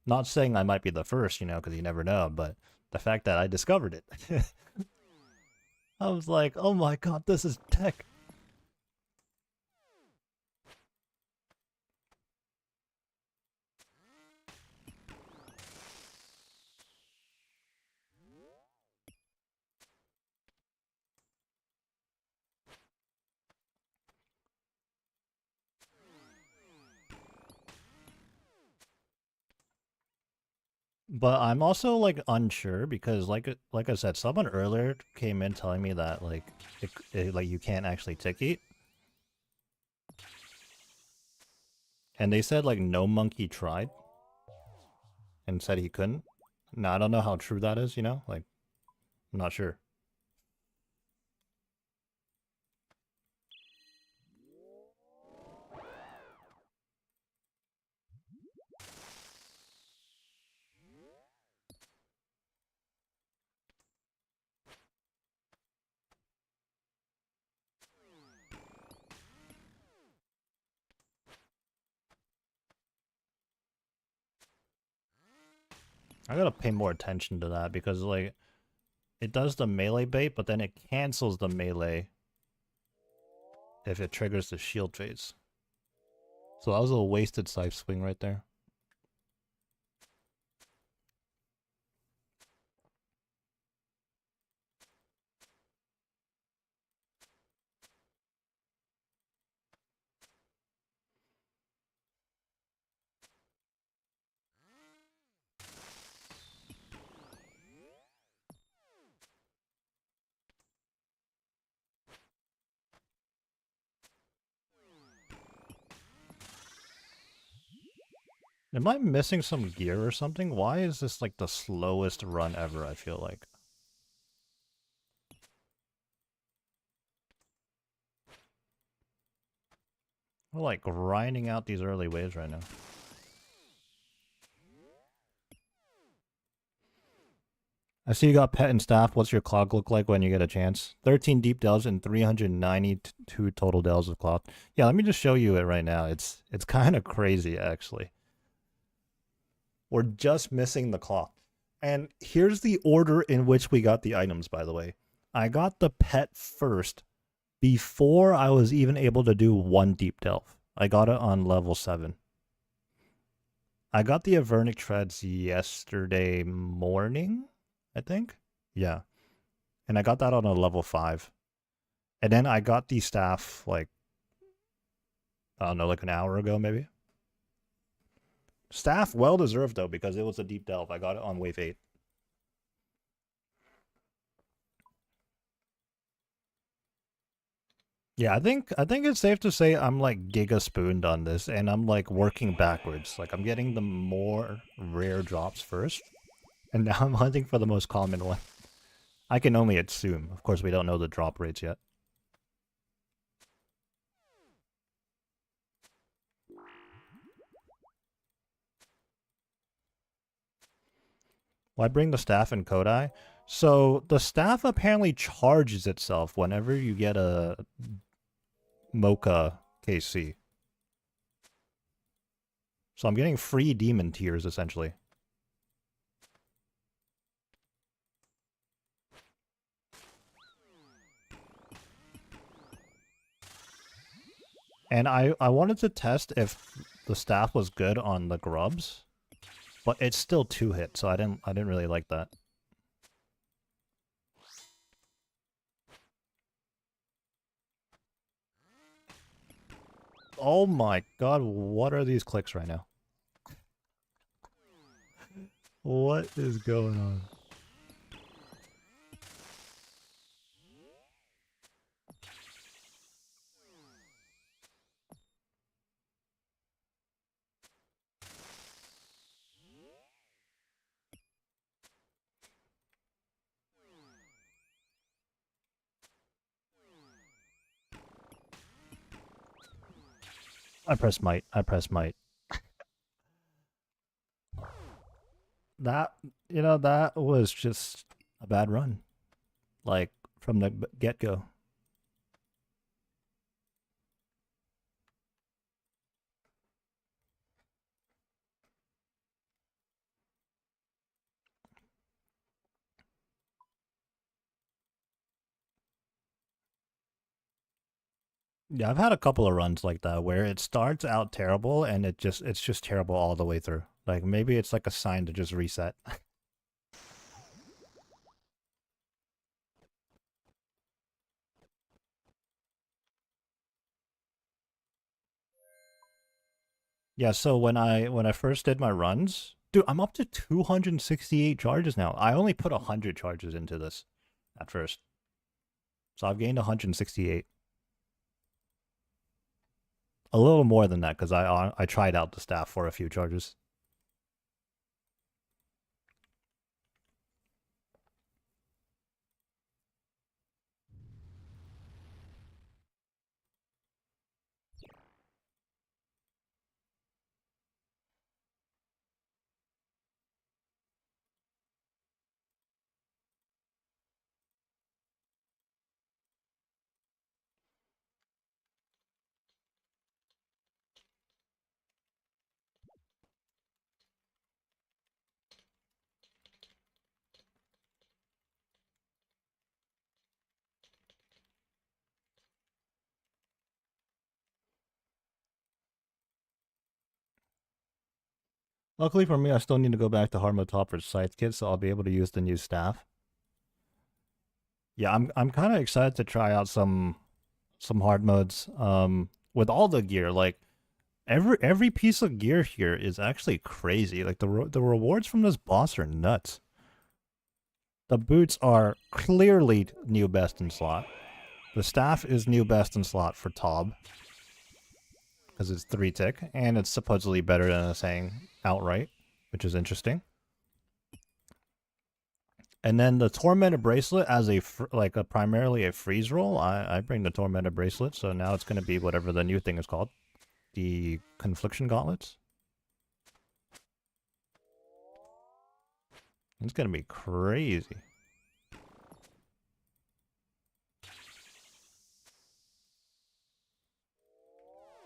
Not saying I might be the first, you know, because you never know, but the fact that I discovered it. I was like, oh my god, this is tech. But I'm also like unsure because like I said, someone earlier came in telling me that like like you can't actually tick eat. And they said like no monkey tried and said he couldn't. Now I don't know how true that is, you know? Like I'm not sure. I gotta pay more attention to that because like it does the melee bait, but then it cancels the melee if it triggers the shield phase. So that was a wasted scythe swing right there. Am I missing some gear or something? Why is this like the slowest run ever, I feel like? We're like grinding out these early waves right now. I see you got pet and staff. What's your clock look like when you get a chance? 13 deep delves and 392 total delves of clock. Yeah, let me just show you it right now. It's kind of crazy, actually. We're just missing the clock. And here's the order in which we got the items, by the way. I got the pet first before I was even able to do one deep delve. I got it on level 7. I got the Avernic Treads yesterday morning, I think. Yeah. And I got that on a level 5. And then I got the staff, like, I don't know, like an hour ago, maybe. Staff, well deserved, though, because it was a deep delve. I got it on wave 8. Yeah, I think it's safe to say I'm like giga spooned on this, and I'm like working backwards. Like I'm getting the more rare drops first, and now I'm hunting for the most common one. I can only assume. Of course, we don't know the drop rates yet. Why bring the staff in Kodai? So the staff apparently charges itself whenever you get a Mocha KC. So I'm getting free demon tiers, essentially. And I wanted to test if the staff was good on the grubs, but it's still 2-hit, so I didn't really like that. Oh my god, what are these clicks right now? What is going on? I press might. I press might. That, you know, that was just a bad run. Like, from the get-go. Yeah, I've had a couple of runs like that where it starts out terrible and it's just terrible all the way through. Like maybe it's like a sign to just reset. Yeah, so when I first did my runs, dude, I'm up to 268 charges now. I only put 100 charges into this at first. So I've gained 168. A little more than that because I tried out the staff for a few charges. Luckily for me, I still need to go back to hard mode top for scythe kit, so I'll be able to use the new staff. Yeah, I'm kind of excited to try out some hard modes. With all the gear, like every piece of gear here is actually crazy. Like the rewards from this boss are nuts. The boots are clearly new best in slot. The staff is new best in slot for Tob. because it's 3 tick, and it's supposedly better than saying outright, which is interesting. And then the Tormented Bracelet as a primarily a freeze roll. I bring the Tormented Bracelet, so now it's going to be whatever the new thing is called, the Confliction Gauntlets. It's going to be crazy.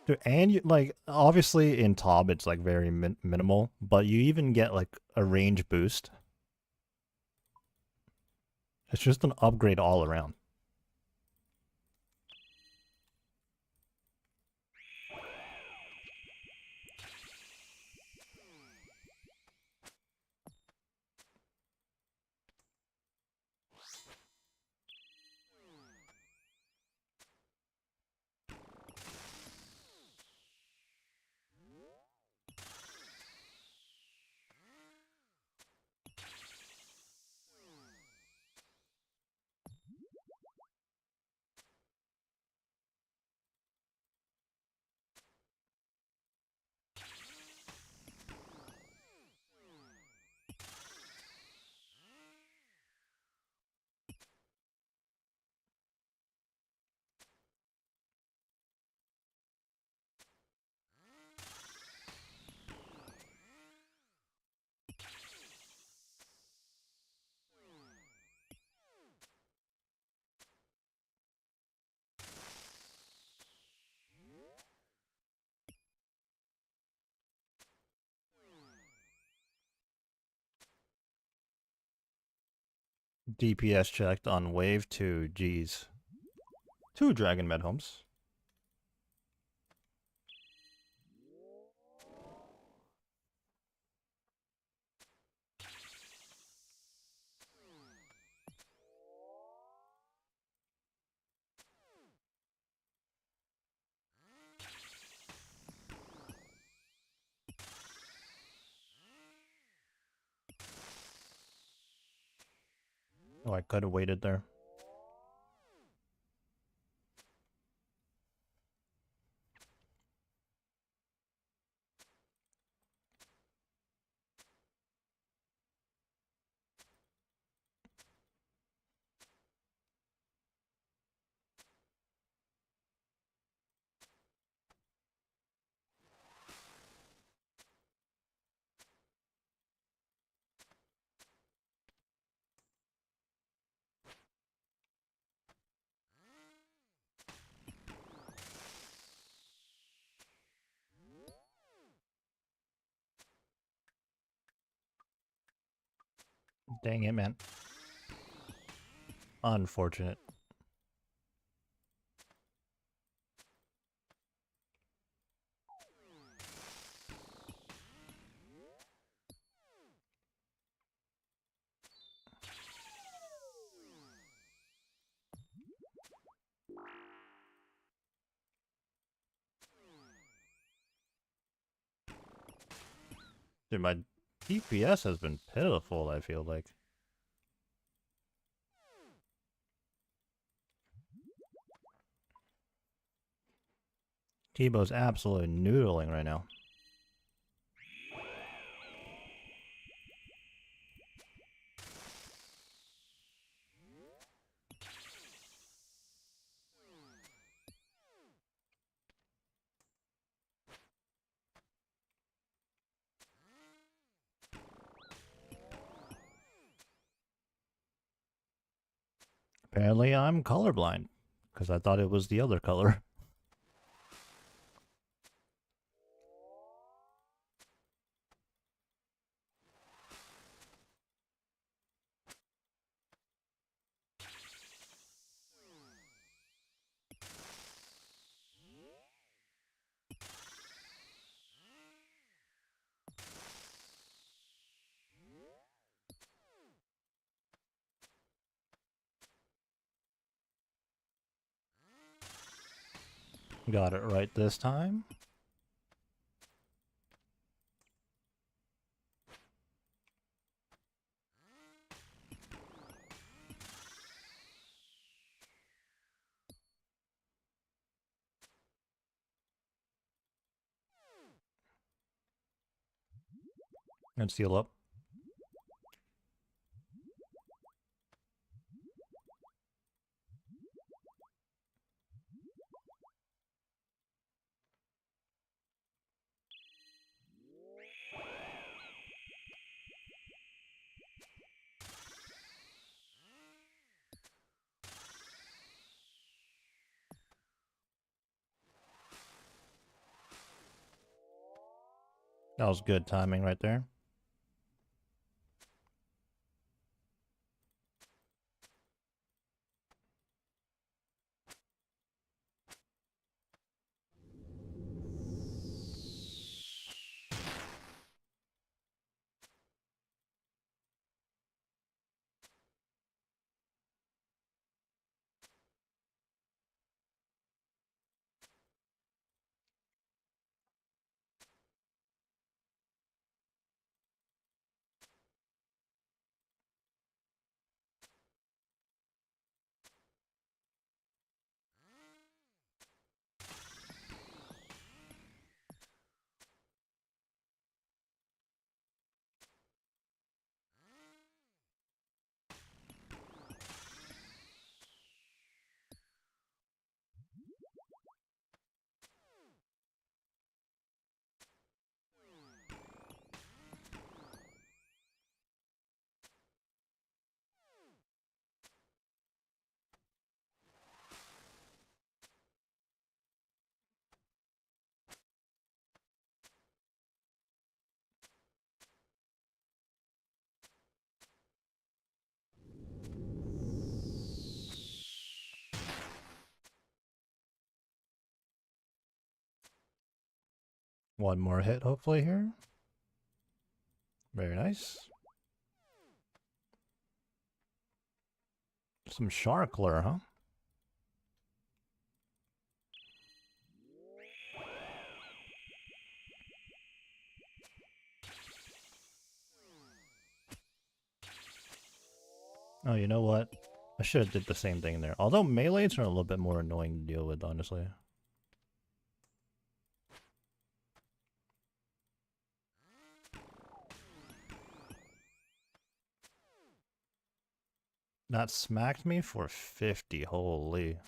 Dude, and you, like, obviously in Tob it's like very minimal, but you even get like a range boost. It's just an upgrade all around. DPS checked on wave 2, geez. 2 Dragon Med Homes. Oh, I could have waited there. Dang it, man. Unfortunate. Dude, my DPS has been pitiful, I feel like. Kibo's absolutely noodling right now. Apparently I'm colorblind, because I thought it was the other color. Got it right this time. And seal up. That was good timing right there. One more hit, hopefully, here. Very nice. Some shark lure, huh? Oh, you know what? I should have did the same thing there. Although melees are a little bit more annoying to deal with, honestly. That smacked me for 50, holy.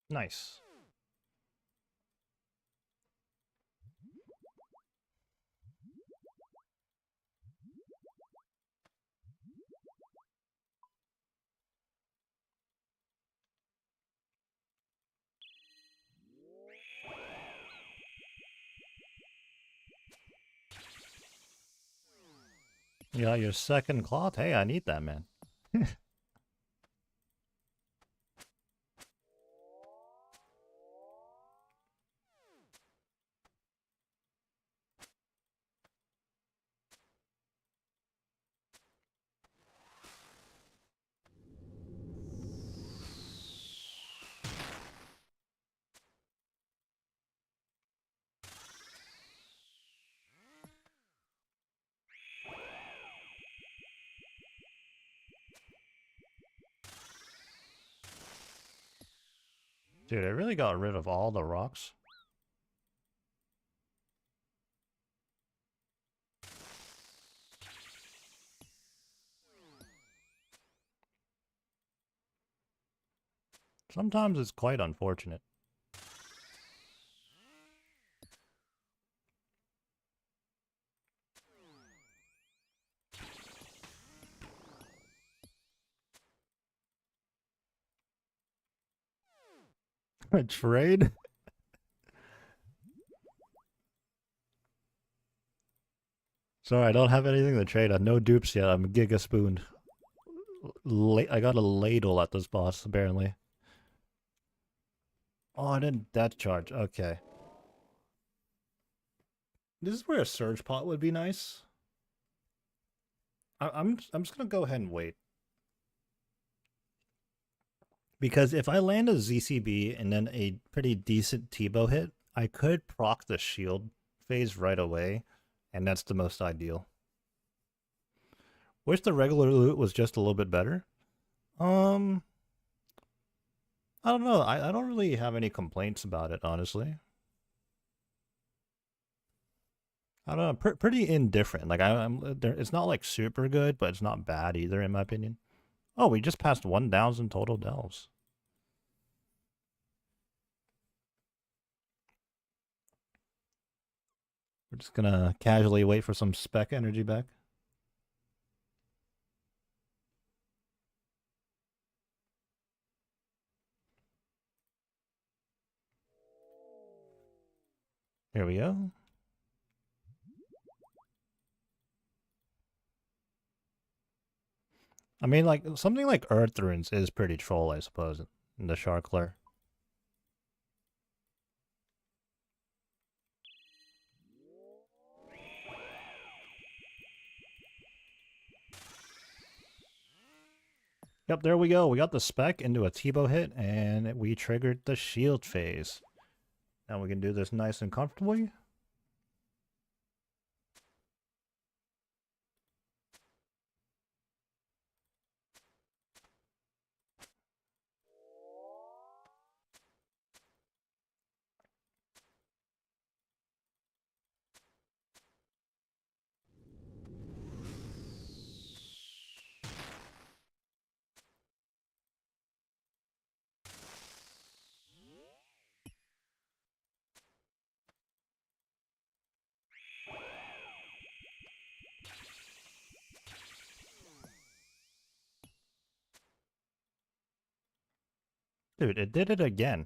Nice. You got your second cloth? Hey, I need that, man. Dude, I really got rid of all the rocks. Sometimes it's quite unfortunate. A trade? Sorry, I don't have anything to trade. No dupes yet. I'm giga spooned. I got a ladle at this boss, apparently. Oh, I didn't death charge. Okay. This is where a surge pot would be nice. I'm just gonna go ahead and wait. Because if I land a ZCB and then a pretty decent T-bow hit, I could proc the shield phase right away, and that's the most ideal. Wish the regular loot was just a little bit better. I don't know. I don't really have any complaints about it, honestly. I don't know. Pretty indifferent. Like I'm there. It's not like super good, but it's not bad either, in my opinion. Oh, we just passed 1,000 total delves. We're just gonna casually wait for some spec energy back. Here we go. I mean, like, something like Earth Runes is pretty troll, I suppose, in the Shark lore. Yep, there we go. We got the spec into a T-bow hit, and we triggered the shield phase. Now we can do this nice and comfortably. Dude, it did it again.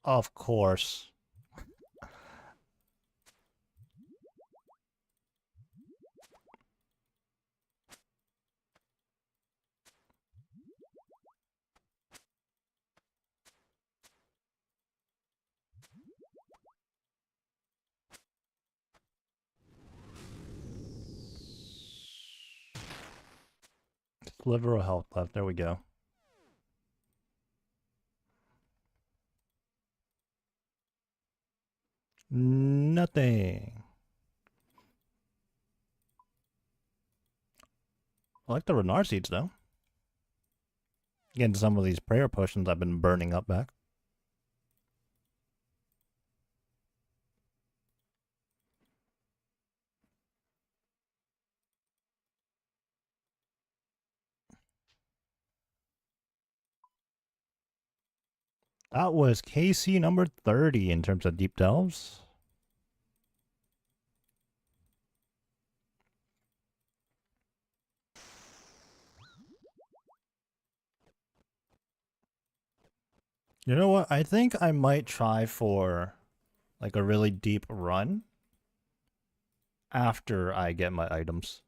Of course. Sliver of health left. There we go. Nothing. I like the Renard seeds, though. Getting some of these prayer potions I've been burning up back. That was KC number 30 in terms of deep delves. You know what? I think I might try for like a really deep run after I get my items.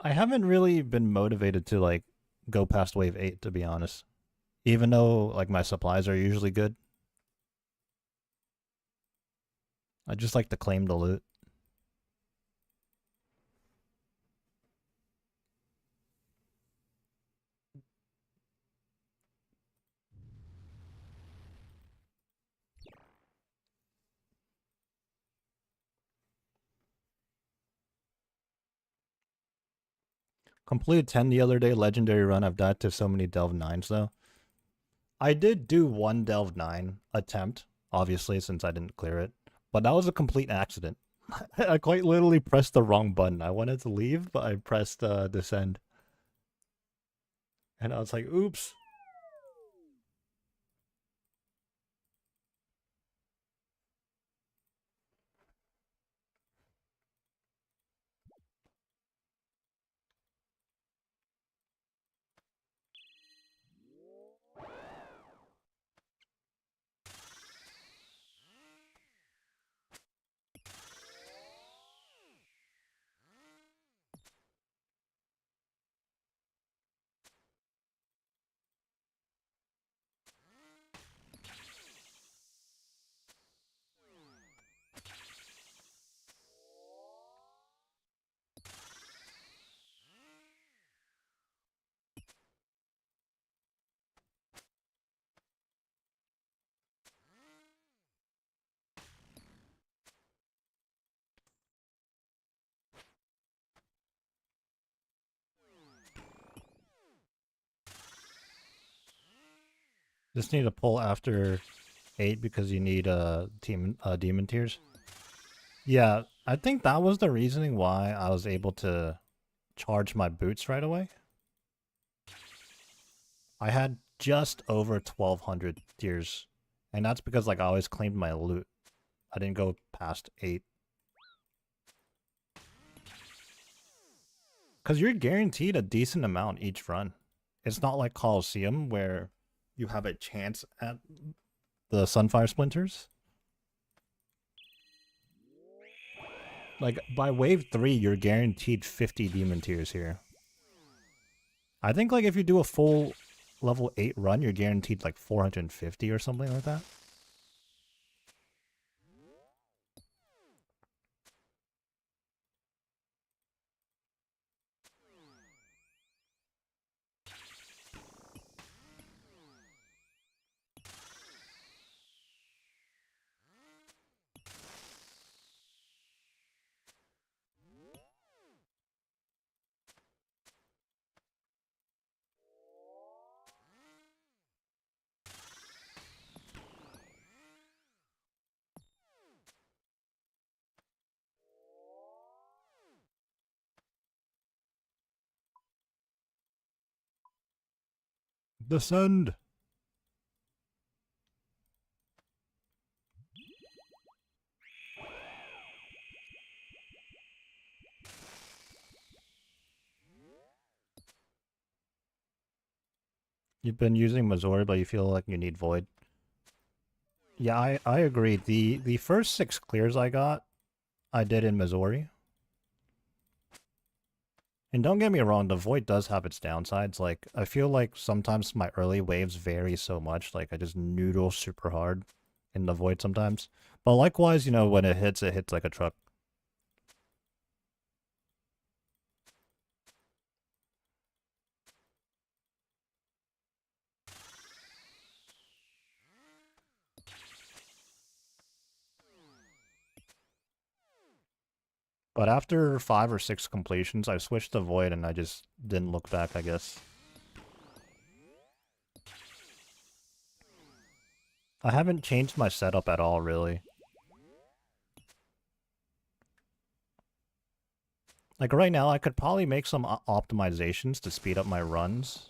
I haven't really been motivated to like go past wave 8, to be honest. Even though like my supplies are usually good. I just like to claim the loot. Completed 10 the other day, legendary run. I've died to so many Delve 9s though. I did do one Delve 9 attempt, obviously, since I didn't clear it. But that was a complete accident. I quite literally pressed the wrong button. I wanted to leave, but I pressed descend. And I was like, oops. Just need to pull after 8 because you need demon tears. Yeah, I think that was the reasoning why I was able to charge my boots right away. I had just over 1200 tears. And that's because like I always claimed my loot. I didn't go past 8. Because you're guaranteed a decent amount each run. It's not like Coliseum where you have a chance at the Sunfire Splinters. Like, by wave 3, you're guaranteed 50 demon tears here. I think, like, if you do a full level 8 run, you're guaranteed, like, 450 or something like that. Descend! You've been using Missouri, but you feel like you need Void. Yeah, I agree. The first 6 clears I got, I did in Missouri. And don't get me wrong, the Void does have its downsides. Like, I feel like sometimes my early waves vary so much. Like, I just noodle super hard in the Void sometimes. But likewise, you know, when it hits like a truck. But after 5 or 6 completions, I switched to Void and I just didn't look back, I guess. I haven't changed my setup at all, really. Like, right now, I could probably make some optimizations to speed up my runs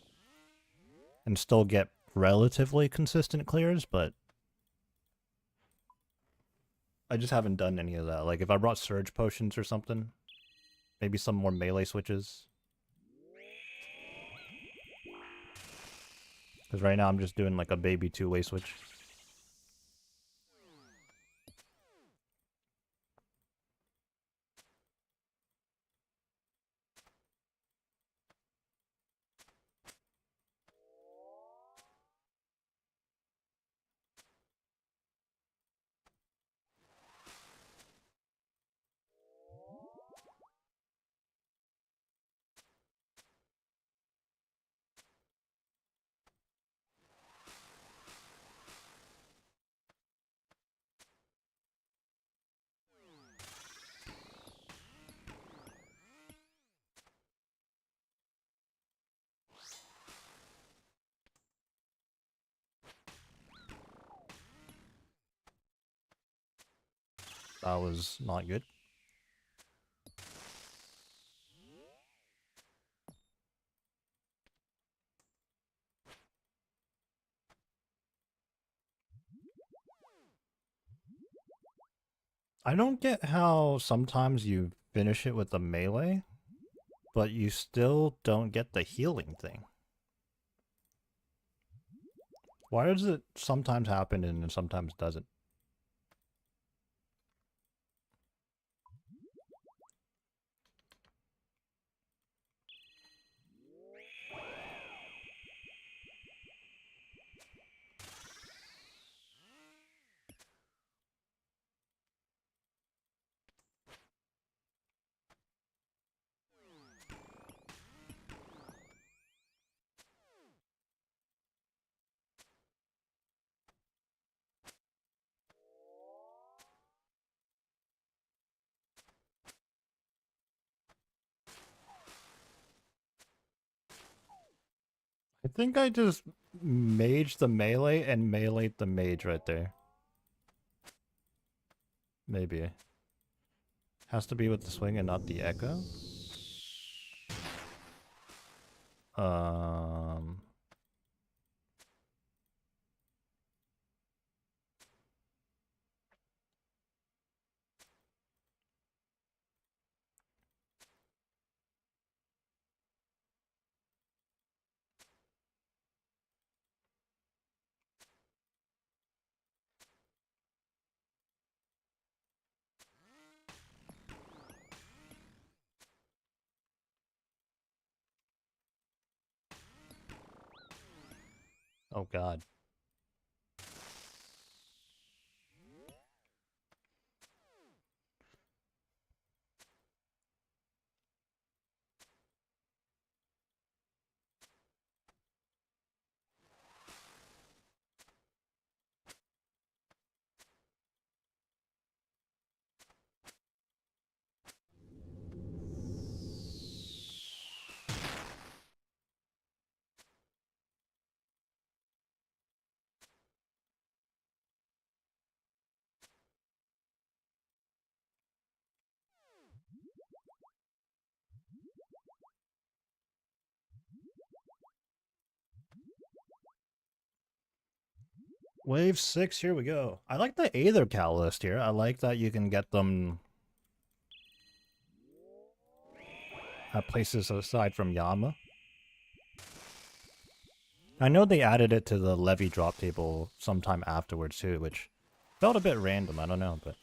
and still get relatively consistent clears, but I just haven't done any of that. Like, if I brought Surge Potions or something, maybe some more melee switches. Because right now I'm just doing like a baby two-way switch. That was not good. I don't get how sometimes you finish it with the melee, but you still don't get the healing thing. Why does it sometimes happen and sometimes doesn't? I think I just maged the melee and meleeed the mage right there. Maybe. Has to be with the swing and not the echo. Um... Oh god. Wave 6, here we go. I like the Aether Catalyst here. I like that you can get them at places aside from Yama. I know they added it to the Levy drop table sometime afterwards too, which felt a bit random, I don't know, but...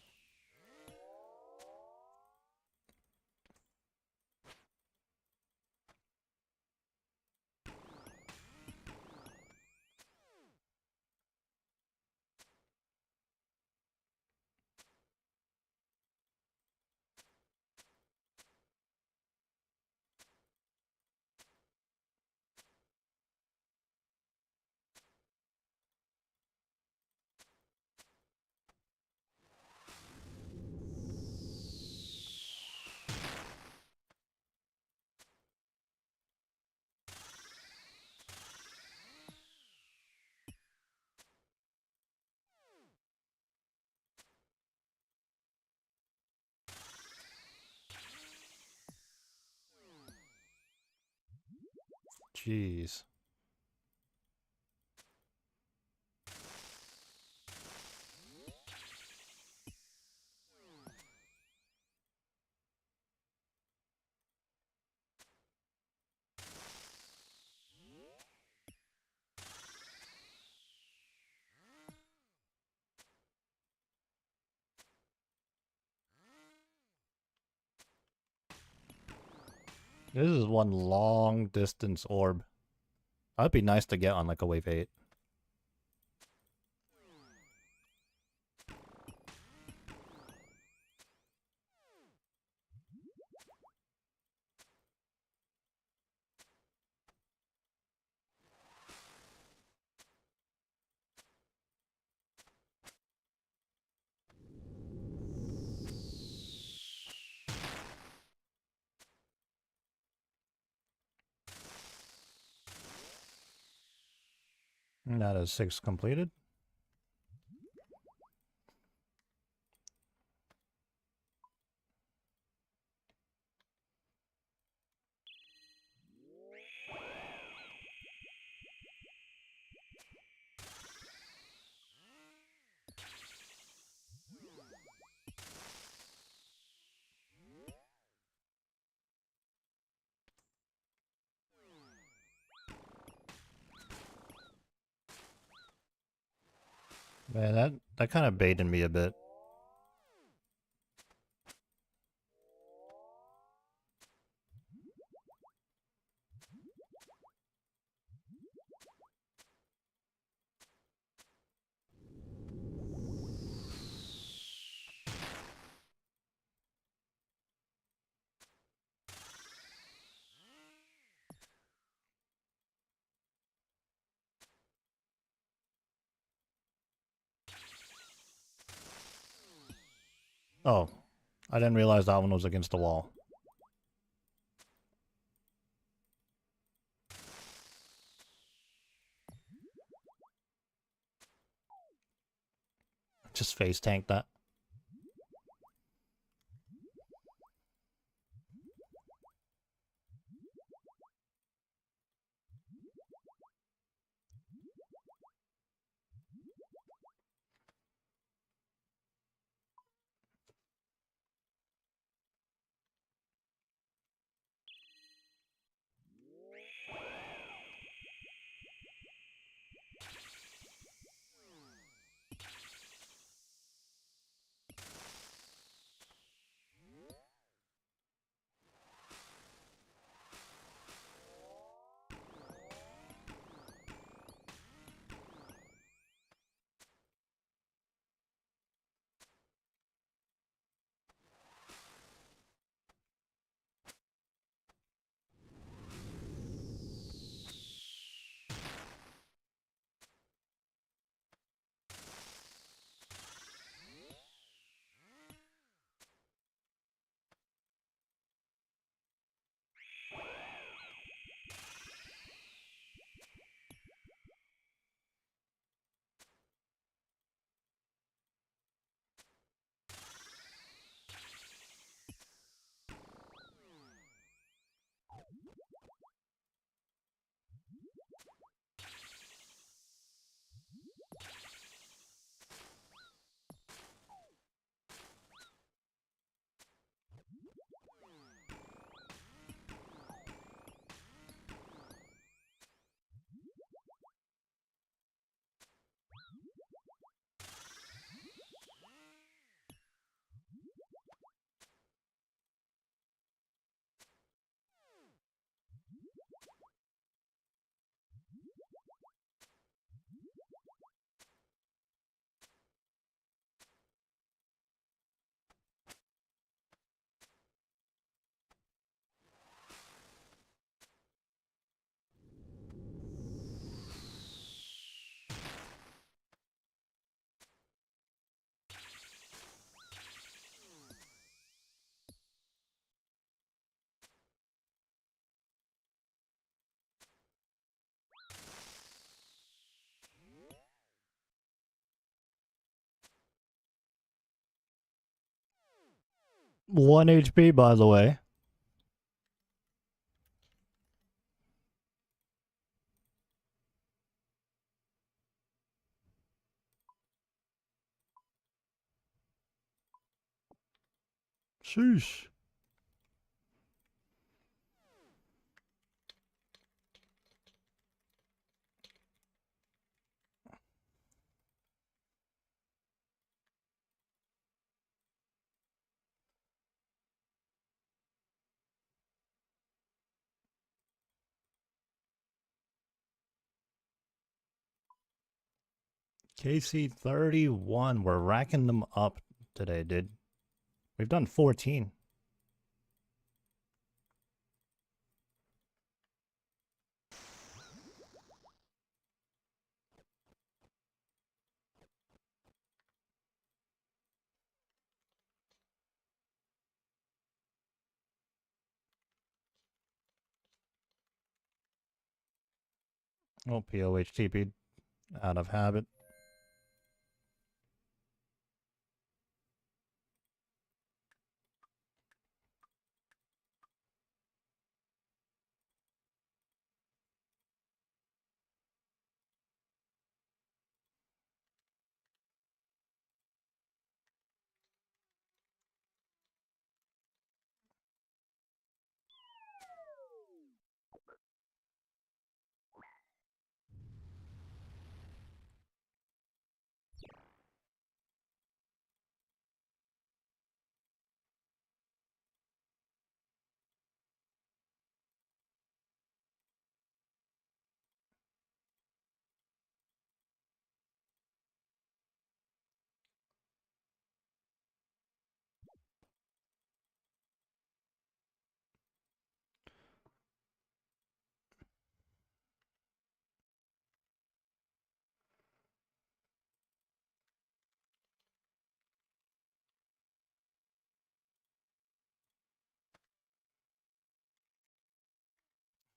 Jeez. This is one long distance orb. That'd be nice to get on like a wave 8. And that is 6 completed. Man, that kind of baited me a bit. Oh, I didn't realize that one was against the wall. Just face tank that. One HP, by the way. Sheesh. KC31. We're racking them up today, dude. We've done 14. Oh, POH TP'd out of habit.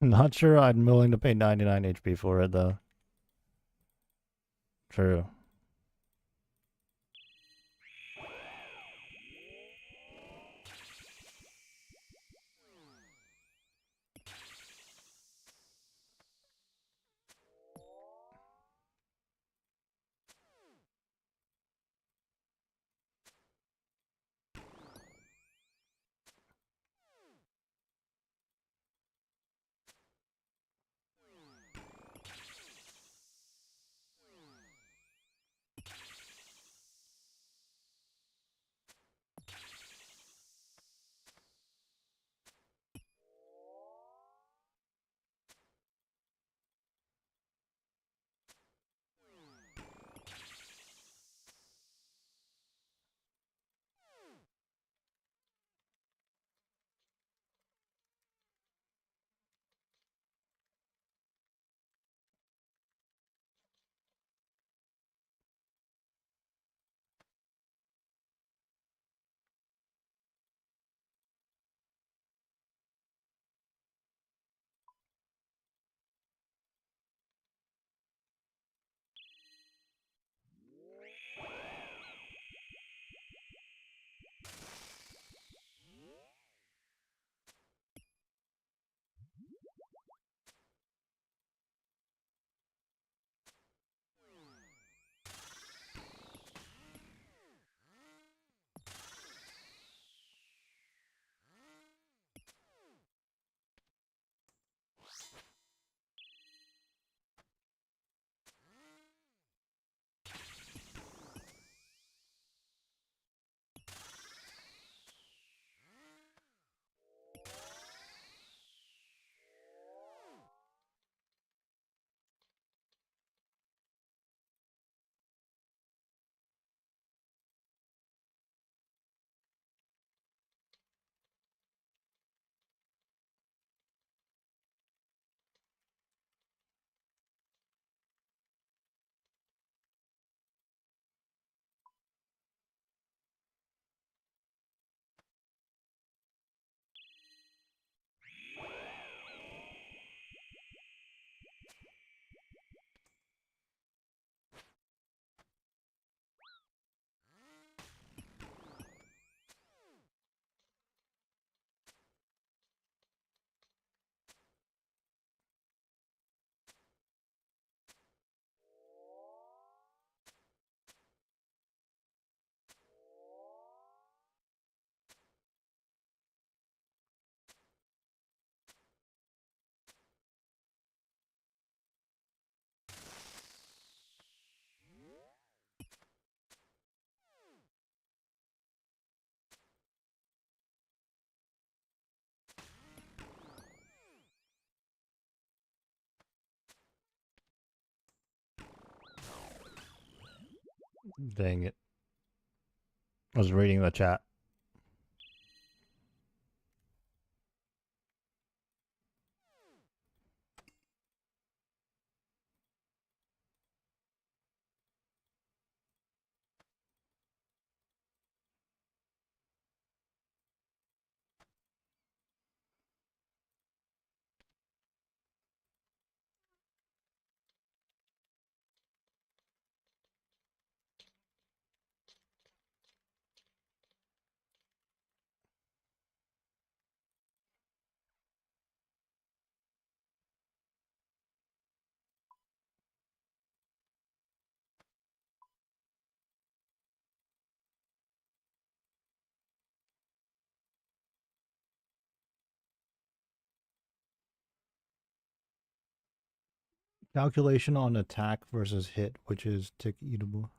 Not sure I'm willing to pay 99 HP for it, though. True. Dang it. I was reading the chat. Calculation on attack versus hit, which is tick eatable.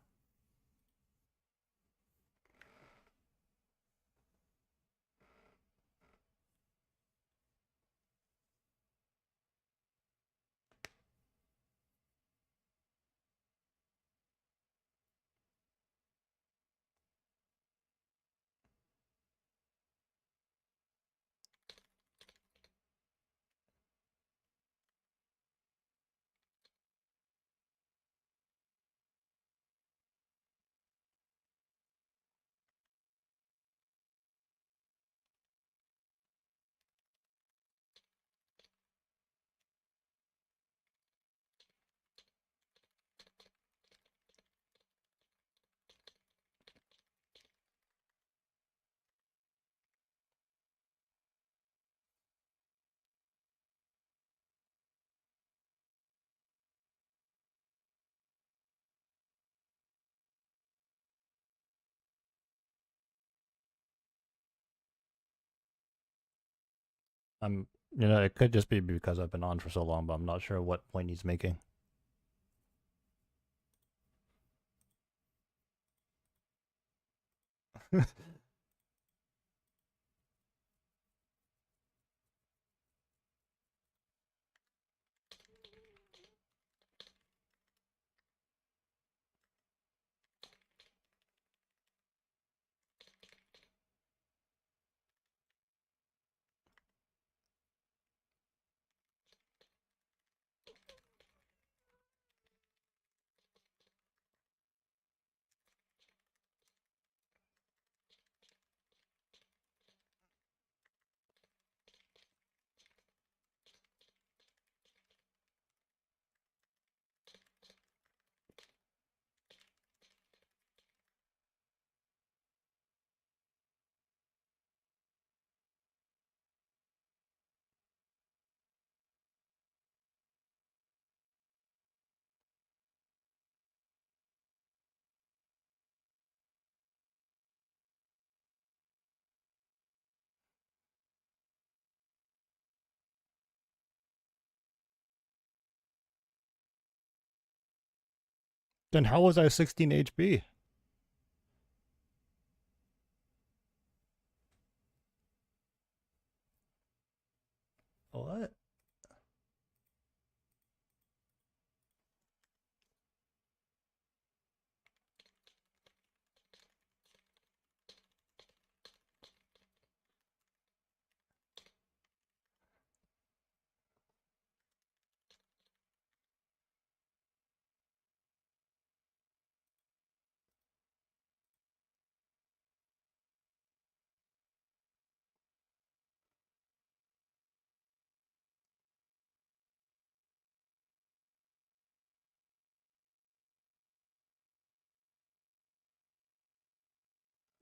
It could just be because I've been on for so long, but I'm not sure what point he's making. Then how was I 16 HP? What?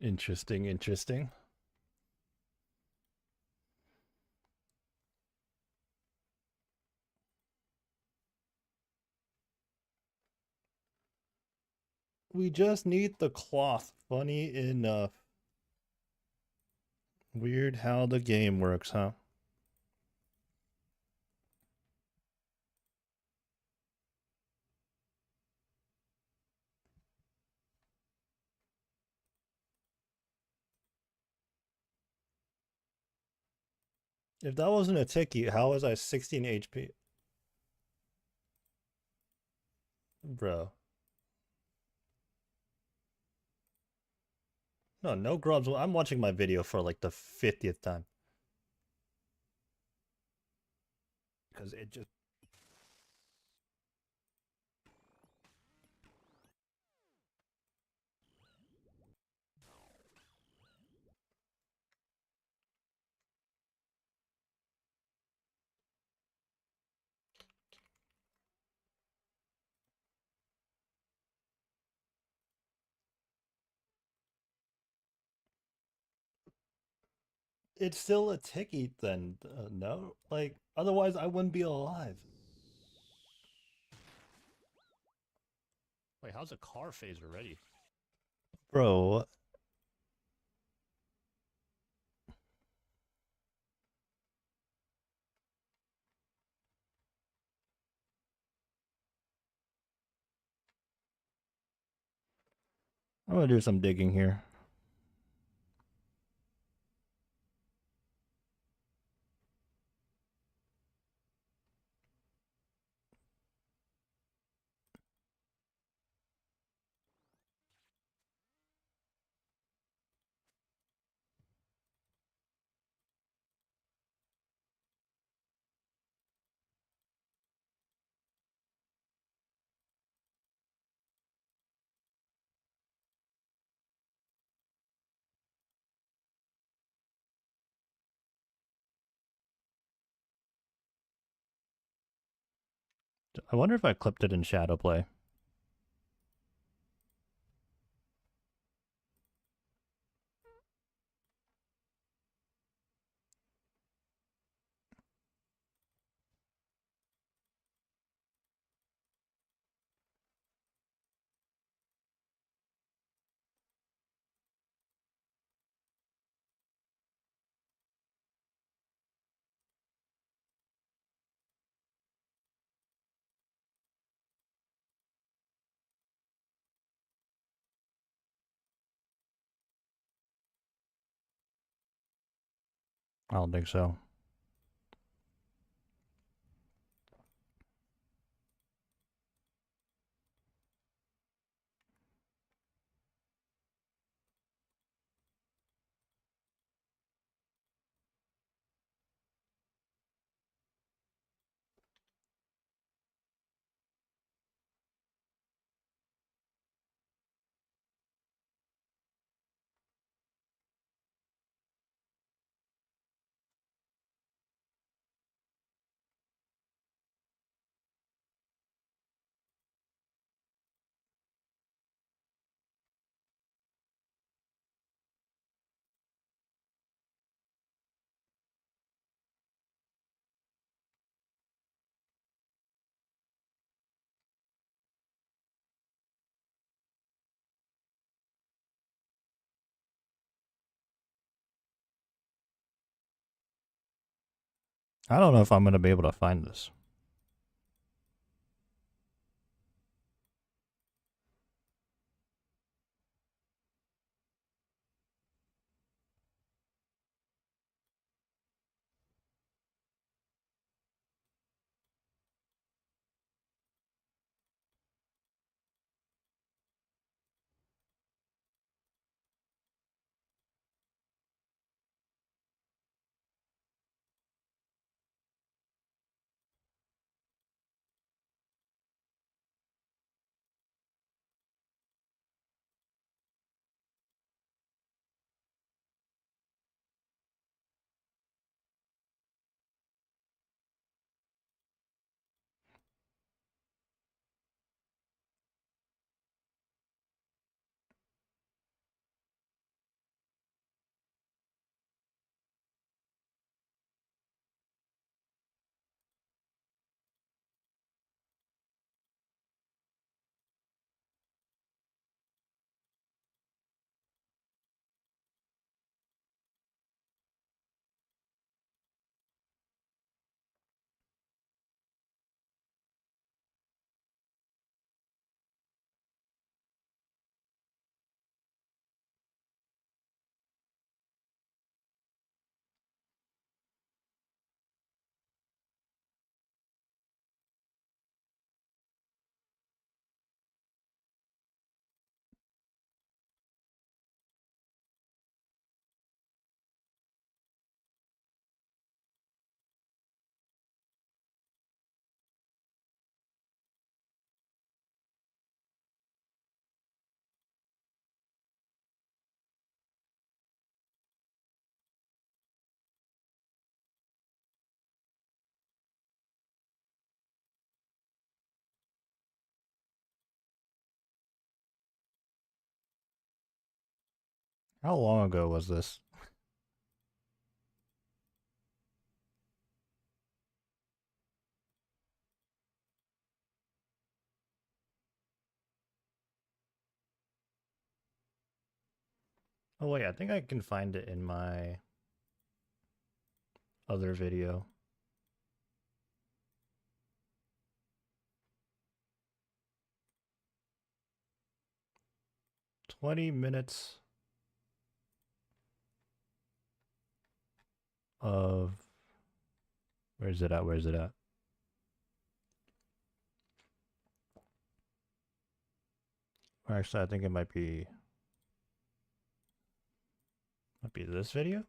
Interesting, interesting. We just need the cloth. Funny enough. Weird how the game works, huh? If that wasn't a ticky, how was I 16 HP? Bro. No, no grubs. I'm watching my video for like the 50th time. Because it just. It's still a ticky then, no? Like, otherwise I wouldn't be alive. Wait, how's a car phase already? Bro, I'm gonna do some digging here. I wonder if I clipped it in shadow play. I don't think so. I don't know if I'm going to be able to find this. How long ago was this? Oh wait, I think I can find it in my other video. "20 minutes of..." Where is it at? Where is it at? Or actually, I think it might be this video.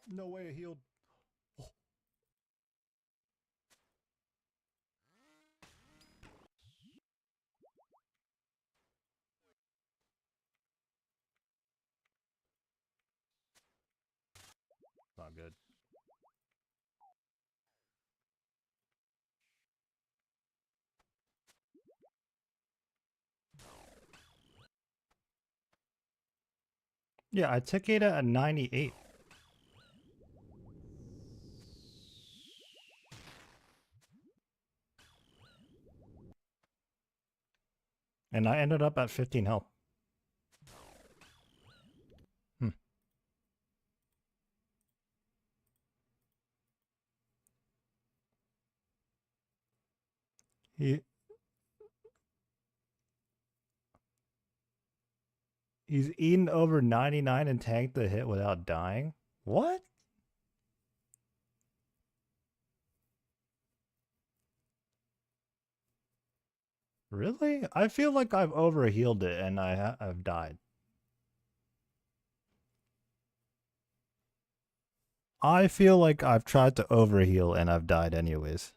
No way, it healed. Oh, not good. Yeah, I took it at 98. And I ended up at 15 health. Hmm. He's eaten over 99 and tanked the hit without dying? What? Really? I feel like I've overhealed it and I've died. I feel like I've tried to overheal and I've died anyways.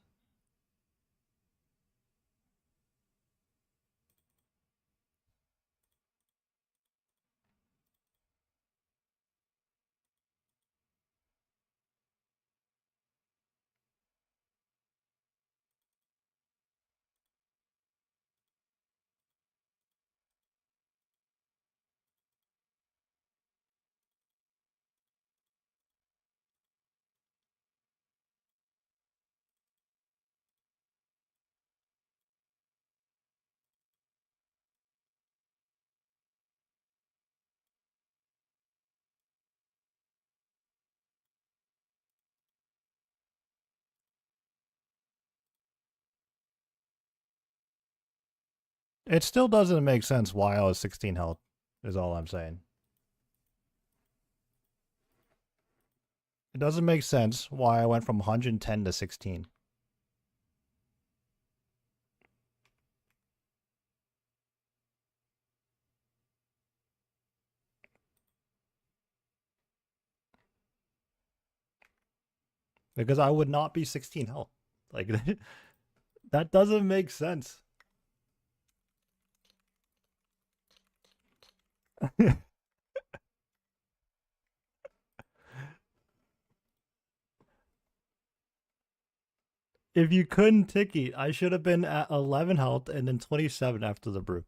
It still doesn't make sense why I was 16 health, is all I'm saying. It doesn't make sense why I went from 110 to 16. Because I would not be 16 health. Like, that doesn't make sense. If you couldn't ticky, I should have been at 11 health and then 27 after the brew.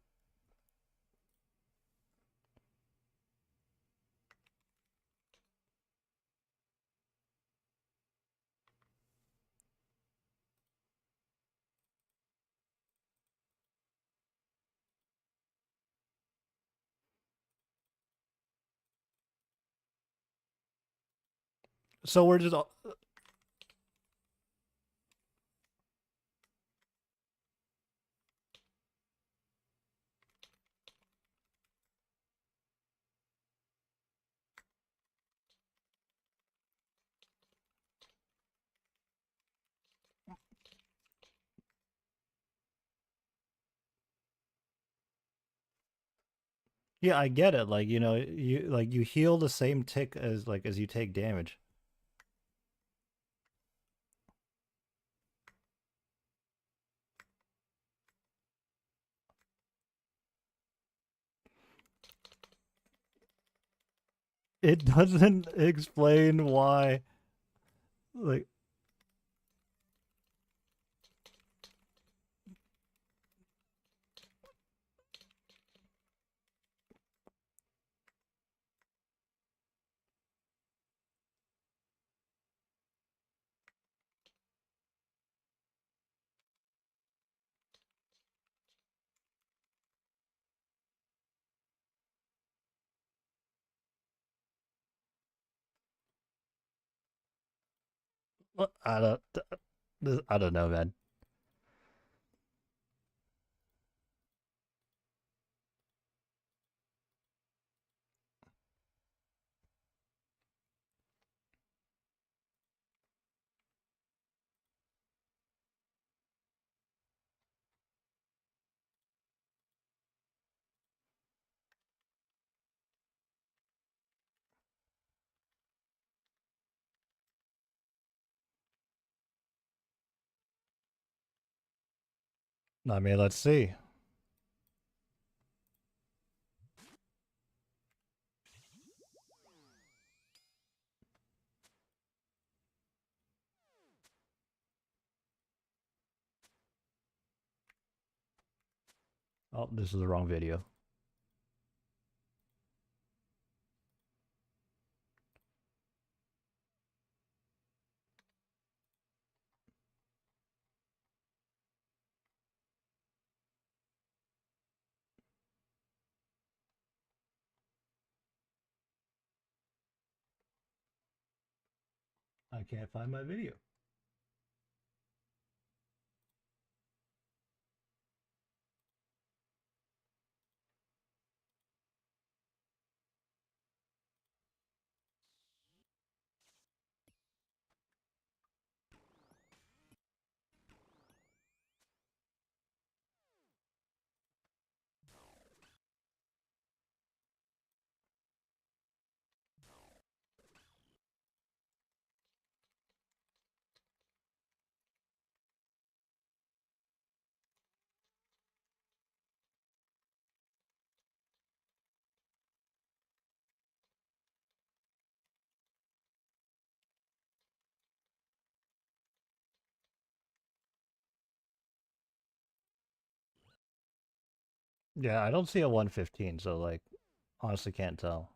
So we're just. Yeah, I get it. Like, you heal the same tick as you take damage. It doesn't explain why. Like, I don't know, man. I mean, let's see. Oh, this is the wrong video. I can't find my video. Yeah, I don't see a 115, so like honestly can't tell.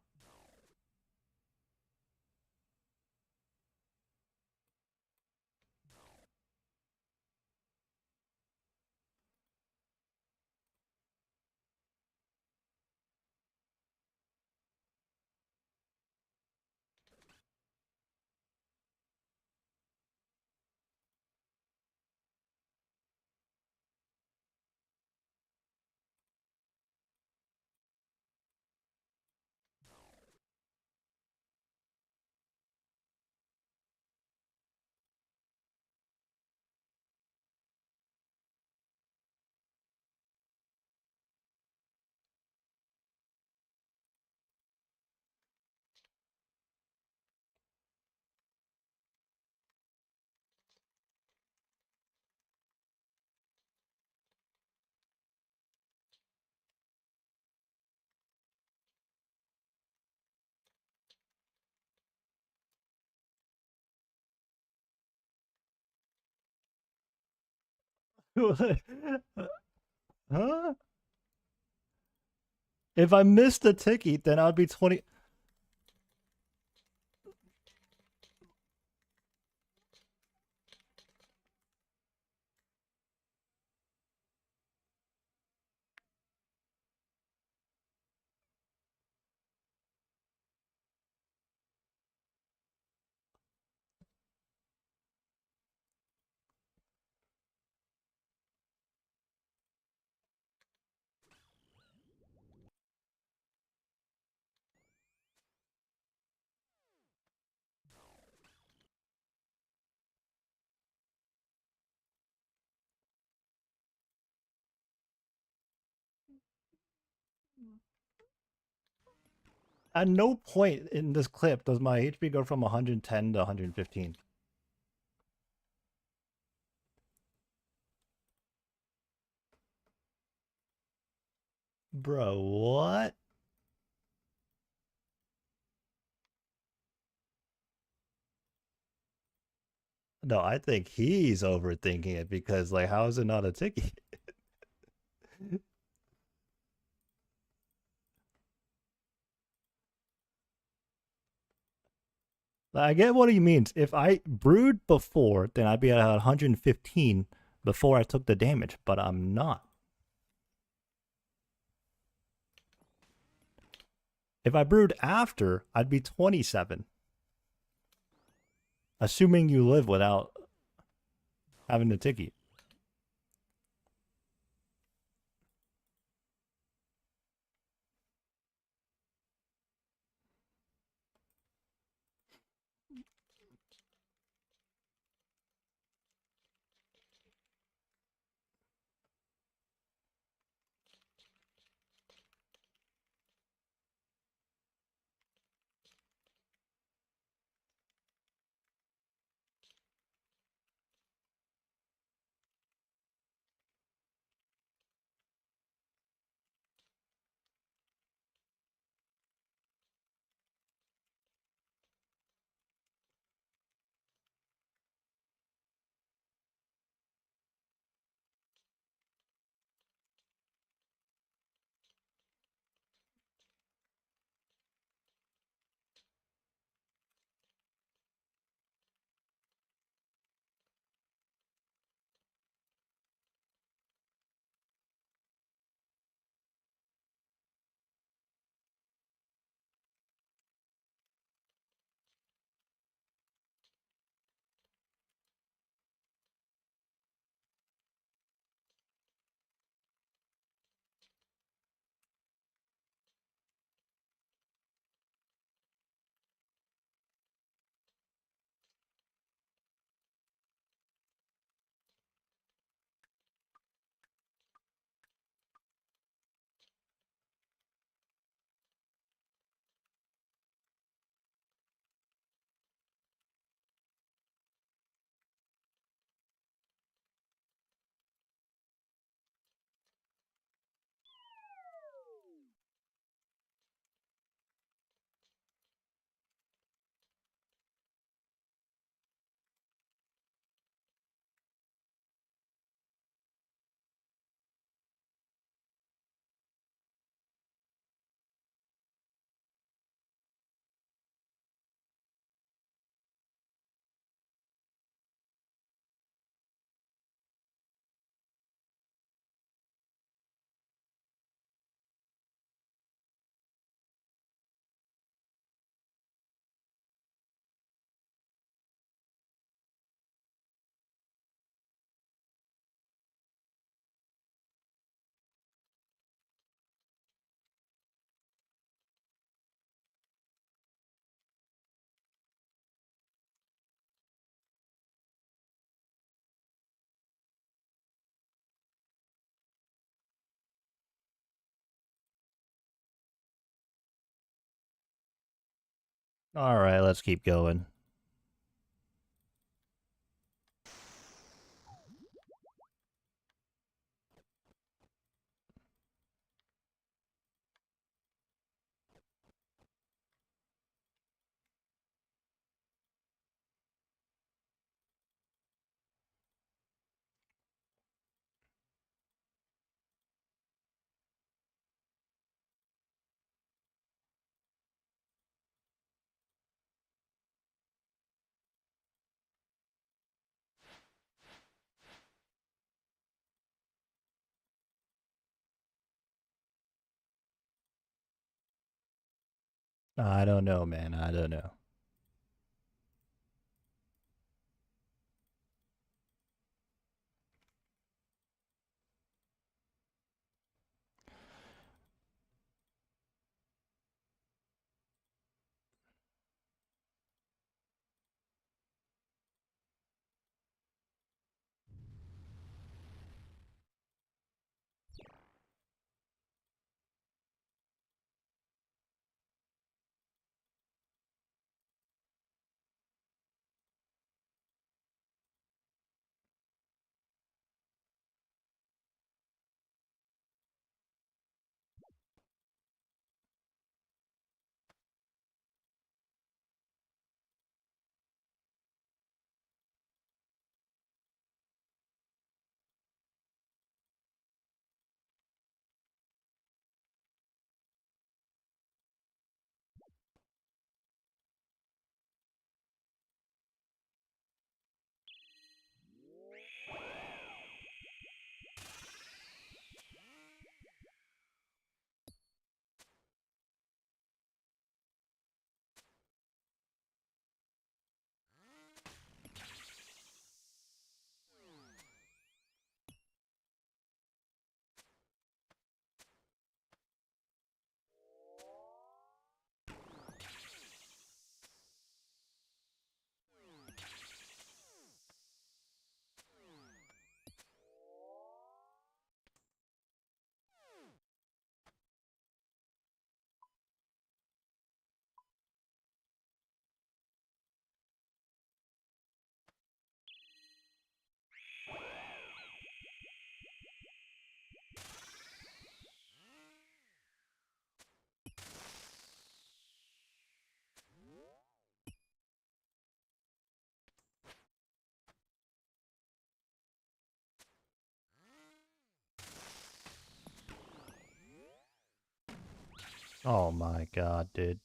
Huh? If I missed the ticket, then I'd be 20. At no point in this clip does my HP go from 110 to 115. Bro, what? No, I think he's overthinking it because, like, how is it not a ticket? I get what he means. If I brewed before, then I'd be at 115 before I took the damage, but I'm not. If I brewed after, I'd be 27. Assuming you live without having the ticket. Alright, let's keep going. I don't know, man. I don't know. Oh my god, dude.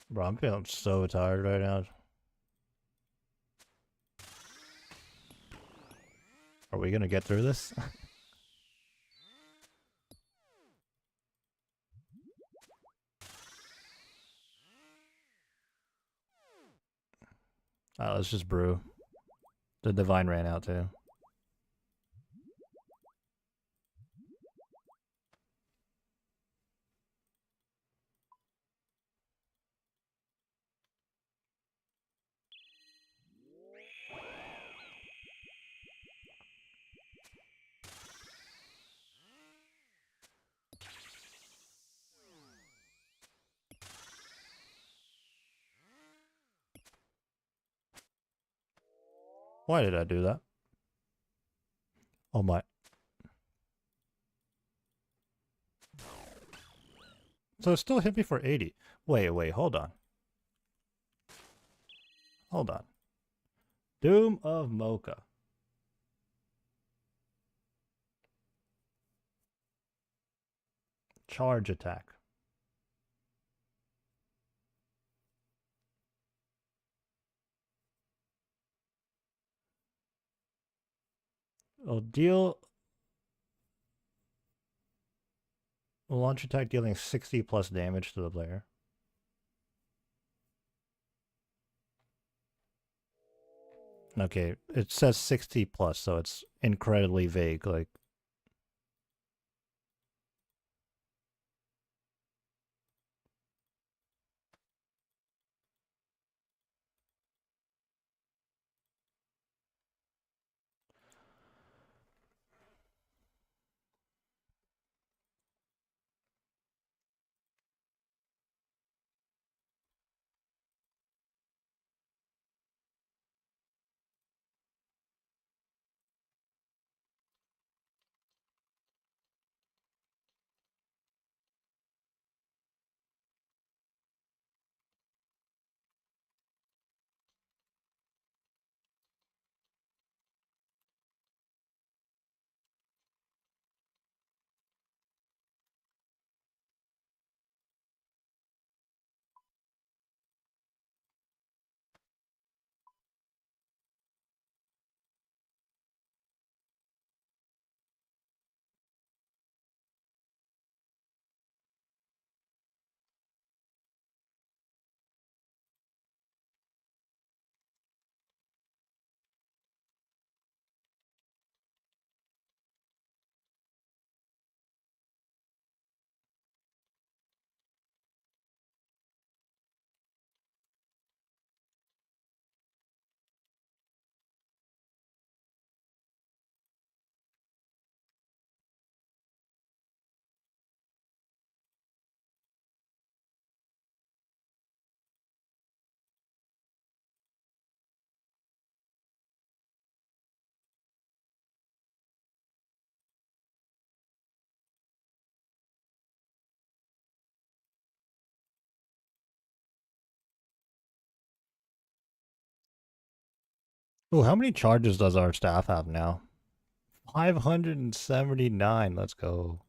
Bro, I'm feeling so tired right now. Are we gonna get through this? Let's just brew. The divine ran out too. Why did I do that? Oh my. So it still hit me for 80. Wait, hold on. Hold on. Doom of Mocha. Charge attack. Will deal... launch attack dealing 60 plus damage to the player. Okay, it says 60 plus, so it's incredibly vague. Like, oh, how many charges does our staff have now? 579. Let's go.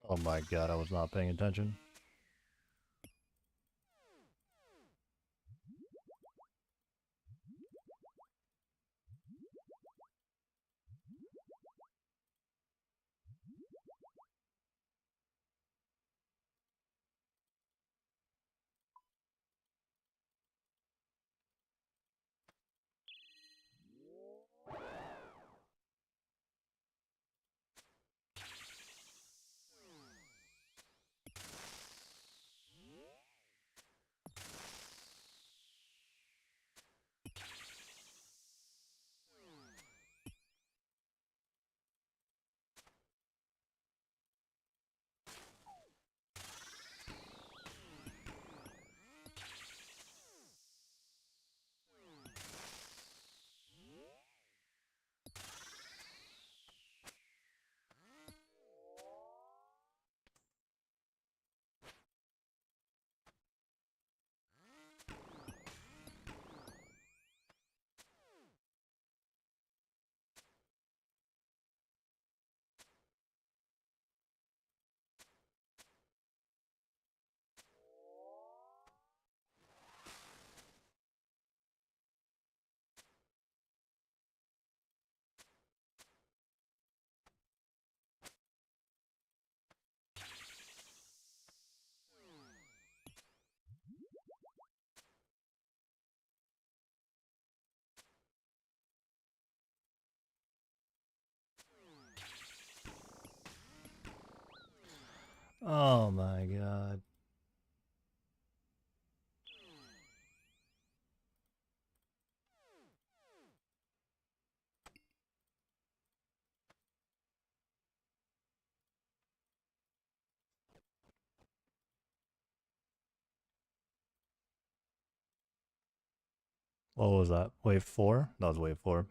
Oh my god, I was not paying attention. Oh my god. What was that? Wave 4? That was wave 4.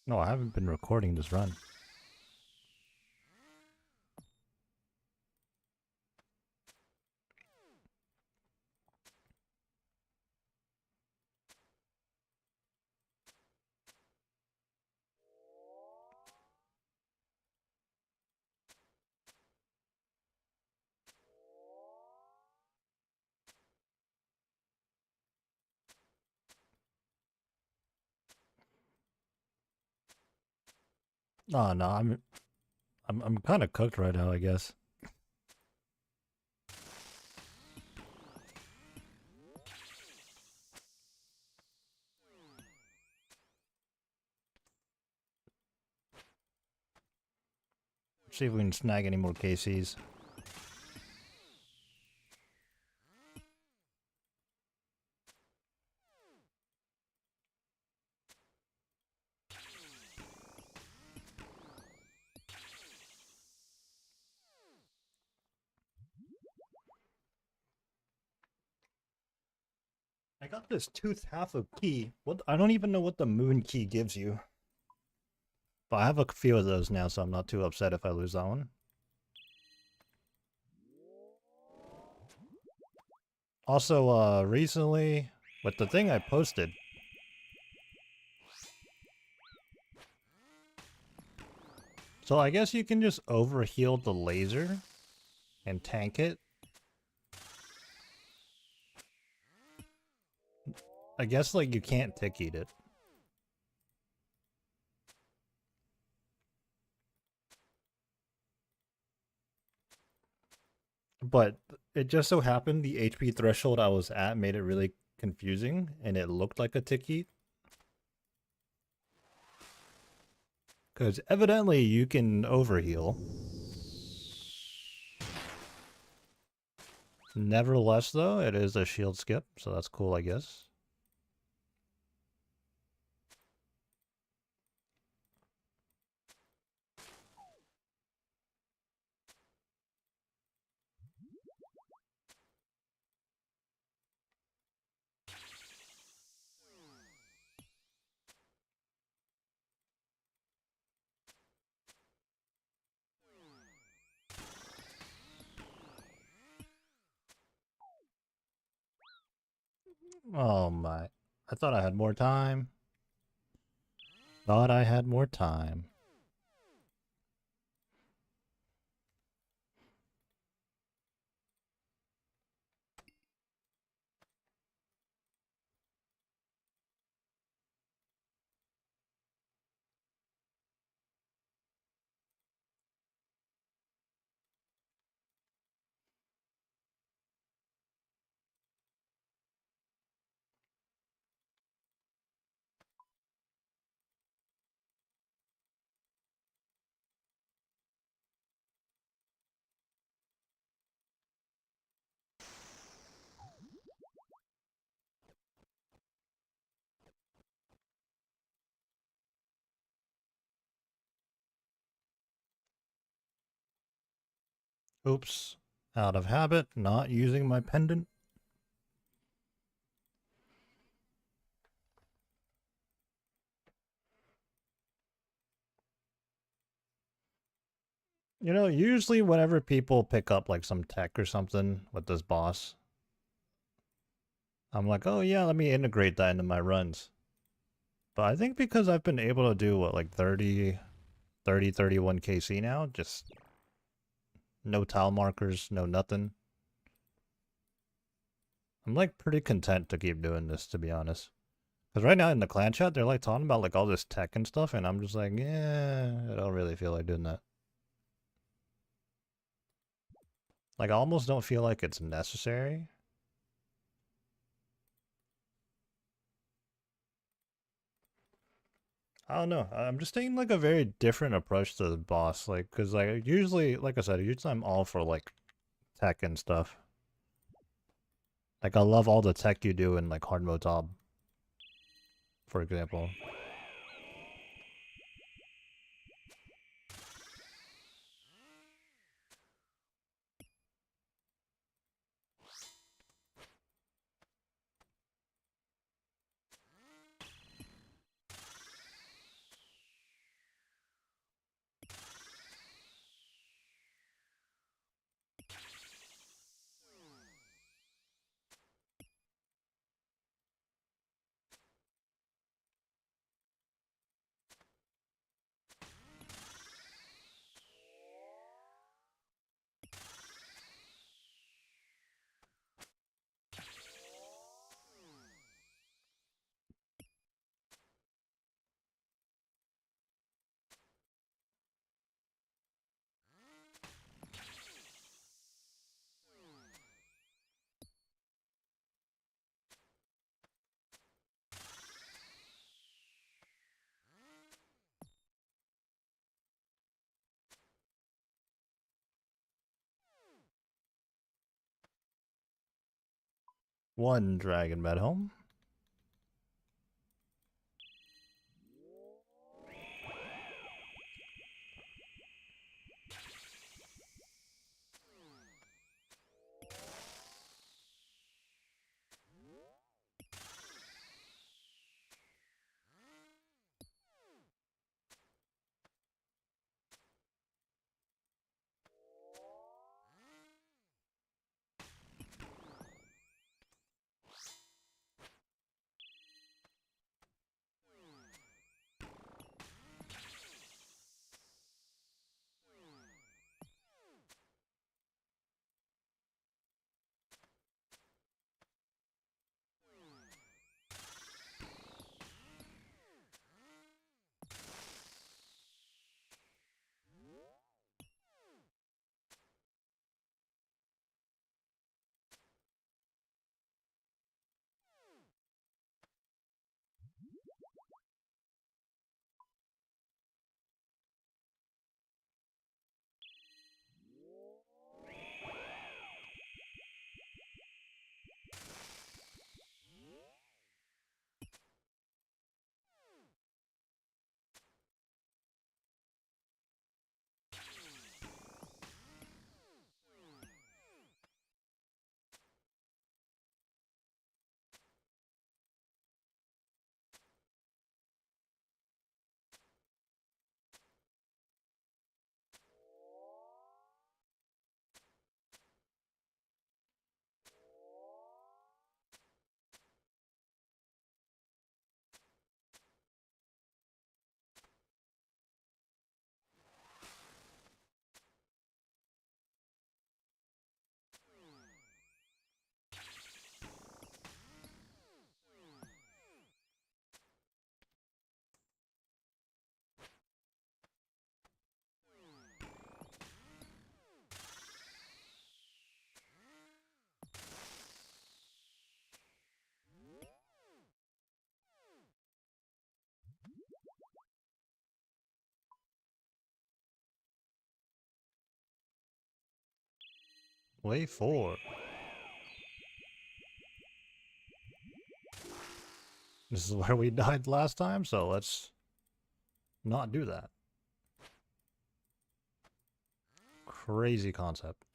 No, I haven't been recording this run. Oh no, I'm kind of cooked right now, I guess. See if we can snag any more KCs. I got this tooth half a key. What? I don't even know what the moon key gives you. But I have a few of those now, so I'm not too upset if I lose that one. Also, recently, with the thing I posted, so I guess you can just overheal the laser and tank it. I guess, like, you can't tick eat it. But it just so happened the HP threshold I was at made it really confusing, and it looked like a tick eat. Because evidently you can overheal. Nevertheless, though, it is a shield skip, so that's cool, I guess. Oh my. I thought I had more time. Thought I had more time. Oops. Out of habit, not using my pendant. You know, usually whenever people pick up like some tech or something with this boss, I'm like, oh yeah, let me integrate that into my runs. But I think because I've been able to do what, like 31 KC now, just no tile markers, no nothing. I'm like pretty content to keep doing this, to be honest. Because right now in the clan chat, they're like talking about like all this tech and stuff, and I'm just like, yeah, I don't really feel like doing that. Like, I almost don't feel like it's necessary. I don't know. I'm just taking like a very different approach to the boss, like, because like usually, like I said, usually I'm all for like tech and stuff. Like, I love all the tech you do in like hard mode top, for example. One dragon bed home. Way 4. This is where we died last time, so let's not do that. Crazy concept.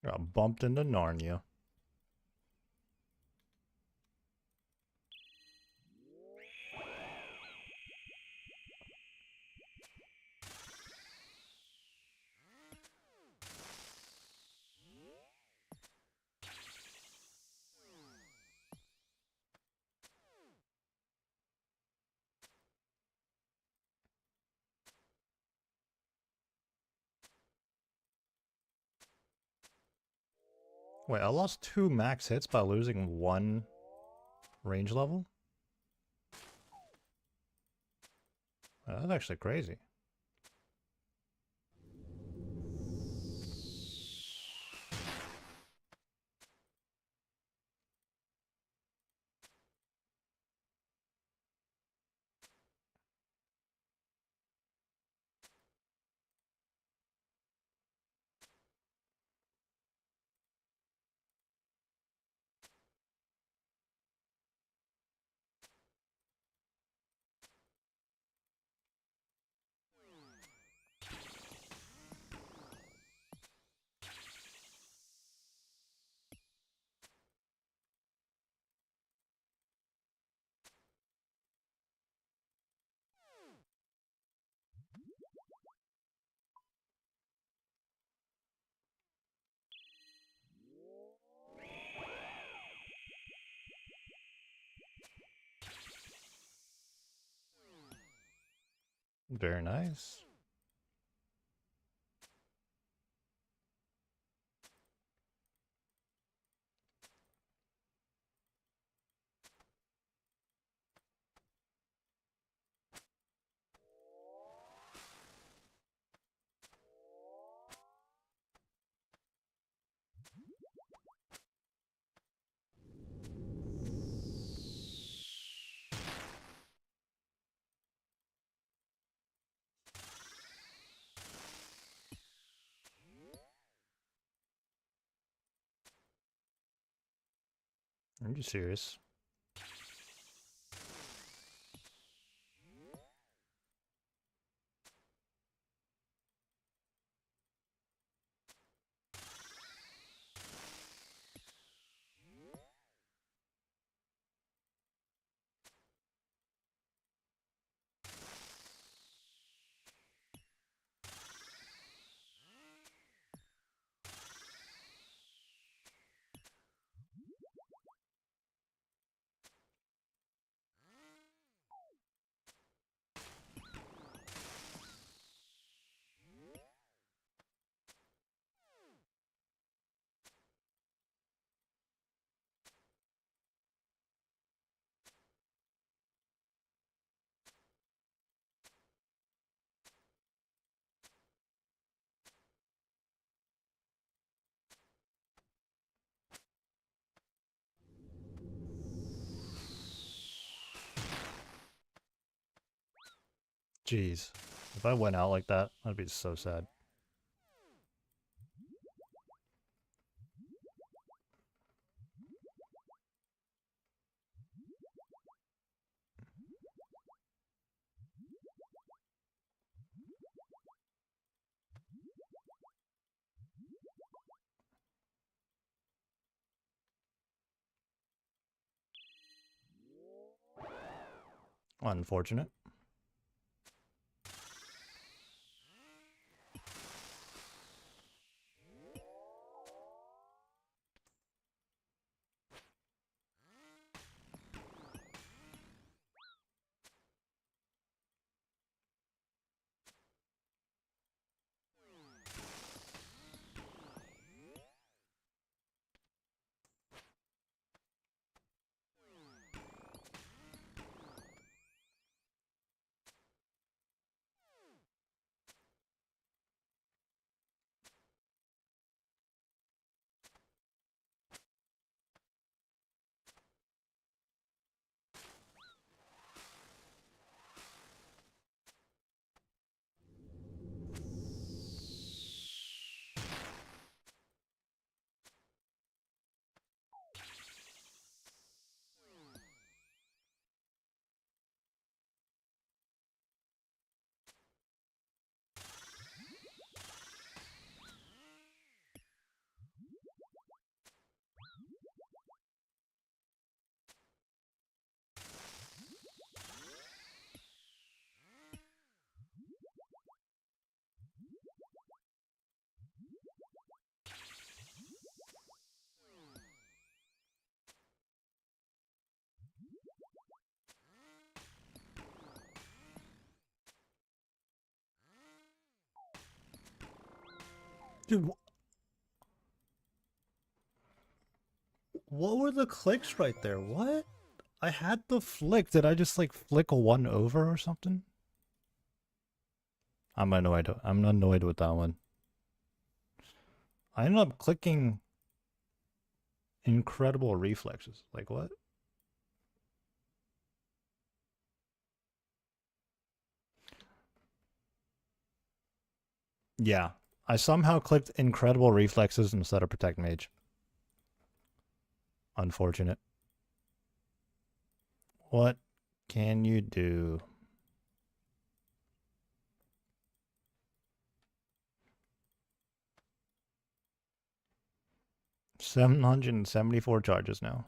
Got bumped into Narnia. Wait, I lost 2 max hits by losing 1 range level? That's actually crazy. Very nice. Are you serious? Jeez. If I went out like that, I'd be so sad. Unfortunate. Dude, what were the clicks right there? What? I had the flick. Did I just like flick one over or something? I'm annoyed. I'm annoyed with that one. I ended up clicking incredible reflexes. Like what? Yeah. I somehow clicked incredible reflexes instead of protect mage. Unfortunate. What can you do? 774 charges now.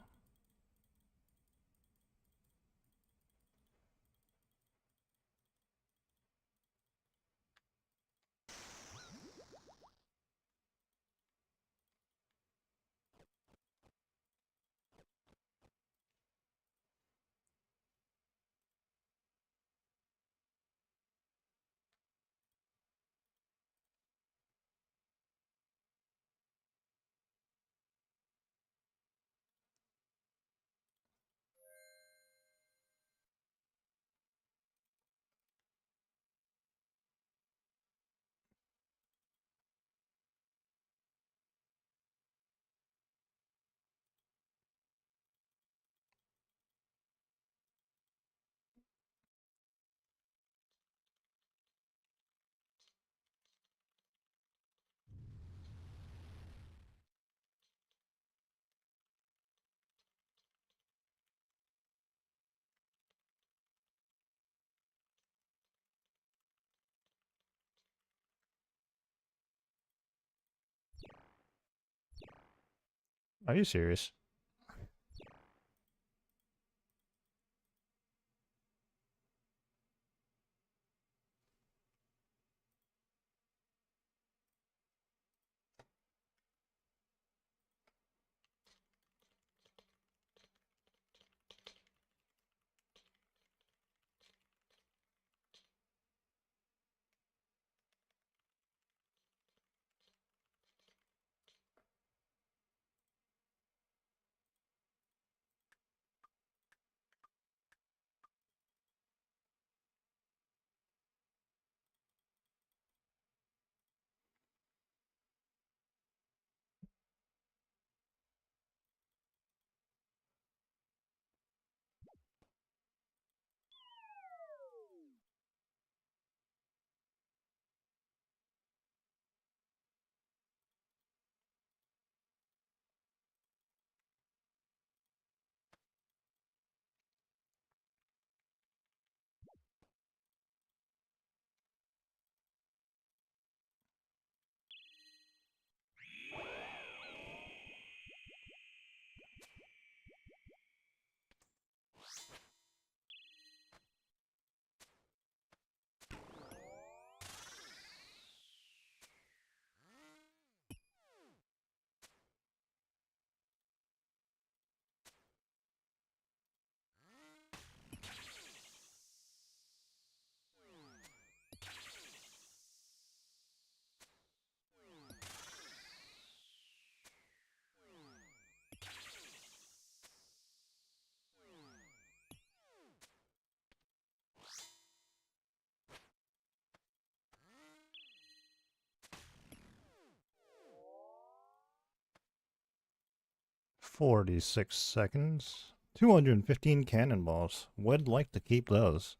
Are you serious? "46 seconds. 215 cannonballs. Would like to keep those."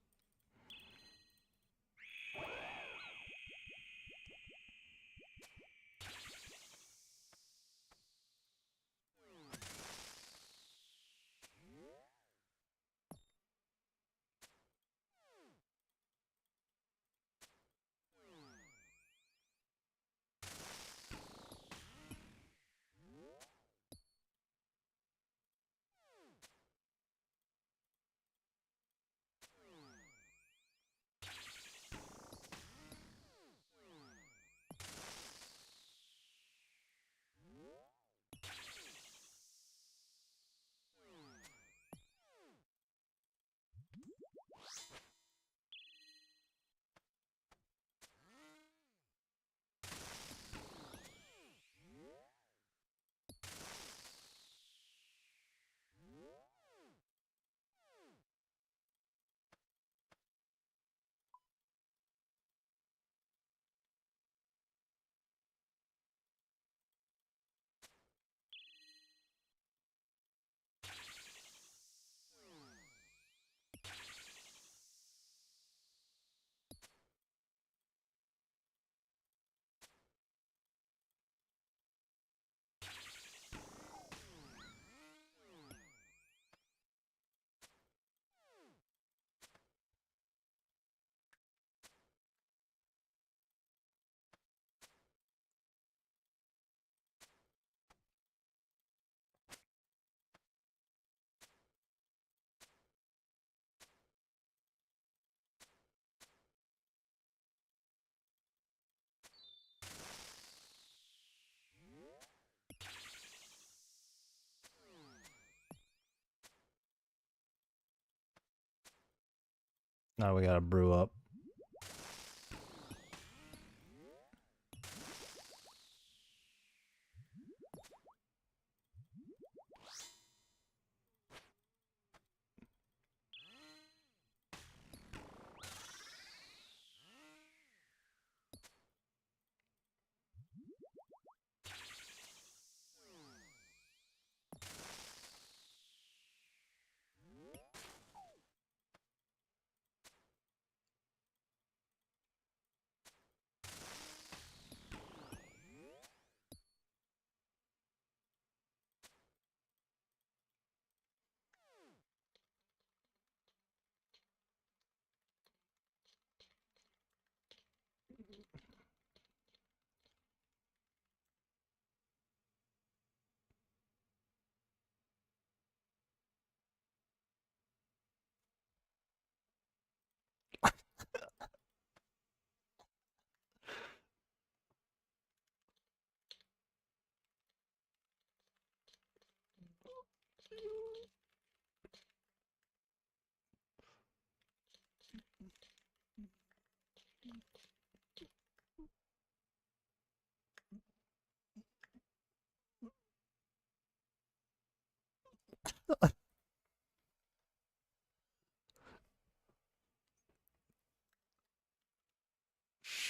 Now we gotta brew up.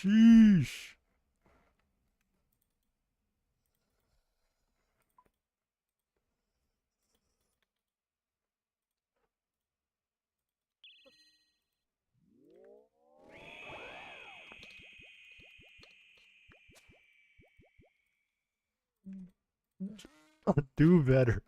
Sheesh. Do better.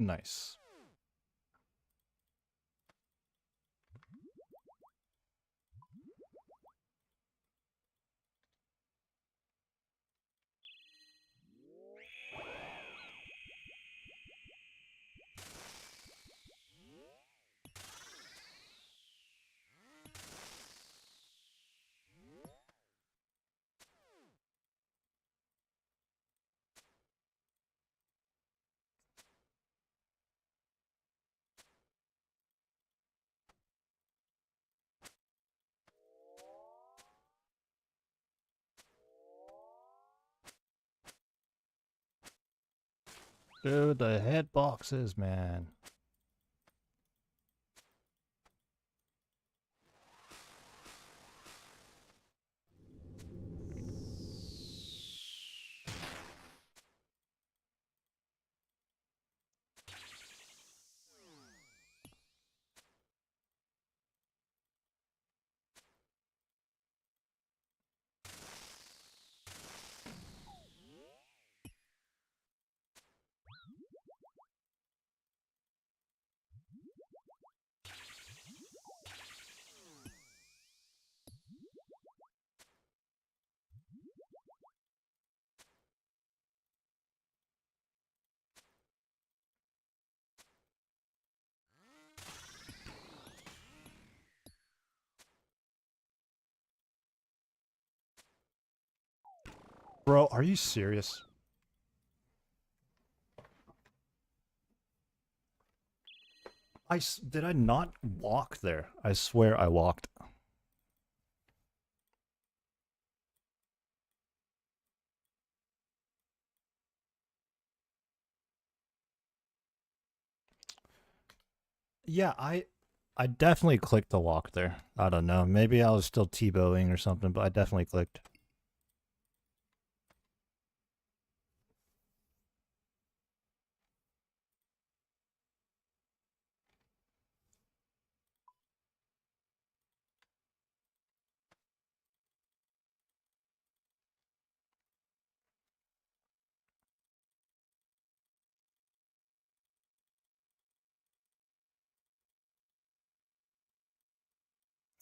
Nice. Dude, the head boxes, man. Bro, are you serious? Did I not walk there? I swear I walked. Yeah, I definitely clicked the walk there. I don't know. Maybe I was still T-bowing or something, but I definitely clicked.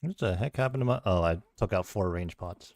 What the heck happened to my... Oh, I took out 4 range pots.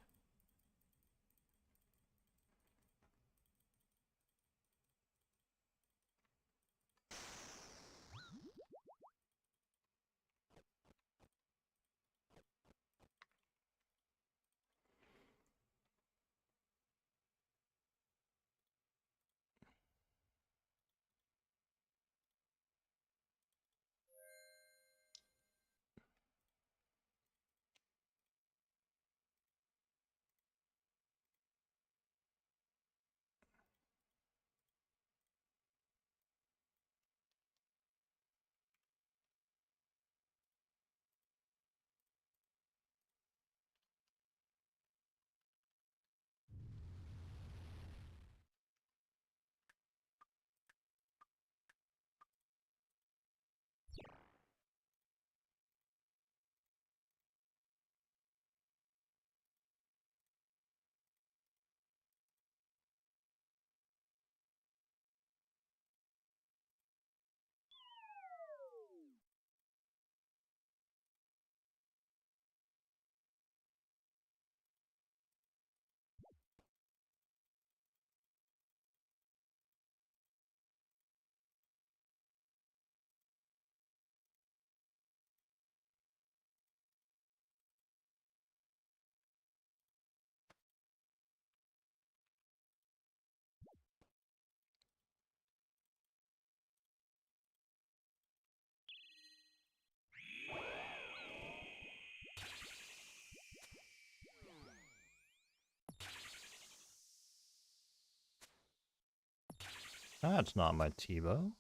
That's not my T-bow.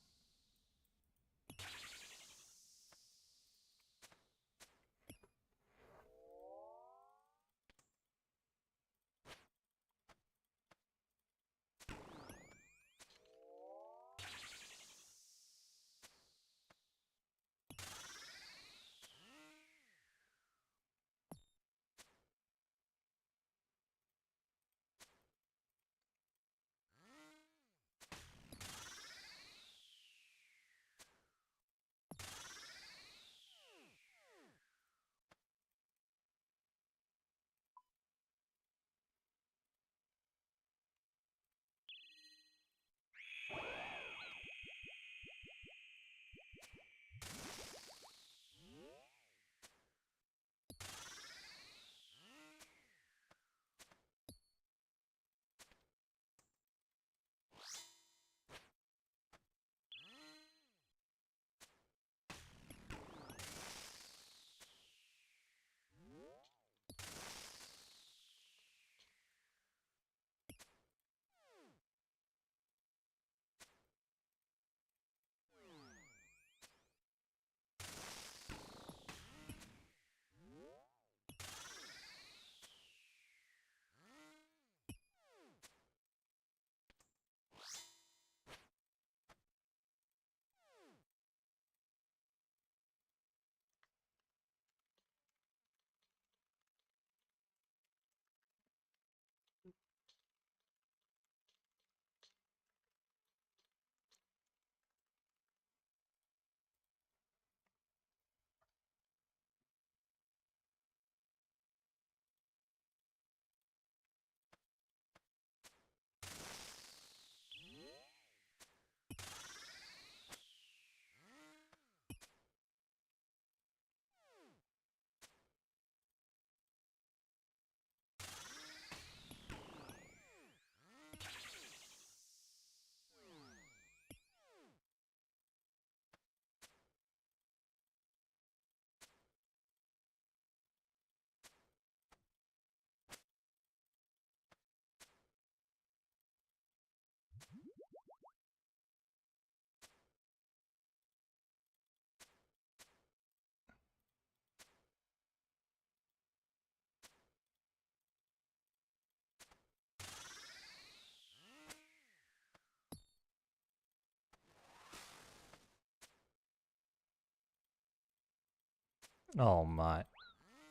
Oh my.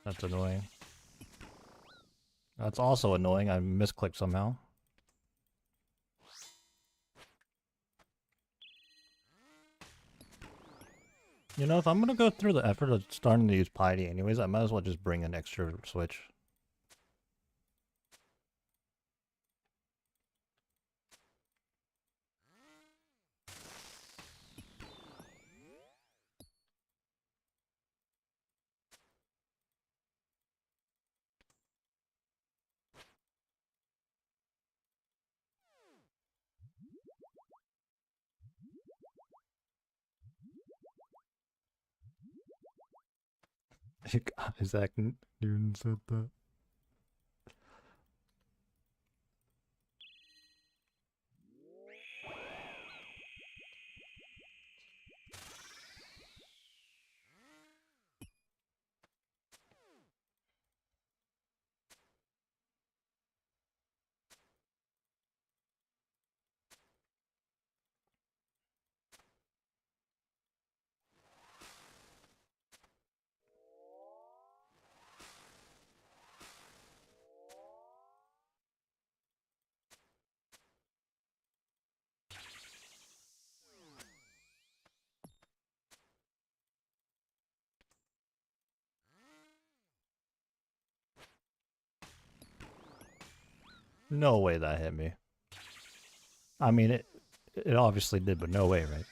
That's annoying. That's also annoying. I misclicked somehow. You know, if I'm gonna go through the effort of starting to use Piety anyways, I might as well just bring an extra switch. Isaac Newton said that. No way that hit me. I mean, it obviously did, but no way, right?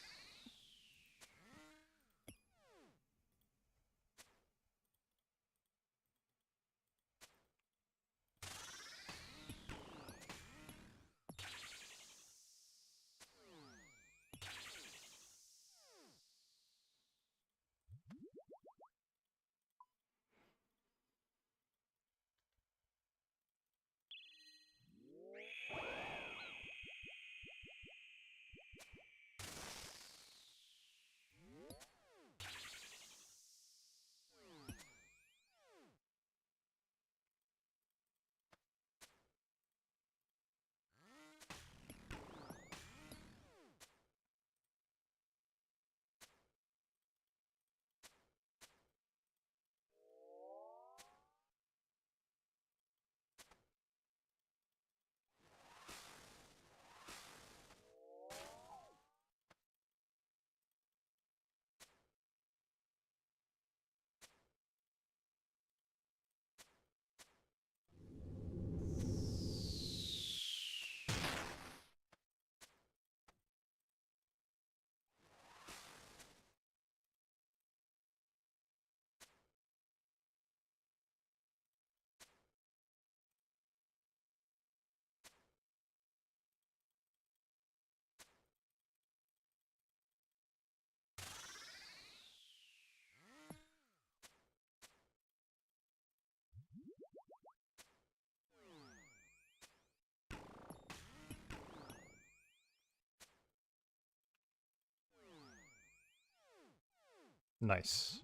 Nice.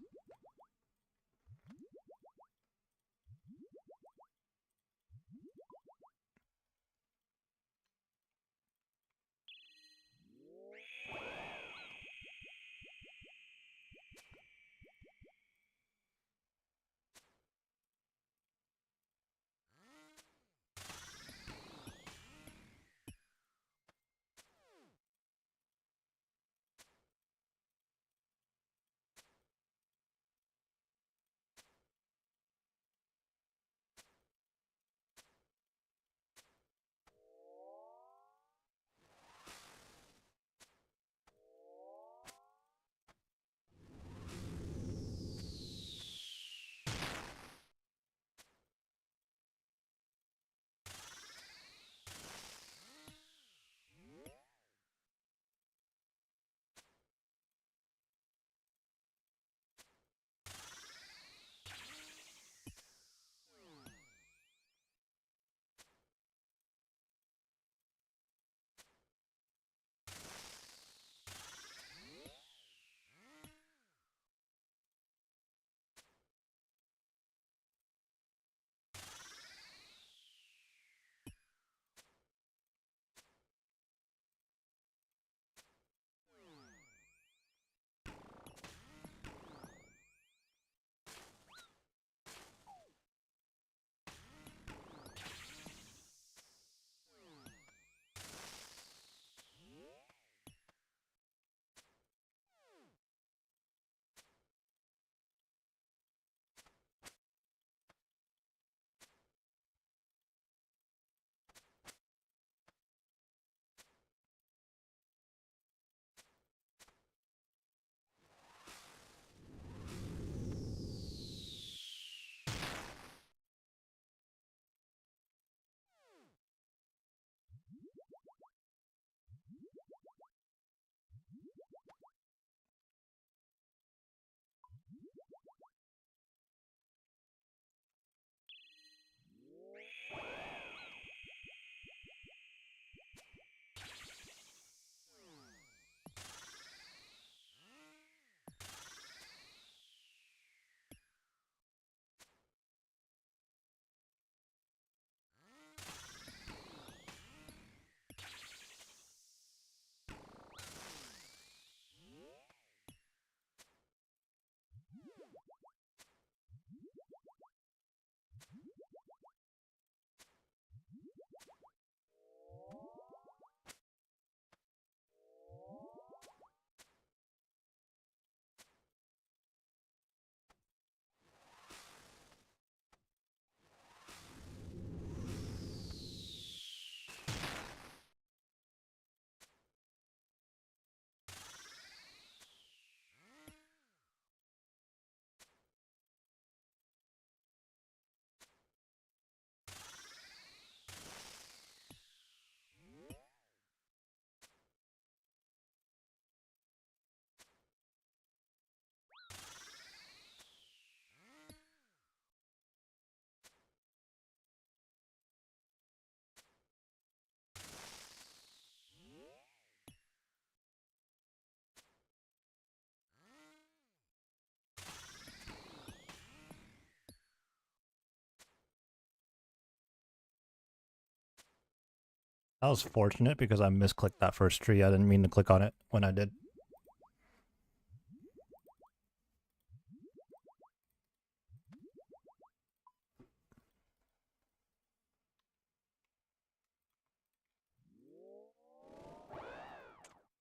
That was fortunate because I misclicked that first tree. I didn't mean to click on it when I did.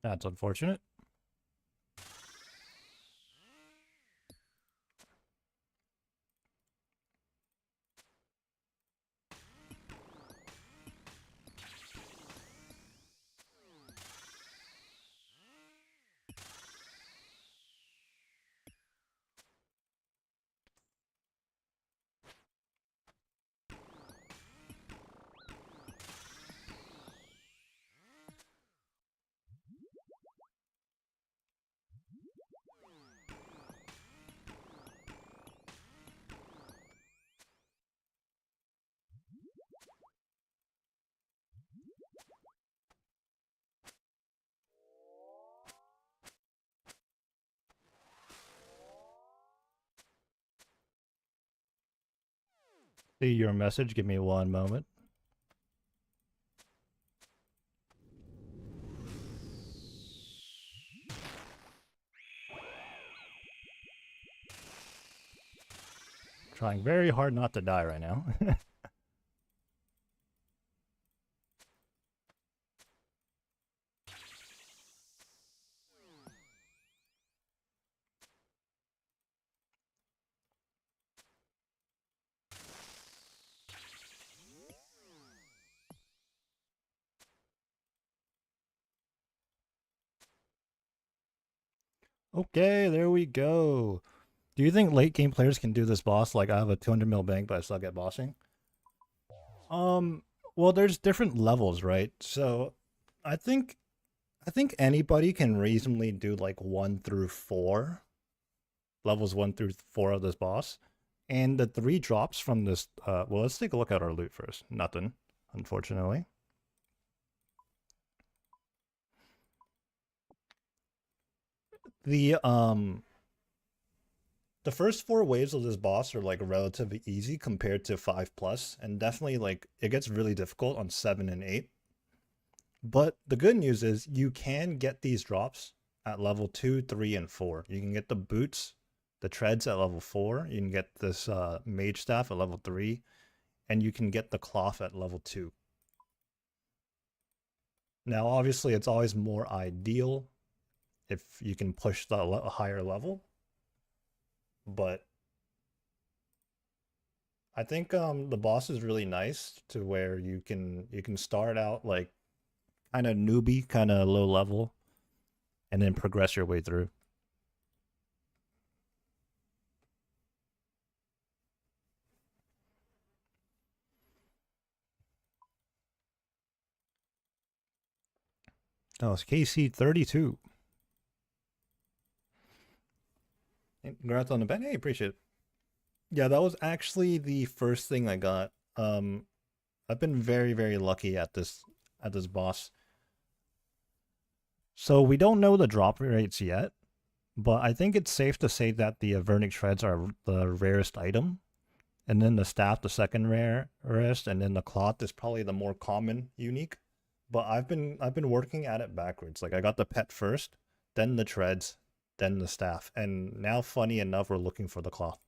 That's unfortunate. See your message. Give me one moment. Trying very hard not to die right now. Okay, there we go. Do you think late game players can do this boss? Like I have a 200 mil bank, but I still get bossing. Um, well, there's different levels, right? So, I think I think anybody can reasonably do like 1 through 4, levels 1 through 4 of this boss. And the 3 drops from this well, let's take a look at our loot first. Nothing, unfortunately. The the first 4 waves of this boss are like relatively easy compared to 5+, and definitely like it gets really difficult on 7 and 8. But the good news is you can get these drops at level 2, 3, and 4. You can get the boots, the treads at level 4. You can get this mage staff at level 3, and you can get the cloth at level 2. Now, obviously, it's always more ideal if you can push the higher level, but I think the boss is really nice to where you can start out like kind of newbie, kind of low level, and then progress your way through. Oh, it's KC32. Congrats on the bet. Hey, appreciate it. Yeah, that was actually the first thing I got. I've been very, very lucky at this boss. So we don't know the drop rates yet, but I think it's safe to say that the Avernic Shreds are the rarest item. And then the staff, the second rarest, and then the cloth is probably the more common unique. But I've been working at it backwards. Like I got the pet first, then the treads, then the staff, and now funny enough we're looking for the cloth.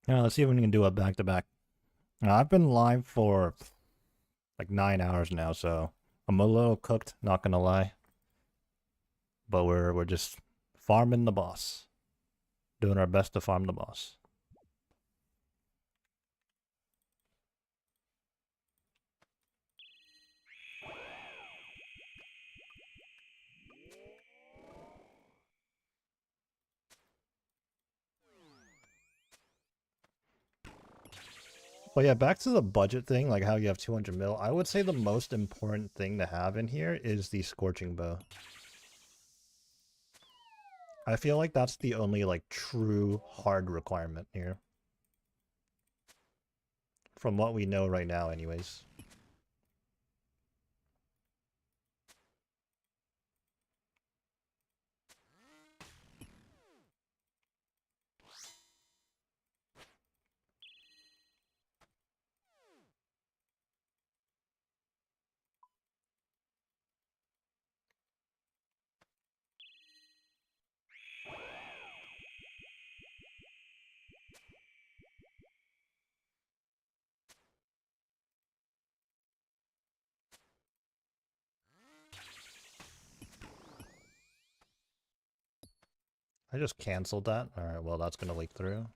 Now let's see if we can do a back to back. I've been live for like 9 hours now, so I'm a little cooked, not gonna lie. But we're just farming the boss. Doing our best to farm the boss. But yeah, back to the budget thing, like how you have 200 mil. I would say the most important thing to have in here is the Scorching Bow. I feel like that's the only like true hard requirement here. From what we know right now anyways. I just canceled that. Alright, well that's gonna leak through.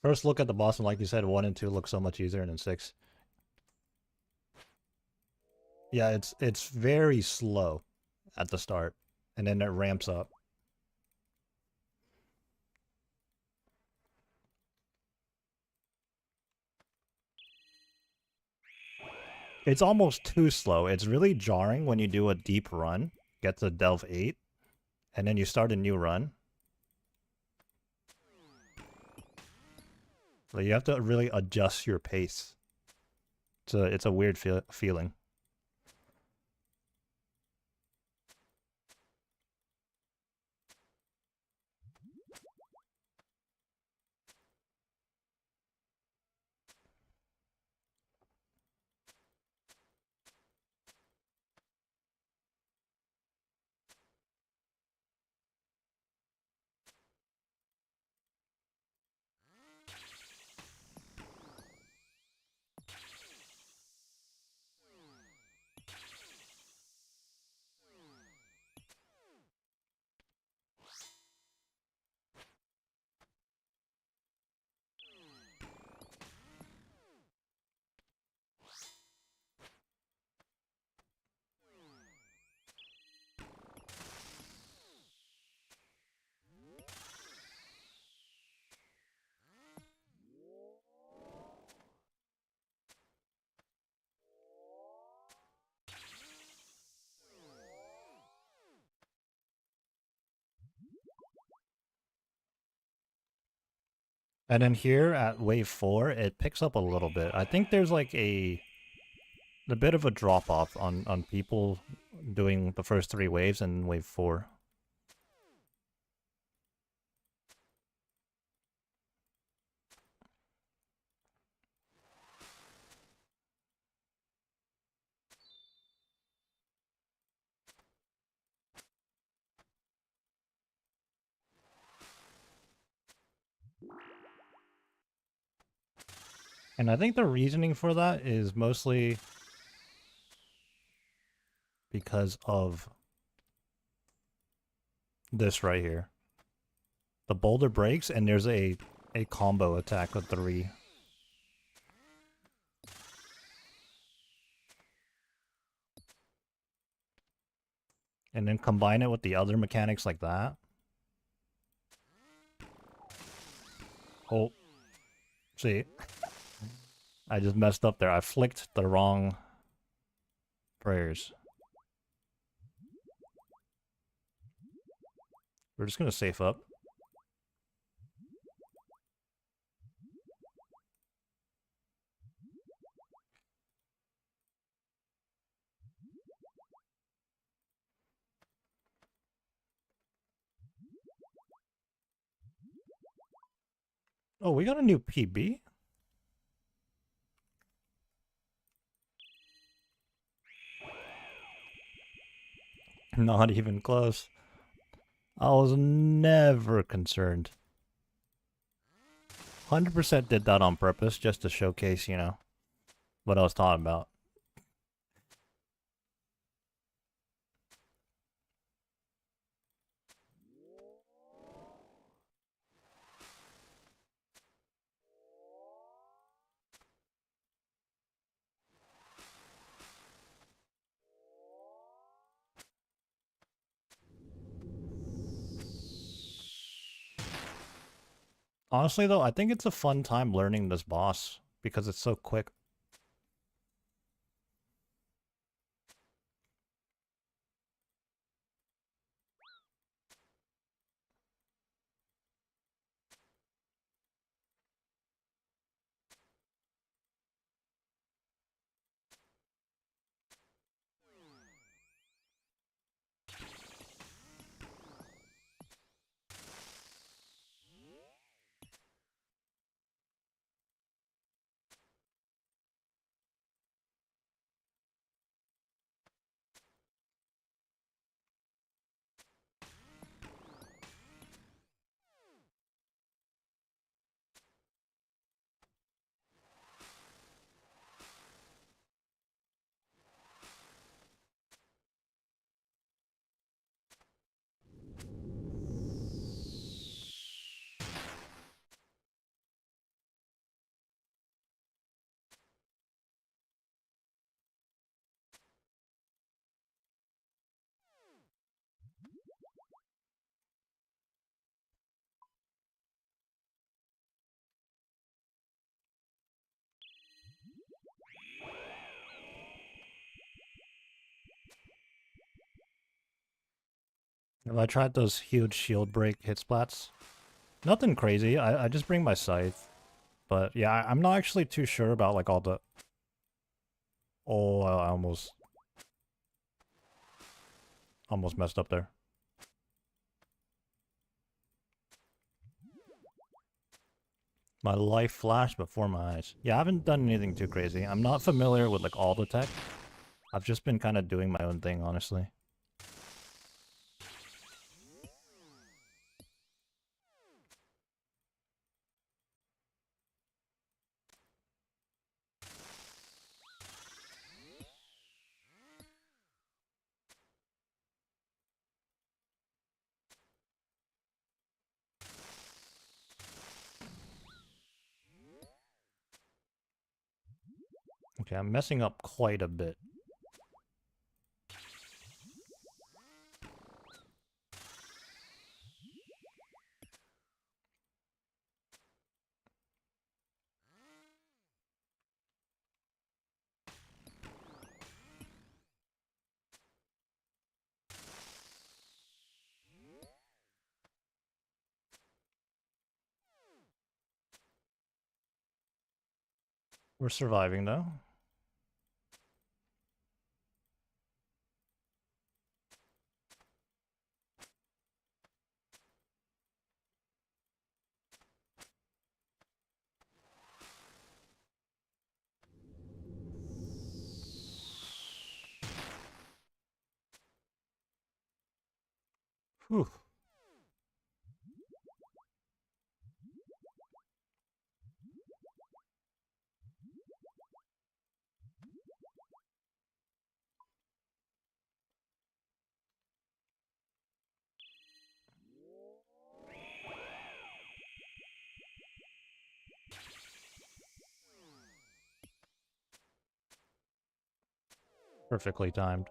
First look at the boss, and like you said, 1 and 2 look so much easier than 6. Yeah, it's very slow at the start, and then it ramps up. It's almost too slow. It's really jarring when you do a deep run, get to Delve 8, and then you start a new run. So you have to really adjust your pace. It's a weird feeling. And then here at wave 4, it picks up a little bit. I think there's like a bit of a drop off on people doing the first 3 waves and wave 4. And I think the reasoning for that is mostly because of this right here. The boulder breaks and there's a combo attack with 3. And then combine it with the other mechanics like that. Oh. See? I just messed up there. I flicked the wrong prayers. We're just gonna safe up. Oh, we got a new PB? Not even close. I was never concerned. 100% did that on purpose just to showcase, you know, what I was talking about. Honestly, though, I think it's a fun time learning this boss because it's so quick. Have I tried those huge shield break hit splats? Nothing crazy. I just bring my scythe. But yeah, I'm not actually too sure about like all the... Oh, I almost messed up there. My life flashed before my eyes. Yeah, I haven't done anything too crazy. I'm not familiar with like all the tech. I've just been kind of doing my own thing, honestly. Okay, I'm messing up quite a bit. We're surviving though. Whew. Perfectly timed.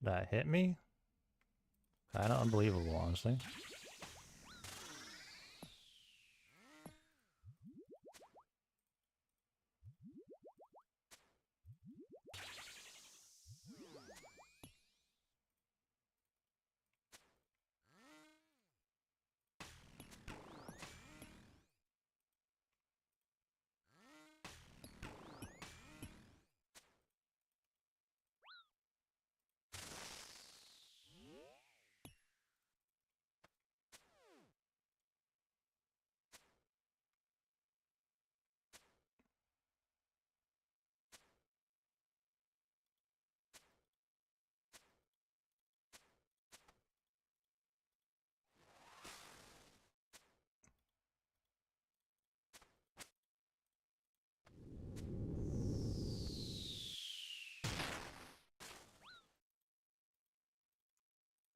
That hit me? Kinda unbelievable, honestly.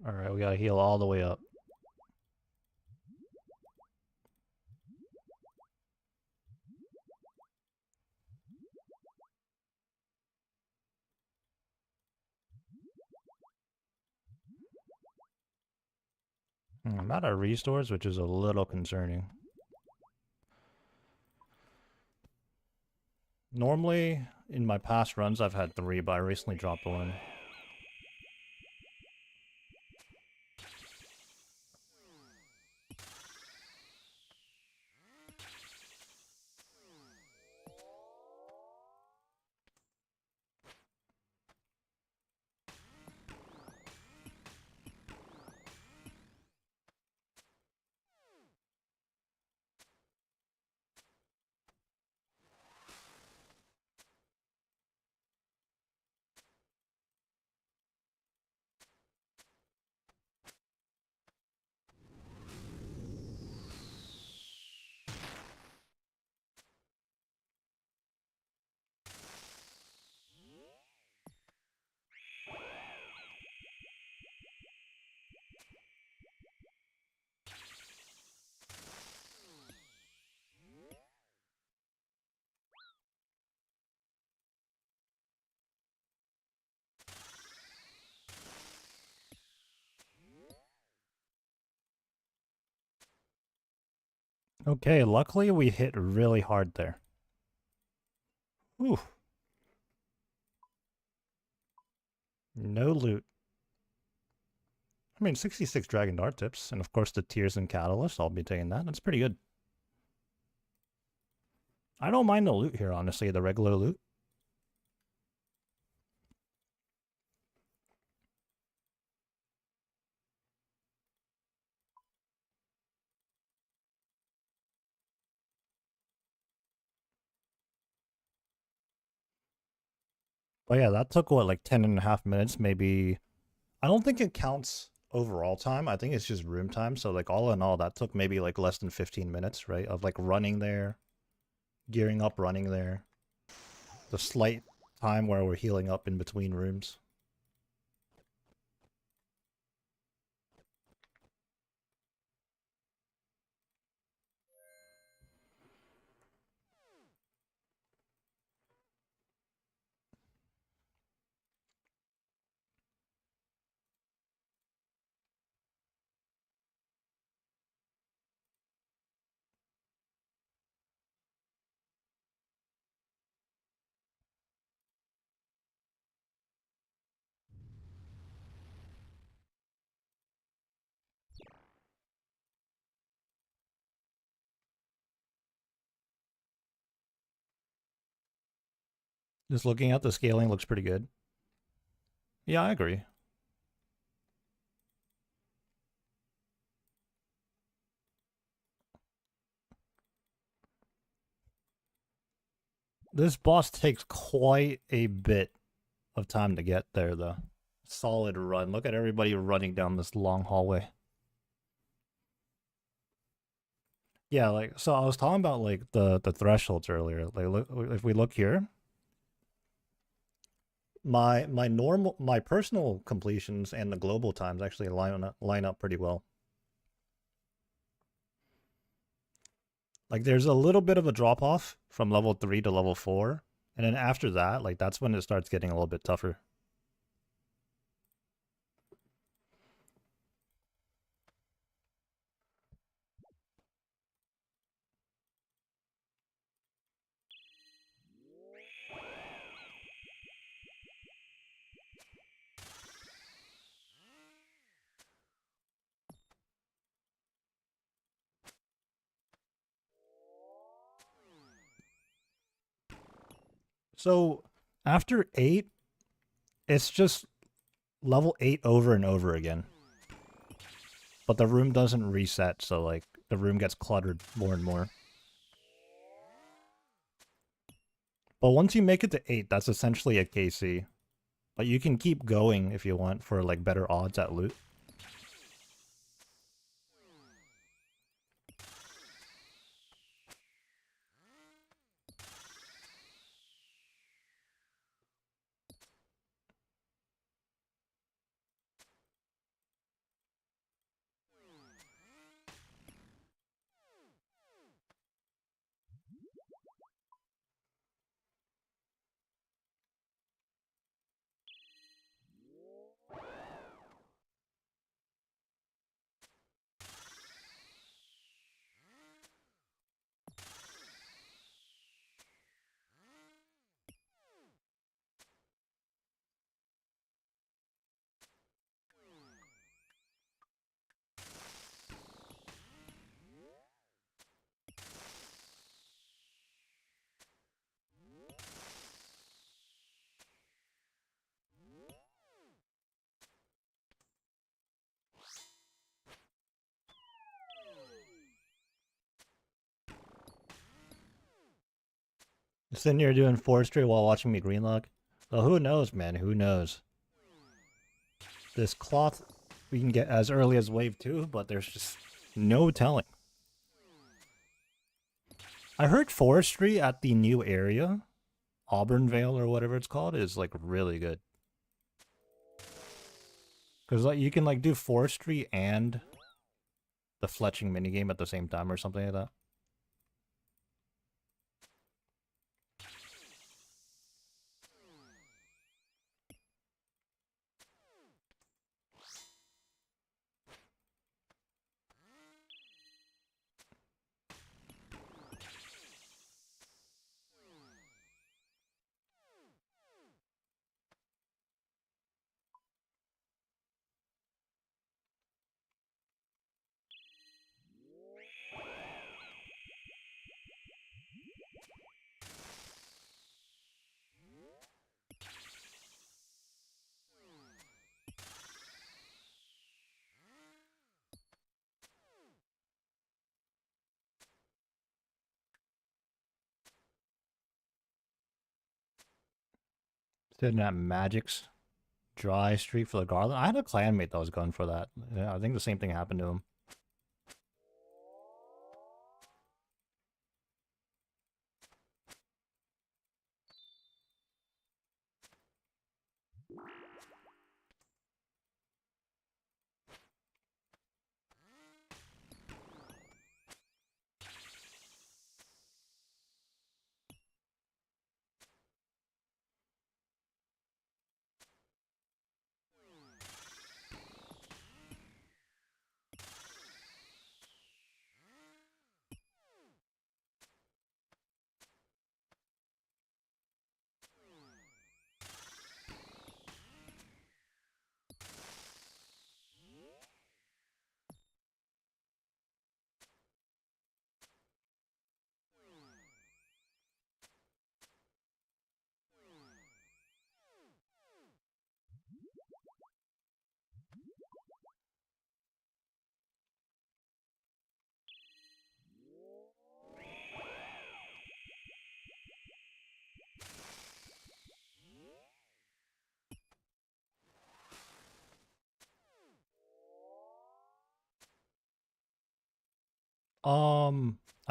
Alright, we gotta heal all the way up. I'm out of restores, which is a little concerning. Normally, in my past runs, I've had 3, but I recently dropped 1. Okay, luckily we hit really hard there. Whew. No loot. I mean, 66 Dragon Dart tips, and of course the Tears and Catalyst, I'll be taking that. That's pretty good. I don't mind the loot here, honestly, the regular loot. But yeah, that took, what, like 10.5 minutes, maybe. I don't think it counts overall time. I think it's just room time. So, like, all in all, that took maybe, like, less than 15 minutes, right? Of, like, running there, gearing up, running there. The slight time where we're healing up in between rooms. Just looking at the scaling looks pretty good. Yeah, I agree. This boss takes quite a bit of time to get there, though. Solid run. Look at everybody running down this long hallway. Yeah, like, so I was talking about, like, the thresholds earlier. Like, look, if we look here, my personal completions and the global times actually line up pretty well. Like, there's a little bit of a drop off from level 3 to level 4, and then after that, like, that's when it starts getting a little bit tougher. So after 8, it's just level 8 over and over again. But the room doesn't reset, so, like, the room gets cluttered more and more. But once you make it to 8, that's essentially a KC. But you can keep going if you want for, like, better odds at loot. Sitting here doing forestry while watching me greenlog. Well, who knows, man? Who knows? This cloth we can get as early as wave 2, but there's just no telling. I heard forestry at the new area, Auburnvale or whatever it's called, is, like, really good. Because, like, you can, like, do forestry and the fletching minigame at the same time or something like that. Didn't have Magic's dry streak for the Garland. I had a clanmate that was going for that. Yeah, I think the same thing happened to him.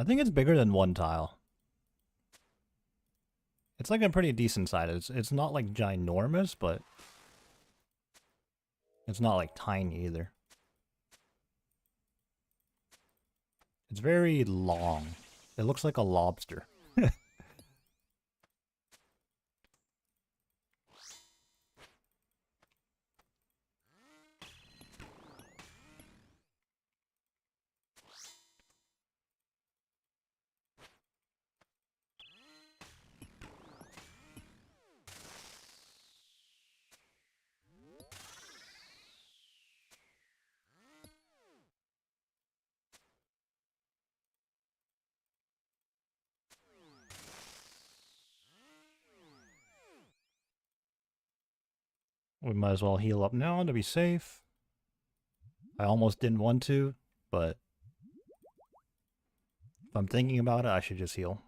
I think it's bigger than one tile. It's like a pretty decent size. It's not like ginormous, but it's not like tiny either. It's very long. It looks like a lobster. We might as well heal up now to be safe. I almost didn't want to, but if I'm thinking about it, I should just heal.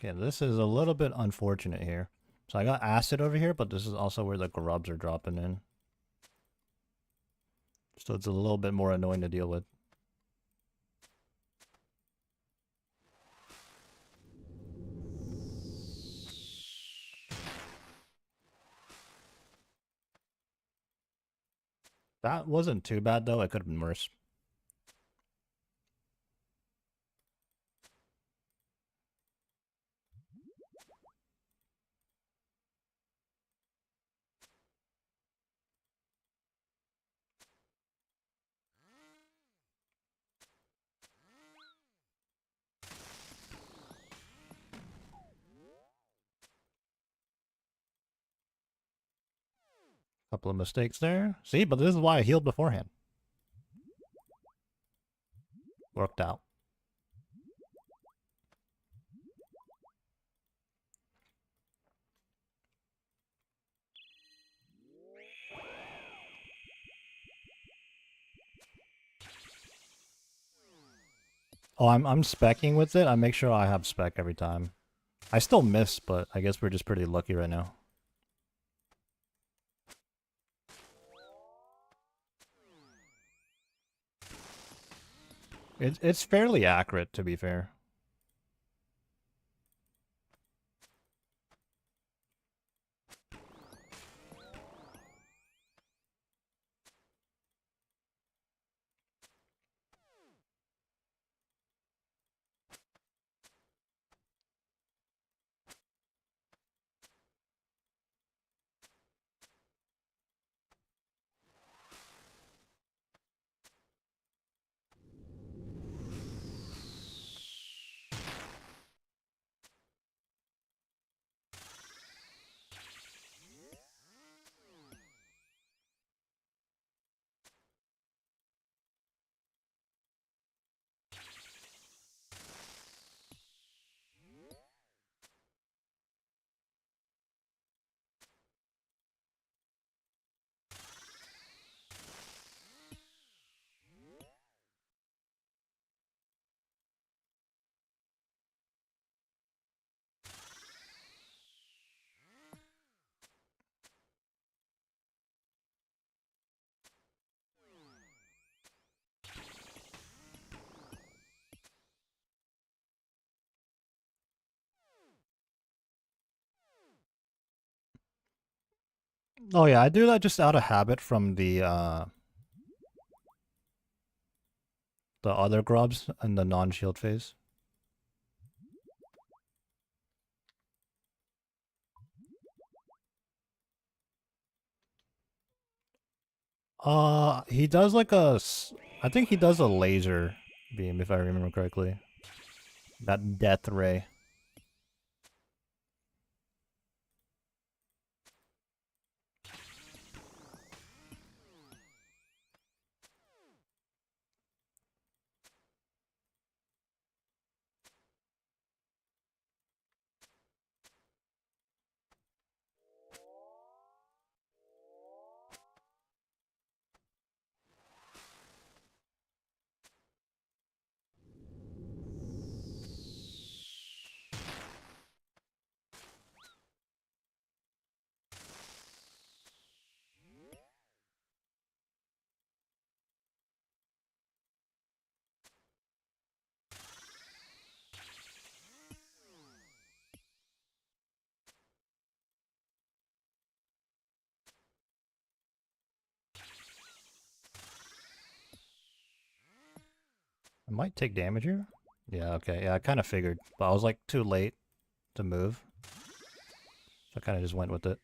Okay, this is a little bit unfortunate here. So I got acid over here, but this is also where the grubs are dropping in. So it's a little bit more annoying to deal with. That wasn't too bad though, it could have been worse. Couple of mistakes there. See, but this is why I healed beforehand. Worked out. Oh, I'm speccing with it. I make sure I have spec every time. I still miss, but I guess we're just pretty lucky right now. It's fairly accurate, to be fair. Oh yeah, I do that just out of habit from the other grubs in the non-shield phase. He does like I think he does a laser beam if I remember correctly. That death ray. I might take damage here. Yeah, okay. Yeah, I kind of figured, but I was like too late to move. So I kind of just went with it.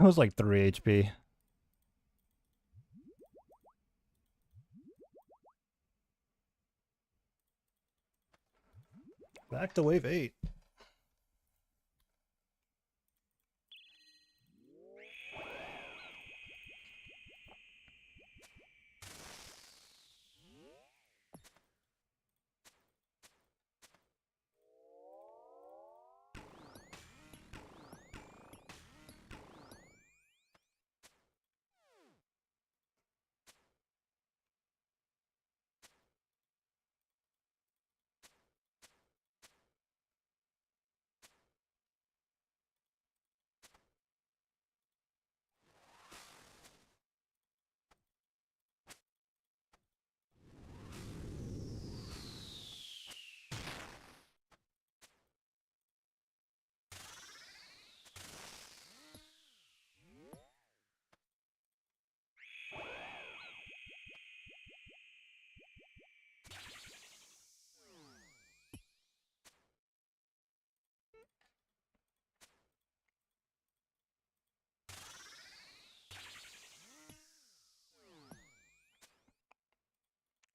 It was like 3 HP. Back to wave 8.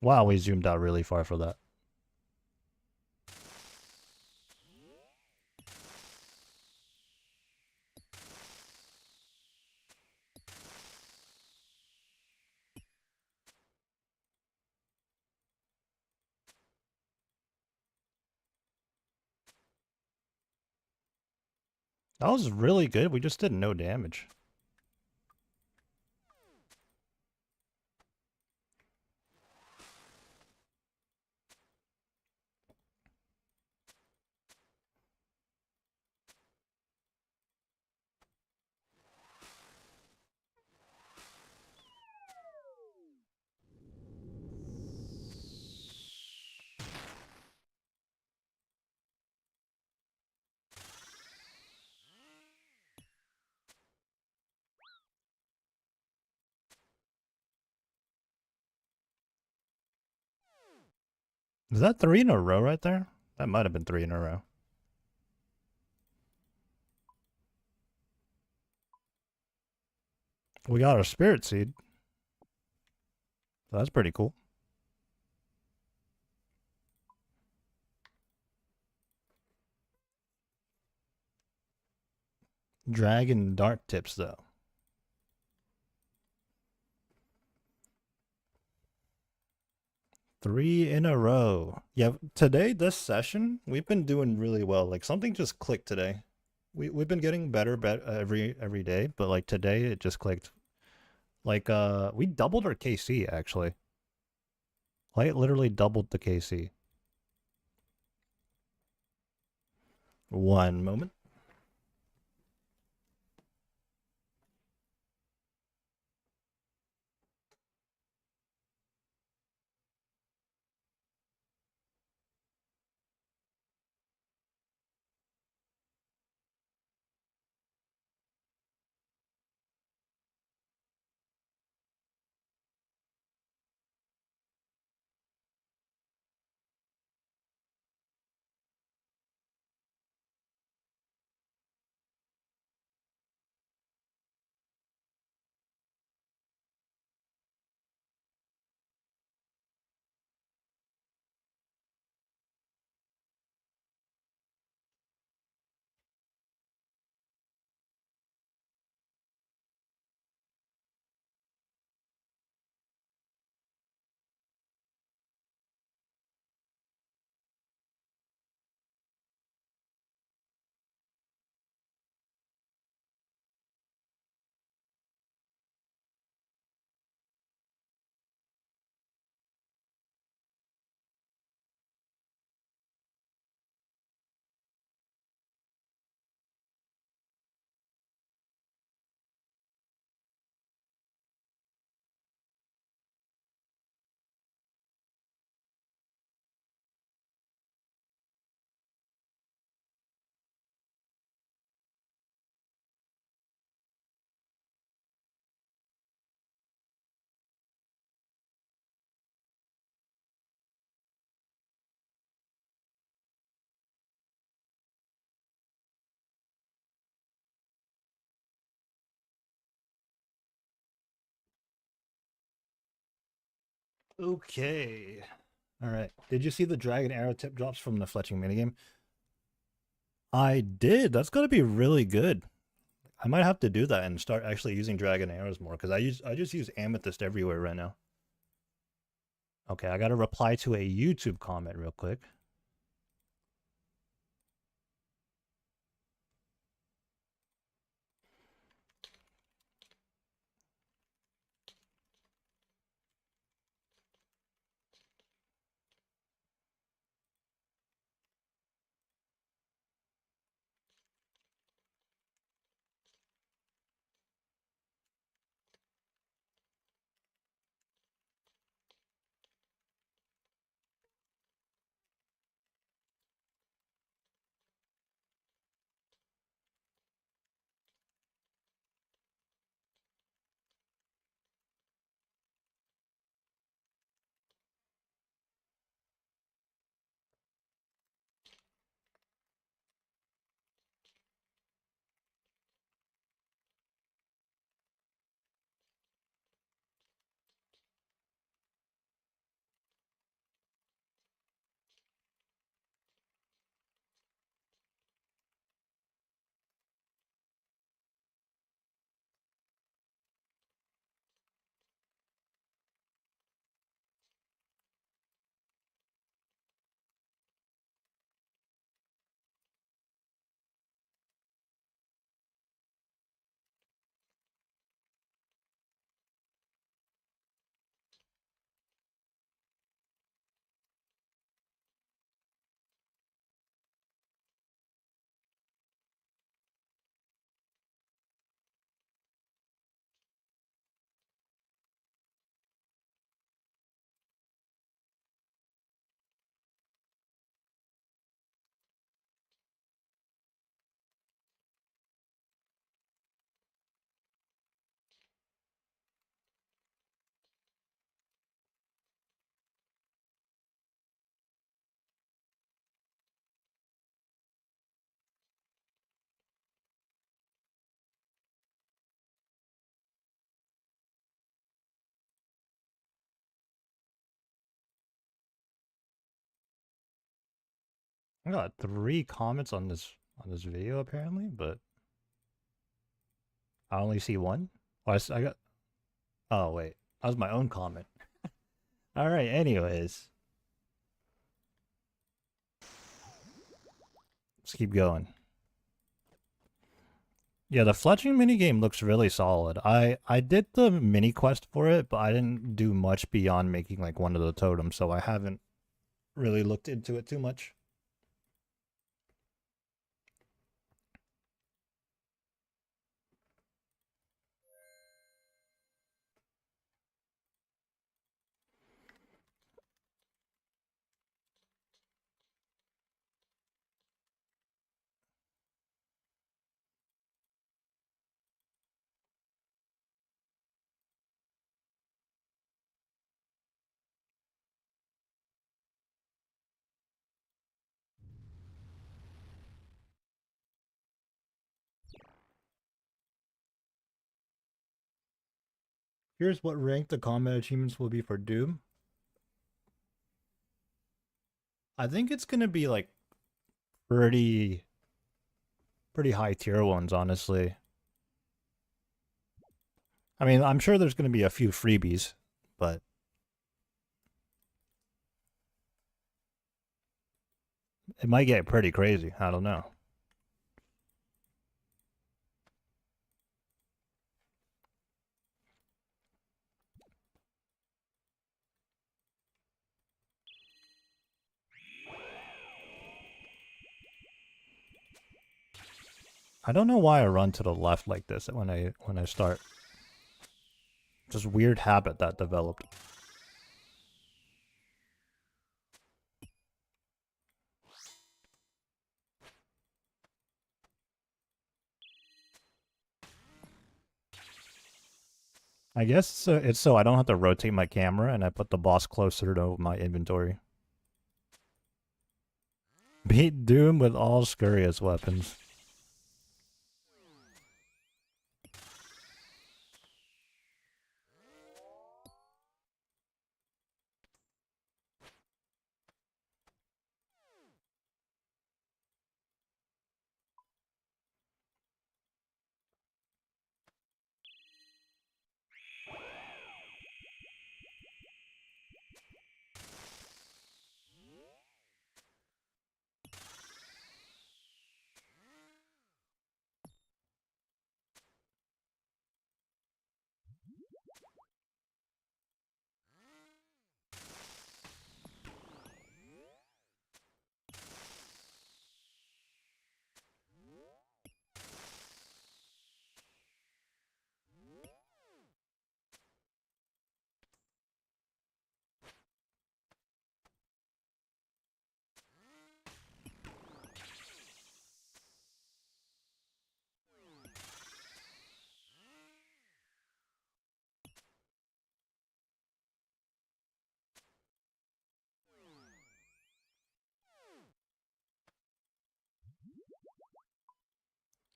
Wow, we zoomed out really far for that. That was really good. We just did no damage. Is that 3 in a row right there? That might have been 3 in a row. We got our spirit seed. So that's pretty cool. Dragon dart tips though. 3 in a row. Yeah, today, this session, we've been doing really well. Like something just clicked today. We've been getting better every day, but like today it just clicked. Like we doubled our KC actually. Light literally doubled the KC. One moment. Okay. All right. Did you see the dragon arrow tip drops from the fletching minigame? I did. That's gonna be really good. I might have to do that and start actually using dragon arrows more because I just use amethyst everywhere right now. Okay, I gotta reply to a YouTube comment real quick. I got 3 comments on this video apparently, but I only see one. Oh, I got. Oh wait, that was my own comment. All right. Anyways, Let's keep going. Yeah, the fletching minigame looks really solid. I did the mini quest for it, but I didn't do much beyond making like one of the totems, so I haven't really looked into it too much. Here's what rank the combat achievements will be for Doom. I think it's gonna be like pretty high tier ones, honestly. I mean, I'm sure there's gonna be a few freebies, but it might get pretty crazy. I don't know. I don't know why I run to the left like this when I start. Just weird habit that developed. I guess it's so I don't have to rotate my camera and I put the boss closer to my inventory. Beat Doom with all scurrious weapons.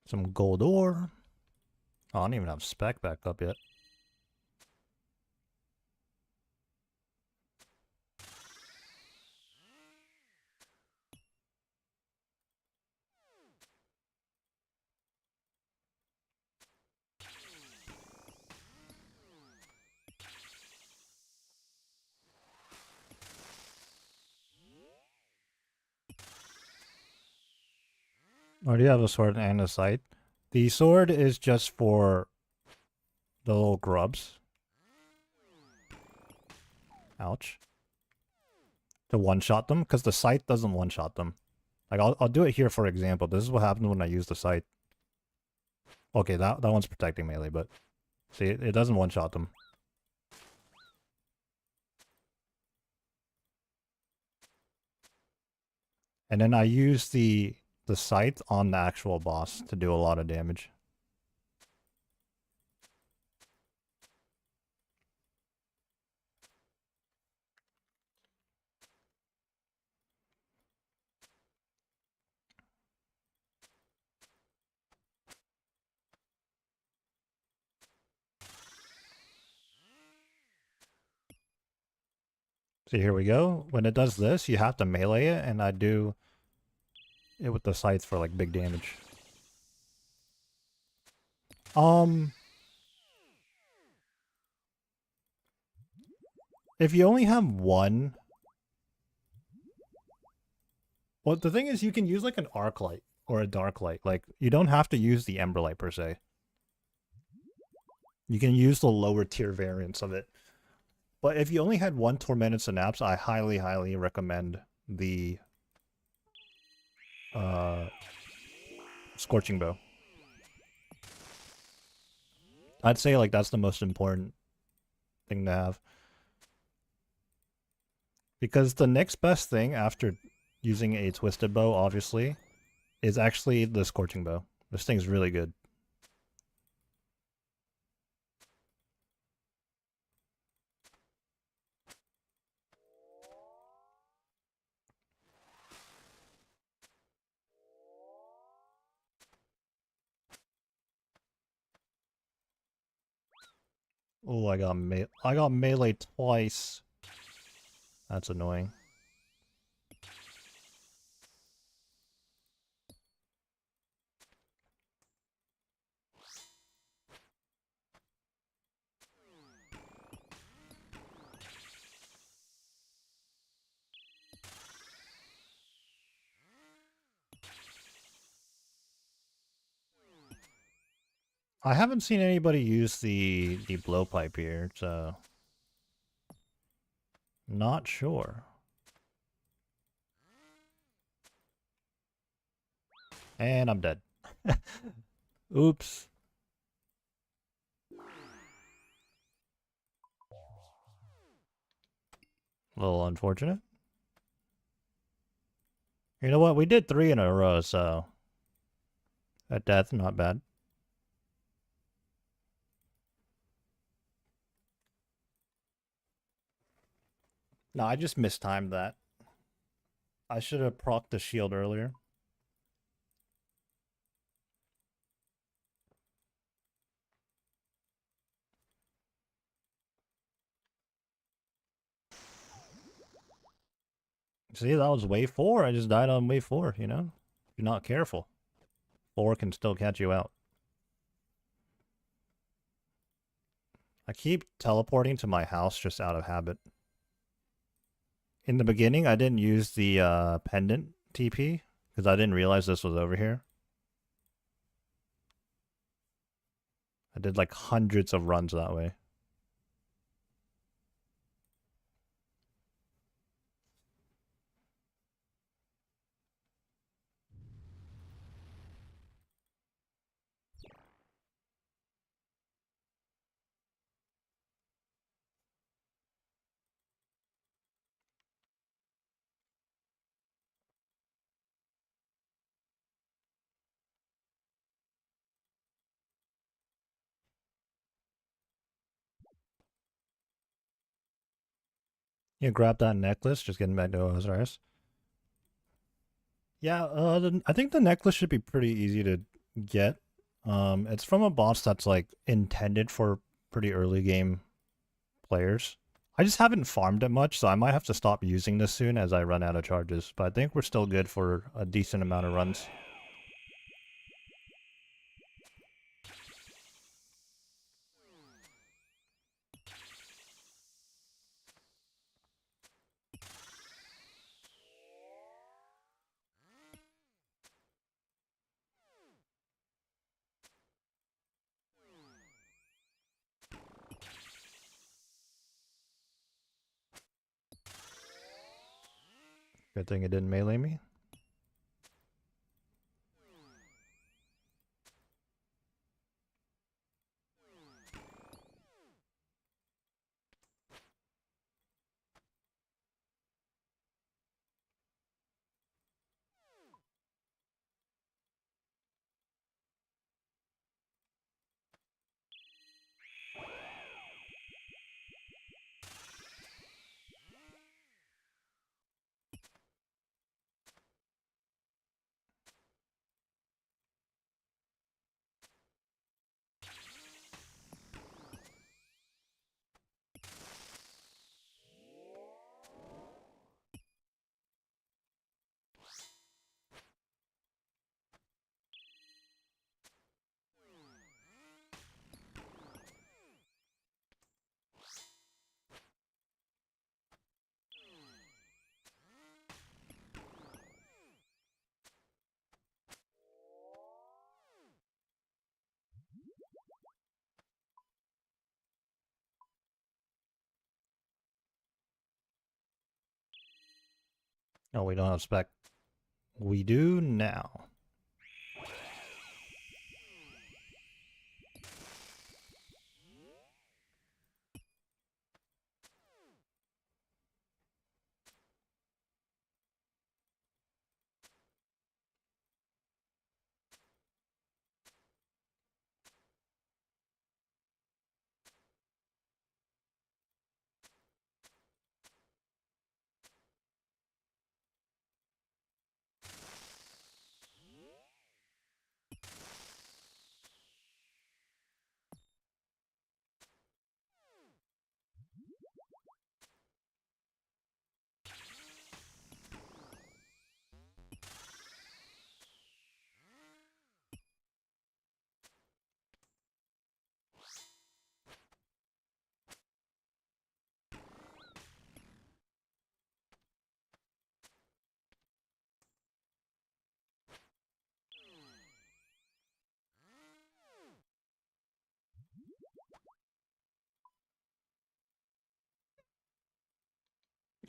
Some gold ore. Oh, I don't even have spec back up yet. I already have a sword and a sight. The sword is just for the little grubs. Ouch. To one-shot them, because the sight doesn't one-shot them. Like, I'll do it here for example. This is what happens when I use the sight. Okay, that one's protecting melee, but... See, it doesn't one-shot them. And then I use the sight on the actual boss to do a lot of damage. See, here we go. When it does this, you have to melee it, and I do it with the scythe for like big damage. If you only have one, Well, the thing is, you can use like an arc light or a dark light. Like, you don't have to use the ember light per se. You can use the lower tier variants of it. But if you only had one tormented synapse, I highly, highly recommend the scorching bow. I'd say like that's the most important thing to have. Because the next best thing after using a twisted bow, obviously, is actually the scorching bow. This thing's really good. Oh, I got melee twice. That's annoying. I haven't seen anybody use the blowpipe here, so not sure. And I'm dead. Oops. A little unfortunate. You know what? We did 3 in a row, so at death, not bad. No, I just mistimed that. I should have procced the shield earlier. See, that was wave 4. I just died on wave 4, you know? If you're not careful. 4 can still catch you out. I keep teleporting to my house just out of habit. In the beginning, I didn't use the pendant TP because I didn't realize this was over here. I did like hundreds of runs that way. Yeah, grab that necklace, just getting back to OSRS. Yeah, I think the necklace should be pretty easy to get. It's from a boss that's like intended for pretty early game players. I just haven't farmed it much, so I might have to stop using this soon as I run out of charges. But I think we're still good for a decent amount of runs. Good thing it didn't melee me. Oh, we don't have spec. We do now.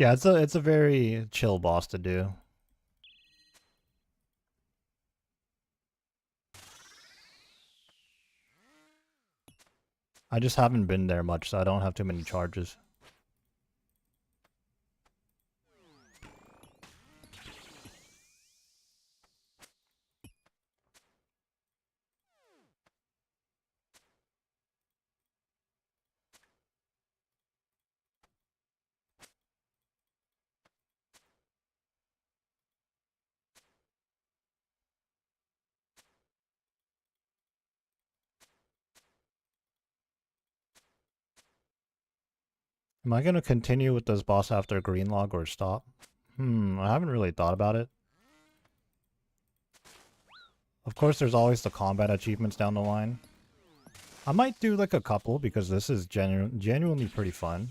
Yeah, it's a very chill boss to do. I just haven't been there much, so I don't have too many charges. Am I gonna continue with this boss after green log or stop? I haven't really thought about it. Of course, there's always the combat achievements down the line. I might do like a couple because this is genuinely pretty fun.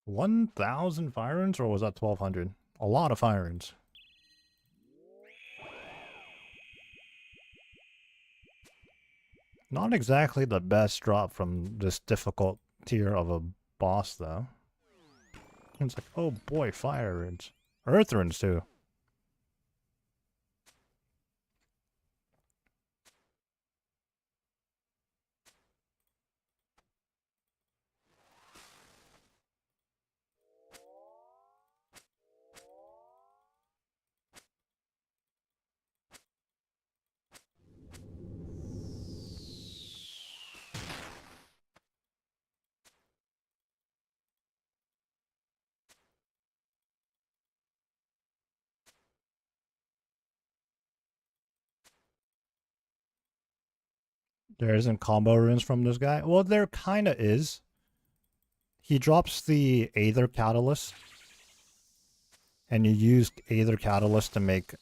$1,000 fire runes, or was that 1,200? A lot of fire runes. Not exactly the best drop from this difficult tier of a boss, though. It's like, oh boy, fire runes. Earth runes, too. There isn't combo runes from this guy? Well, there kinda is. He drops the Aether Catalyst, and you use Aether Catalyst to make,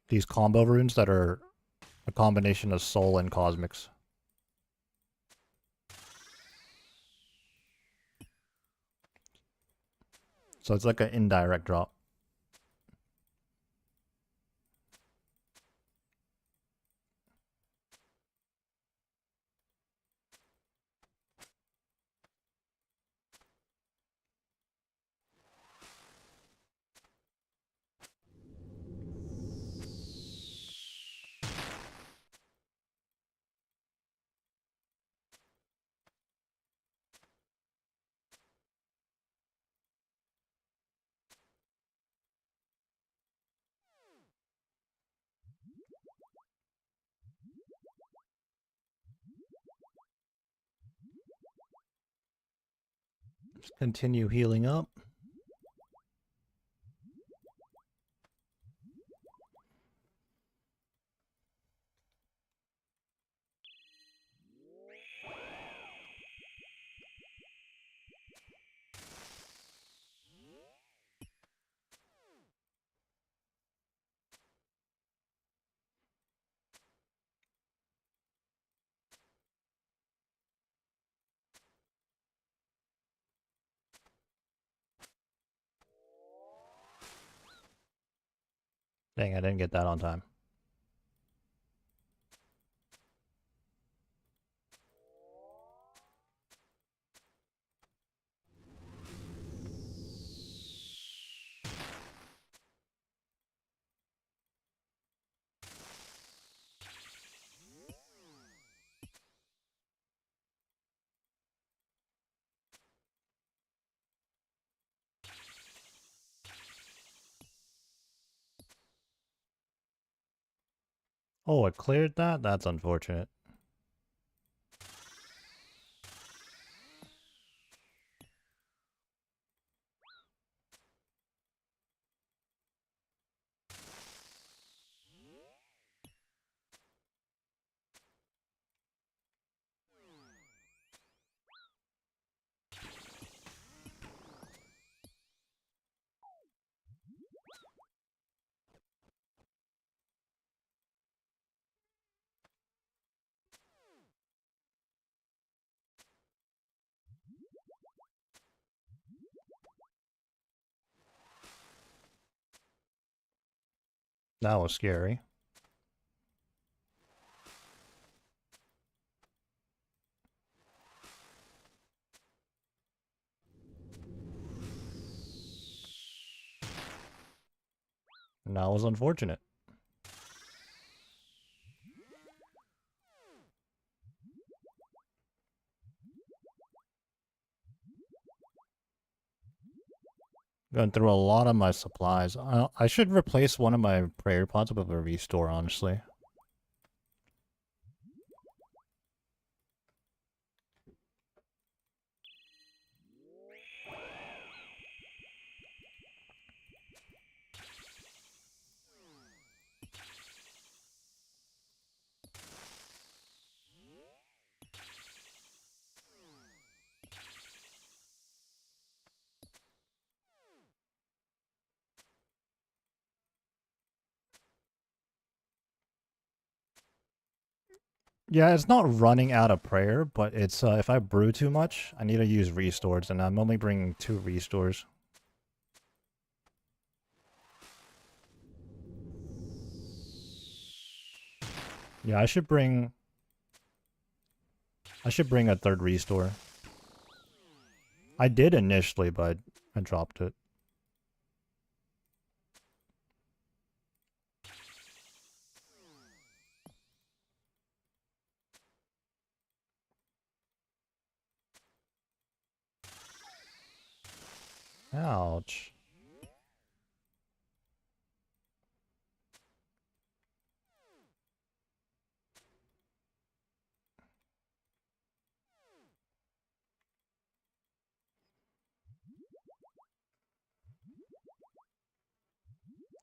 these combo runes that are a combination of Soul and Cosmics. So it's like an indirect drop. Just continue healing up. Dang, I didn't get that on time. Oh, it cleared that? That's unfortunate. That was scary. And that was unfortunate. Going through a lot of my supplies. I should replace one of my prayer pots with a restore, honestly. Yeah, it's not running out of prayer, but it's if I brew too much, I need to use restores, and I'm only bringing 2 restores. Yeah, I should bring a 3rd restore. I did initially, but I dropped it. Ouch.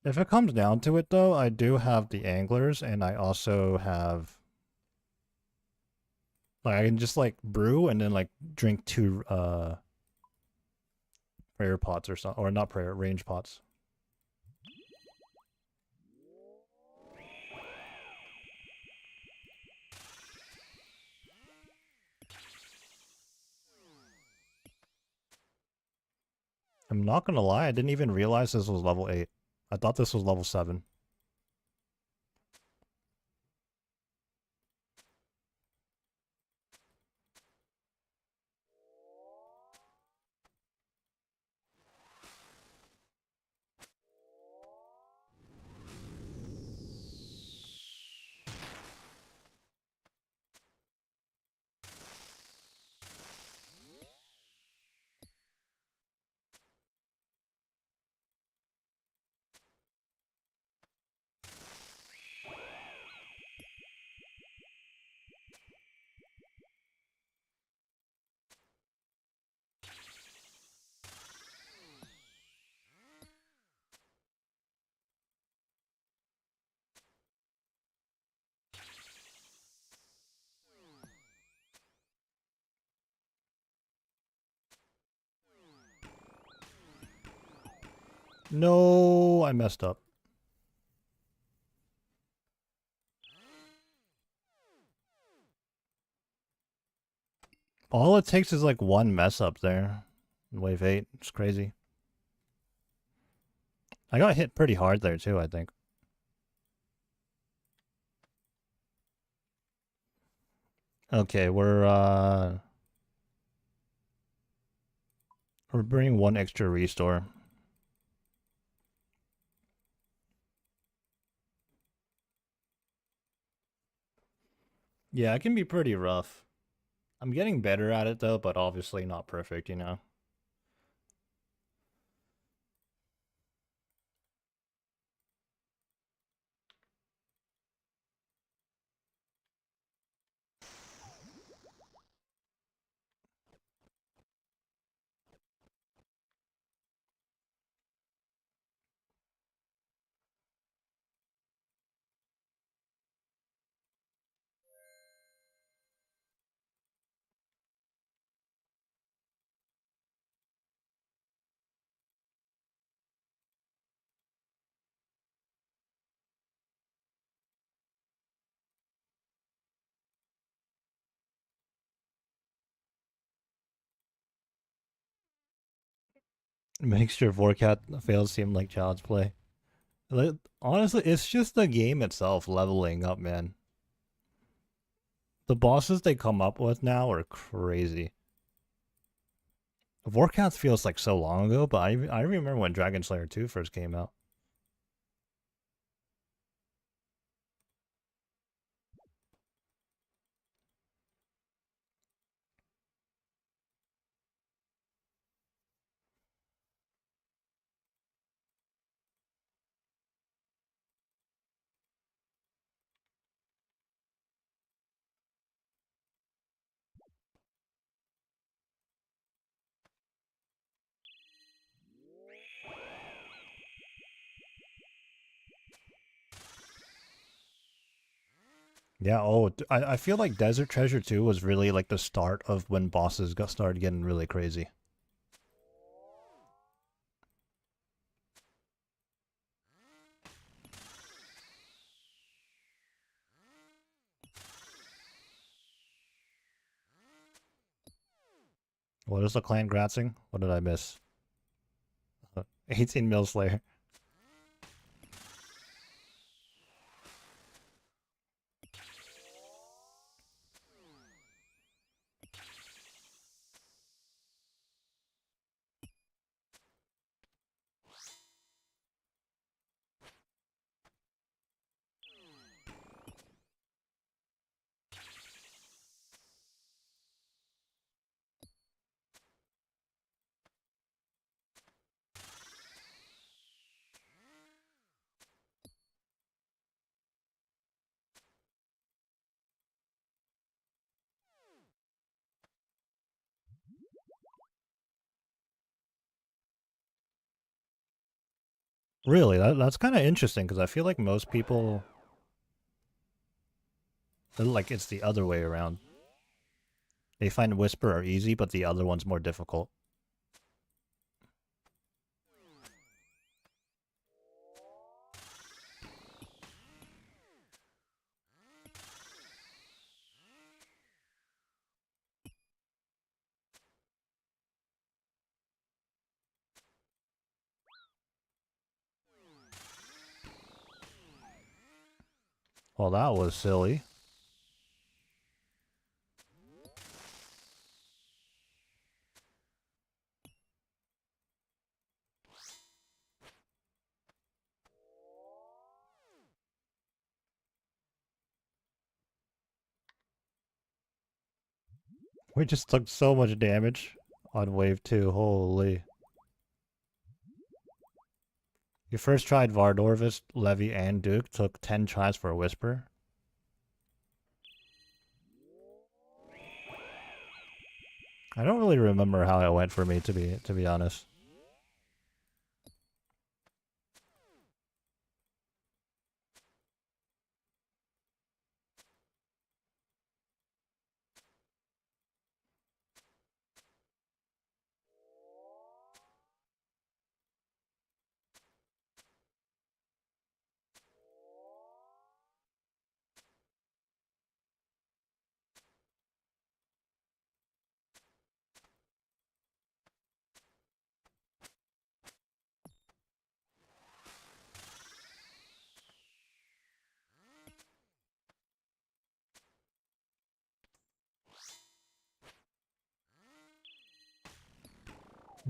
If it comes down to it, though, I do have the anglers, and I also have... Like, I can just, like, brew and then, like, drink 2, prayer pots or something. Or not prayer, range pots. I'm not gonna lie, I didn't even realize this was level 8. I thought this was level 7. No, I messed up. All it takes is like one mess up there. In wave 8. It's crazy. I got hit pretty hard there too, I think. Okay, we're bringing one extra restore. Yeah, it can be pretty rough. I'm getting better at it though, but obviously not perfect, you know. Mixture of workout fails seem like child's play. Like, honestly, it's just the game itself leveling up, man. The bosses they come up with now are crazy. Workouts feels like so long ago, but I remember when Dragon Slayer 2 first came out. Yeah, oh, I feel like Desert Treasure 2 was really like the start of when bosses got started getting really crazy. What is the clan gratzing? What did I miss? 18 mil Slayer. Really, that's kind of interesting because I feel like most people like it's the other way around. They find Whisper are easy, but the other one's more difficult. Well, that was silly. We just took so much damage on wave 2. Holy. You first tried Vardorvis, Levy, and Duke. Took 10 tries for a Whisper. I don't really remember how it went for me, to be honest.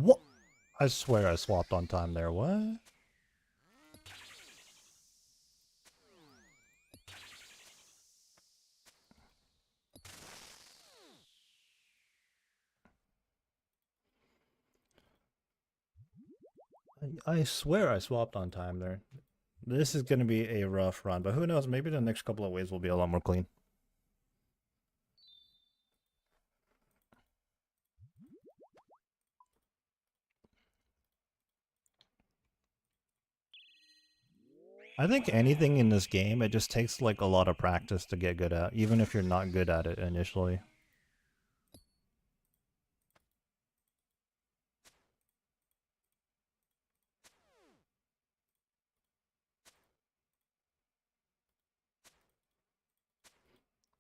What? I swear I swapped on time there. What? I swear I swapped on time there. This is going to be a rough run, but who knows? Maybe the next couple of waves will be a lot more clean. I think anything in this game, it just takes like a lot of practice to get good at, even if you're not good at it initially.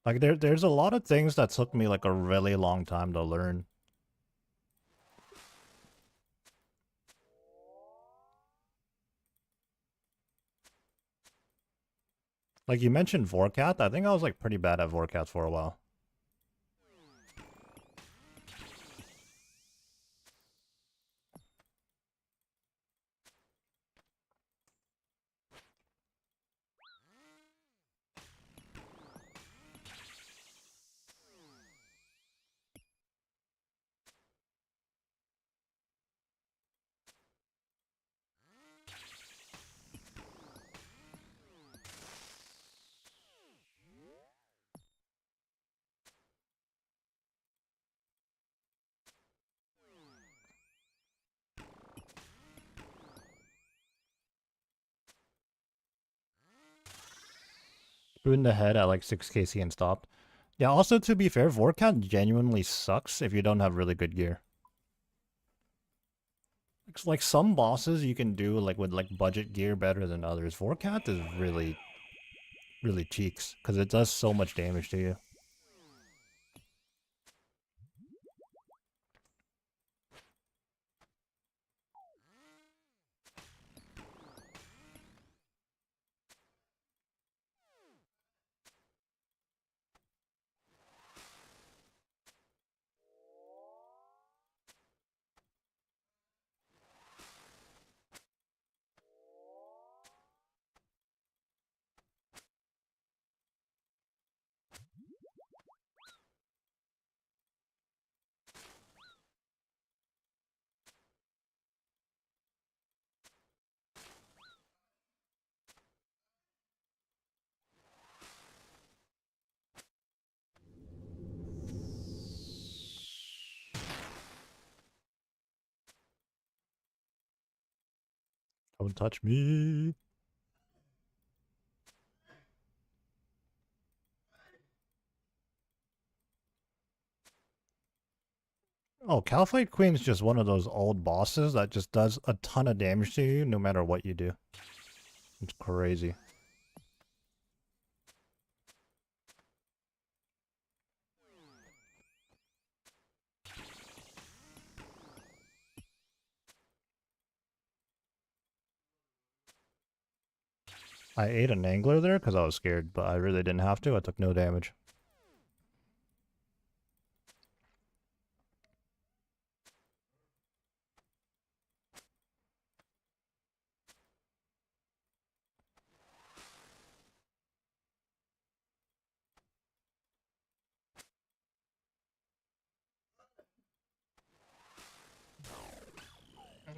Like there's a lot of things that took me like a really long time to learn. Like you mentioned Vorcat, I think I was like pretty bad at Vorcat for a while. Threw in the head at like 6 KC and stopped. Yeah, also to be fair, Vorcat genuinely sucks if you don't have really good gear. Like some bosses you can do like with like budget gear better than others. Vorcat is really cheeks because it does so much damage to you. Don't touch me. Oh, Calphite Queen's just one of those old bosses that just does a ton of damage to you no matter what you do. It's crazy. I ate an angler there because I was scared, but I really didn't have to. I took no damage.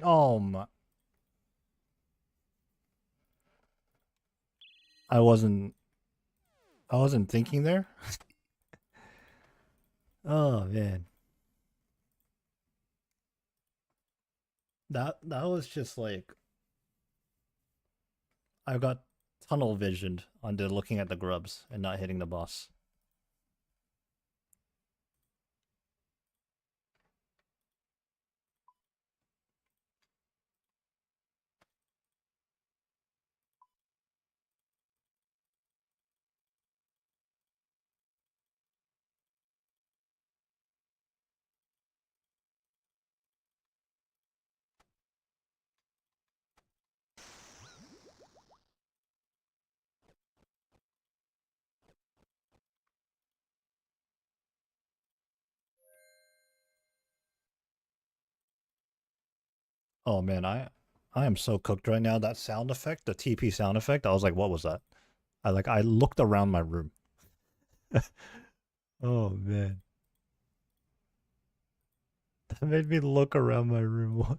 Oh my. I wasn't thinking there. Oh man. That was just like I got tunnel visioned onto looking at the grubs and not hitting the boss. Oh man, I am so cooked right now. That sound effect, the TP sound effect, I was like, what was that? I looked around my room. Oh man. That made me look around my room.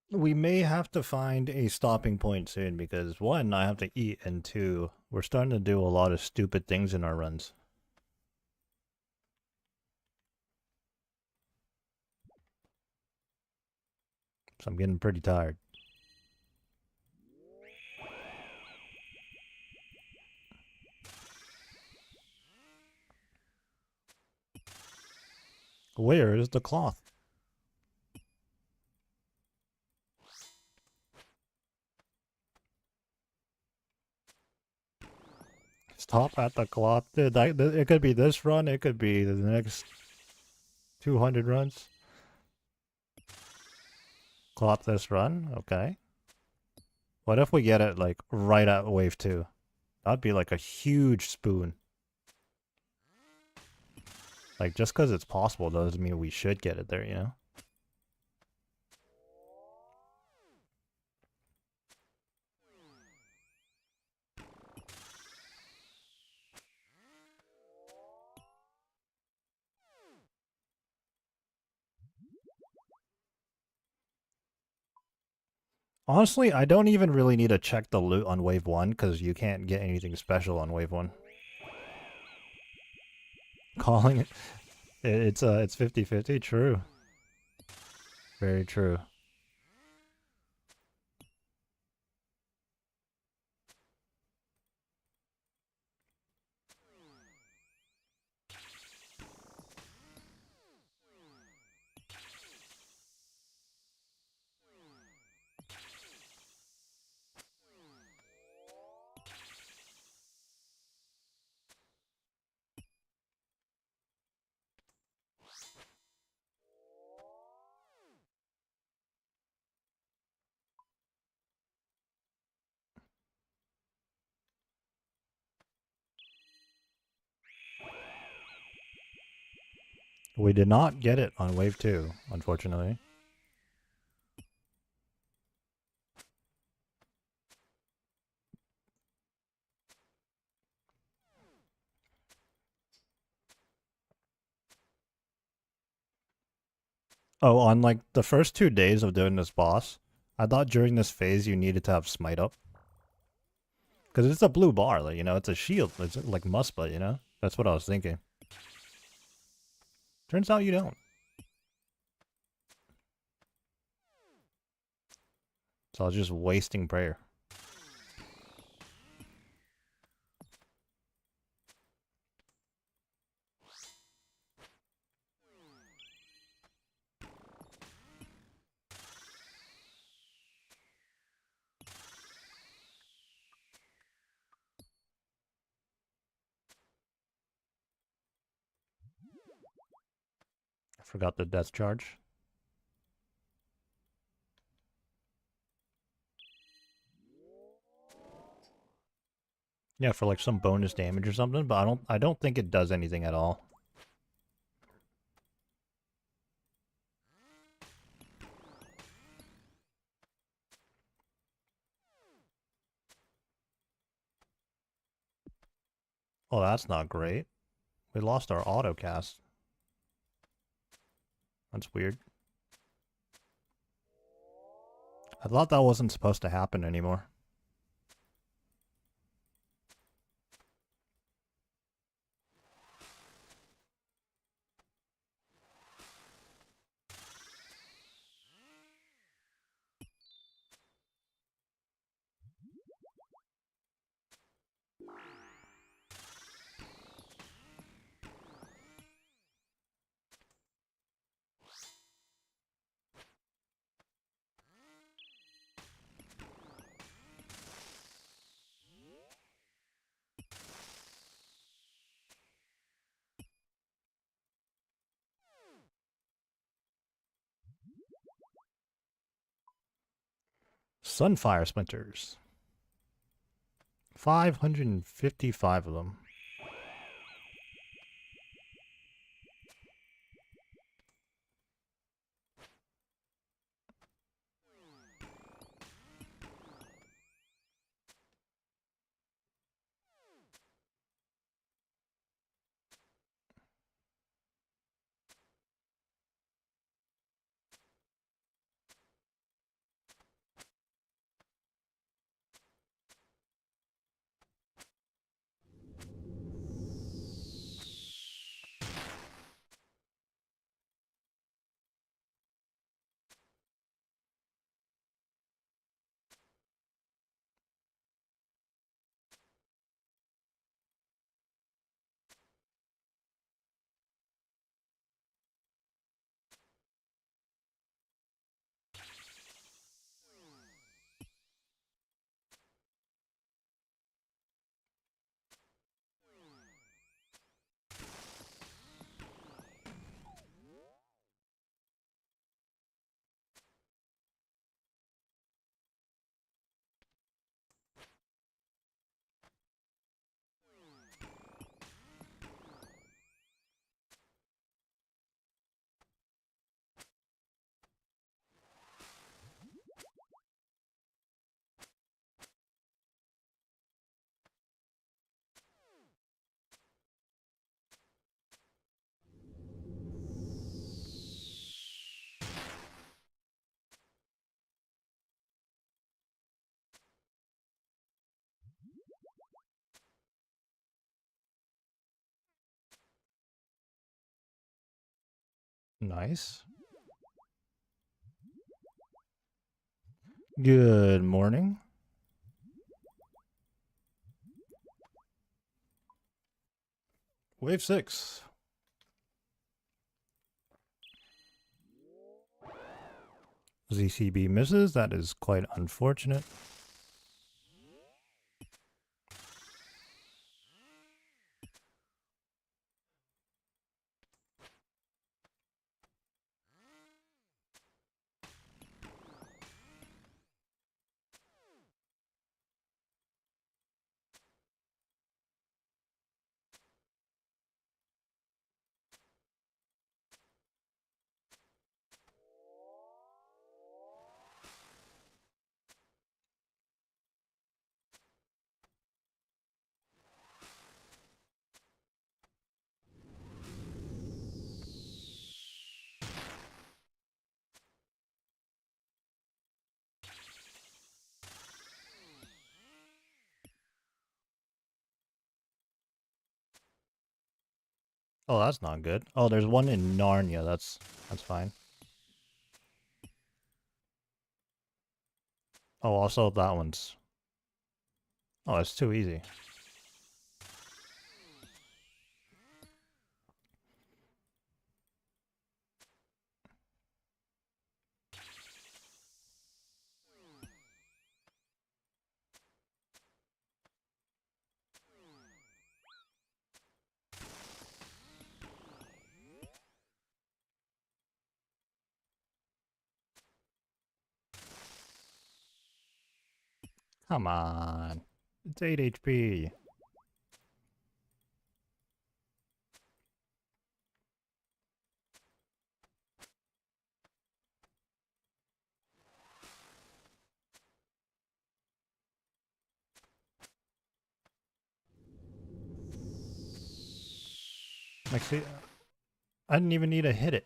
We may have to find a stopping point soon because one, I have to eat, and two, we're starting to do a lot of stupid things in our runs. So I'm getting pretty tired. Where is the cloth? Stop at the cloth. Dude, it could be this run, it could be the next 200 runs. Cloth this run, okay. What if we get it like right at wave 2? That'd be like a huge spoon. Like just because it's possible doesn't mean we should get it there, you know? Honestly, I don't even really need to check the loot on wave 1 because you can't get anything special on wave 1. Calling it, it's 50-50, true. Very true. We did not get it on wave 2, unfortunately. Oh, on like the first 2 days of doing this boss, I thought during this phase you needed to have smite up. Because it's a blue bar, like, you know, it's a shield. It's like Muspa, you know? That's what I was thinking. Turns out you don't. So I was just wasting prayer. I forgot the death charge. Yeah, for like some bonus damage or something, but I don't think it does anything at all. Oh, that's not great. We lost our auto cast. That's weird. I thought that wasn't supposed to happen anymore. Sunfire Splinters. 555 of them. Nice. Good morning. Wave 6. ZCB misses. That is quite unfortunate. Oh, that's not good. Oh, there's one in Narnia. That's fine. Oh, also that one's... Oh, it's too easy. Come on. It's 8 HP. Like, see, I didn't even need to hit it.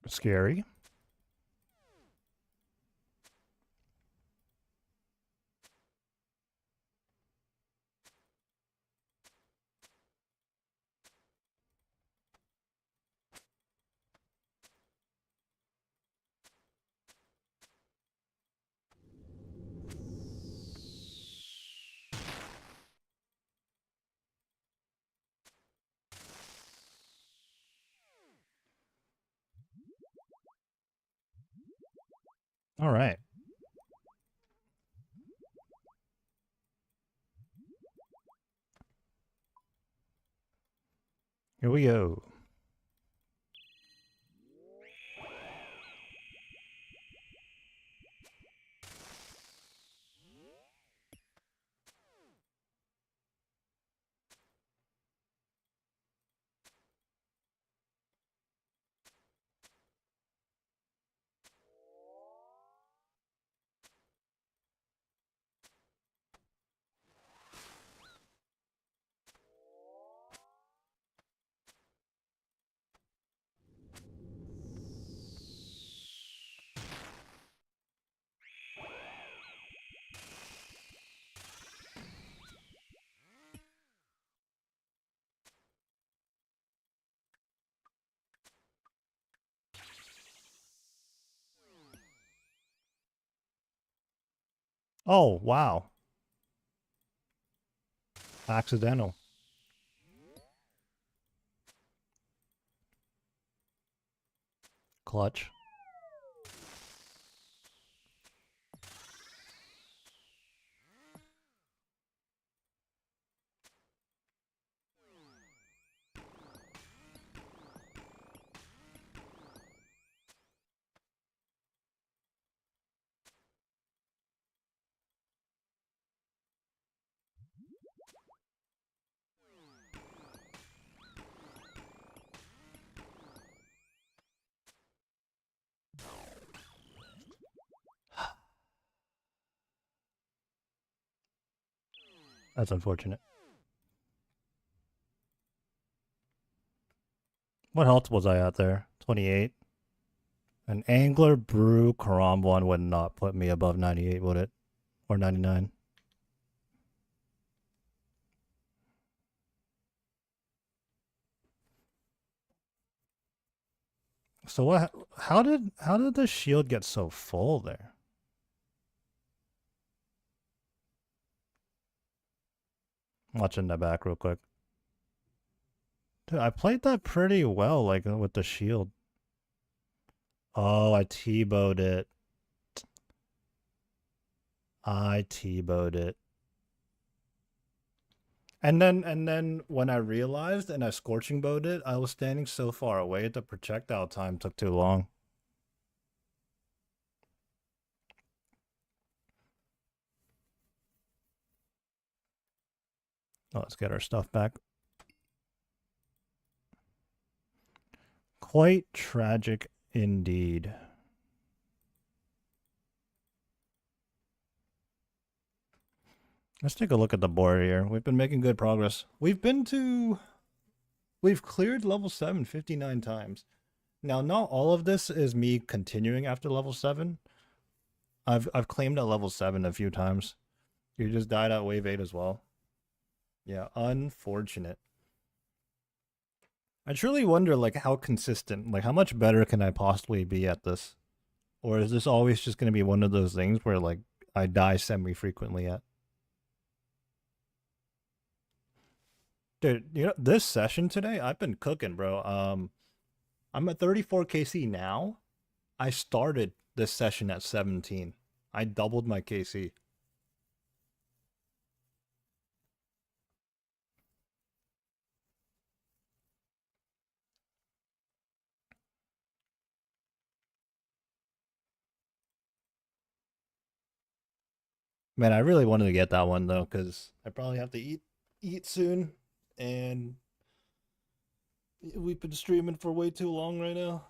Scary. All right. Here we go. Oh, wow. Accidental. Clutch. That's unfortunate. What health was I at there? 28. An Angler Brew Karam one would not put me above 98, would it? Or 99? So what? How did the shield get so full there? Watching that back real quick. Dude, I played that pretty well, like with the shield. Oh, I T-bowed it. I T-bowed it. And then when I realized and I scorching bowed it, I was standing so far away the projectile time took too long. Oh, let's get our stuff back. Quite tragic indeed. Let's take a look at the board here. We've been making good progress. We've cleared level 7 59 times. Now, not all of this is me continuing after level 7. I've claimed at level 7 a few times. You just died at wave 8 as well. Yeah, unfortunate. I truly wonder, like, how consistent, like, how much better can I possibly be at this? Or is this always just going to be one of those things where, like, I die semi-frequently at? Dude, you know, this session today, I've been cooking, bro. I'm at 34 KC now. I started this session at 17. I doubled my KC. Man, I really wanted to get that one though, because I probably have to eat soon, and we've been streaming for way too long right now.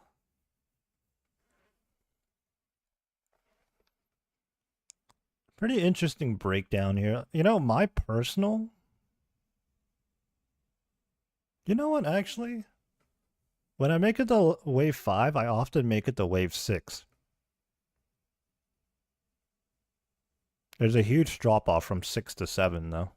Pretty interesting breakdown here. You know, my personal. You know what, actually? When I make it to wave 5, I often make it to wave 6. There's a huge drop off from 6 to 7, though.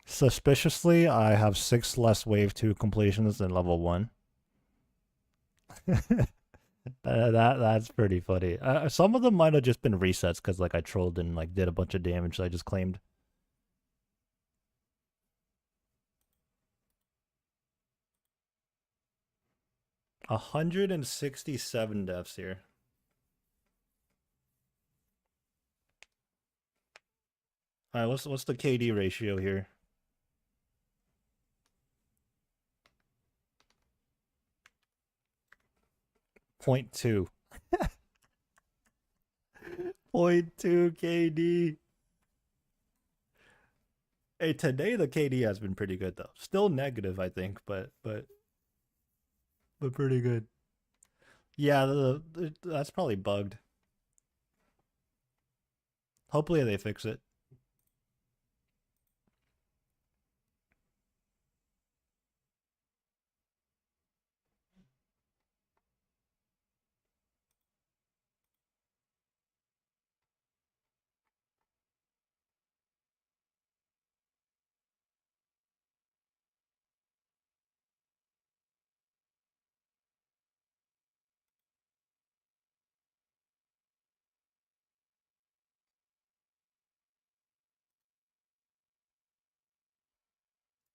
Suspiciously, I have 6 less wave 2 completions than level 1. That's pretty funny. Some of them might have just been resets because like I trolled and like did a bunch of damage that I just claimed. 167 deaths here. All right, what's the KD ratio here? 0.2. 0.2 KD. Hey, today the KD has been pretty good though. Still negative, I think, but pretty good. Yeah, that's probably bugged. Hopefully they fix it.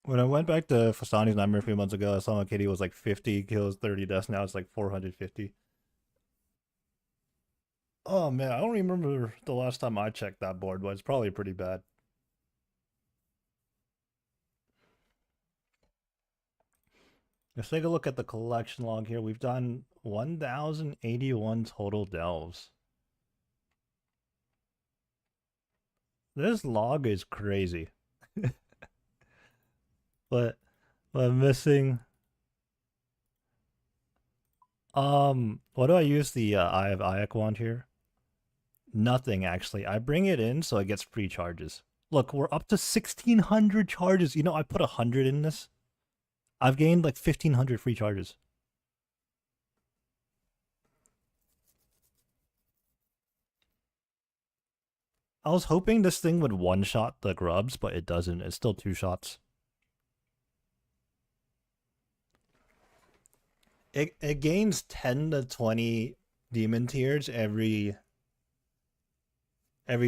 When I went back to Fasani's number a few months ago, I saw my KD was like 50 kills, 30 deaths. Now it's like 450. Oh man, I don't remember the last time I checked that board, but it's probably pretty bad. Let's take a look at the collection log here. We've done 1,081 total delves. This log is crazy. but I'm missing. What do I use the Eye of Ayak wand here? Nothing actually. I bring it in so it gets free charges. Look, we're up to 1,600 charges. You know, I put 100 in this. I've gained like 1,500 free charges. I was hoping this thing would one-shot the grubs, but it doesn't. It's still 2 shots. It gains 10 to 20 demon tears every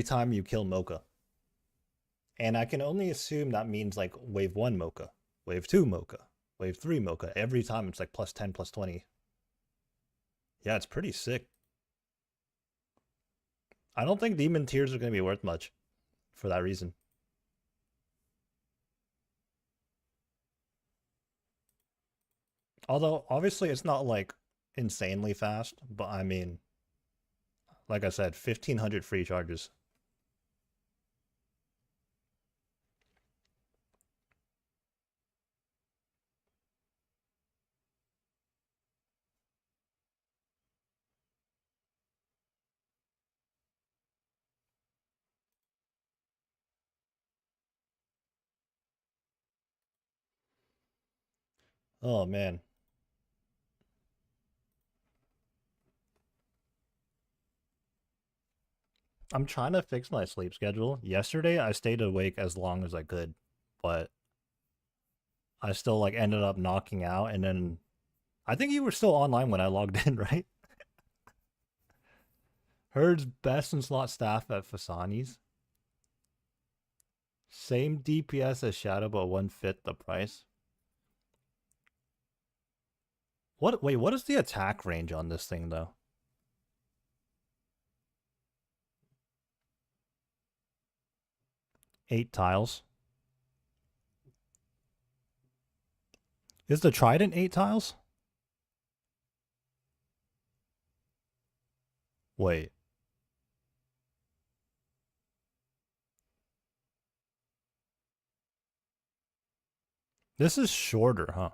time you kill Mocha. And I can only assume that means like wave 1 Mocha, wave 2 Mocha, wave 3 Mocha. Every time it's like plus 10, plus 20. Yeah, it's pretty sick. I don't think demon tears are going to be worth much for that reason. Although, obviously, it's not like insanely fast, but I mean, like I said, 1,500 free charges. Oh, man. I'm trying to fix my sleep schedule. Yesterday, I stayed awake as long as I could, but I still like ended up knocking out, and then I think you were still online when I logged in, right? Heard's best in slot staff at Fasani's. Same DPS as Shadow, but 1/5 the price. What? Wait, what is the attack range on this thing though? Eight tiles. Is the Trident 8 tiles? Wait. This is shorter, huh?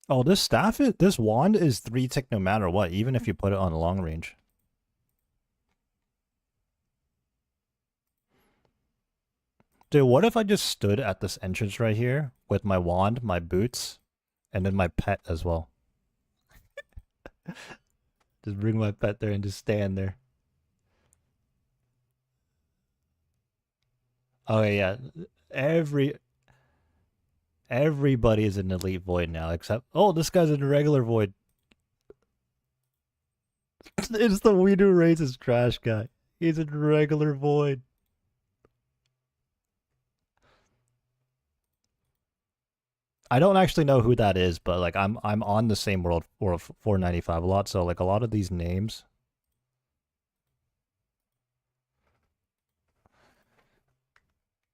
Oh, this wand is 3 tick no matter what, even if you put it on long range. Dude, what if I just stood at this entrance right here with my wand, my boots, and then my pet as well? Just bring my pet there and just stand there. Oh yeah, every everybody is an elite void now, except this guy's in a regular void. It's the weed who raises trash guy. He's a regular void. I don't actually know who that is, but like I'm on the same world 495 a lot, so like a lot of these names.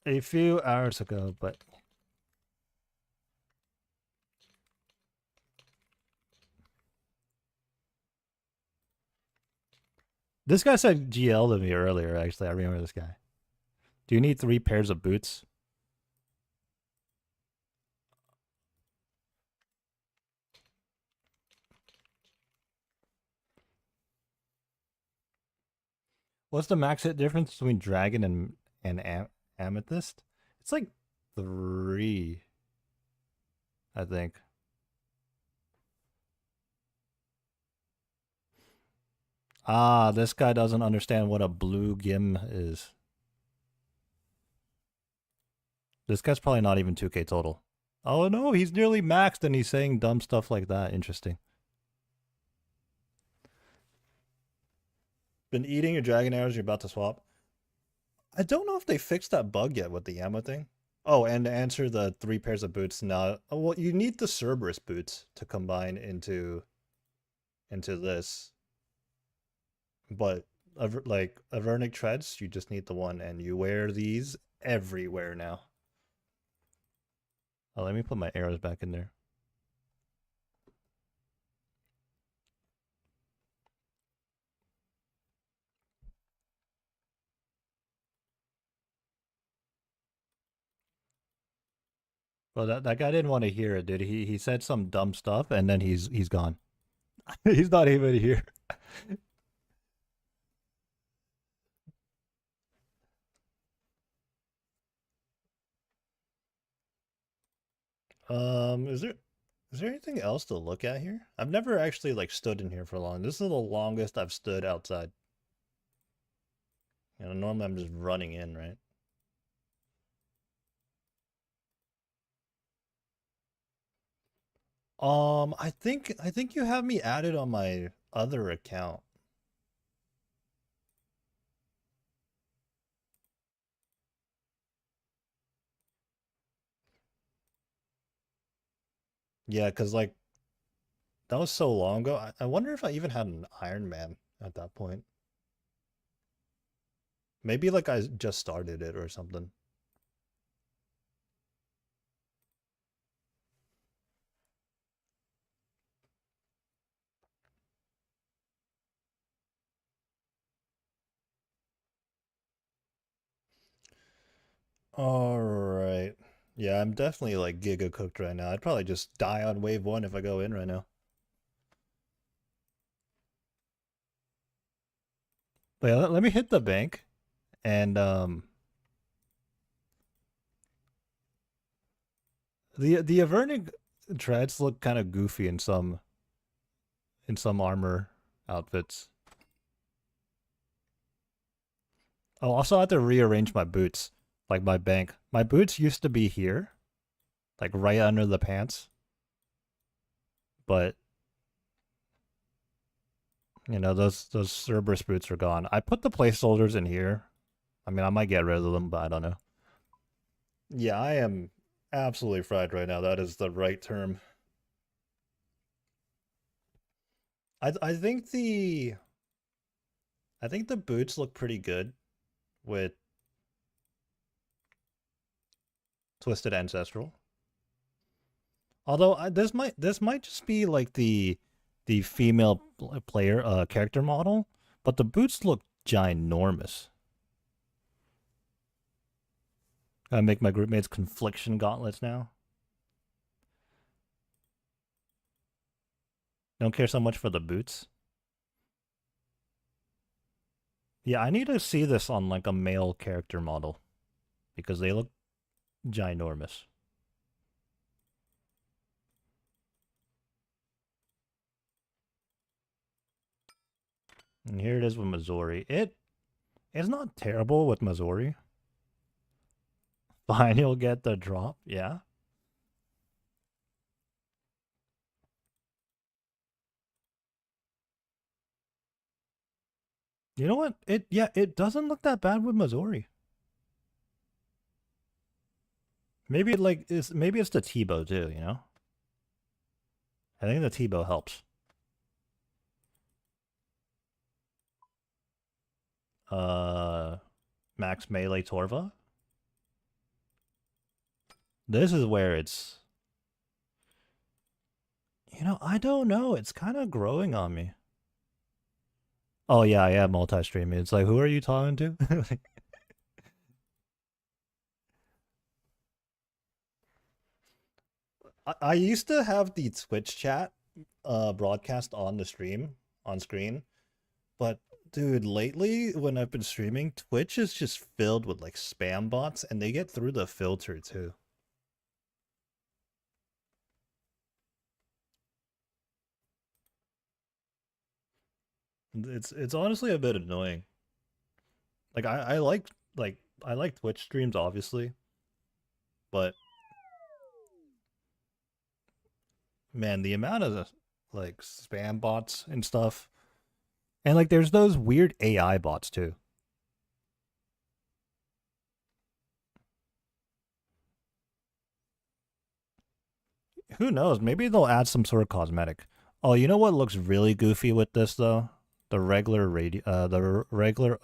A few hours ago, but this guy said GL to me earlier, actually. I remember this guy. Do you need 3 pairs of boots? What's the max hit difference between Dragon and Amethyst? It's like 3, I think. Ah, this guy doesn't understand what a blue gim is. This guy's probably not even 2k total. Oh no, he's nearly maxed and he's saying dumb stuff like that. Interesting. Been eating your dragon arrows you're about to swap? I don't know if they fixed that bug yet with the ammo thing. Oh, and to answer the 3 pairs of boots now. Oh, well, you need the Cerberus boots to combine into this. But like Avernic treads, you just need the one, and you wear these everywhere now. Oh, let me put my arrows back in there. Well, that guy didn't want to hear it, dude. He said some dumb stuff, and then he's gone. He's not even here. Is there anything else to look at here? I've never actually like stood in here for long. This is the longest I've stood outside. You know, normally I'm just running in, right? I think you have me added on my other account. Yeah, cause like that was so long ago. I wonder if I even had an Iron Man at that point. Maybe like I just started it or something. All right. Yeah, I'm definitely like giga cooked right now. I'd probably just die on wave 1 if I go in right now. But yeah, let me hit the bank and the Avernic treads look kind of goofy in some armor outfits. Oh, also I have to rearrange my boots, like my bank. My boots used to be here, like right under the pants, but you know those Cerberus boots are gone. I put the placeholders in here. I mean, I might get rid of them, but I don't know. Yeah, I am absolutely fried right now. That is the right term. I think the boots look pretty good with Twisted Ancestral. Although this might just be like the female player character model, but the boots look ginormous. Gotta make my group mates confliction gauntlets now. Don't care so much for the boots. Yeah, I need to see this on like a male character model because they look ginormous. And here it is with Missouri. It's not terrible with Missouri. Fine, you'll get the drop. Yeah. You know what? It doesn't look that bad with Missouri. Maybe maybe it's the Tebow too, you know? I think the Tebow helps. Max Melee Torva. This is where it's, you know, I don't know. It's kind of growing on me. Oh yeah, I am multi-streaming. It's like, who are you talking to? I used to have the Twitch chat broadcast on the stream on screen, but dude, lately when I've been streaming, Twitch is just filled with like spam bots and they get through the filter too. It's honestly a bit annoying. Like I like Twitch streams obviously, but man, the amount of like spam bots and stuff. And like there's those weird AI bots too. Who knows? Maybe they'll add some sort of cosmetic. Oh, you know what looks really goofy with this though? The regular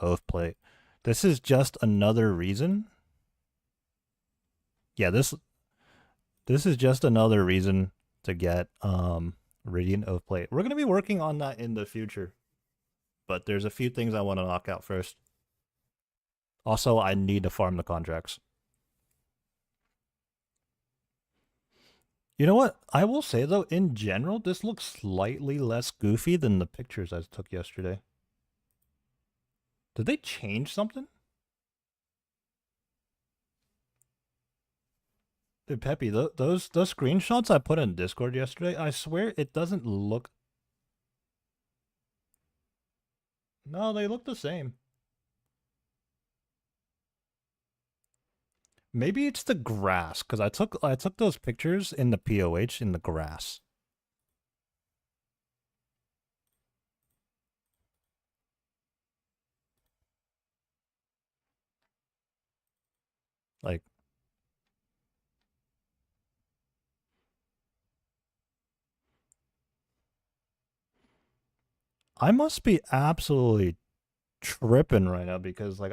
oath plate. This is just another reason. Yeah, this is just another reason to get Radiant Oath plate. We're gonna be working on that in the future, but there's a few things I want to knock out first. Also, I need to farm the contracts. You know what? I will say though, in general, this looks slightly less goofy than the pictures I took yesterday. Did they change something? Dude, Peppy, those screenshots I put in Discord yesterday, I swear it doesn't look. No, they look the same. Maybe it's the grass because I took those pictures in the POH in the grass. Like I must be absolutely tripping right now because like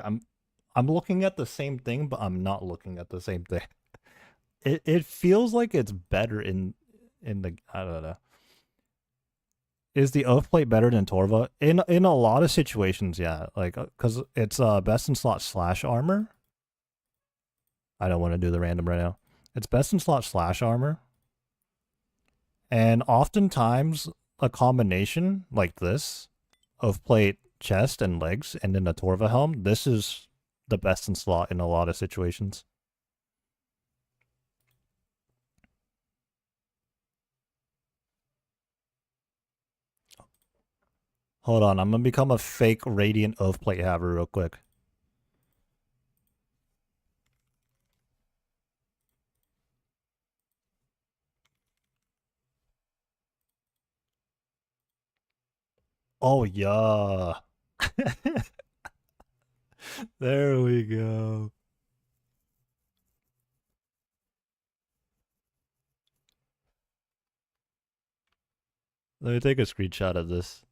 I'm looking at the same thing, but I'm not looking at the same thing. It feels like it's better in the I don't know. Is the oath plate better than Torva? In a lot of situations, yeah. Like because it's best in slot slash armor. I don't want to do the random right now. It's best in slot slash armor. And oftentimes a combination like this of plate, chest, and legs, and then a Torva helm, this is the best in slot in a lot of situations. Hold on, I'm gonna become a fake Radiant Oath Plate haver real quick. Oh yeah. There we go. Let me take a screenshot of this.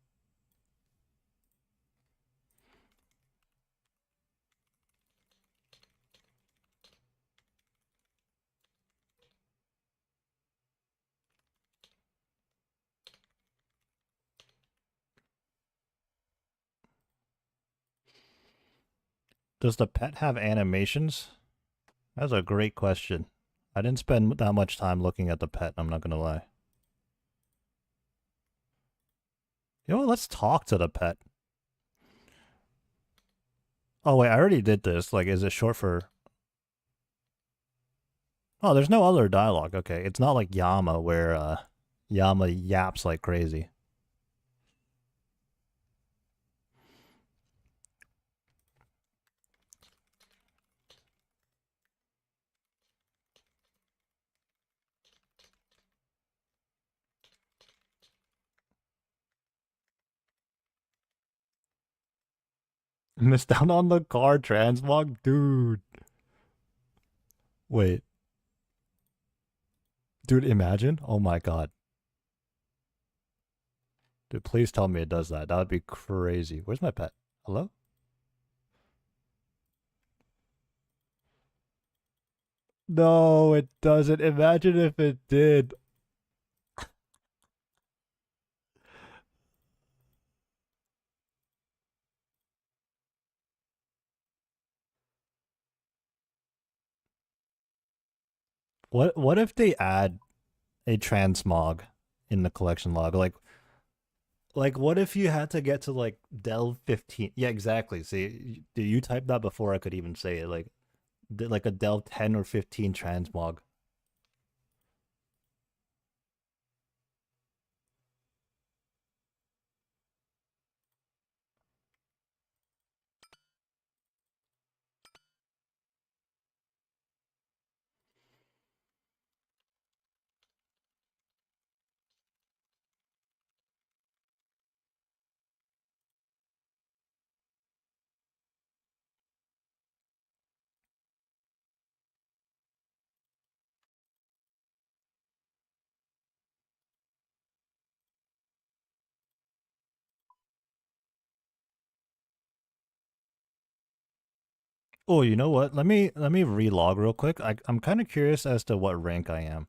Does the pet have animations? That's a great question. I didn't spend that much time looking at the pet, I'm not gonna lie. You know what? Let's talk to the pet. Oh wait, I already did this. Like, is it short for? Oh, there's no other dialogue. Okay, it's not like Yama where Yama yaps like crazy. Missed out on the car transmog, dude. Wait, dude, imagine. Oh my god, dude, please tell me it does that. That would be crazy. Where's my pet? Hello? No, it doesn't. Imagine if it did. What if they add a transmog in the collection log? Like what if you had to get to like Delve 15? Yeah, exactly. See, you typed that before I could even say it. Like a Delve 10 or 15 transmog. Oh, you know what? Let me relog real quick. I'm kind of curious as to what rank I am.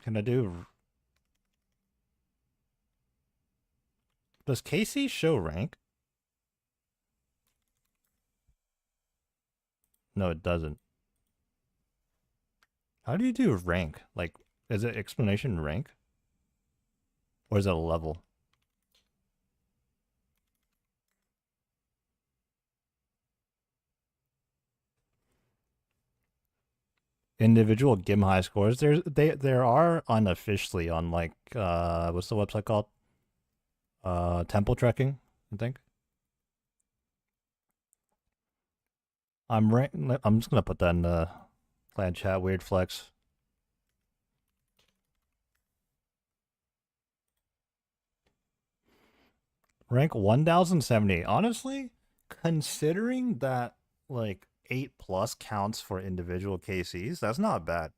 Can I do? Does Casey show rank? No, it doesn't. How do you do rank? Like, is it explanation rank, or is it a level? Individual Gim high scores. There are unofficially on like what's the website called? Temple trekking, I think. I'm just gonna put that in the clan chat. Weird flex. Rank 1078. Honestly, considering that like 8 plus counts for individual KCs, that's not bad.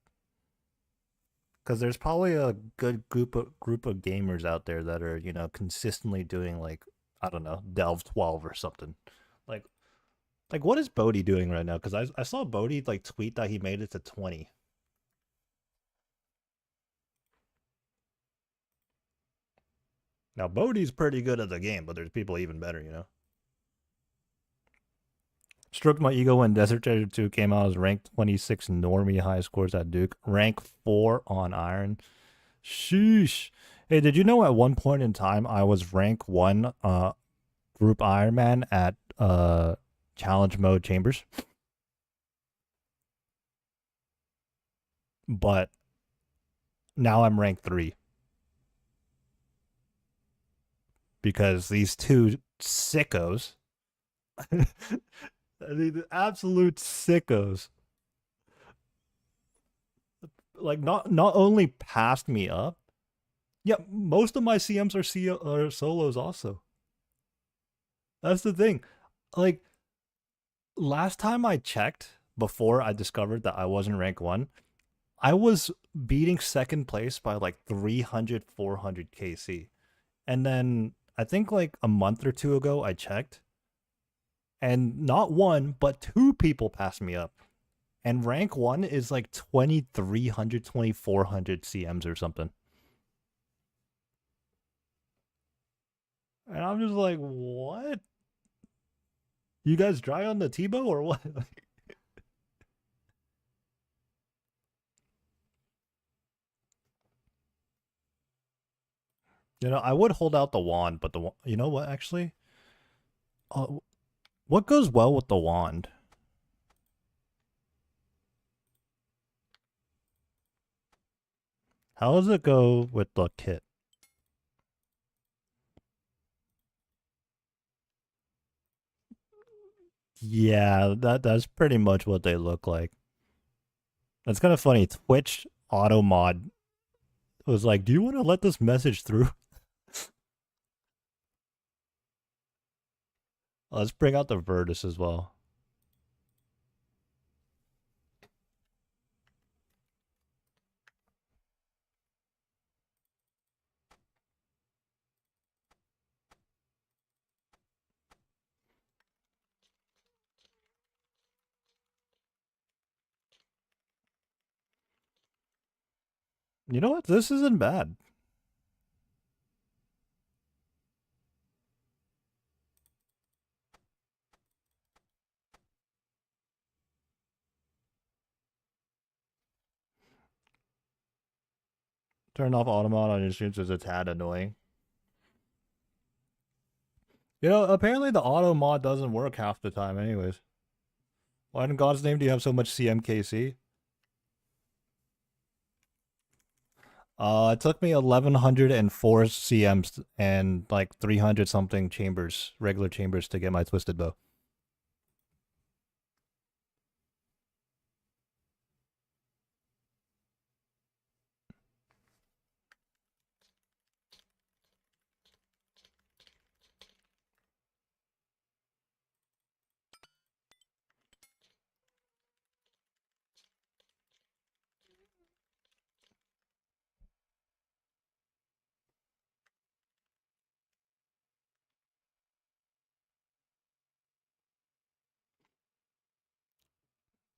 Because there's probably a good group of gamers out there that are consistently doing like I don't know Delve 12 or something. Like what is Bodhi doing right now? Because I saw Bodhi like tweet that he made it to 20. Now Bodhi's pretty good at the game, but there's people even better. Stroked my ego when Desert Treasure 2 came out as ranked 26 normie high scores at Duke. Rank 4 on Iron. Sheesh. Hey, did you know at one point in time I was rank 1 group Ironman at challenge mode chambers? But now I'm rank 3 because these two sickos, the absolute sickos, like not only passed me up. Yeah, most of my CMs are solos also. That's the thing. Like last time I checked before I discovered that I wasn't rank 1, I was beating second place by like 300 400 KC. And then I think like a month or two ago I checked and not one but two people passed me up. And rank 1 is like 2300 2400 CMs or something. And I'm just like, what? You guys dry on the Tebow or what? You know, I would hold out the wand, but you know what, actually? What goes well with the wand? How does it go with the kit? Yeah, that's pretty much what they look like. That's kind of funny. Twitch auto mod was like, "Do you want to let this message through?" Let's bring out the Virtus as well. You know what? This isn't bad. Turn off automod on your streams is a tad annoying. You know, apparently the auto mod doesn't work half the time anyways. Why in God's name do you have so much CMKC? It took me 1104 CMs and like 300 something chambers, regular chambers to get my twisted bow.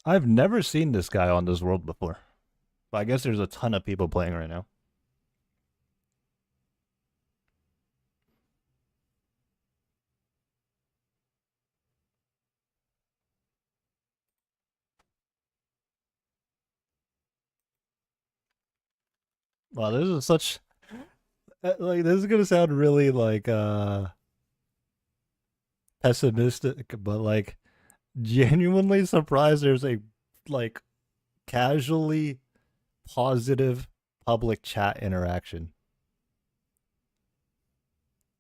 I've never seen this guy on this world before. But I guess there's a ton of people playing right now. Wow, this is such like this is gonna sound really like pessimistic, but like genuinely surprised there's a like casually positive public chat interaction.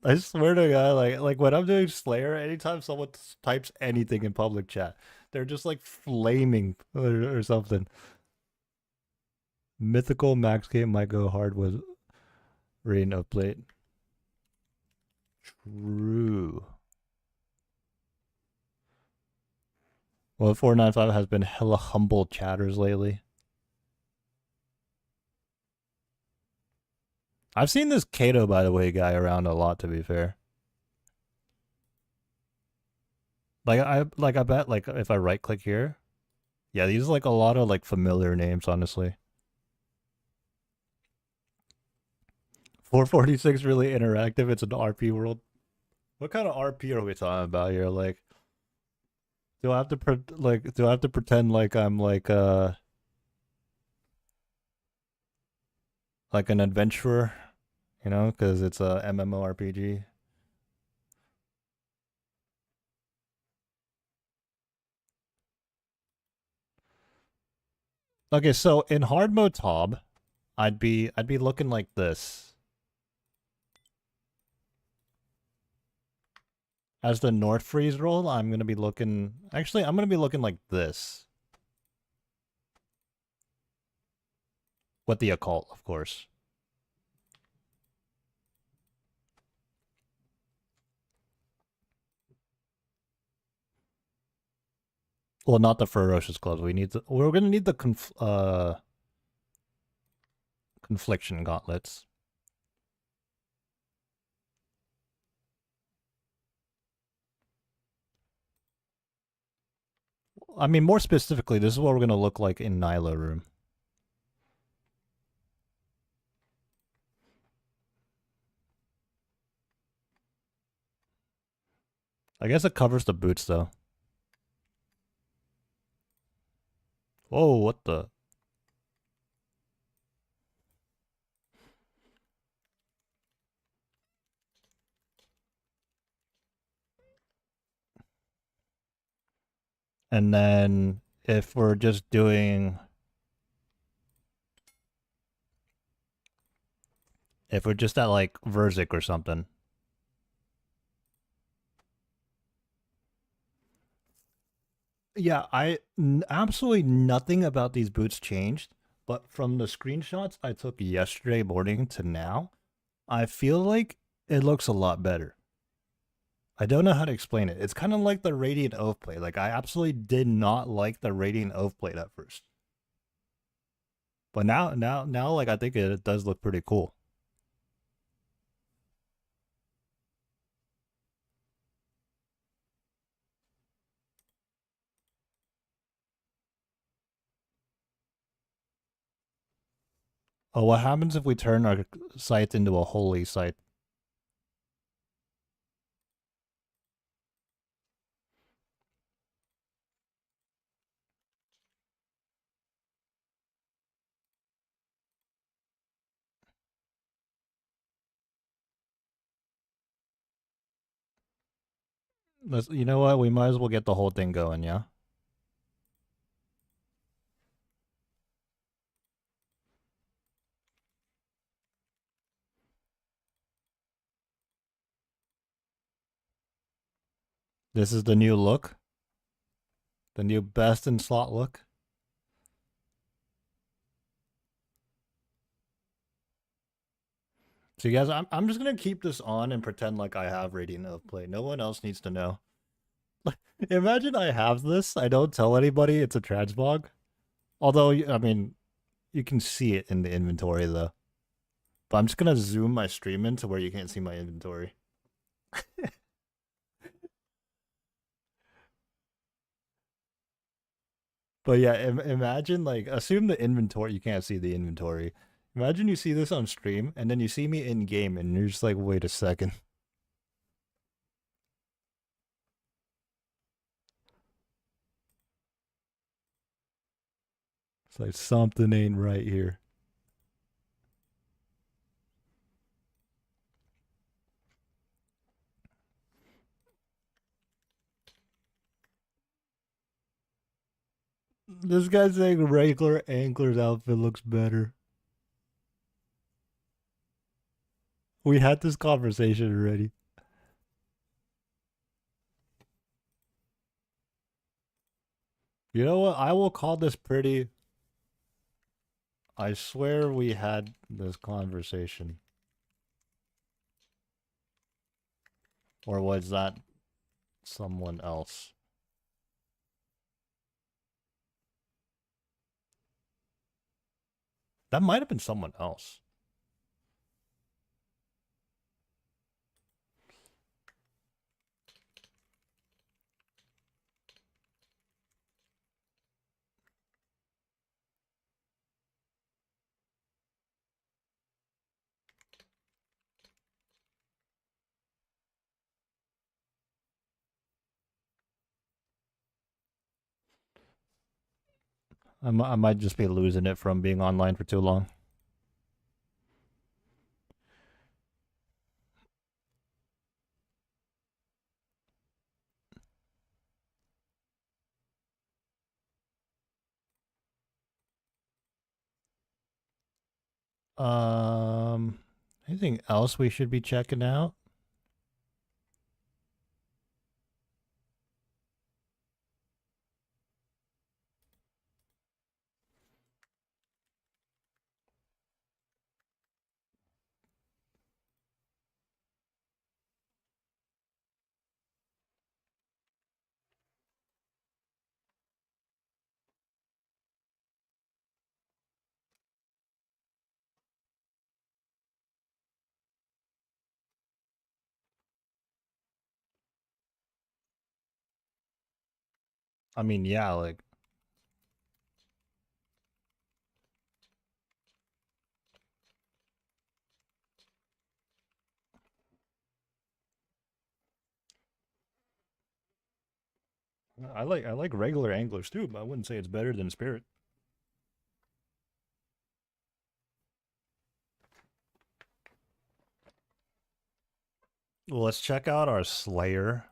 I swear to God, like when I'm doing Slayer, anytime someone types anything in public chat, they're just like flaming or something. Mythical Max game might go hard with Rain of Plate. True. Well, 495 has been hella humble chatters lately. I've seen this Kato, by the way, guy around a lot, to be fair. I bet like if I right click here, yeah, these are like a lot of like familiar names, honestly. 446 really interactive. It's an RP world. What kind of RP are we talking about here? Like, do I have to do I have to pretend like I'm like an adventurer, you know, because it's a MMORPG. Okay, so in hard mode Tob, I'd be looking like this. As the North Freeze roll, I'm gonna be looking. Actually, I'm gonna be looking like this. With the occult, of course. Well, not the ferocious gloves. We're gonna need the confliction gauntlets. I mean, more specifically, this is what we're gonna look like in Nyla room. I guess it covers the boots though. Whoa, what the? And then if we're just doing, if we're just at like Verzik or something. Yeah, absolutely nothing about these boots changed, but from the screenshots I took yesterday morning to now, I feel like it looks a lot better. I don't know how to explain it. It's kind of like the Radiant Oath plate. Like I absolutely did not like the Radiant Oath plate at first, but now, like I think it does look pretty cool. Oh, what happens if we turn our site into a holy site? You know what? We might as well get the whole thing going, yeah? This is the new look, the new best in slot look. So, you guys, I'm just gonna keep this on and pretend like I have Radiant Oath plate. No one else needs to know. Imagine I have this. I don't tell anybody it's a transmog. Although, I mean, you can see it in the inventory though. But I'm just gonna zoom my stream in to where you can't see my inventory. But yeah, imagine like assume the inventory. You can't see the inventory. Imagine you see this on stream and then you see me in game and you're just like, wait a second. It's like something ain't right here. This guy's saying regular angler's outfit looks better. We had this conversation already. You know what? I will call this pretty. I swear we had this conversation. Or was that someone else? That might have been someone else. I might just be losing it from being online for too long. Um, Anything else we should be checking out? I mean, yeah, like I like regular anglers too, but I wouldn't say it's better than Spirit. Well, let's check out our Slayer.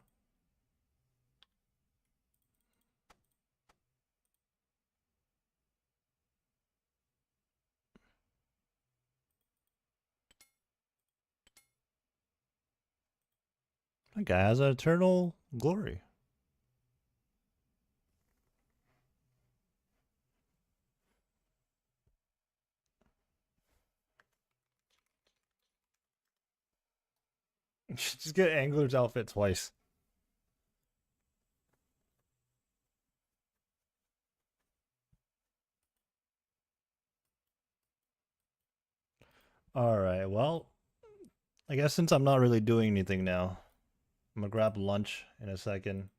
That guy has an eternal glory. Just get Angler's outfit twice. Alright, well, I guess since I'm not really doing anything now, I'm gonna grab lunch in a second.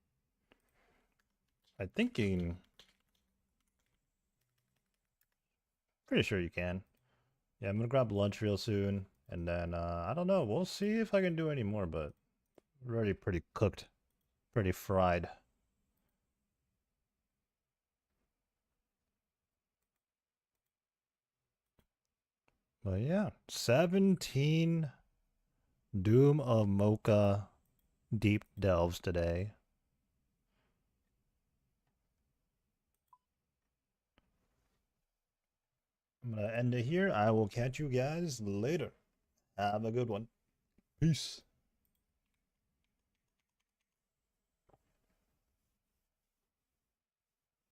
I'm thinking... Pretty sure you can. Yeah, I'm gonna grab lunch real soon, and then, I don't know, we'll see if I can do any more, but we're already pretty cooked, pretty fried. But yeah, 17 Doom of Mocha deep delves today. I'm gonna end it here. I will catch you guys later. Have a good one. Peace.